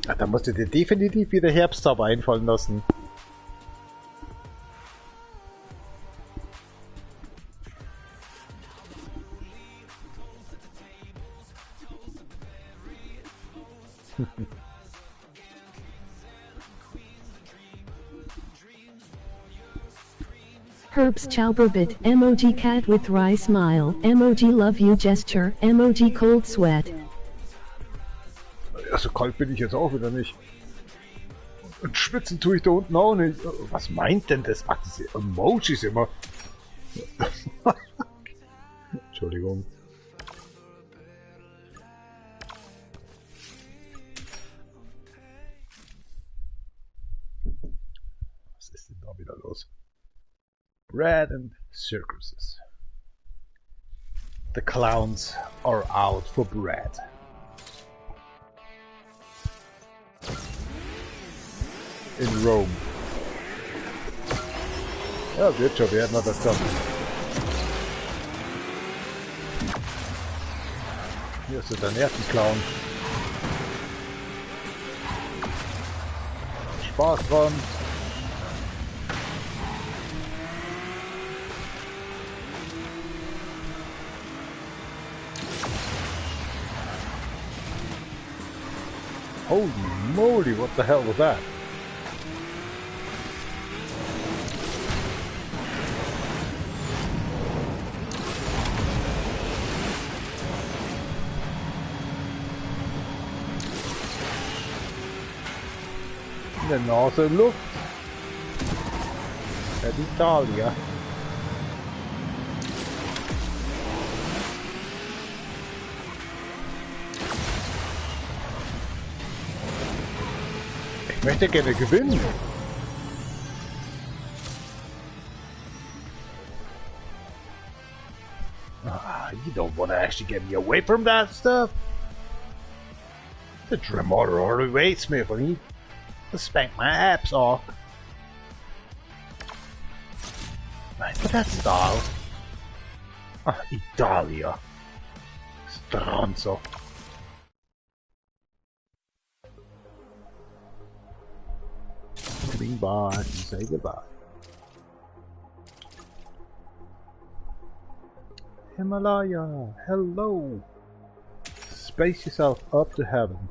Speaker 1: Ach, da musst du dir definitiv wieder Herbstzauber einfallen lassen.
Speaker 2: Herbs Chowberbit, emoji cat with wry smile, emoji love you gesture, emoji cold sweat.
Speaker 1: Ja, so kalt bin ich jetzt auch wieder nicht. Und schwitzen tue ich da unten auch nicht. Was meint denn das? Ach, diese Emojis immer. Entschuldigung. Was ist denn da wieder los? Bread and circuses. The clowns are out for bread. In Rome. Ja, wird schon werden, aber das kommt. Hier ist der Nervenclown. Spaß dran. Holy moly, what the hell was that? In der Nase Luft. Italia. Ich möchte gerne gewinnen. You don't want to actually get me away from that stuff. The Dremotter already waits me for me to spank my abs off. Nice for that style. Italia. Stronzo. Coming by and say goodbye. Himalaya, hello! Space yourself up to heaven.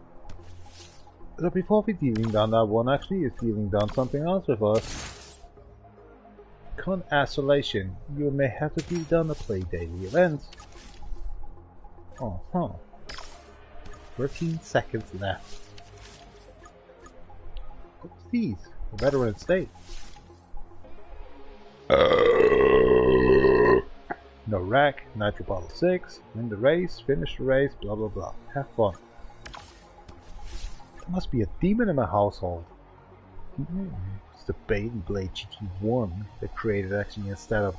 Speaker 1: So before we dealing down that one, actually is dealing down something else with us. Con isolation, you may have to be done to play daily events. 13 seconds left. What's these? A veteran state. No rack, Nitro Bottle 6, win the race, finish the race, blah blah blah. Have fun. There must be a demon in my household. It's the Bailey Blade GT1 that created actually instead of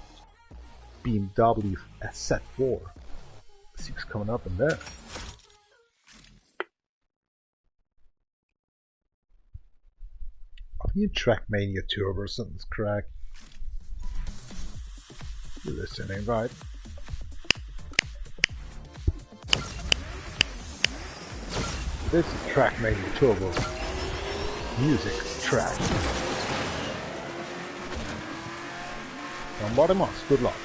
Speaker 1: BMW as set 4. Let's see what's coming up in there. Are we in Trackmania Turbo or something's crack? You're listening, right? This is Trackmania Turbo. Music track. Somebody must. Good luck.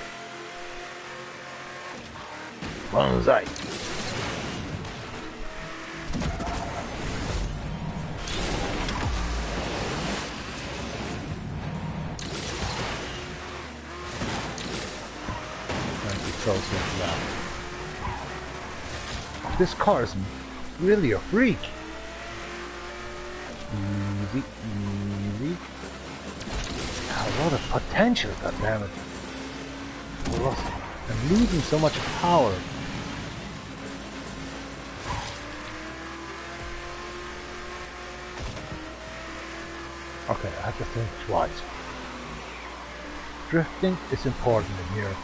Speaker 1: Banzai. This car is really a freak. Easy, easy. A lot of potential, goddammit. I'm losing so much power. Okay, I have to think twice. Drifting is important in here.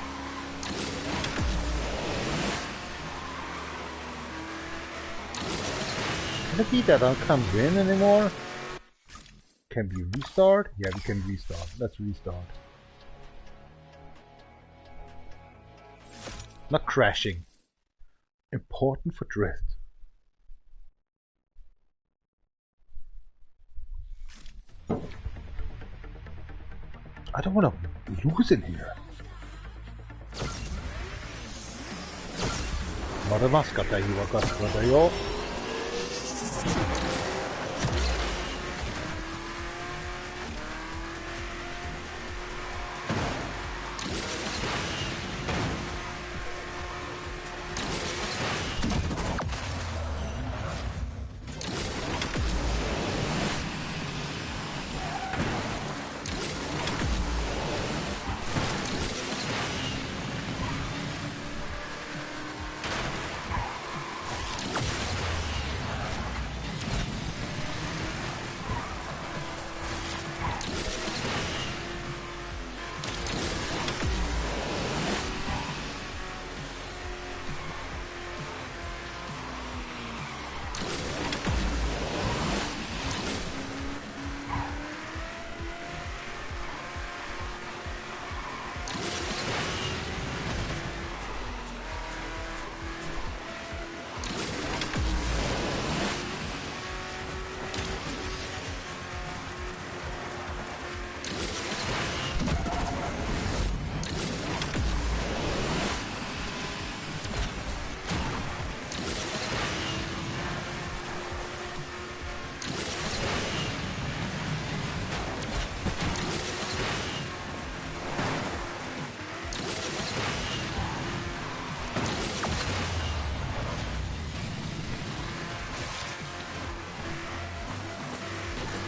Speaker 1: Can it be that I can't win anymore? Can we restart? Yeah, we can restart. Let's restart. Not crashing. Important for drift. I don't want to lose in here. Mother maskata hiva kasvada jo.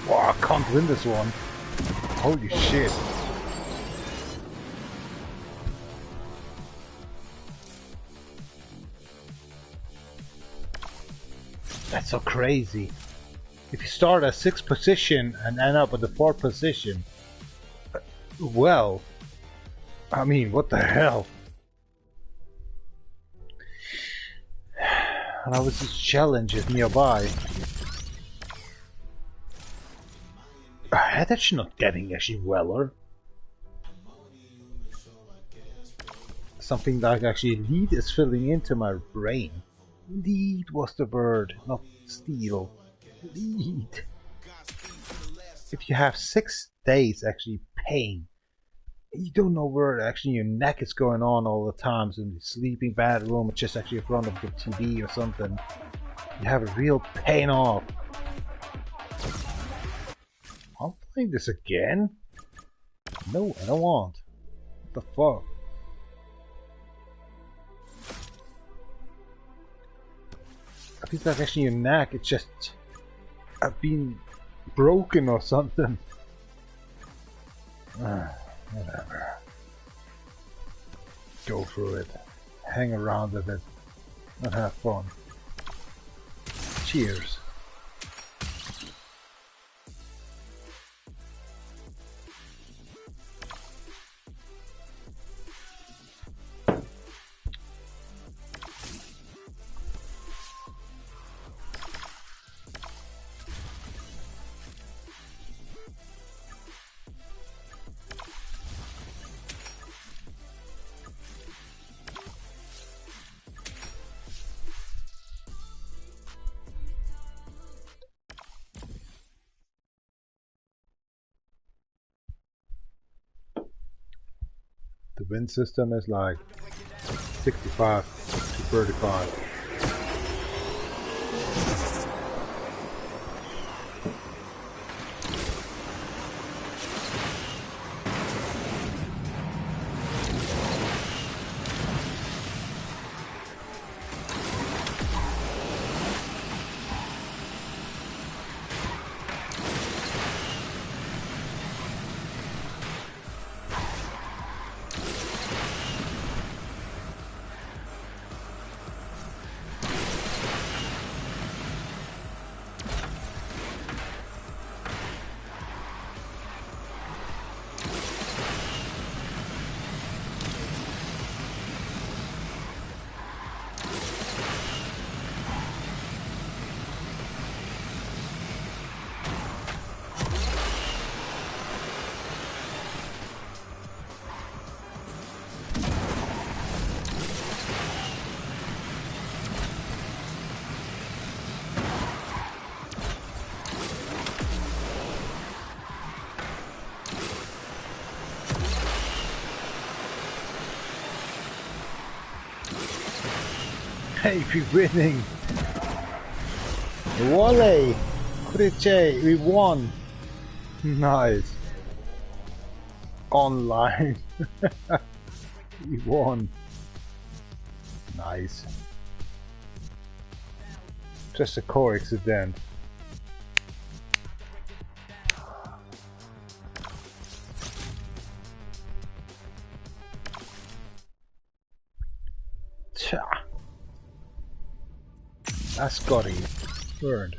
Speaker 1: Wow, I can't win this one. Holy shit. That's so crazy. If you start at 6th position and end up at the 4th position, well, I mean, what the hell? And I was just challenged nearby. That's not getting actually weller. Something like actually lead is filling into my brain. Lead was the word, not steel. Lead. If you have 6 days actually pain, you don't know where actually your neck is going on all the time. So in the sleeping bad room, it's just actually in front of the TV or something. You have a real pain off. I'm playing this again? No, I don't want. What the fuck? I think like actually your neck, it's just I've been broken or something. Whatever. Go through it. Hang around a bit and have fun. Cheers. The wind system is like 65 to 35. Hey, we're winning! Wally! J, we won! Nice! Online! We won! Nice! Just a CarX then. Tja! That's got it. Word.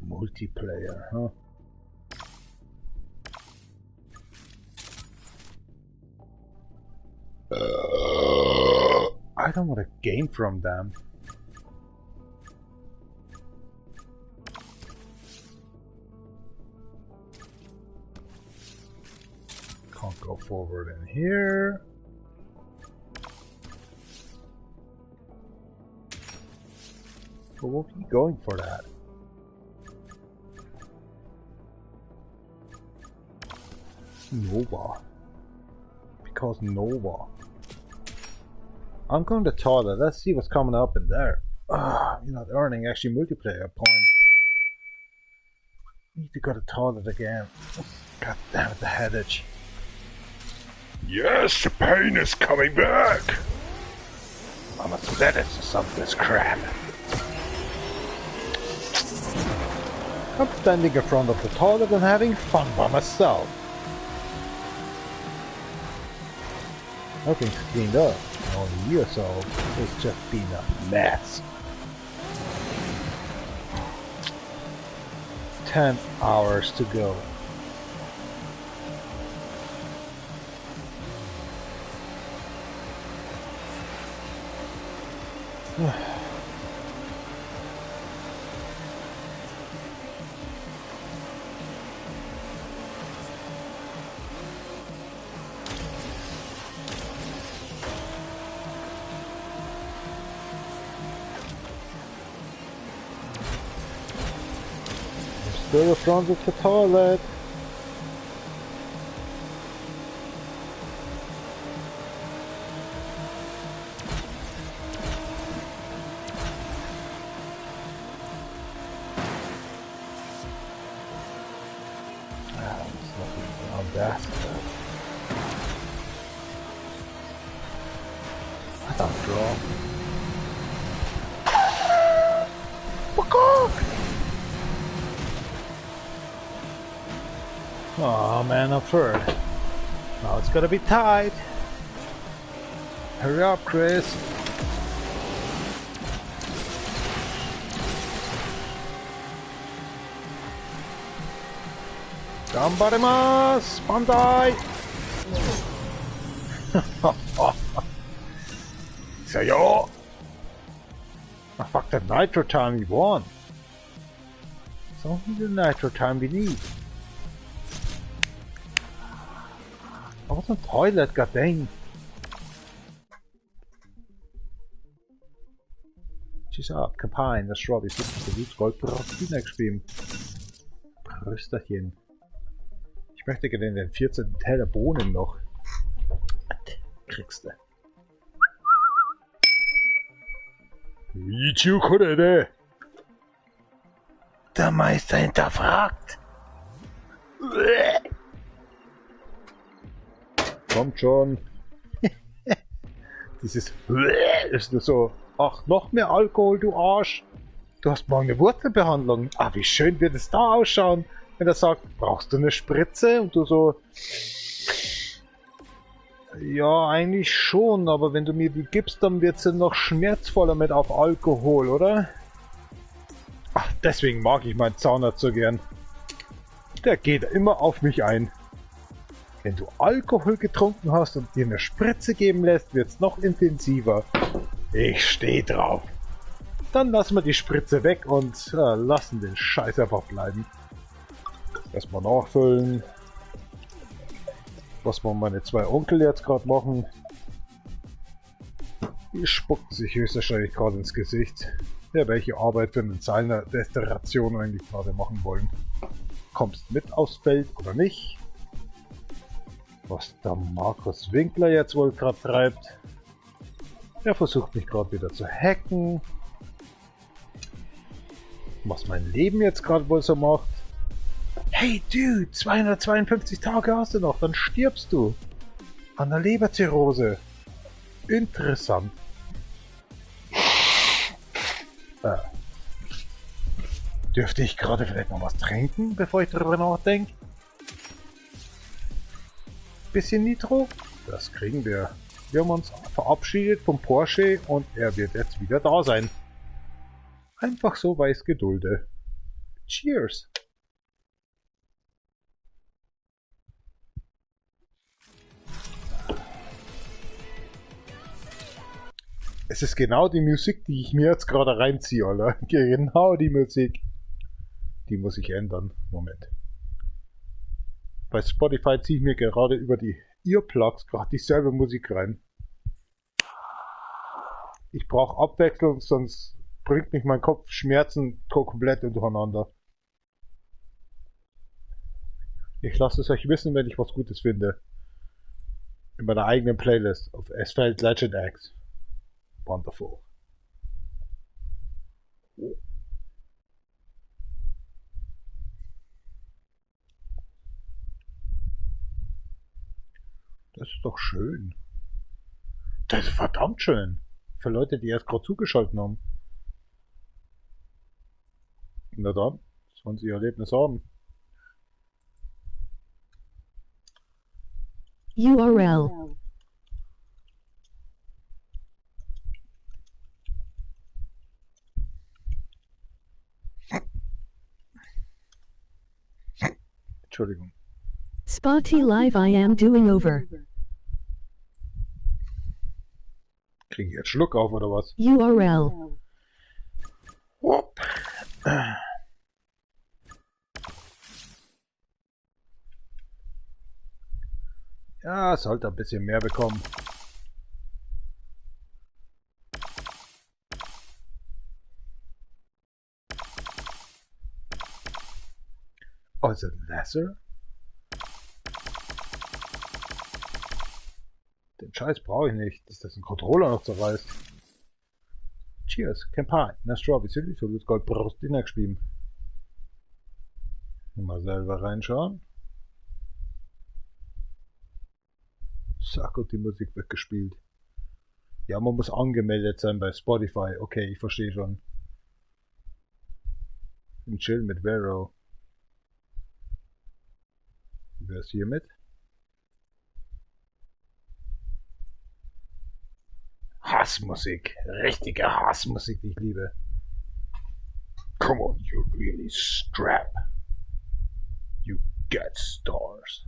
Speaker 1: Multiplayer, huh? I don't want a game from them. Can't go forward in here. But we'll keep going for that. Nova. Because Nova. I'm going to toilet. Let's see what's coming up in there. You're not earning actually multiplayer points. Need to go to toilet again. God damn it, the headache. Yes, the pain is coming back. I must let it to some of this crap. I'm standing in front of the toilet and having fun by myself. Nothing's cleaned up. All the year so it's just been a mess. 10 hours to go. Still in front of the toilet. Oh man, I'm third. Now it's gonna be tight. Hurry up, Chris. Gambarimasu! Bandai! Sayo! Oh, fuck, that nitro time we won. It's only the nitro time we need. I was on toilet, goddamn. She's up, Campaign, das Robbie, das Goldbrot-Spieler geschrieben. Prösterchen. Ich möchte gerne den 14. Teller Bohnen noch. Kriegst du. Ichiu Korede! Der Meister hinterfragt! Kommt schon! Dieses ist nur so, ach, noch mehr Alkohol, du Arsch! Du hast morgen eine Wurzelbehandlung. Ah, wie schön wird es da ausschauen, wenn er sagt, brauchst du eine Spritze? Und du so, ja, eigentlich schon, aber wenn du mir die gibst, dann wird sie noch schmerzvoller mit auf Alkohol, oder? Ach, deswegen mag ich meinen Zahnarzt so gern. Der geht immer auf mich ein. Wenn du Alkohol getrunken hast und dir eine Spritze geben lässt, wird es noch intensiver. Ich stehe drauf. Dann lassen wir die Spritze weg und lassen den Scheiß einfach bleiben. Erstmal nachfüllen. Was wollen meine zwei Onkel jetzt gerade machen? Die spucken sich höchstwahrscheinlich gerade ins Gesicht. Ja, welche Arbeit wir mit seiner Destination eigentlich gerade machen wollen. Kommst mit aufs Feld oder nicht? Was der Markus Winkler jetzt wohl gerade treibt. Er versucht mich gerade wieder zu hacken. Was mein Leben jetzt gerade wohl so macht. Hey Dude, 252 Tage hast du noch, dann stirbst du. An der Leberzirrhose. Interessant. Dürfte ich gerade vielleicht noch was trinken, bevor ich darüber nachdenke? Bisschen Nitro? Das kriegen wir. Wir haben uns verabschiedet vom Porsche und er wird jetzt wieder da sein. Einfach so weiß gedulde. Cheers! Es ist genau die Musik, die ich mir jetzt gerade reinziehe, Alter. Genau die Musik. Die muss ich ändern. Moment. Bei Spotify ziehe ich mir gerade über die Earplugs gerade dieselbe Musik rein. Ich brauche Abwechslung, sonst bringt mich mein Kopfschmerzen komplett durcheinander. Ich lasse es euch wissen, wenn ich was Gutes finde. In meiner eigenen Playlist auf Asphalt Legend X. Wonderful. Das ist doch schön. Das ist verdammt schön. Für Leute, die erst gerade zugeschaltet haben. Na dann, sollen sie ihr Erlebnis haben.
Speaker 2: URL.
Speaker 1: Entschuldigung.
Speaker 2: Spotty live I am doing over.
Speaker 1: Kriege ich jetzt Schluck auf oder was?
Speaker 2: URL.
Speaker 1: Whoop. Ja, sollte ein bisschen mehr bekommen. Oh, ist das Lesser? Den Scheiß brauche ich nicht, dass das ein Controller noch zerreißt. Cheers, Campaign, na Strawberry City, so das Gold brauchst du nicht gespielt. Mal selber reinschauen. Zack, und die Musik wird gespielt. Ja, man muss angemeldet sein bei Spotify. Okay, ich verstehe schon. Und chill mit D.R.O. Wer ist hier mit? Hassmusik. Richtige Hassmusik, die ich liebe. Come on, you really strap. You get stars.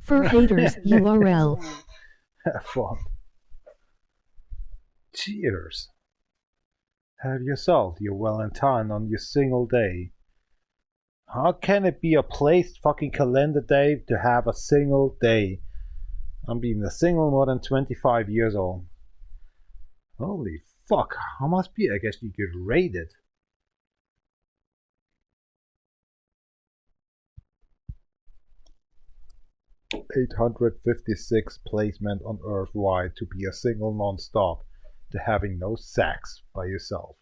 Speaker 2: For haters, URL.
Speaker 1: Have fun. Cheers. Have yourself your Valentine on your single day. How can it be a placed fucking calendar day to have a single day? I'm being a single more than 25 years old. Holy fuck, how must be? I guess you get rated. $856 placement on Earth wide to be a single non-stop, to having no sex by yourself.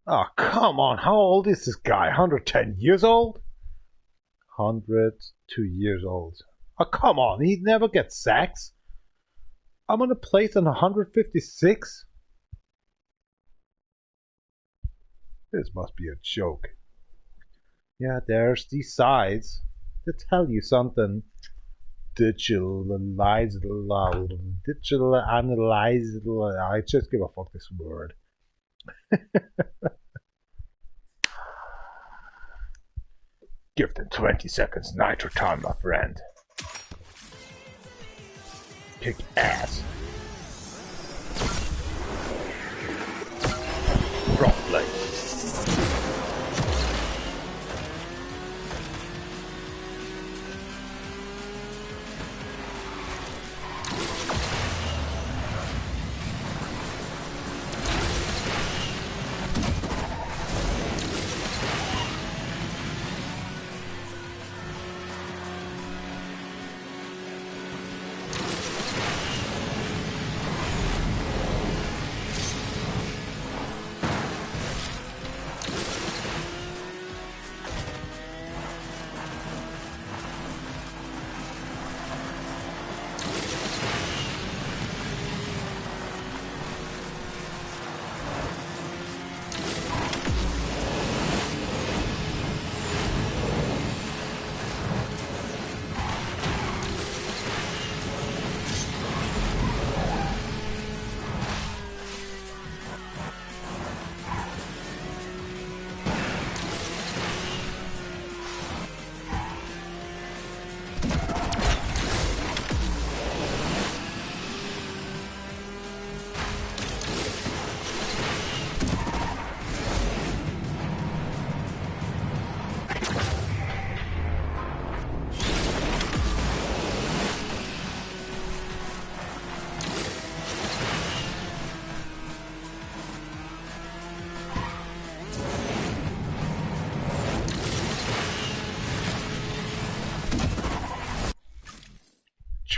Speaker 1: Oh, come on, how old is this guy? 110 years old? 102 years old. Oh, come on, he never gets sex? I'm on a place on 156? This must be a joke. Yeah, there's these sides to tell you something. Digital analyze. I just give a fuck this word. Give them 20 seconds nitro time, my friend. Kick ass. Drop play.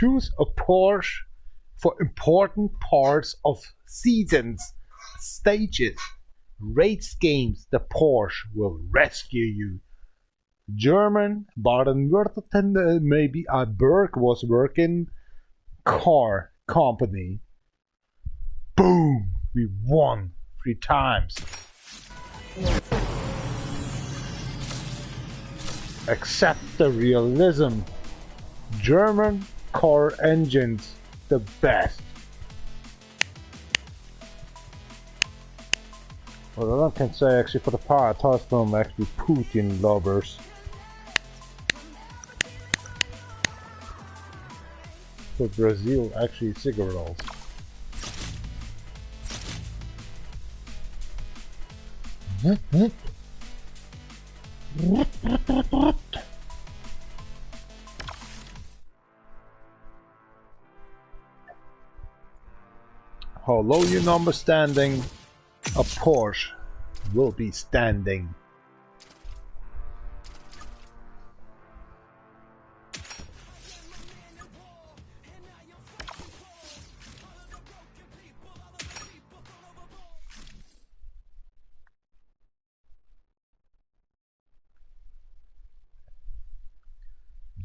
Speaker 1: choose a Porsche for important parts of seasons, stages, race games. The Porsche will rescue you. German Baden-Württemberg, maybe a Berg was working car company. Boom! We won 3 times. Accept the realism. German car engines, the best. Well, I can say actually for the part, I from actually Putin lovers. For Brazil, actually cigarettes. How low your number standing, a Porsche will be standing.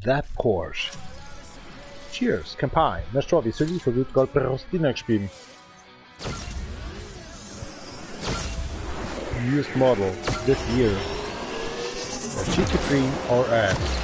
Speaker 1: That Porsche. Cheers, Kampai. Nastrowi, Soli, so gut Gold Rostinek spielen. Used model this year. A GT3 or S.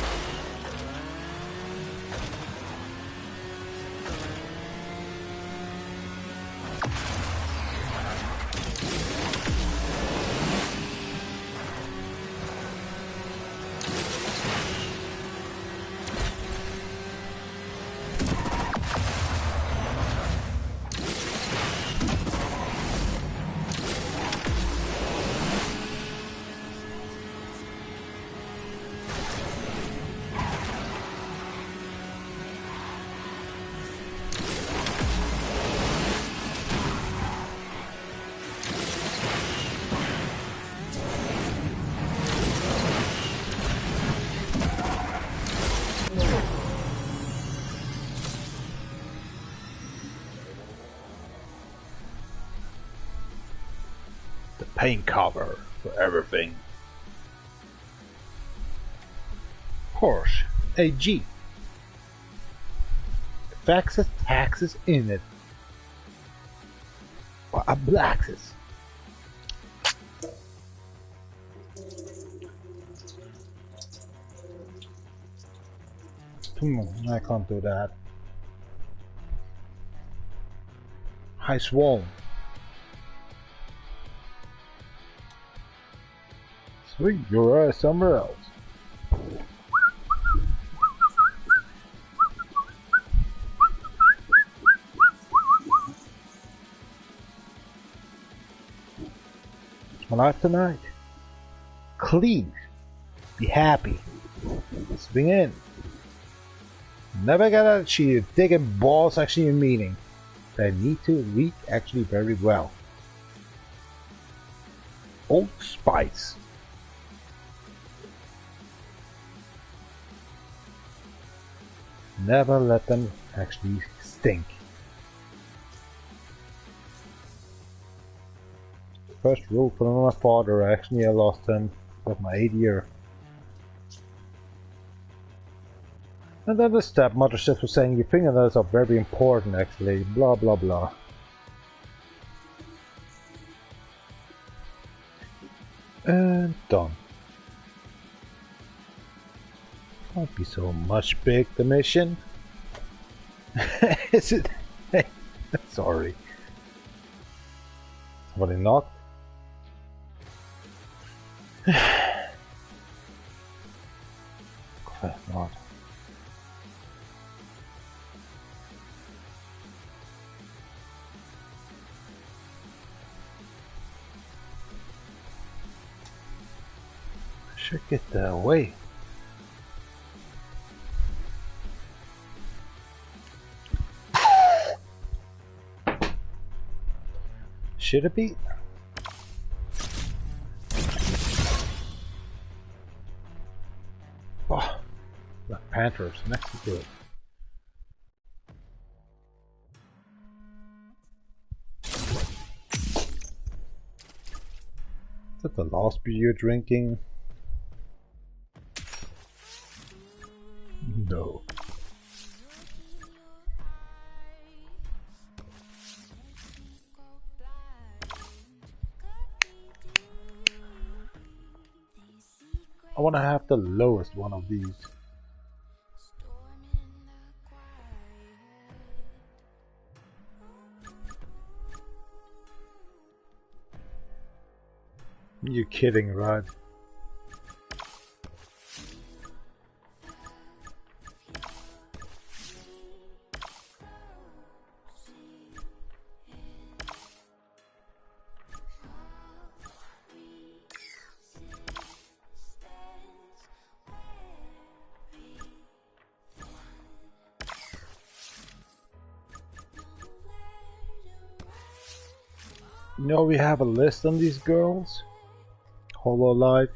Speaker 1: Paint cover for everything. Porsche AG. Faxes taxes in it. Or a blaxes. I can't do that. High swollen. Sweet, you're somewhere else. Life tonight. Clean. Be happy. Swing in. Never get out of cheated. Digging balls actually in meaning. They need to read actually very well. Old Spice. Never let them actually stink. First rule for my father, actually I lost him with my 8th year. And then the stepmother just was saying your fingernails are very important actually, blah blah blah. And done. Can't be so much big, the mission. Is it? Hey, sorry. Somebody knocked? Glad not. I should get that away. Should it be? Oh, Black Panthers next to it. that the last beer you're drinking? No. I want to have the lowest one of these. You're kidding, right? You know, we have a list on these girls. Hololive.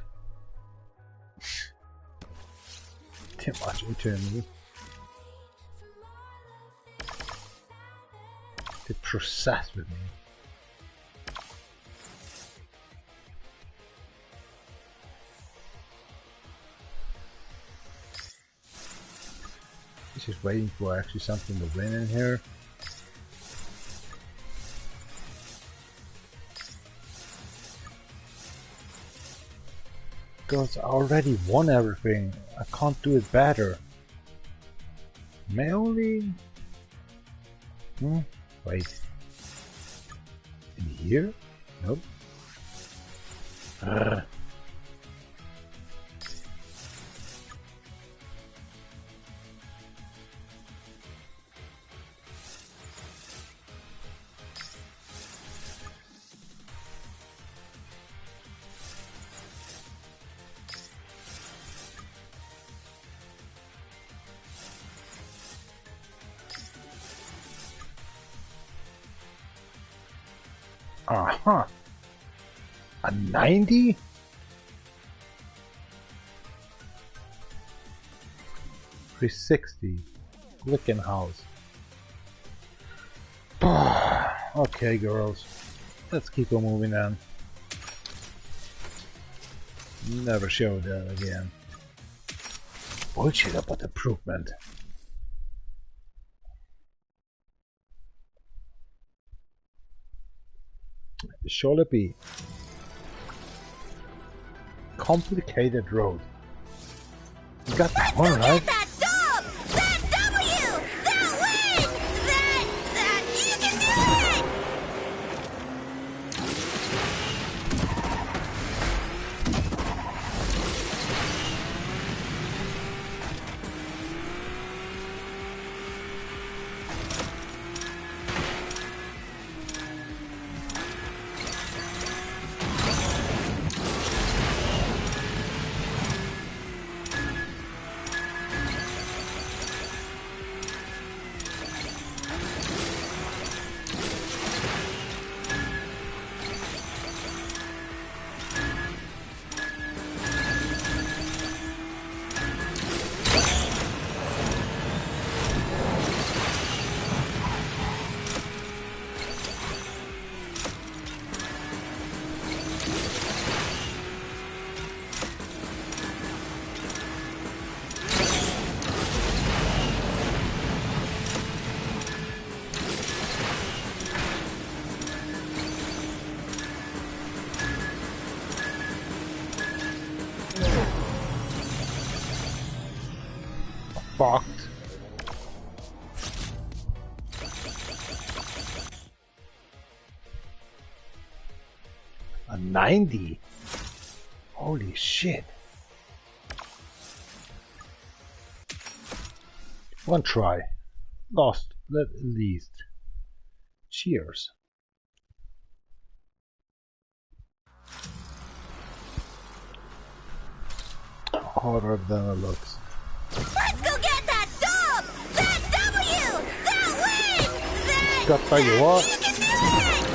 Speaker 1: Too much internally. They process with me. Just waiting for actually something to win in here. Because I already won everything. I can't do it better. Mainly? Wait. In here? Nope. Uh-huh. A 90? $360. Glickenhaus. Okay, girls. Let's keep on moving on. Never show that again. Bullshit about improvement. Shall it be? Complicated road. You got that one, right?
Speaker 7: That dub! That W! That win! That you can do it!
Speaker 1: Fucked. A 90? Holy shit. One try. Lost at least. Cheers. Harder than it looks.
Speaker 7: Let's go get that dub! That W! That win! That
Speaker 1: Got by you what?
Speaker 7: you can do it!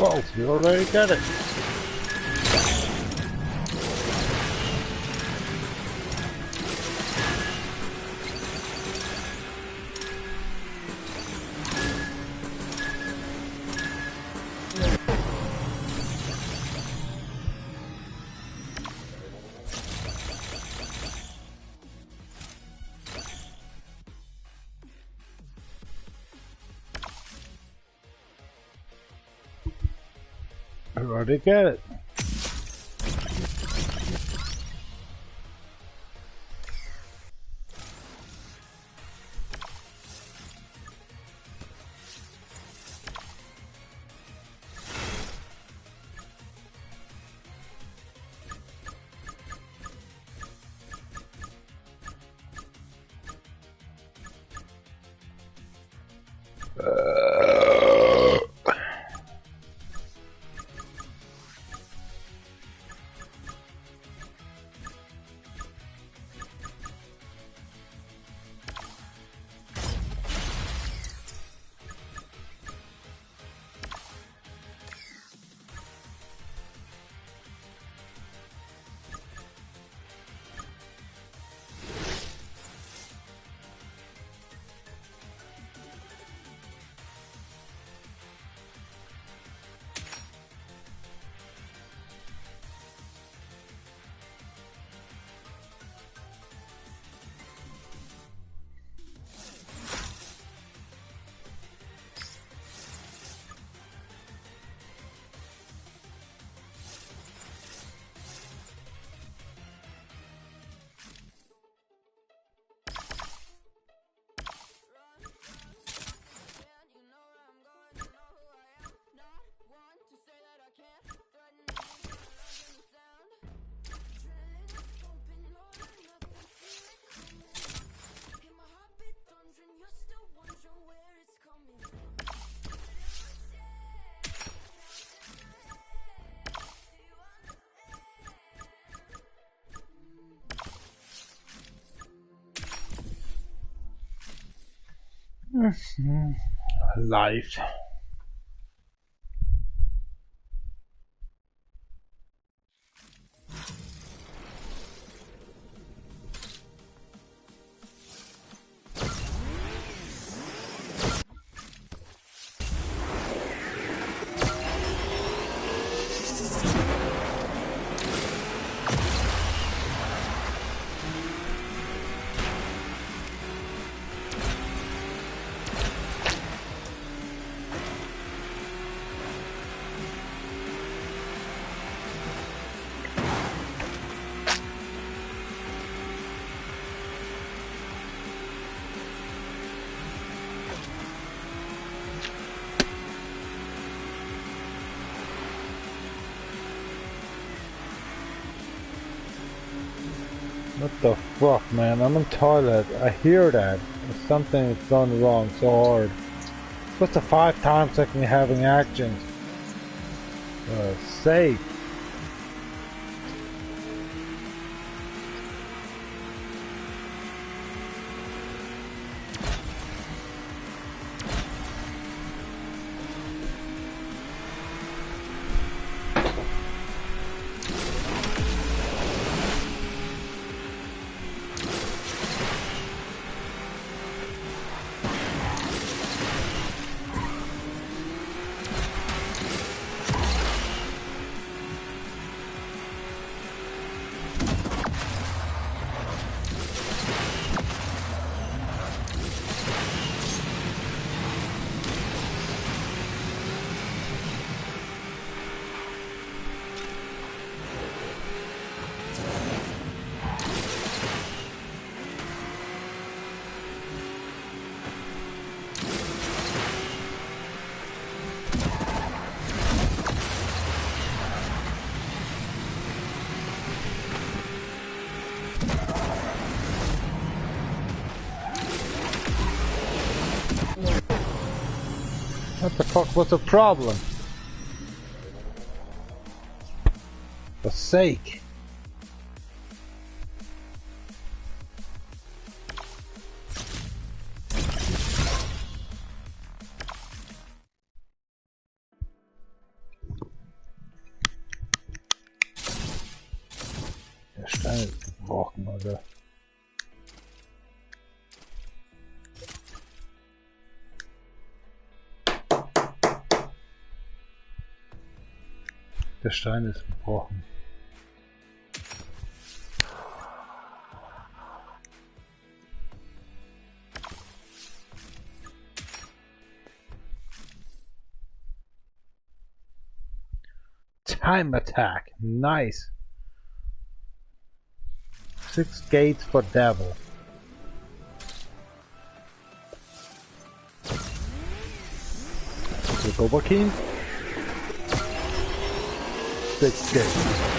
Speaker 1: Well, you already get it. You already get it. Life. What the fuck, man? I'm in toilet. I hear that. Something is gone wrong so hard. What's the 5 times I can be having actions? Sake. What the fuck was the problem? For sake. the... Der Stein ist gebrochen. Time attack, nice. 6 gates for devil. The DjVolgin. 6 gates.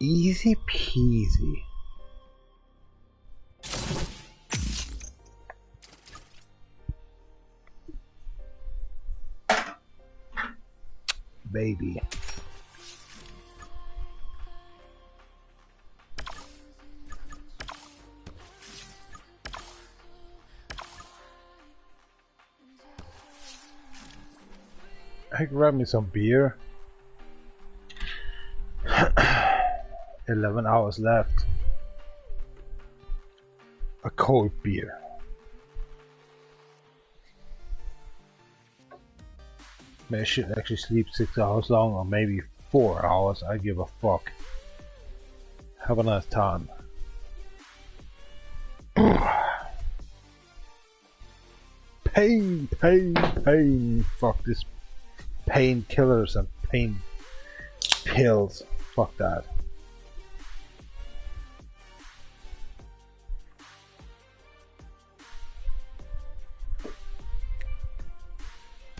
Speaker 1: Easy peasy. Baby. I grab me some beer. 11 hours left. A cold beer. Maybe I should actually sleep 6 hours long, or maybe 4 hours. I give a fuck. Have a nice time. Pain, pain, pain. Fuck this painkillers and pain pills. Fuck that.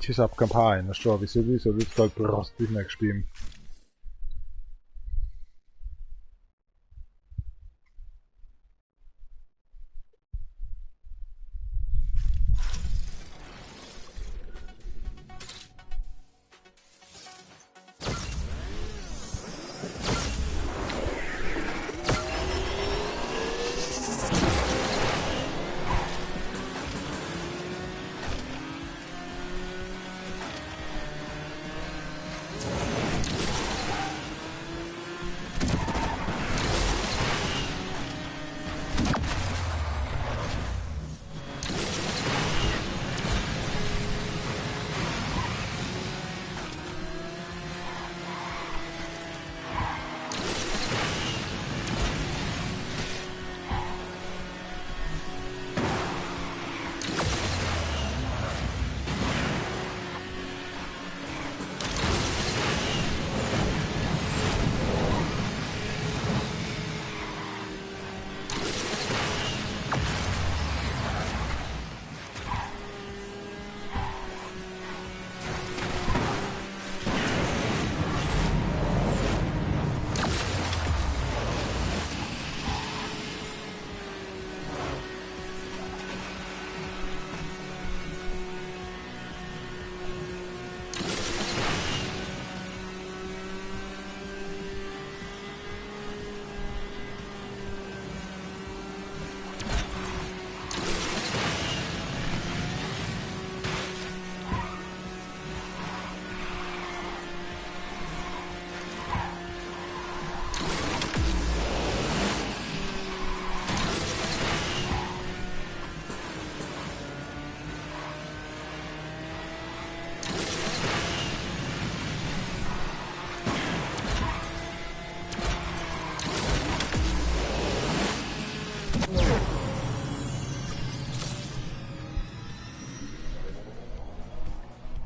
Speaker 1: Tschüss ab Kampagne, что ви сюди сколько просто не шпим.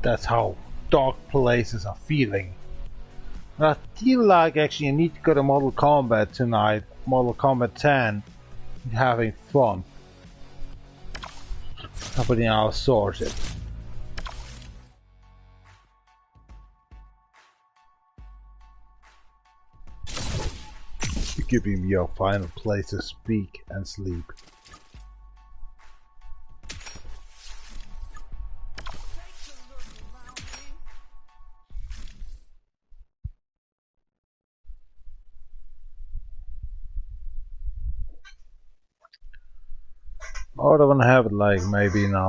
Speaker 1: That's how dark places are feeling. And I feel like actually I need to go to Mortal Kombat tonight, Mortal Kombat 10, and having fun. Hopefully I'll sort it. Give him your final place to speak and sleep. Or I wanna have it like maybe now.